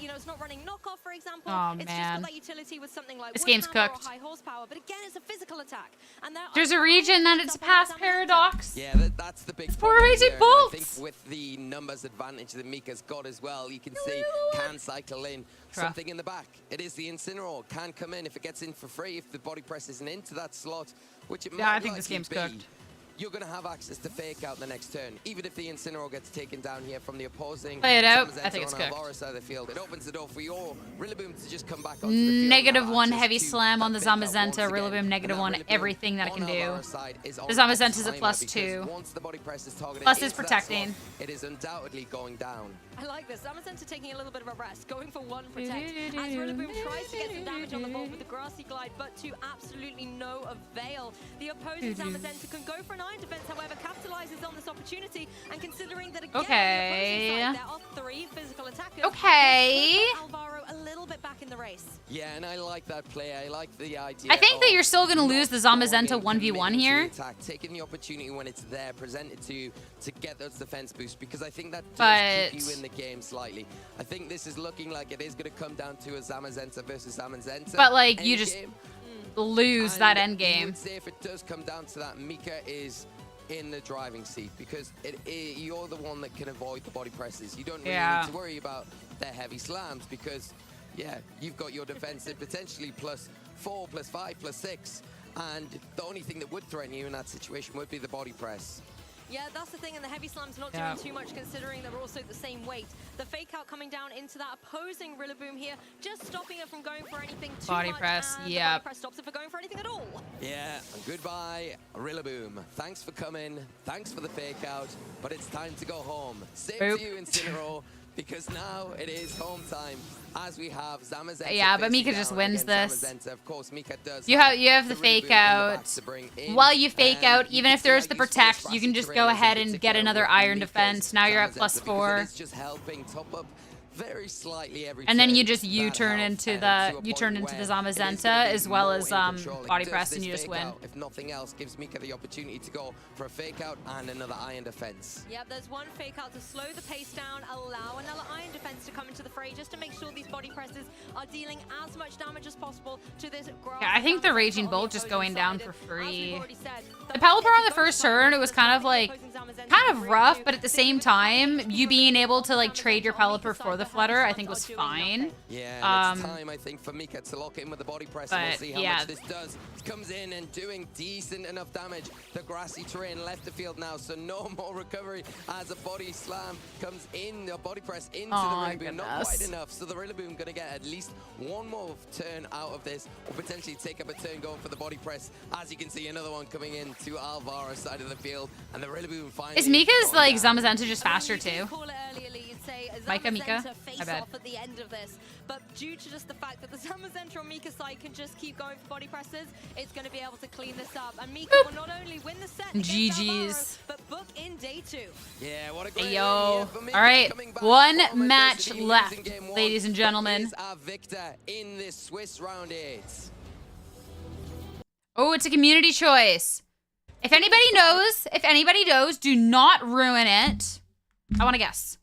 It's not running knockoff, for example. Oh, it's just got that utility with something like this game's cooked. High horsepower, but again, it's a physical attack. And there's a region that it's past paradox. Yeah, that's the big problem. Raging Bolts. I think with the numbers advantage that Mika's got as well, you can see can cycle in. Something in the back. It is the Incineroar. Can come in if it gets in for free, if the body press isn't into that slot, which it might. Yeah, I think this game's cooked. You're going to have access to fake out the next turn, even if the Incineroar gets taken down here from the opposing. Play it out. I think it's cooked. Side of the field. It opens the door for your Rillaboom to just come back onto the field. -1 heavy slam on the Zamazenta. Rillaboom -1 everything that it can do. The Zamazenta's a +2. Plus it's protecting. It is undoubtedly going down. I like this. Zamazenta taking a little bit of a rest, going for 1 protect. As Rillaboom tries to get some damage on the board with the grassy glide, but to absolutely no avail. The opposing Zamazenta can go for an iron defense, however, capitalizes on this opportunity, and considering that again, there are 3 physical attackers. Alvaro a little bit back in the race. Yeah, and I like that play. I like the idea. I think that you're still going to lose the Zamazenta 1v1 here. Taking the opportunity when it's there, presented to you to get those defense boosts, because I think that does keep you in the game slightly. I think this is looking like it is going to come down to a Zamazenta versus Zamazenta. But like, you just lose that end game. I would say if it does come down to that, Mika is in the driving seat, because you're the one that can avoid the body presses. You don't really need to worry about their heavy slams, because you've got your defensive potentially +4, +5, +6, and the only thing that would threaten you in that situation would be the body press. Yeah, that's the thing, and the heavy slam's not doing too much considering they're also the same weight. The fake out coming down into that opposing Rillaboom here, just stopping it from going for anything too body much. Press, body press stops it for going for anything at all. Yeah, goodbye, Rillaboom. Thanks for coming, thanks for the fake out, but it's time to go home. Same to you, Incineroar, because now it is home time. As we have Zamazenta. Yeah, but Mika just wins this. Of course, Mika does. You have the fake out. While you fake out, even if there's the protect, you can just go ahead and get another iron defense. Now you're at +4. It's just helping top up very slightly every and then you just turn into the Zamazenta as well as body press, and you just win. If nothing else, gives Mika the opportunity to go for a fake out and another iron defense. Yep, there's 1 fake out to slow the pace down, allow another iron defense to come into the fray, just to make sure these body presses are dealing as much damage as possible to this grass. Yeah, I think the Raging Bolt just going down for free. The Pelipper on the first turn, it was kind of rough, but at the same time, you being able to like trade your Pelipper for the Flutter, I think was fine. Yeah, it's time, I think, for Mika to lock in with the body press, and we'll see how much this does. Comes in and doing decent enough damage. The grassy terrain left the field now, so no more recovery as a body slam comes in, a body press into the Rillaboom. Not quite enough, so the Rillaboom going to get at least 1 more turn out of this, or potentially take up a turn going for the body press. As you can see, another one coming in to Alvaro's side of the field, and the Rillaboom finally... Is Mika's like Zamazenta just faster too? Mika, face off at the end of this, but due to just the fact that the Zamazenta on Mika's side can just keep going for body presses, it's going to be able to clean this up, and Mika will not only win the set GG's, but book in day 2. Yeah, what a great all right, 1 match left, ladies and gentlemen. Is our victor in this Swiss round 8. Oh, it's a community choice. If anybody knows, do not ruin it. I want to guess.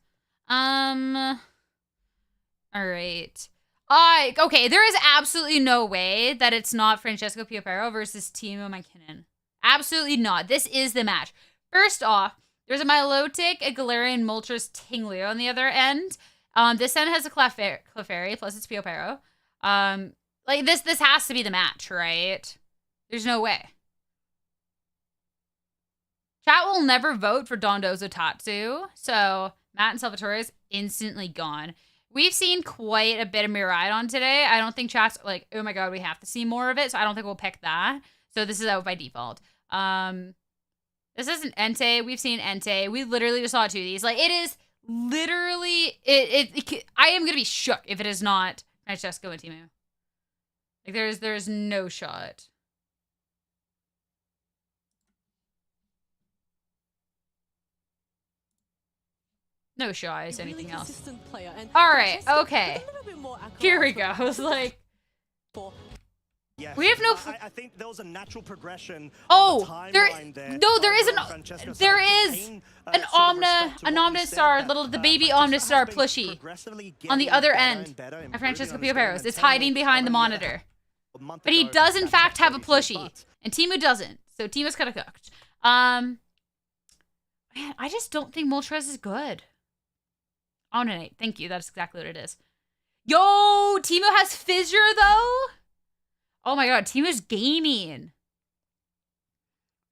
All right. Okay, there is absolutely no way that it's not Francesco Piopero versus Teemu Mankinen. Absolutely not. This is the match. First off, there's a Milotic, a Galarian, Moltres, Tinglu on the other end. This end has a Clefairy, plus it's Piopero. Like, this has to be the match, right? There's no way. Chat will never vote for Dondozo Tatsu, so Matt and Salvatore is instantly gone. We've seen quite a bit of Miraidon today. I don't think chat's like, oh my god, we have to see more of it, so I don't think we'll pick that. So this is out by default. This isn't Entei. We've seen Entei. We literally just saw two of these. Like, it is literally, I am going to be shook if it is not Francesco and Teemu. Like, there's no shot. No shot is anything else. All right, okay. Here we go. I was like, Yes. we have no. I think there was a natural progression. Oh, there is an Omnistar, the baby Omnistar plushie on the other end of Francesco Piopero's. It's hiding behind the monitor. But he does in fact have a plushie, and Teemu doesn't. So Teemu's kind of cooked. Man, I just don't think Moltres is good. Oh no, thank you. That's exactly what it is. Yo, Teemu has Fissure though. Oh my god, Teemu's gaming.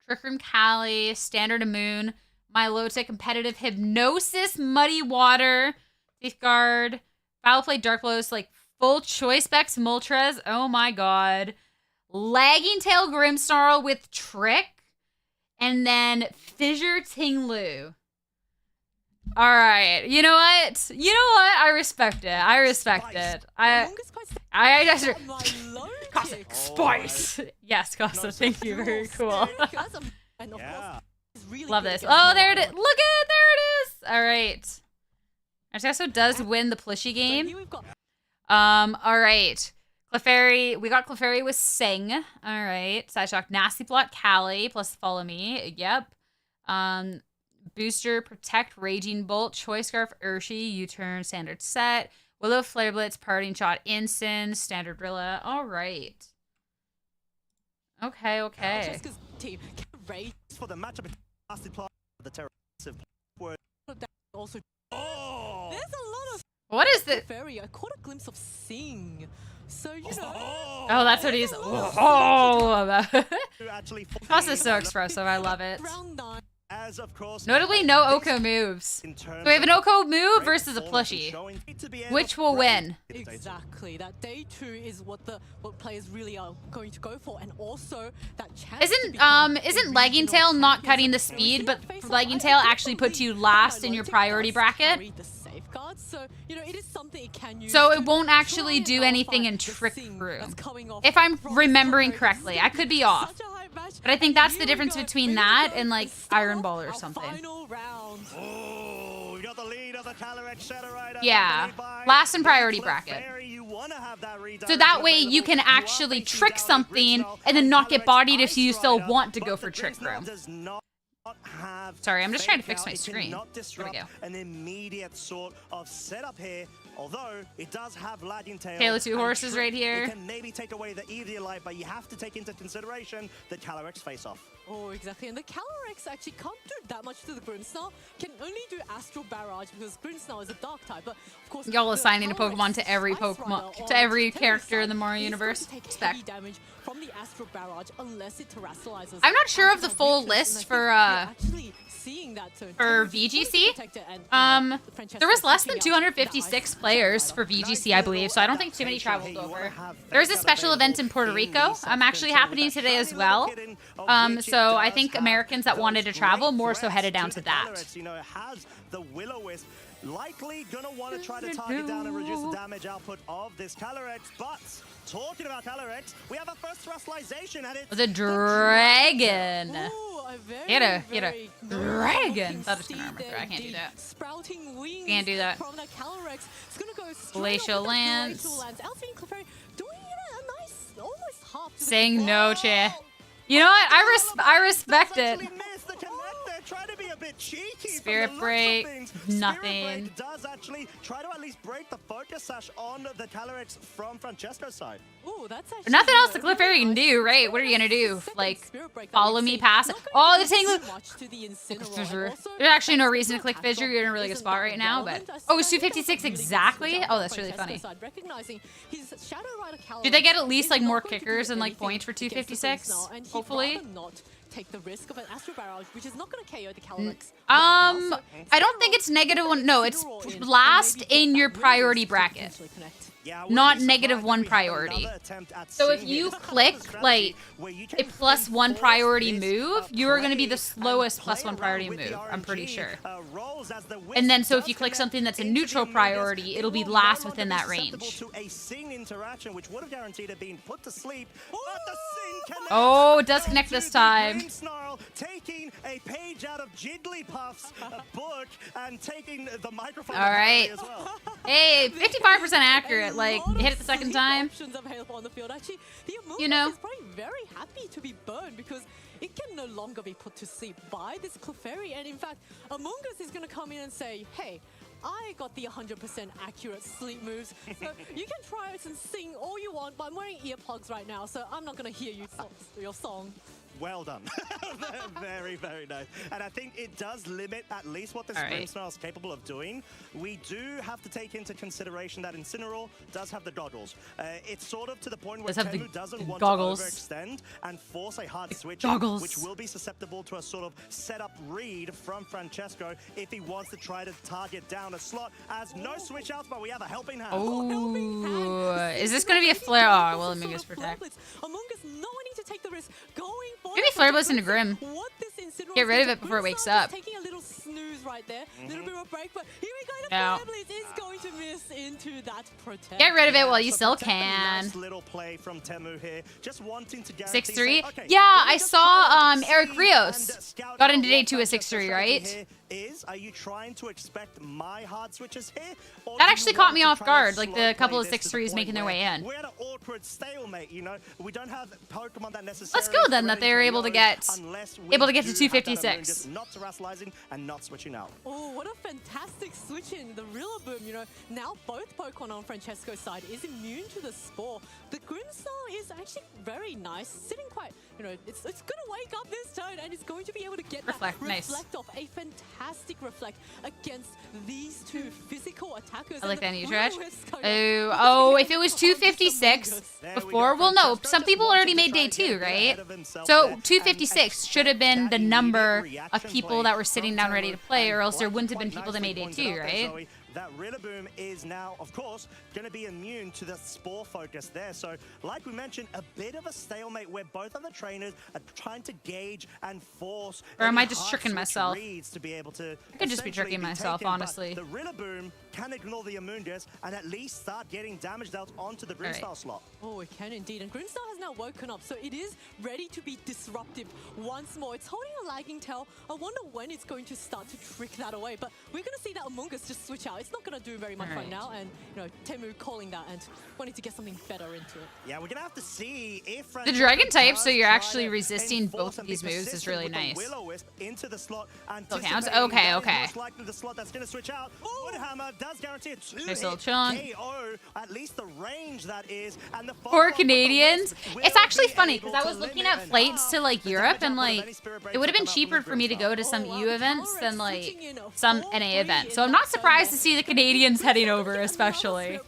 Trick Room Cali, Standard Moon, Milotic, Competitive Hypnosis, Muddy Water, Safeguard, Foul Play, Dark Blows, like full choice specs Moltres. Oh my god. Lagging Tail Grimmsnarl with Trick. And then Fissure Tinglu. Alright. You know what? I respect it. I respect it. I just Cossack Spice. Yes, Cossack. Thank you. Very cool. Love this. Oh, there it is. Look at it. There it is. All right. Francesco does win the plushie game. All right. Clefairy. We got Clefairy with Sing. All right. Sideshock. Nasty Plot. Cali plus Follow Me. Yep. Booster. Protect. Raging Bolt. Choice Scarf. Urshi. U-turn. Standard set. Willow, Flare Blitz, Parting Shot, Instant, Standard Rilla. All right. Okay. Team for the matchup, the terror. Also, oh, there's a lot of. What is this? I caught a glimpse of Sing. So you know. Oh, that's what he's. Oh, Toss is so expressive. I love it. Round 9. As of course, notably, no Oko moves. So we have an Oko move versus a plushie. Which will win? Exactly. That day 2 is what players really are going to go for, and also that chance. Isn't Lagging Tail not cutting the speed, but Lagging Tail actually puts you last in your priority bracket? So, you know, it is something it can use. So it won't actually do anything in Trick Room. If I'm remembering correctly, I could be off. But I think that's the difference between that and like Iron Ball or something. Oh, we got the lead of the Calyrex Senorena. Yeah, last in priority bracket. So that way you can actually trick something and then not get bodied if you still want to go for Trick Room. Sorry, I'm just trying to fix my screen. There we go. An immediate sort of setup here, although it does have Lagging Tail. Tail of Two Horses right here. It can maybe take away the Eviolite, but you have to take into consideration the Calyrex face-off. Oh, exactly. And the Calyrex actually can't do that much to the Grimmsnarl. Can only do Astral Barrage because Grimmsnarl is a dark type. But of course, y'all assigning a Pokemon to every character in the Mario universe. Heavy damage from the Astral Barrage unless it terrestrializes. I'm not sure of the full list for VGC. There was less than 256 players for VGC, I believe, so I don't think too many traveled over. There's a special event in Puerto Rico actually happening today as well. So I think Americans that wanted to travel more so headed down to that. Likely gonna want to try to target down and reduce the damage output of this Calyrex, but talking about Calyrex, we have a first thrustalization and it's the dragon. He had a dragon. That was gonna I can't do that. Sprouting wings. Can't do that. From the Calyrex. It's gonna go Glacial Lance. Doing a nice, almost half. Saying no, Che. You know what? I respect it. be a bit cheeky. Spirit from the break, looks of things. nothing. Spirit break does actually try to at least break the focus sash on the Calyrex from Francesco's side. Ooh, that's But nothing else the Clefairy can do, right? What are you gonna do? Like, follow me past it? Oh, the Tangle. There's actually no reason to click Fissure. You're in a really good spot right now, but... Oh, it's 256 exactly? Oh, that's really funny. Do they get at least, like, more kickers and, like, points for 256? Hopefully. Take the risk of an Astro Barrage, which is not going to KO the Calyrex. I don't think it's -1. No, it's last in your priority bracket. Not -1 priority. So if you click like a +1 priority move, you're going to be the slowest +1 priority move, I'm pretty sure. And then so if you click something that's a neutral priority, it'll be last within that range. Oh, it does connect this time. Taking a page out of Jigglypuff's book and taking the microphone. All right. Hey, 55% accurate. Like, hit it the second time. You know. Is probably very happy to be burned because it can no longer be put to sleep by this Clefairy. And in fact, Among Us is going to come in and say, hey, I got the 100% accurate sleep moves. So you can try it and sing all you want, but I'm wearing earplugs right now, so I'm not going to hear your song. Well done. Very, very nice. And I think it does limit at least what this Grimmsnarl is capable of doing. We do have to take into consideration that Incineroar does have the goggles. It's sort of to the point where Teemu doesn't want to overextend and force a hard switch, which will be susceptible to a sort of setup read from Francesco if he wants to try to target down a slot. As no switch outs, but we have a helping hand. Oh, is this going to be a flare? Oh, well, Among Us protect. Among Us not wanting to take the risk, going maybe Flare Blitz into Grim. Get rid of it before it wakes up. Taking a little snooze right there. Little bit of a break, but here we go. The Flare Blitz is going to miss into that protect. Get rid of it while you still can. Nice little play from Teemu here. Just wanting to 6-3. Yeah, I saw Eric Rios got into day 2 at 6-3, right? Are you trying to expect my hard switches here? That actually caught me off guard, like the couple of 6-3s making their way in. We're at an awkward stalemate, you know. We don't have Pokemon that necessarily. Let's go then that they're able to get to 256. Not terrestrializing and not switching out. Oh, what a fantastic switch in the Rillaboom, you know. Now both Pokemon on Francesco's side is immune to the Spore. The Grimmsnarl is actually very nice, sitting quite, you know, it's going to wake up this turn and it's going to be able to get reflect, that nice. reflect off a fantastic reflect against these two physical attackers. I like that new stretch. Oh, if it was 256 before, well, no, some people already made day 2, right? So 256 should have been the number of people that were sitting down ready to play, or else there wouldn't have been people that made day 2, right? That Rillaboom is now, of course, going to be immune to the Spore focus there. So, like we mentioned, a bit of a stalemate where both of the trainers are trying to gauge and force. Or am I just tricking myself? To be able to I could just be tricking myself, honestly. The Rillaboom can ignore the Amoonguss and at least start getting damage dealt onto the Grimmsnarl slot. Oh, it can indeed. And Grimmsnarl has now woken up, so it is ready to be disruptive once more. It's holding a lagging tail. I wonder when it's going to start to trick that away. But we're going to see that Among Us just switch out. It's not going to do very much right now, and you know, Teemu calling that and wanting to get something better into it. Yeah, we're gonna have to see if the Dragon type, so you're actually resisting both of these moves, is really nice. Into the slot still counts. Okay, okay. Most likely the slot that's gonna switch out. Woodhammer does guarantee a 2-hit KO, at least the range that is, and the for Canadians. It's actually funny because I was looking at flights to like Europe, and like it would have been cheaper for me to go to some EU events than like some NA events. So I'm not surprised to see the Canadians heading over, especially.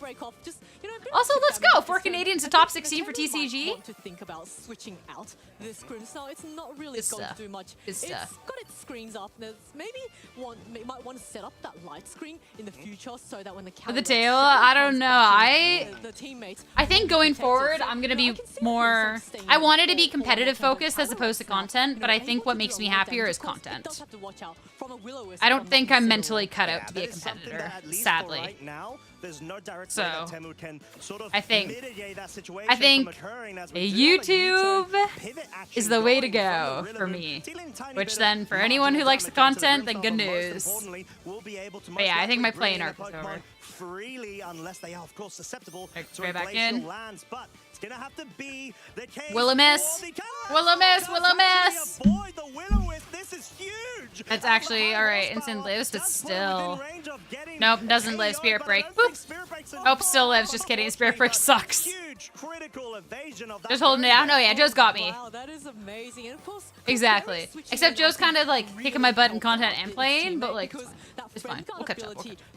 Also, let's go. 4 Canadians to top 16 for TCG. Want to think about switching out this Grimmsnarl. It's not really going to do much. It's got its screens up. There's maybe might want to set up that light screen in the future so that when the for the tail, I don't know. I think going forward, I'm gonna be more. I wanted to be competitive focused as opposed to content, but I think what makes me happier is content. I don't think I'm mentally cut out to be a competitor, sadly. Right now, there's no direct way that Teemu can sort of mitigate that situation from occurring as YouTube is the way to go for me. Which then, for anyone who likes the content, then good news. But yeah, I think my playing arc is over. Freely, unless they are, of course, susceptible to right back in. lands. But It's gonna have to be the case. Will a miss? Will a miss? Will a miss? Boy, the Will-O-Wisp, this is huge. That's actually all right. Instant lives, but still. Nope, doesn't live. Spirit break. Boop. Oh, still lives. Just kidding. Spirit break sucks. Just holding it down. Oh yeah, Joe's got me. Wow, that is amazing. And of course, Exactly. Except Joe's kind of like kicking my butt in content and playing, but like it's fine. We'll catch up.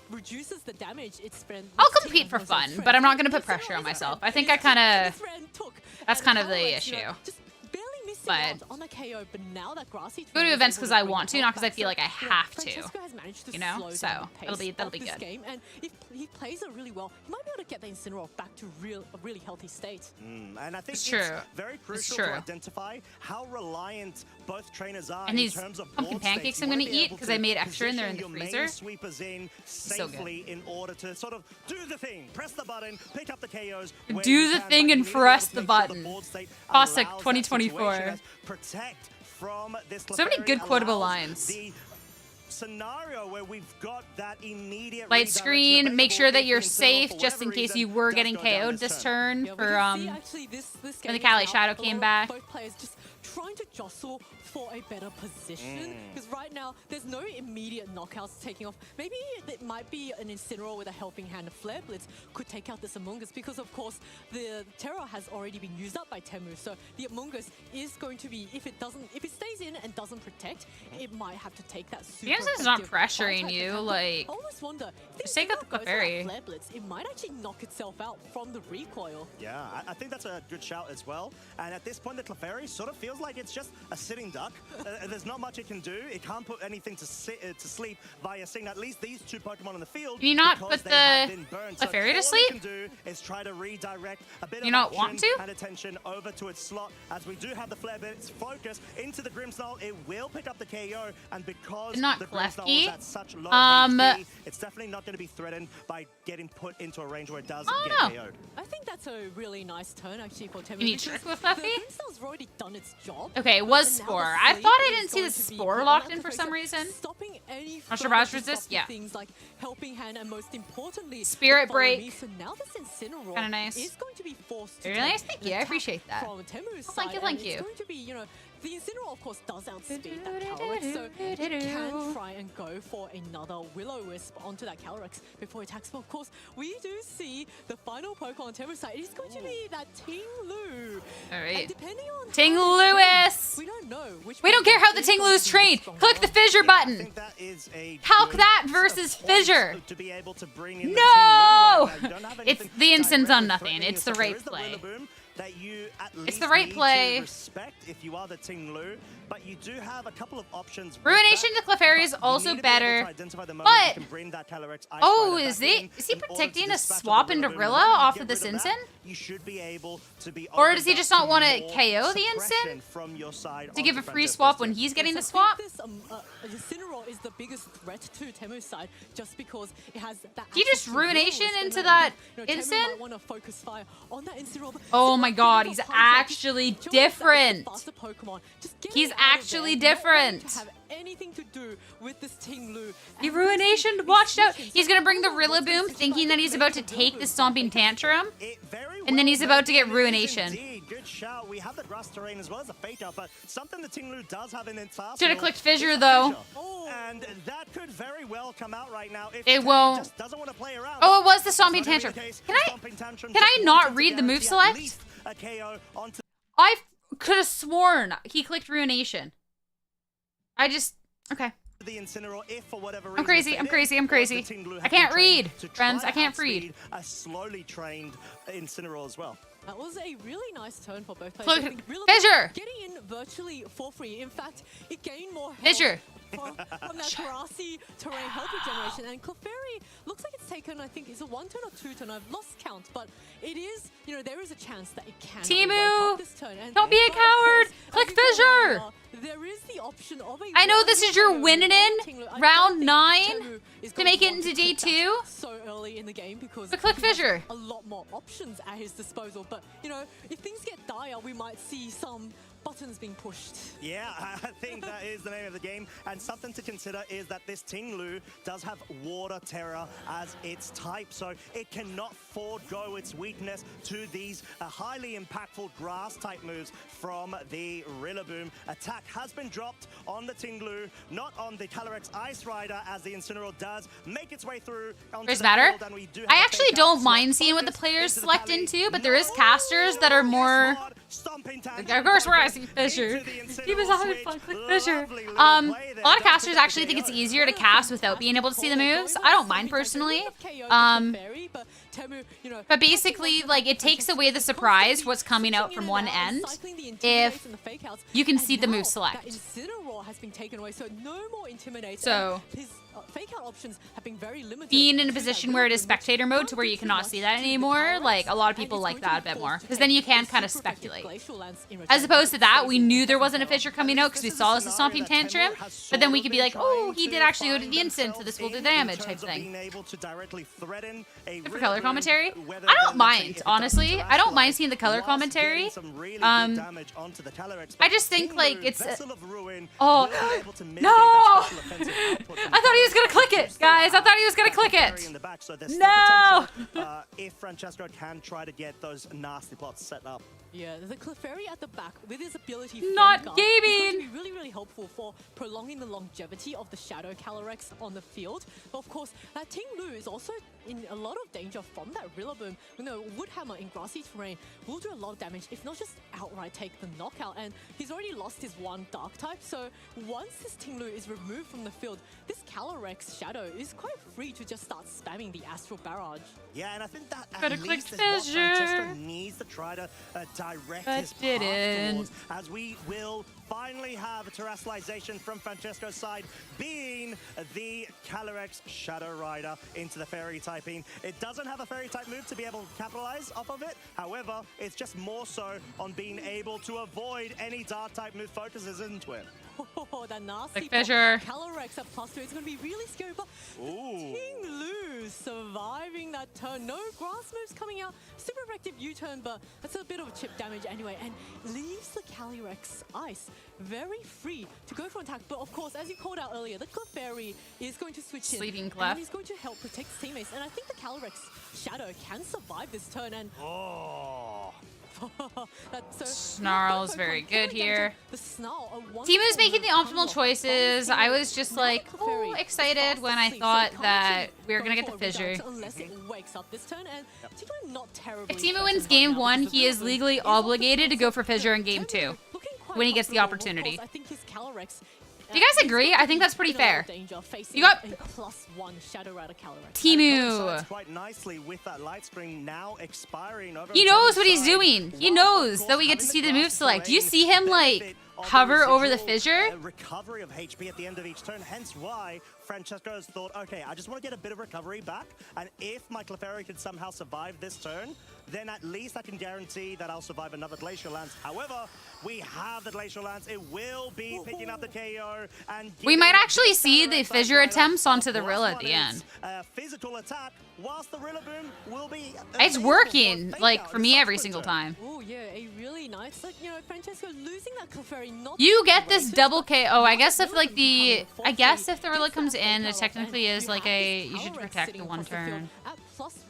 Reduces the damage it's I'll compete for fun, but I'm not gonna put pressure on myself. I think I kind of. That's kind of the issue. But go to events because I want to, not because I feel like I have to. You know, so that'll be good. And if he plays it really well, he might be able to get the Incineroar back to a really healthy state. And I think it's true. Very crucial to identify how reliant both trainers are and in these terms of pumpkin pancakes I'm gonna eat because I made extra in there in the freezer. Sweepers in safely in order to sort of do the thing, press the button, pick up the KOs. Do the thing and press the button. Classic 2024. Protect from this. So many good quotable lines. The scenario where we've got that immediate light screen, make sure that you're safe just in case you were getting KO'd this turn for when the Cali Shadow came back. Both players just trying to jostle for a better position because right now there's no immediate knockouts taking off. Maybe it might be an Incineroar with a helping hand of Flare Blitz could take out this Among Us because of course the Terror has already been used up by Teemu, so the Among Us is going to be, if it stays in and doesn't protect, it might have to take that super is not pressuring you, like I almost wonder just take out the Clefairy. Flare Blitz, it might actually knock itself out from the recoil. Yeah, I think that's a good shout as well. And at this point the Clefairy sort of feels like it's just a sitting duck. There's not much it can do. It can't put anything to sleep via seeing at least these two Pokemon on the field. Can you not put the Clefairy to sleep? All it can do is try to redirect a bit you not want to? And attention over to its slot as we do have the Flare Blitz focus into the Grimmsnarl. It will pick up the KO, and because not the Grimmsnarl is at such low HP, it's definitely not going to be threatened by getting put into a range where it does get KO'd. I think that's a really nice turn actually for Teemu. You need trick with Fluffy? The Grimmsnarl's already done its job. Okay, it was Spore. I thought I didn't see the Spore locked in for some reason. Stopping any resist? Yeah. Things like helping hand and most importantly Spirit Break. So now this Incineroar kind of nice. is going to be forced to very nice. Thank you. I appreciate that. From Temu's side, thank you. It's going to be, you know, the Incineroar, of course, does outspeed that Calyrex, so it can try and go for another Will-O-Wisp onto that Calyrex before it attacks. But of course, we do see the final Pokemon on Temu's side. It is going to be that Ting Lu. All right. And depending on Ting Lewis. We don't know which. We don't care how the Ting Lu's trained. Click the fissure button. Calc that versus fissure. No! It's the Incense on nothing. It's the right play. That you at least it's the right play. Respect if you are the Ting Lu, but you do have a couple of options. Ruination to Clefairy is also better, but is he protecting a swap into Rilla off of this Incin? You should be able to be. Or does he just not want to KO the Incin from your side to give a free swap when he's getting the swap? This Incineroar is the biggest threat to Temu's side just because it has that. He just Ruination into that Incin? Want to focus fire on that Incineroar. Oh my god, he's actually different. He's actually different. Anything to do with this Ting Lu. He Ruination watched out. He's gonna bring the Rillaboom thinking that he's about to take the Stomping Tantrum. And then he's about to get Ruination. Good shout. We have the grass terrain as well as a fake out, but something the Ting Lu does have in its arsenal. Should have clicked Fissure though. And that could very well come out right now if it won't. Just doesn't want to play around. Oh, it was the Stomping Tantrum. Can I not read the move select? I could have sworn he clicked Ruination. Okay. I'm crazy. I can't read, friends. I can't read. A slowly trained Incineroar as well. That was a really nice turn for both players. Fissure! Getting in virtually for free. In fact, it gained more health Fissure! from that grassy terrain health regeneration. And Clefairy looks like it's taken, I think, is it 1 turn or 2 turn? I've lost count, but it is, you know, there is a chance that it can Teemu! this turn. And don't be a coward! Click Fissure! There is the option of a I know this is your winning in round 9 to make it into day 2. So early in the game because but click Fissure. A lot more options at his disposal. But you know, if things get dire, we might see some buttons being pushed. Yeah, I think that is the name of the game. And something to consider is that this Ting Lu does have Water Terror as its type, so it cannot forego its weakness to these highly impactful grass type moves from the Rillaboom. Attack has been dropped on the Ting Lu, not on the Calyrex Ice Rider, as the Incineroar does make its way through onto There's the matter. field, and we do have I a actually fake don't out. mind seeing what the players select into, but there is casters that are more. Of course, we're asking Fisher. He was having fun. Click Fisher. A lot of casters actually think it's easier to cast without being able to see the moves. I don't mind personally. But basically, like, it takes away the surprise what's coming out from one end if you can see the move select. So fake out options have been very limited. Being in a position where it is spectator mode to where you cannot see that anymore, like, a lot of people like that a bit more, because then you can kind of speculate. As opposed to that, we knew there wasn't a Fisher coming out because we saw as a Stomping Tantrum, but then we could be like, oh, he did actually go to the instant, so this will do damage type thing. For color commentary, I don't mind, honestly. I don't mind seeing the color commentary. I just think, like, it's... oh, no! I thought he was going to click it, guys. I thought he was going to click it. No! If Francesco can try to get those nasty plots set up. Yeah, the Clefairy at the back with his ability not gaming gaming is going to be really, really helpful for prolonging the longevity of the Shadow Calyrex on the field. But of course, that Ting Lu is also in a lot of danger from that Rillaboom. You know, Woodhammer in grassy terrain will do a lot of damage, if not just outright take the knockout. And he's already lost his one Dark type, so once this Ting Lu is removed from the field, this Calyrex Shadow is quite free to just start spamming the Astral Barrage. Yeah, and I think that Better at click least is what Fisher. Francesco needs to try to direct But his path didn't. towards, as we will finally have a terrestrialization from Francesco's side, being the Calyrex Shadow Rider into the Fairy typing. It doesn't have a Fairy type move to be able to capitalize off of it. However, it's just more so on being able to avoid any Dark type move focuses into it. Oh, that nasty Fisher. Calyrex at +2. It's going to be really scary, but Ting Lu surviving that turn. No grass moves coming out. Super effective U-turn, but that's a bit of chip damage anyway, and leaves the Calyrex Ice very free to go for attack. But of course, as you called out earlier, the Clefairy is going to switch Sleeping in, Clef. and he's going to help protect his teammates. And I think the Calyrex Shadow can survive this turn. And Snarl's very good here. Teemu Teemu's making the optimal choices. I was just like, oh, excited when I thought that we were going to get the Fissure. If Teemu wins game 1, he is legally obligated to go for Fissure in game 2 when he gets the opportunity. Do you guys agree? I think that's pretty fair. You got Teemu. Quite nicely with that light screen now expiring over. He knows what he's doing. He knows that we get to see the move select. Do you see him, like, hover over the Fissure? Recovery of HP at the end of each turn, hence why Francesco has thought, okay, I just want to get a bit of recovery back, and if my Clefairy can somehow survive this turn, then at least I can guarantee that I'll survive another Glacial Lance. However, we have the Glacial Lance. It will be picking up the KO, and We might actually see the Fissure attempts onto the Rilla at the end. Physical attack, whilst the Rillaboom will be. It's working, like, for me every single time. Oh yeah, a really nice, like, you know, Francesco losing that Clefairy. You get this double KO. I guess if, like, the Rilla comes in, it technically is like a, you should protect the one turn. At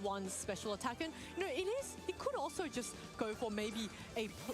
+1 special attack, and you know, it could also just go for maybe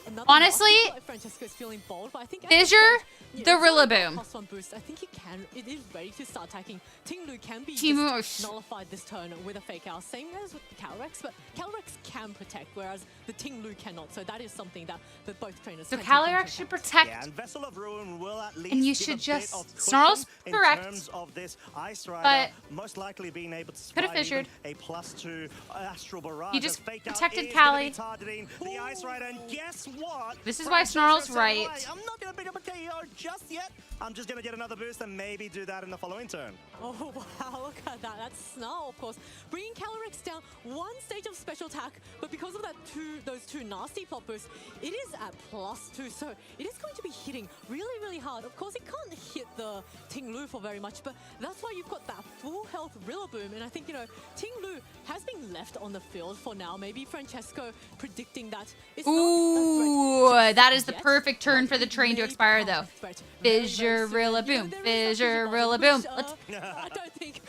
another. Honestly, Francesco's feeling bold, but I think Fissure, the Rillaboom. +1 boost. I think it is ready to start attacking. Ting Lu can be Teemu just nullified this turn with a fake out, same as with Calyrex, but Calyrex can protect, whereas the Ting Lu cannot. So that is something that both trainers. So Calyrex should protect, and Vessel of Ruin will at least and you should just Snarl's correct. In terms of this Ice Rider, but most likely being able to could have fissured. A +2 Astral Barrage. You just protected Cali. Targeting the Ice Rider, and guess what? This is why Snarl's right. I'm not going to pick up a KO just yet. I'm just going to get another boost and maybe do that in the following turn. Oh wow, look at that. That's Snarl, of course. Bringing Calyrex down one stage of special attack, but because of those two nasty plot boosts, it is at +2. So it is going to be hitting really, really hard. Of course, it can't hit the Ting Lu for very much, but that's why you've got that full health Rillaboom. And I think, you know, Ting Lu has been left on the field for now. Maybe Francesco predicting that it's Ooh, not a threat that is the yet. perfect turn for the train to expire, though. Fissure-rilla boom, fissure-rilla boom. Let's... I don't think.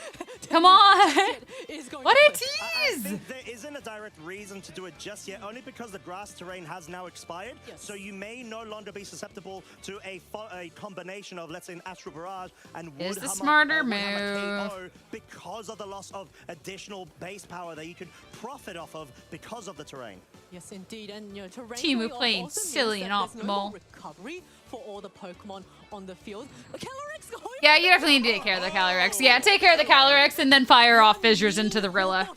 Come on! Is going What to a play. I tease! think there isn't a direct reason to do it just yet, only because the grass terrain has now expired. Yes. So you may no longer be susceptible to a combination of, let's say, an Astral Barrage and Is the Woodhammer, smarter Woodhammer move. KO because of the loss of additional base power that you could profit off of because of the terrain. Yes, indeed, and you know, terrain Teemu going off playing also means silly that and there's no more optimal. recovery for all the Pokemon on the field. Calyrex going. Yeah, you definitely need to take care of the Calyrex. Yeah, take care of the Calyrex and then fire off fissures into the Rilla.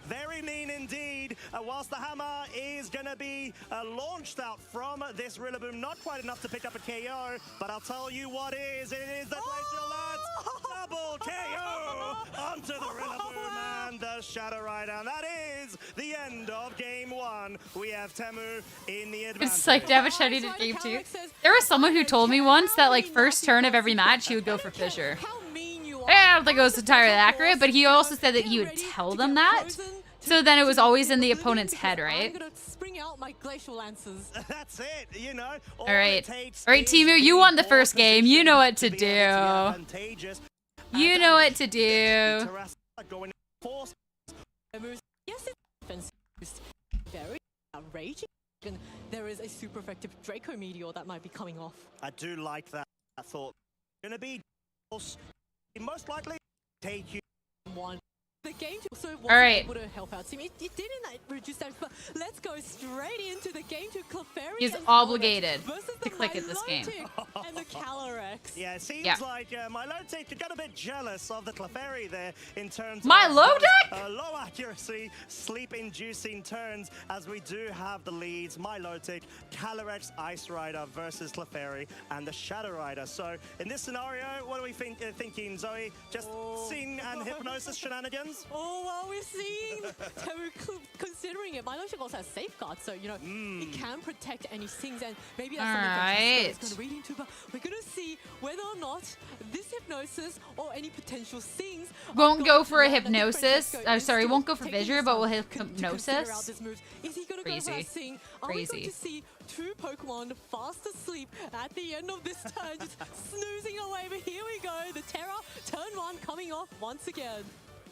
Very mean indeed. Whilst the hammer is going to be launched out from this Rillaboom, not quite enough to pick up a KO, but I'll tell you what is. It is the Glacial Lance double KO onto the Rillaboom and the Shadow Rider. And that is the end of game one. We have Teemu in the advantage. It's like Davachety did game 2. There was someone who told me once that like first turn of every match he would go for Fissure. I don't think it was entirely accurate, but he also said that he would tell them that. So then it was always in the opponent's head, right? I'm gonna spring out my Glacial Lances. That's it, you know. All right, Teemu, you won the first game. You know what to do. You know what to do. Yes, it's very outrageous. And there is a super effective Draco Meteor that might be coming off. I do like that thought. Gonna be most likely take you one. The game also wasn't right. able to help out team. It didn't reduce damage, but let's go straight into the game to Clefairy. He's and obligated versus to click at this game. And the Calyrex. Yeah, it seems like Milotic got a bit jealous of the Clefairy there in terms of Milotic? Low accuracy, sleep-inducing turns as we do have the leads. Milotic, Calyrex, Ice Rider versus Clefairy and the Shadow Rider. So in this scenario, what are we thinking, Zoe? Just Sing and Hypnosis shenanigans? Oh, well, we're seeing Teemu considering it. Milotic also has Safeguard, so, you know, it can protect any Sings, and maybe that's something Francesco is going to read into, but we're going to see whether or not this Hypnosis or any potential Sings won't go for a Hypnosis. I'm sorry, won't go for Fissure, but will hit Hypnosis. Is he going to go for a Sing? Are we going to see two Pokemon fast asleep at the end of this turn, just snoozing away? But here we go, the Terra, turn one coming off once again.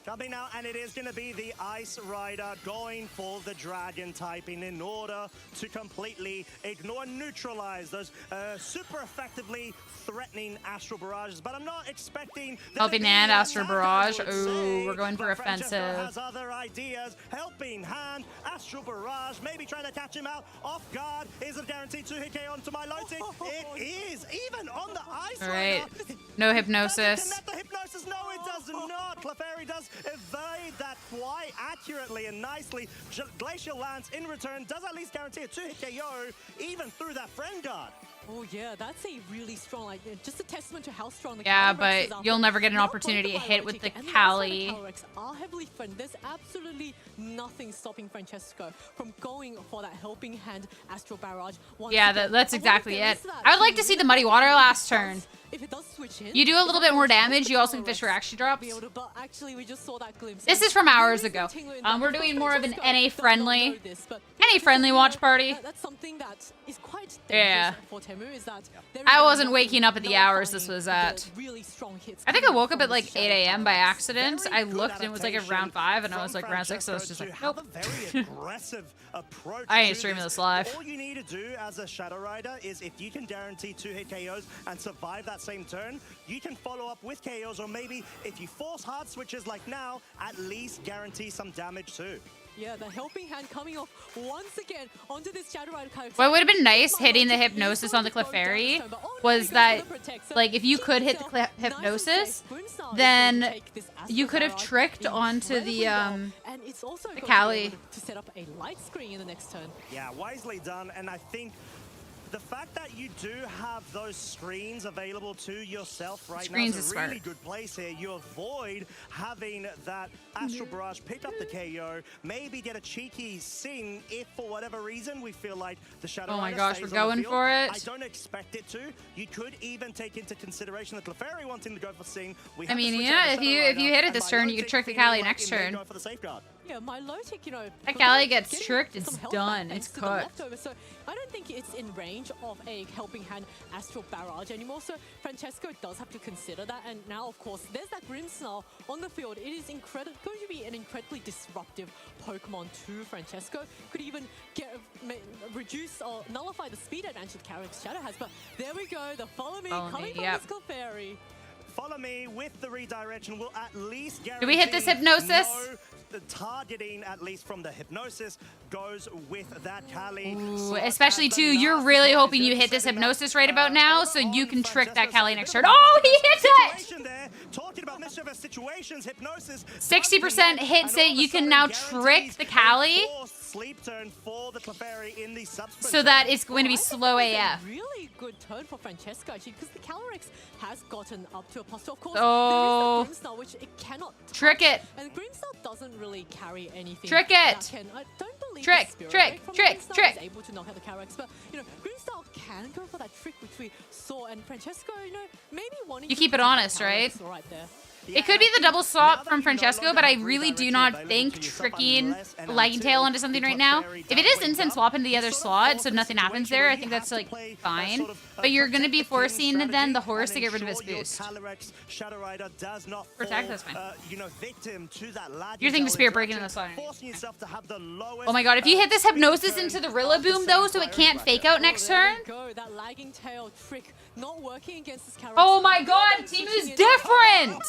Coming now, and it is going to be the Ice Rider going for the Dragon typing in order to completely ignore and neutralize those super effectively threatening Astral Barrages. But I'm not expecting... Helping Hand, Astral Barrage. Ooh, we're going for offensive. Has other ideas. Helping Hand, Astral Barrage, maybe trying to catch him out off guard. Is it guaranteed to hit K onto Milotic? It is, even on the Ice Rider. All right, no Hypnosis. Connect the Hypnosis? No, it does not. Clefairy does evade that quite accurately and nicely. Glacial Lance in return does at least guarantee a 2-hit KO even through that Friend Guard. Oh yeah, that's a really strong, like, just a testament to how strong the Yeah, Calyrex is. but you'll never get an opportunity to hit with the Cali. Calyrex are heavily friendly. There's absolutely nothing stopping Francesco from going for that Helping Hand Astral Barrage. Yeah, that's exactly it. I would like to see the Muddy Water last turn. If it does switch in, you do a little bit more damage. You also can Fissure Action Drops. But actually, we just saw that glimpse. This is from hours ago. We're doing more of an NA-friendly watch party. That's something that is quite dangerous for Teemu, is that I wasn't waking up at the hours this was at. I think I woke up at like 8 a.m. by accident. I looked and it was like at round 5 and I was like round 6, so I was just like, nope. I ain't streaming this live. All you need to do as a Shadow Rider is if you can guarantee 2-hit KOs and survive that same turn, you can follow up with KOs, or maybe if you force hard switches like now, at least guarantee some damage too. Yeah, the Helping Hand coming off once again onto this Shadow Rider character. What would have been nice hitting the Hypnosis on the Clefairy was that, like, if you could hit the Hypnosis, then you could have tricked onto the Cali. To set up a light screen in the next turn. Yeah, wisely done, and I think the fact that you do have those screens available to yourself right now Screens is is a really smart. good place here. You avoid having that Astral Barrage pick up the KO, maybe get a cheeky sing if for whatever reason we feel like the Shadow Oh my Rider gosh, stays we're on the going field. for it. I don't expect it to. You could even take into consideration the Clefairy wanting to go for sing. We I have to mean, switch yeah, out the if you Shadow hit it Rider, this and turn, you Milotic could trick the feeling Callie like next it may turn. go for the safeguard. Yeah, Milotic, you know, That Callie gets getting tricked, it's some health done, back it's thanks to the cooked. leftover, so I don't think it's in range of a helping hand Astral Barrage anymore. So Francesco does have to consider that. And now, of course, there's that Grimmsnarl on the field. It is going to be an incredibly disruptive Pokemon to Francesco. Could even reduce or nullify the speed advantage Carrick's Shadow has. But there we go, the Follow Me coming from yep. this Clefairy. Follow me with the redirection will at least guarantee Do we hit this hypnosis? the targeting, at least from the hypnosis, goes with that Callie. Ooh, especially too, you're really hoping you hit this hypnosis right about now so you can trick that Callie next turn. Oh, he hits it! Talking about mischievous situations, hypnosis 60% hits it. You can now trick the Callie sleep turn for the Clefairy in the subsequent so that it's going to be slow AF. Really good turn for Francesco actually, because the Calyrex has gotten up to a posture. Of course, Oh. there is the Grimmsnarl, which it cannot touch. Trick it. And Grimmsnarl doesn't really carry anything. Trick that it. Can, I don't believe Trick, the Spirit trick, Break from trick, Grimmsnarl trick. is able to knock out the Calyrex, but you know, Grimmsnarl can go for that trick which we saw, and Francesco, you know, maybe wanting You to keep it keep that honest, right? Calyrex right there. It could be the double swap from Francesco, but I really do not think tricking Lagging Tail onto something right now. If it is instant swap into the other slot, so nothing happens there, I think that's like fine. But you're going to be forcing then the horse to get rid of its boost. Protect, that's fine. You're thinking Spirit Breaking in the slot. Oh my god, if you hit this Hypnosis into the Rillaboom though, so it can't fake out next turn. That Lagging Tail trick not working against this Calyrex. Oh my god, Teemu's different!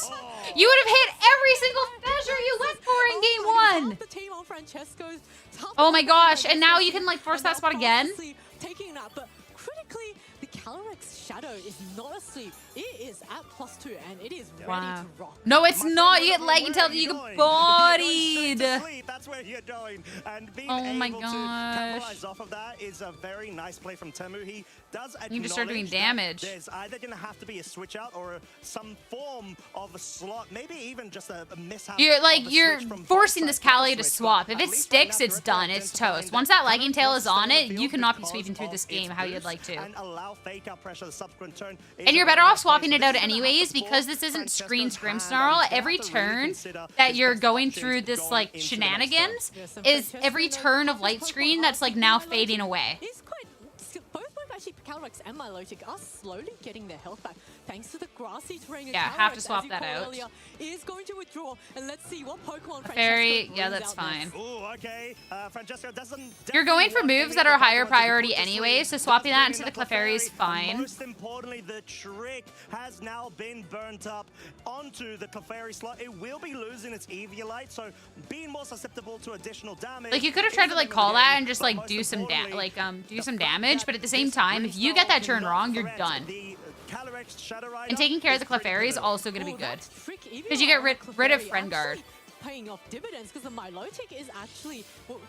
You would have hit every single measure you went for in game 1. Oh my gosh, and now you can like force that spot again? Taking that, but critically, the Calyrex Shadow is not asleep. It is at +2 and it is ready to rock. No, it's not. You get Lagging Tail, you get bodied. That's where you're going. And being able to capitalize off of that is a very nice play from Teemu. He does You just start doing acknowledge that damage. There's either going to have to be a switch out or some form of a slot, maybe even just a mishap. You're forcing this Callie to swap. If it sticks, it's done. It's toast. Once that Lagging Tail is on it, you cannot be sweeping through this game how you'd like to. And allow fake out pressure the subsequent turn. And you're better off swapping it out anyways, because this isn't Screen Grimmsnarl. Every turn that you're going through this like shenanigans is every turn of Light Screen that's like now fading away. It's quite both actually Calyrex and Milotic are slowly getting their health back thanks to the grassy terrain. Yeah, have to swap that out. Is going to withdraw, and let's see what Pokemon Fairy, yeah, that's fine. Ooh, okay. Francesco doesn't. You're going for moves that are higher priority anyway, so swapping that into the Clefairy is fine. Most importantly, the trick has now been burnt up onto the Clefairy slot. It will be losing its Eviolite, so being more susceptible to additional damage. Like you could have tried to like call that and just like do some damage, but at the same time, if you get that turn wrong, you're done. And taking care of the Clefairy is also going to be good, because you get rid of Friend Guard. Paying off dividends, because the Milotic is actually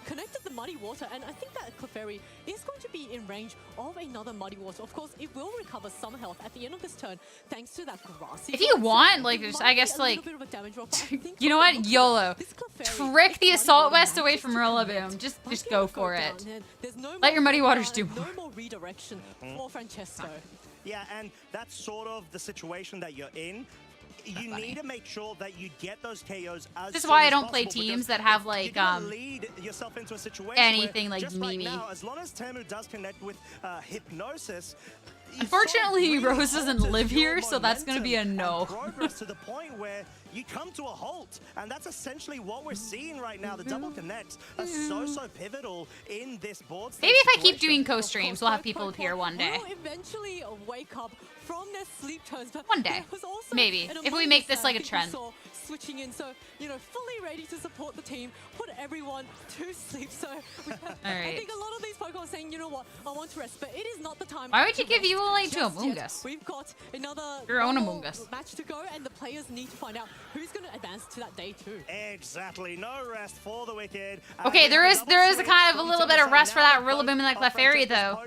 connected to Muddy Water, and I think that Clefairy is going to be in range of another Muddy Water. Of course, it will recover some health at the end of this turn thanks to that grassy. If you want, like, I guess, like, you know what, YOLO. Trick the Assault Vest away from Rillaboom. Just go for it. Let your Muddy Waters do more. No more redirection for Francesco. Yeah, and that's sort of the situation that you're in. You need to make sure that you get those KOs as This is why I don't play teams that have like lead yourself into a situation anything like just Mimi. Now, as long as Teemu does connect with hypnosis. Unfortunately, Rose doesn't live here, so that's going to be a no. Progress to the point where you come to a halt, and that's essentially what we're seeing right now. The double connects are so pivotal in this board. Maybe if I keep doing co-streams, we'll have people appear one day. We'll eventually wake up from their sleep turns. But One day. Maybe. If we make this like a trend. switching in. So, you know, fully ready to support the team, put everyone to sleep. So I think a lot of these Pokemon are saying, you know what, I want to rest, but it is not the time. Why would you give Evil Lane to Among Us? We've got another your own Among Us match to go, and the players need to find out who's going to advance to that day 2. Exactly. No rest for the Wicked. Okay, there is a kind of a little bit of rest for that Rillaboom and that Clefairy, though.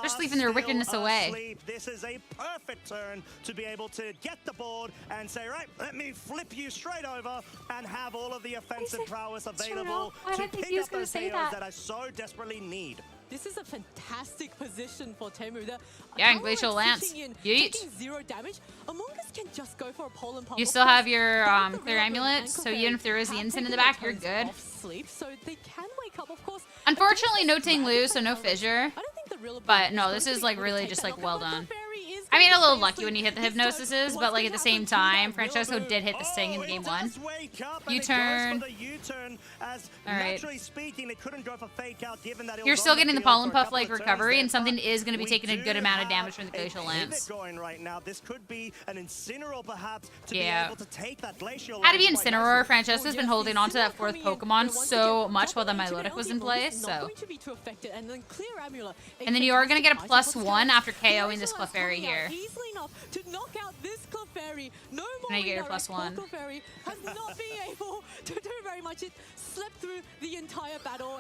They're sleeping their wickedness away. This is a perfect turn to be able to get the board and say, right, let me flip you straight over and have all of the offensive prowess available to pick up those KOs that I so desperately need. This is a fantastic position for Teemu. Yeah, and Glacial Lance. Taking 0 damage. Among Us can just go for a Pollen Pump. You still have your Clear Amulet, so even if there is the instant in the back, you're good. Sleep, so they can wake up, of course. Unfortunately, no Ting Lu, so no Fissure. But no, this is like really just like well done. I mean, a little lucky when you hit the Hypnosises, but like at the same time, Francesco did hit the Sting in game 1. U-turn. Alright. You're still getting the Pollen Puff like recovery, and something is going to be taking a good amount of damage from the Glacial Lance. Yeah. Had to be Incineroar. Francesco's been holding on to that 4th Pokemon so much while the Milotic was in place, so. And then you are going to get a +1 after KOing this Clefairy here. Easily enough to knock out this Clefairy. No more. Now you get your +1. Clefairy has not been able to do very much. It slept through the entire battle.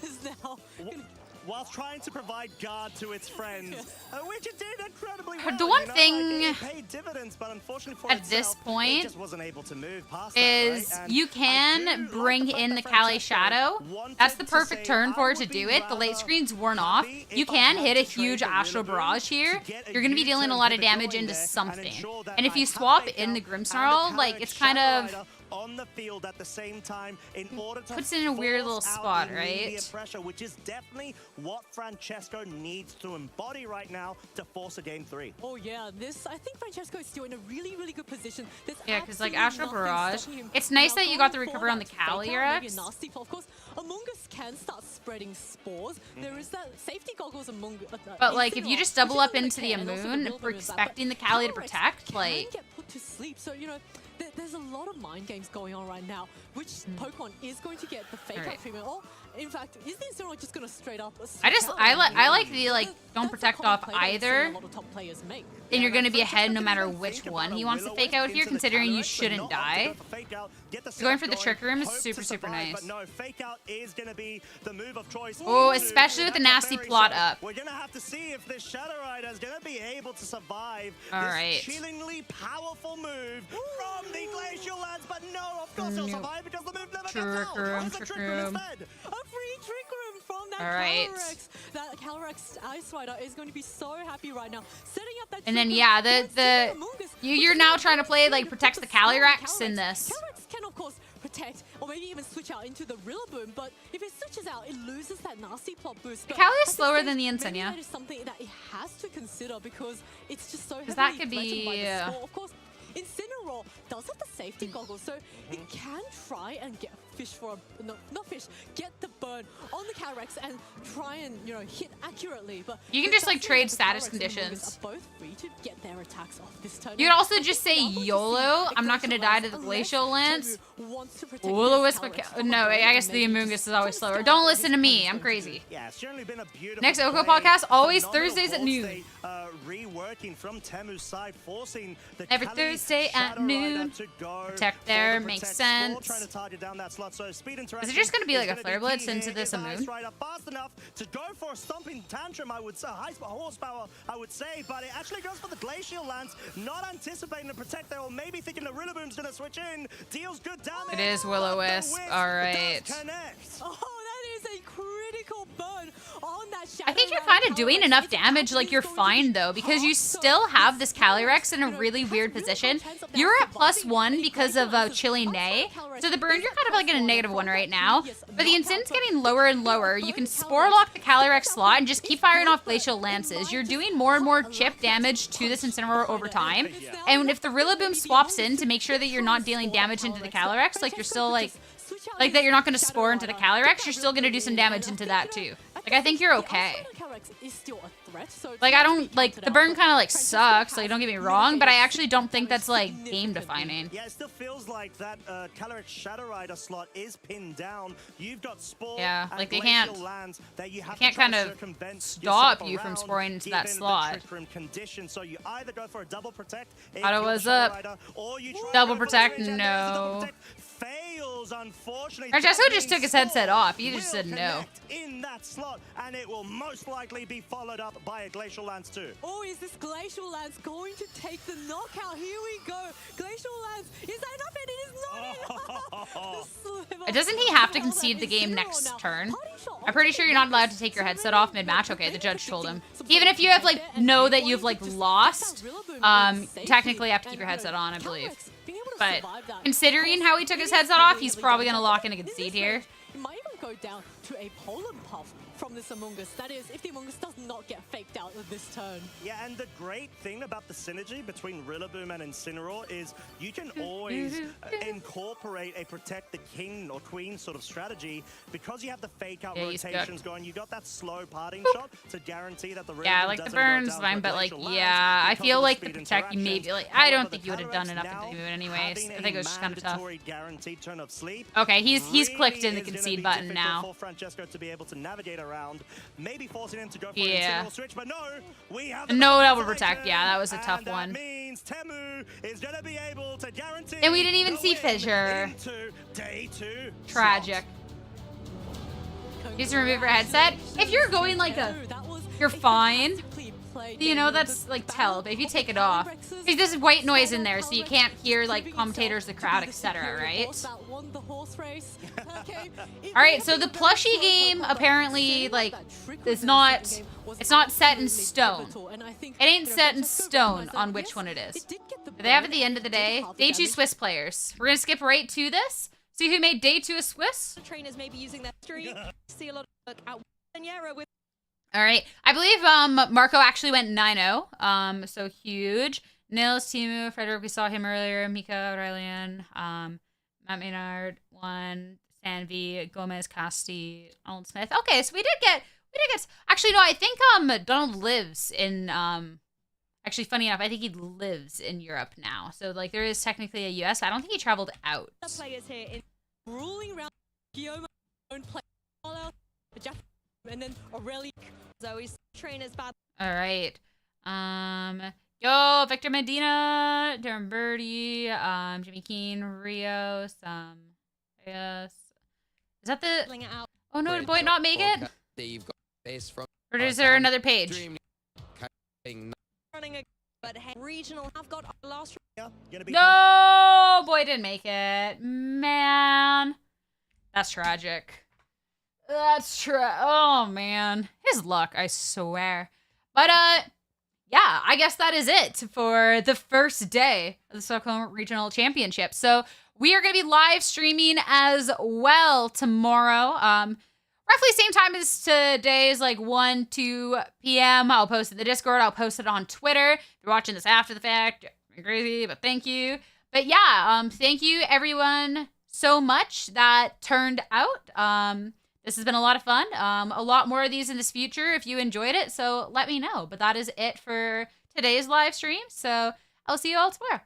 Is now whilst trying to provide guard to its friends, which it did incredibly well. The one thing it paid dividends, but unfortunately for at itself, this point it just wasn't able to move past is that, right? you can bring in the Cali Shadow. That's the perfect turn for it to do it. The late screen's worn off. You can hit a huge Astral Barrage here. You're going to be dealing a lot of damage into something. And if you swap in the Grimmsnarl, like it's kind of on the field at the same time in order to puts it in a weird little spot, right? Pressure, which is definitely what Francesco needs to embody right now to force a game 3. Oh yeah, I think Francesco is still in a really, really good position. Yeah, because like Astral Barrage, it's nice that you got the recover on the Calyrex. Of course, Among Us can start spreading spores. There is that safety goggles Among Us. But like if you just double up into the Amoon, expecting the Cali to protect, like get put to sleep. So you know, there's a lot of mind games going on right now. Which Pokemon is going to get the fake out treatment? Or in fact, is the Incineroar just going to straight up? I like the don't protect off either. A lot of top players make. And you're going to be ahead no matter which one he wants to fake out here, considering you shouldn't die. Going for the Trick Room is super, super nice. Oh, especially with the nasty plot up. We're going to have to see if this Shadow Rider is going to be able to survive this chillingly powerful move from the Glacial Lance, but no, of course he'll survive because the move never gets out. Trick Room. A free Trick Room from that Calyrex. That Calyrex Ice Rider is going to be so happy right now. Setting up that and then yeah, you're now trying to play like protects the Calyrex in this. Calyrex can of course protect or maybe even switch out into the Rillaboom, but if it switches out, it loses that nasty plot boost. The Cali is slower than the Insignia. That is something that it has to consider because it's just so heavily that could be threatened by the score. Of course, Incineroar does have the safety goggles, so it can try and get get the burn on the Calyrex and try and hit accurately. But you can just like trade status conditions. Are both free to get their attacks off this turn. You could also just say YOLO. I'm not gonna die to the Glacial Lance. Will-O-Wisp. No, I guess the Amoongus is always slower. Don't listen to me. I'm crazy. Next Oko podcast, always Thursdays at noon. Reworking from Temu's side, forcing the every Thursday at noon. Protect there makes sense. Is it just going to be like a Flare Blitz into this Amoon? Fast enough to go for a stomping tantrum, I would say, high horsepower, I would say, but it actually goes for the Glacial Lance, not anticipating to protect there, or maybe thinking the Rillaboom's going to switch in. Deals good damage. It is Will-O-Wisp. All right. Oh, that is a critical burn on that Shadow. I think you're kind of doing enough damage. Like you're fine though, because you still have this Calyrex in a really weird position. You're at +1 because of Chilling Nay. So the burn, you're kind of like in a -1 right now. But the Incin's getting lower and lower. You can Spore Lock the Calyrex slot and just keep firing off Glacial Lances. You're doing more and more chip damage to this Incineroar over time. And if the Rillaboom swaps in to make sure that you're not dealing damage into the Calyrex, like you're still like that you're not going to Spore into the Calyrex, you're still going to do some damage into that too. Like I think you're okay. Calyrex is still a threat. So Like, I don't, like, the burn kind of, like, sucks, like, don't get me wrong, but I actually don't think that's, like, game-defining. Yeah, it still feels like that Calyrex Shadow Rider slot is pinned down. You've got Spore Yeah, and like, they Glacial can't, Lands that you have can't to try kind to of circumvent stop yourself you from around, sporing into that given the slot. Trick Room condition. So you either go for a double protect, if Auto you're the was Shadow up. Rider, or you try Double to go for the protect, switch, and there is the double no. protect. Fails, unfortunately. Francesco That just means took his headset Spore off. He just will said no. connect in that slot, and it will most likely be followed up by a Glacial Lance too. Oh, is this Glacial Lance going to take the knockout? Here we go. Glacial Lance, is that enough? And it is not enough. Doesn't he have to concede the game next turn? I'm pretty sure you're not allowed to take your headset off mid-match. Okay, the judge told him. Even if you have, like, know that you've, like, lost, technically you have to keep your headset on, I believe. But considering how he took his headset off, he's probably going to lock in a concede here. It might even go down to a Poland puff from this Among Us. That is, if the Among Us does not get faked out of this turn. Yeah, and the great thing about the synergy between Rillaboom and Incineroar is you can always incorporate a protect the king or queen sort of strategy because you have the fake out rotations going. You got that slow parting shot to guarantee that the Rillaboom like the doesn't go burn's down fine, for but like, Glacial Lance yeah, I because feel of like the speed protect you maybe, like, I don't think you would have done enough at the move anyways. I think it was just kind of tough. Guaranteed turn of sleep. Okay, he's clicked in the Really is gonna concede be button difficult now. for Francesco to be able to navigate around, maybe forcing him to go for Yeah. an Incineroar switch, but no, we have No double isolation, protect. Yeah, that was a tough and that one. means Teemu is gonna be able to guarantee And we didn't even the see win Fissure. into day 2. Tragic. Just remove your headset. If you're going like you're fine. You know, that's like tell, but if you take it off, because there's white noise in there, so you can't hear like commentators, the crowd, etc. Right? All right, so the plushie game apparently like is not. It's not set in stone. It ain't set in stone on which one it is. But they have at the end of the day, day 2 Swiss players. We're gonna skip right to this. See who made day 2 a Swiss. Trainers may be using their street. See a lot of work out with. All right. I believe Marco actually went 9-0. So huge. Nils, Teemu, Frederik, we saw him earlier. Mika, Aurelien, Matt Maynard, 1, Sanvi, Gomez, Castilla, Donald Smith. Okay, so we did get actually no, I think Donald lives in actually funny enough, I think he lives in Europe now. So like there is technically a US. I don't think he traveled out. Players here in ruling round Guillermo play and then Aurelien. Zoe's trainers bad. All right. Yo, Victor Medina, Darren Birdie, Jimmy Keane, Rios, yes. Is that the? Oh no, did Boyt not make it? You've got base from. Or is there another page? Running a but regional have got our last. No, Boyt didn't make it. Man, that's tragic. Oh man, his luck, I swear. But yeah, I guess that is it for the first day of the Stockholm Regional Championship. So we are going to be live streaming as well tomorrow. Roughly same time as today is like 1, 2 p.m. I'll post it in the Discord. I'll post it on Twitter. If you're watching this after the fact, I'm crazy, but thank you. But yeah, thank you everyone so much that turned out. This has been a lot of fun. A lot more of these in this future if you enjoyed it, so let me know. But that is it for today's live stream, so I'll see you all tomorrow.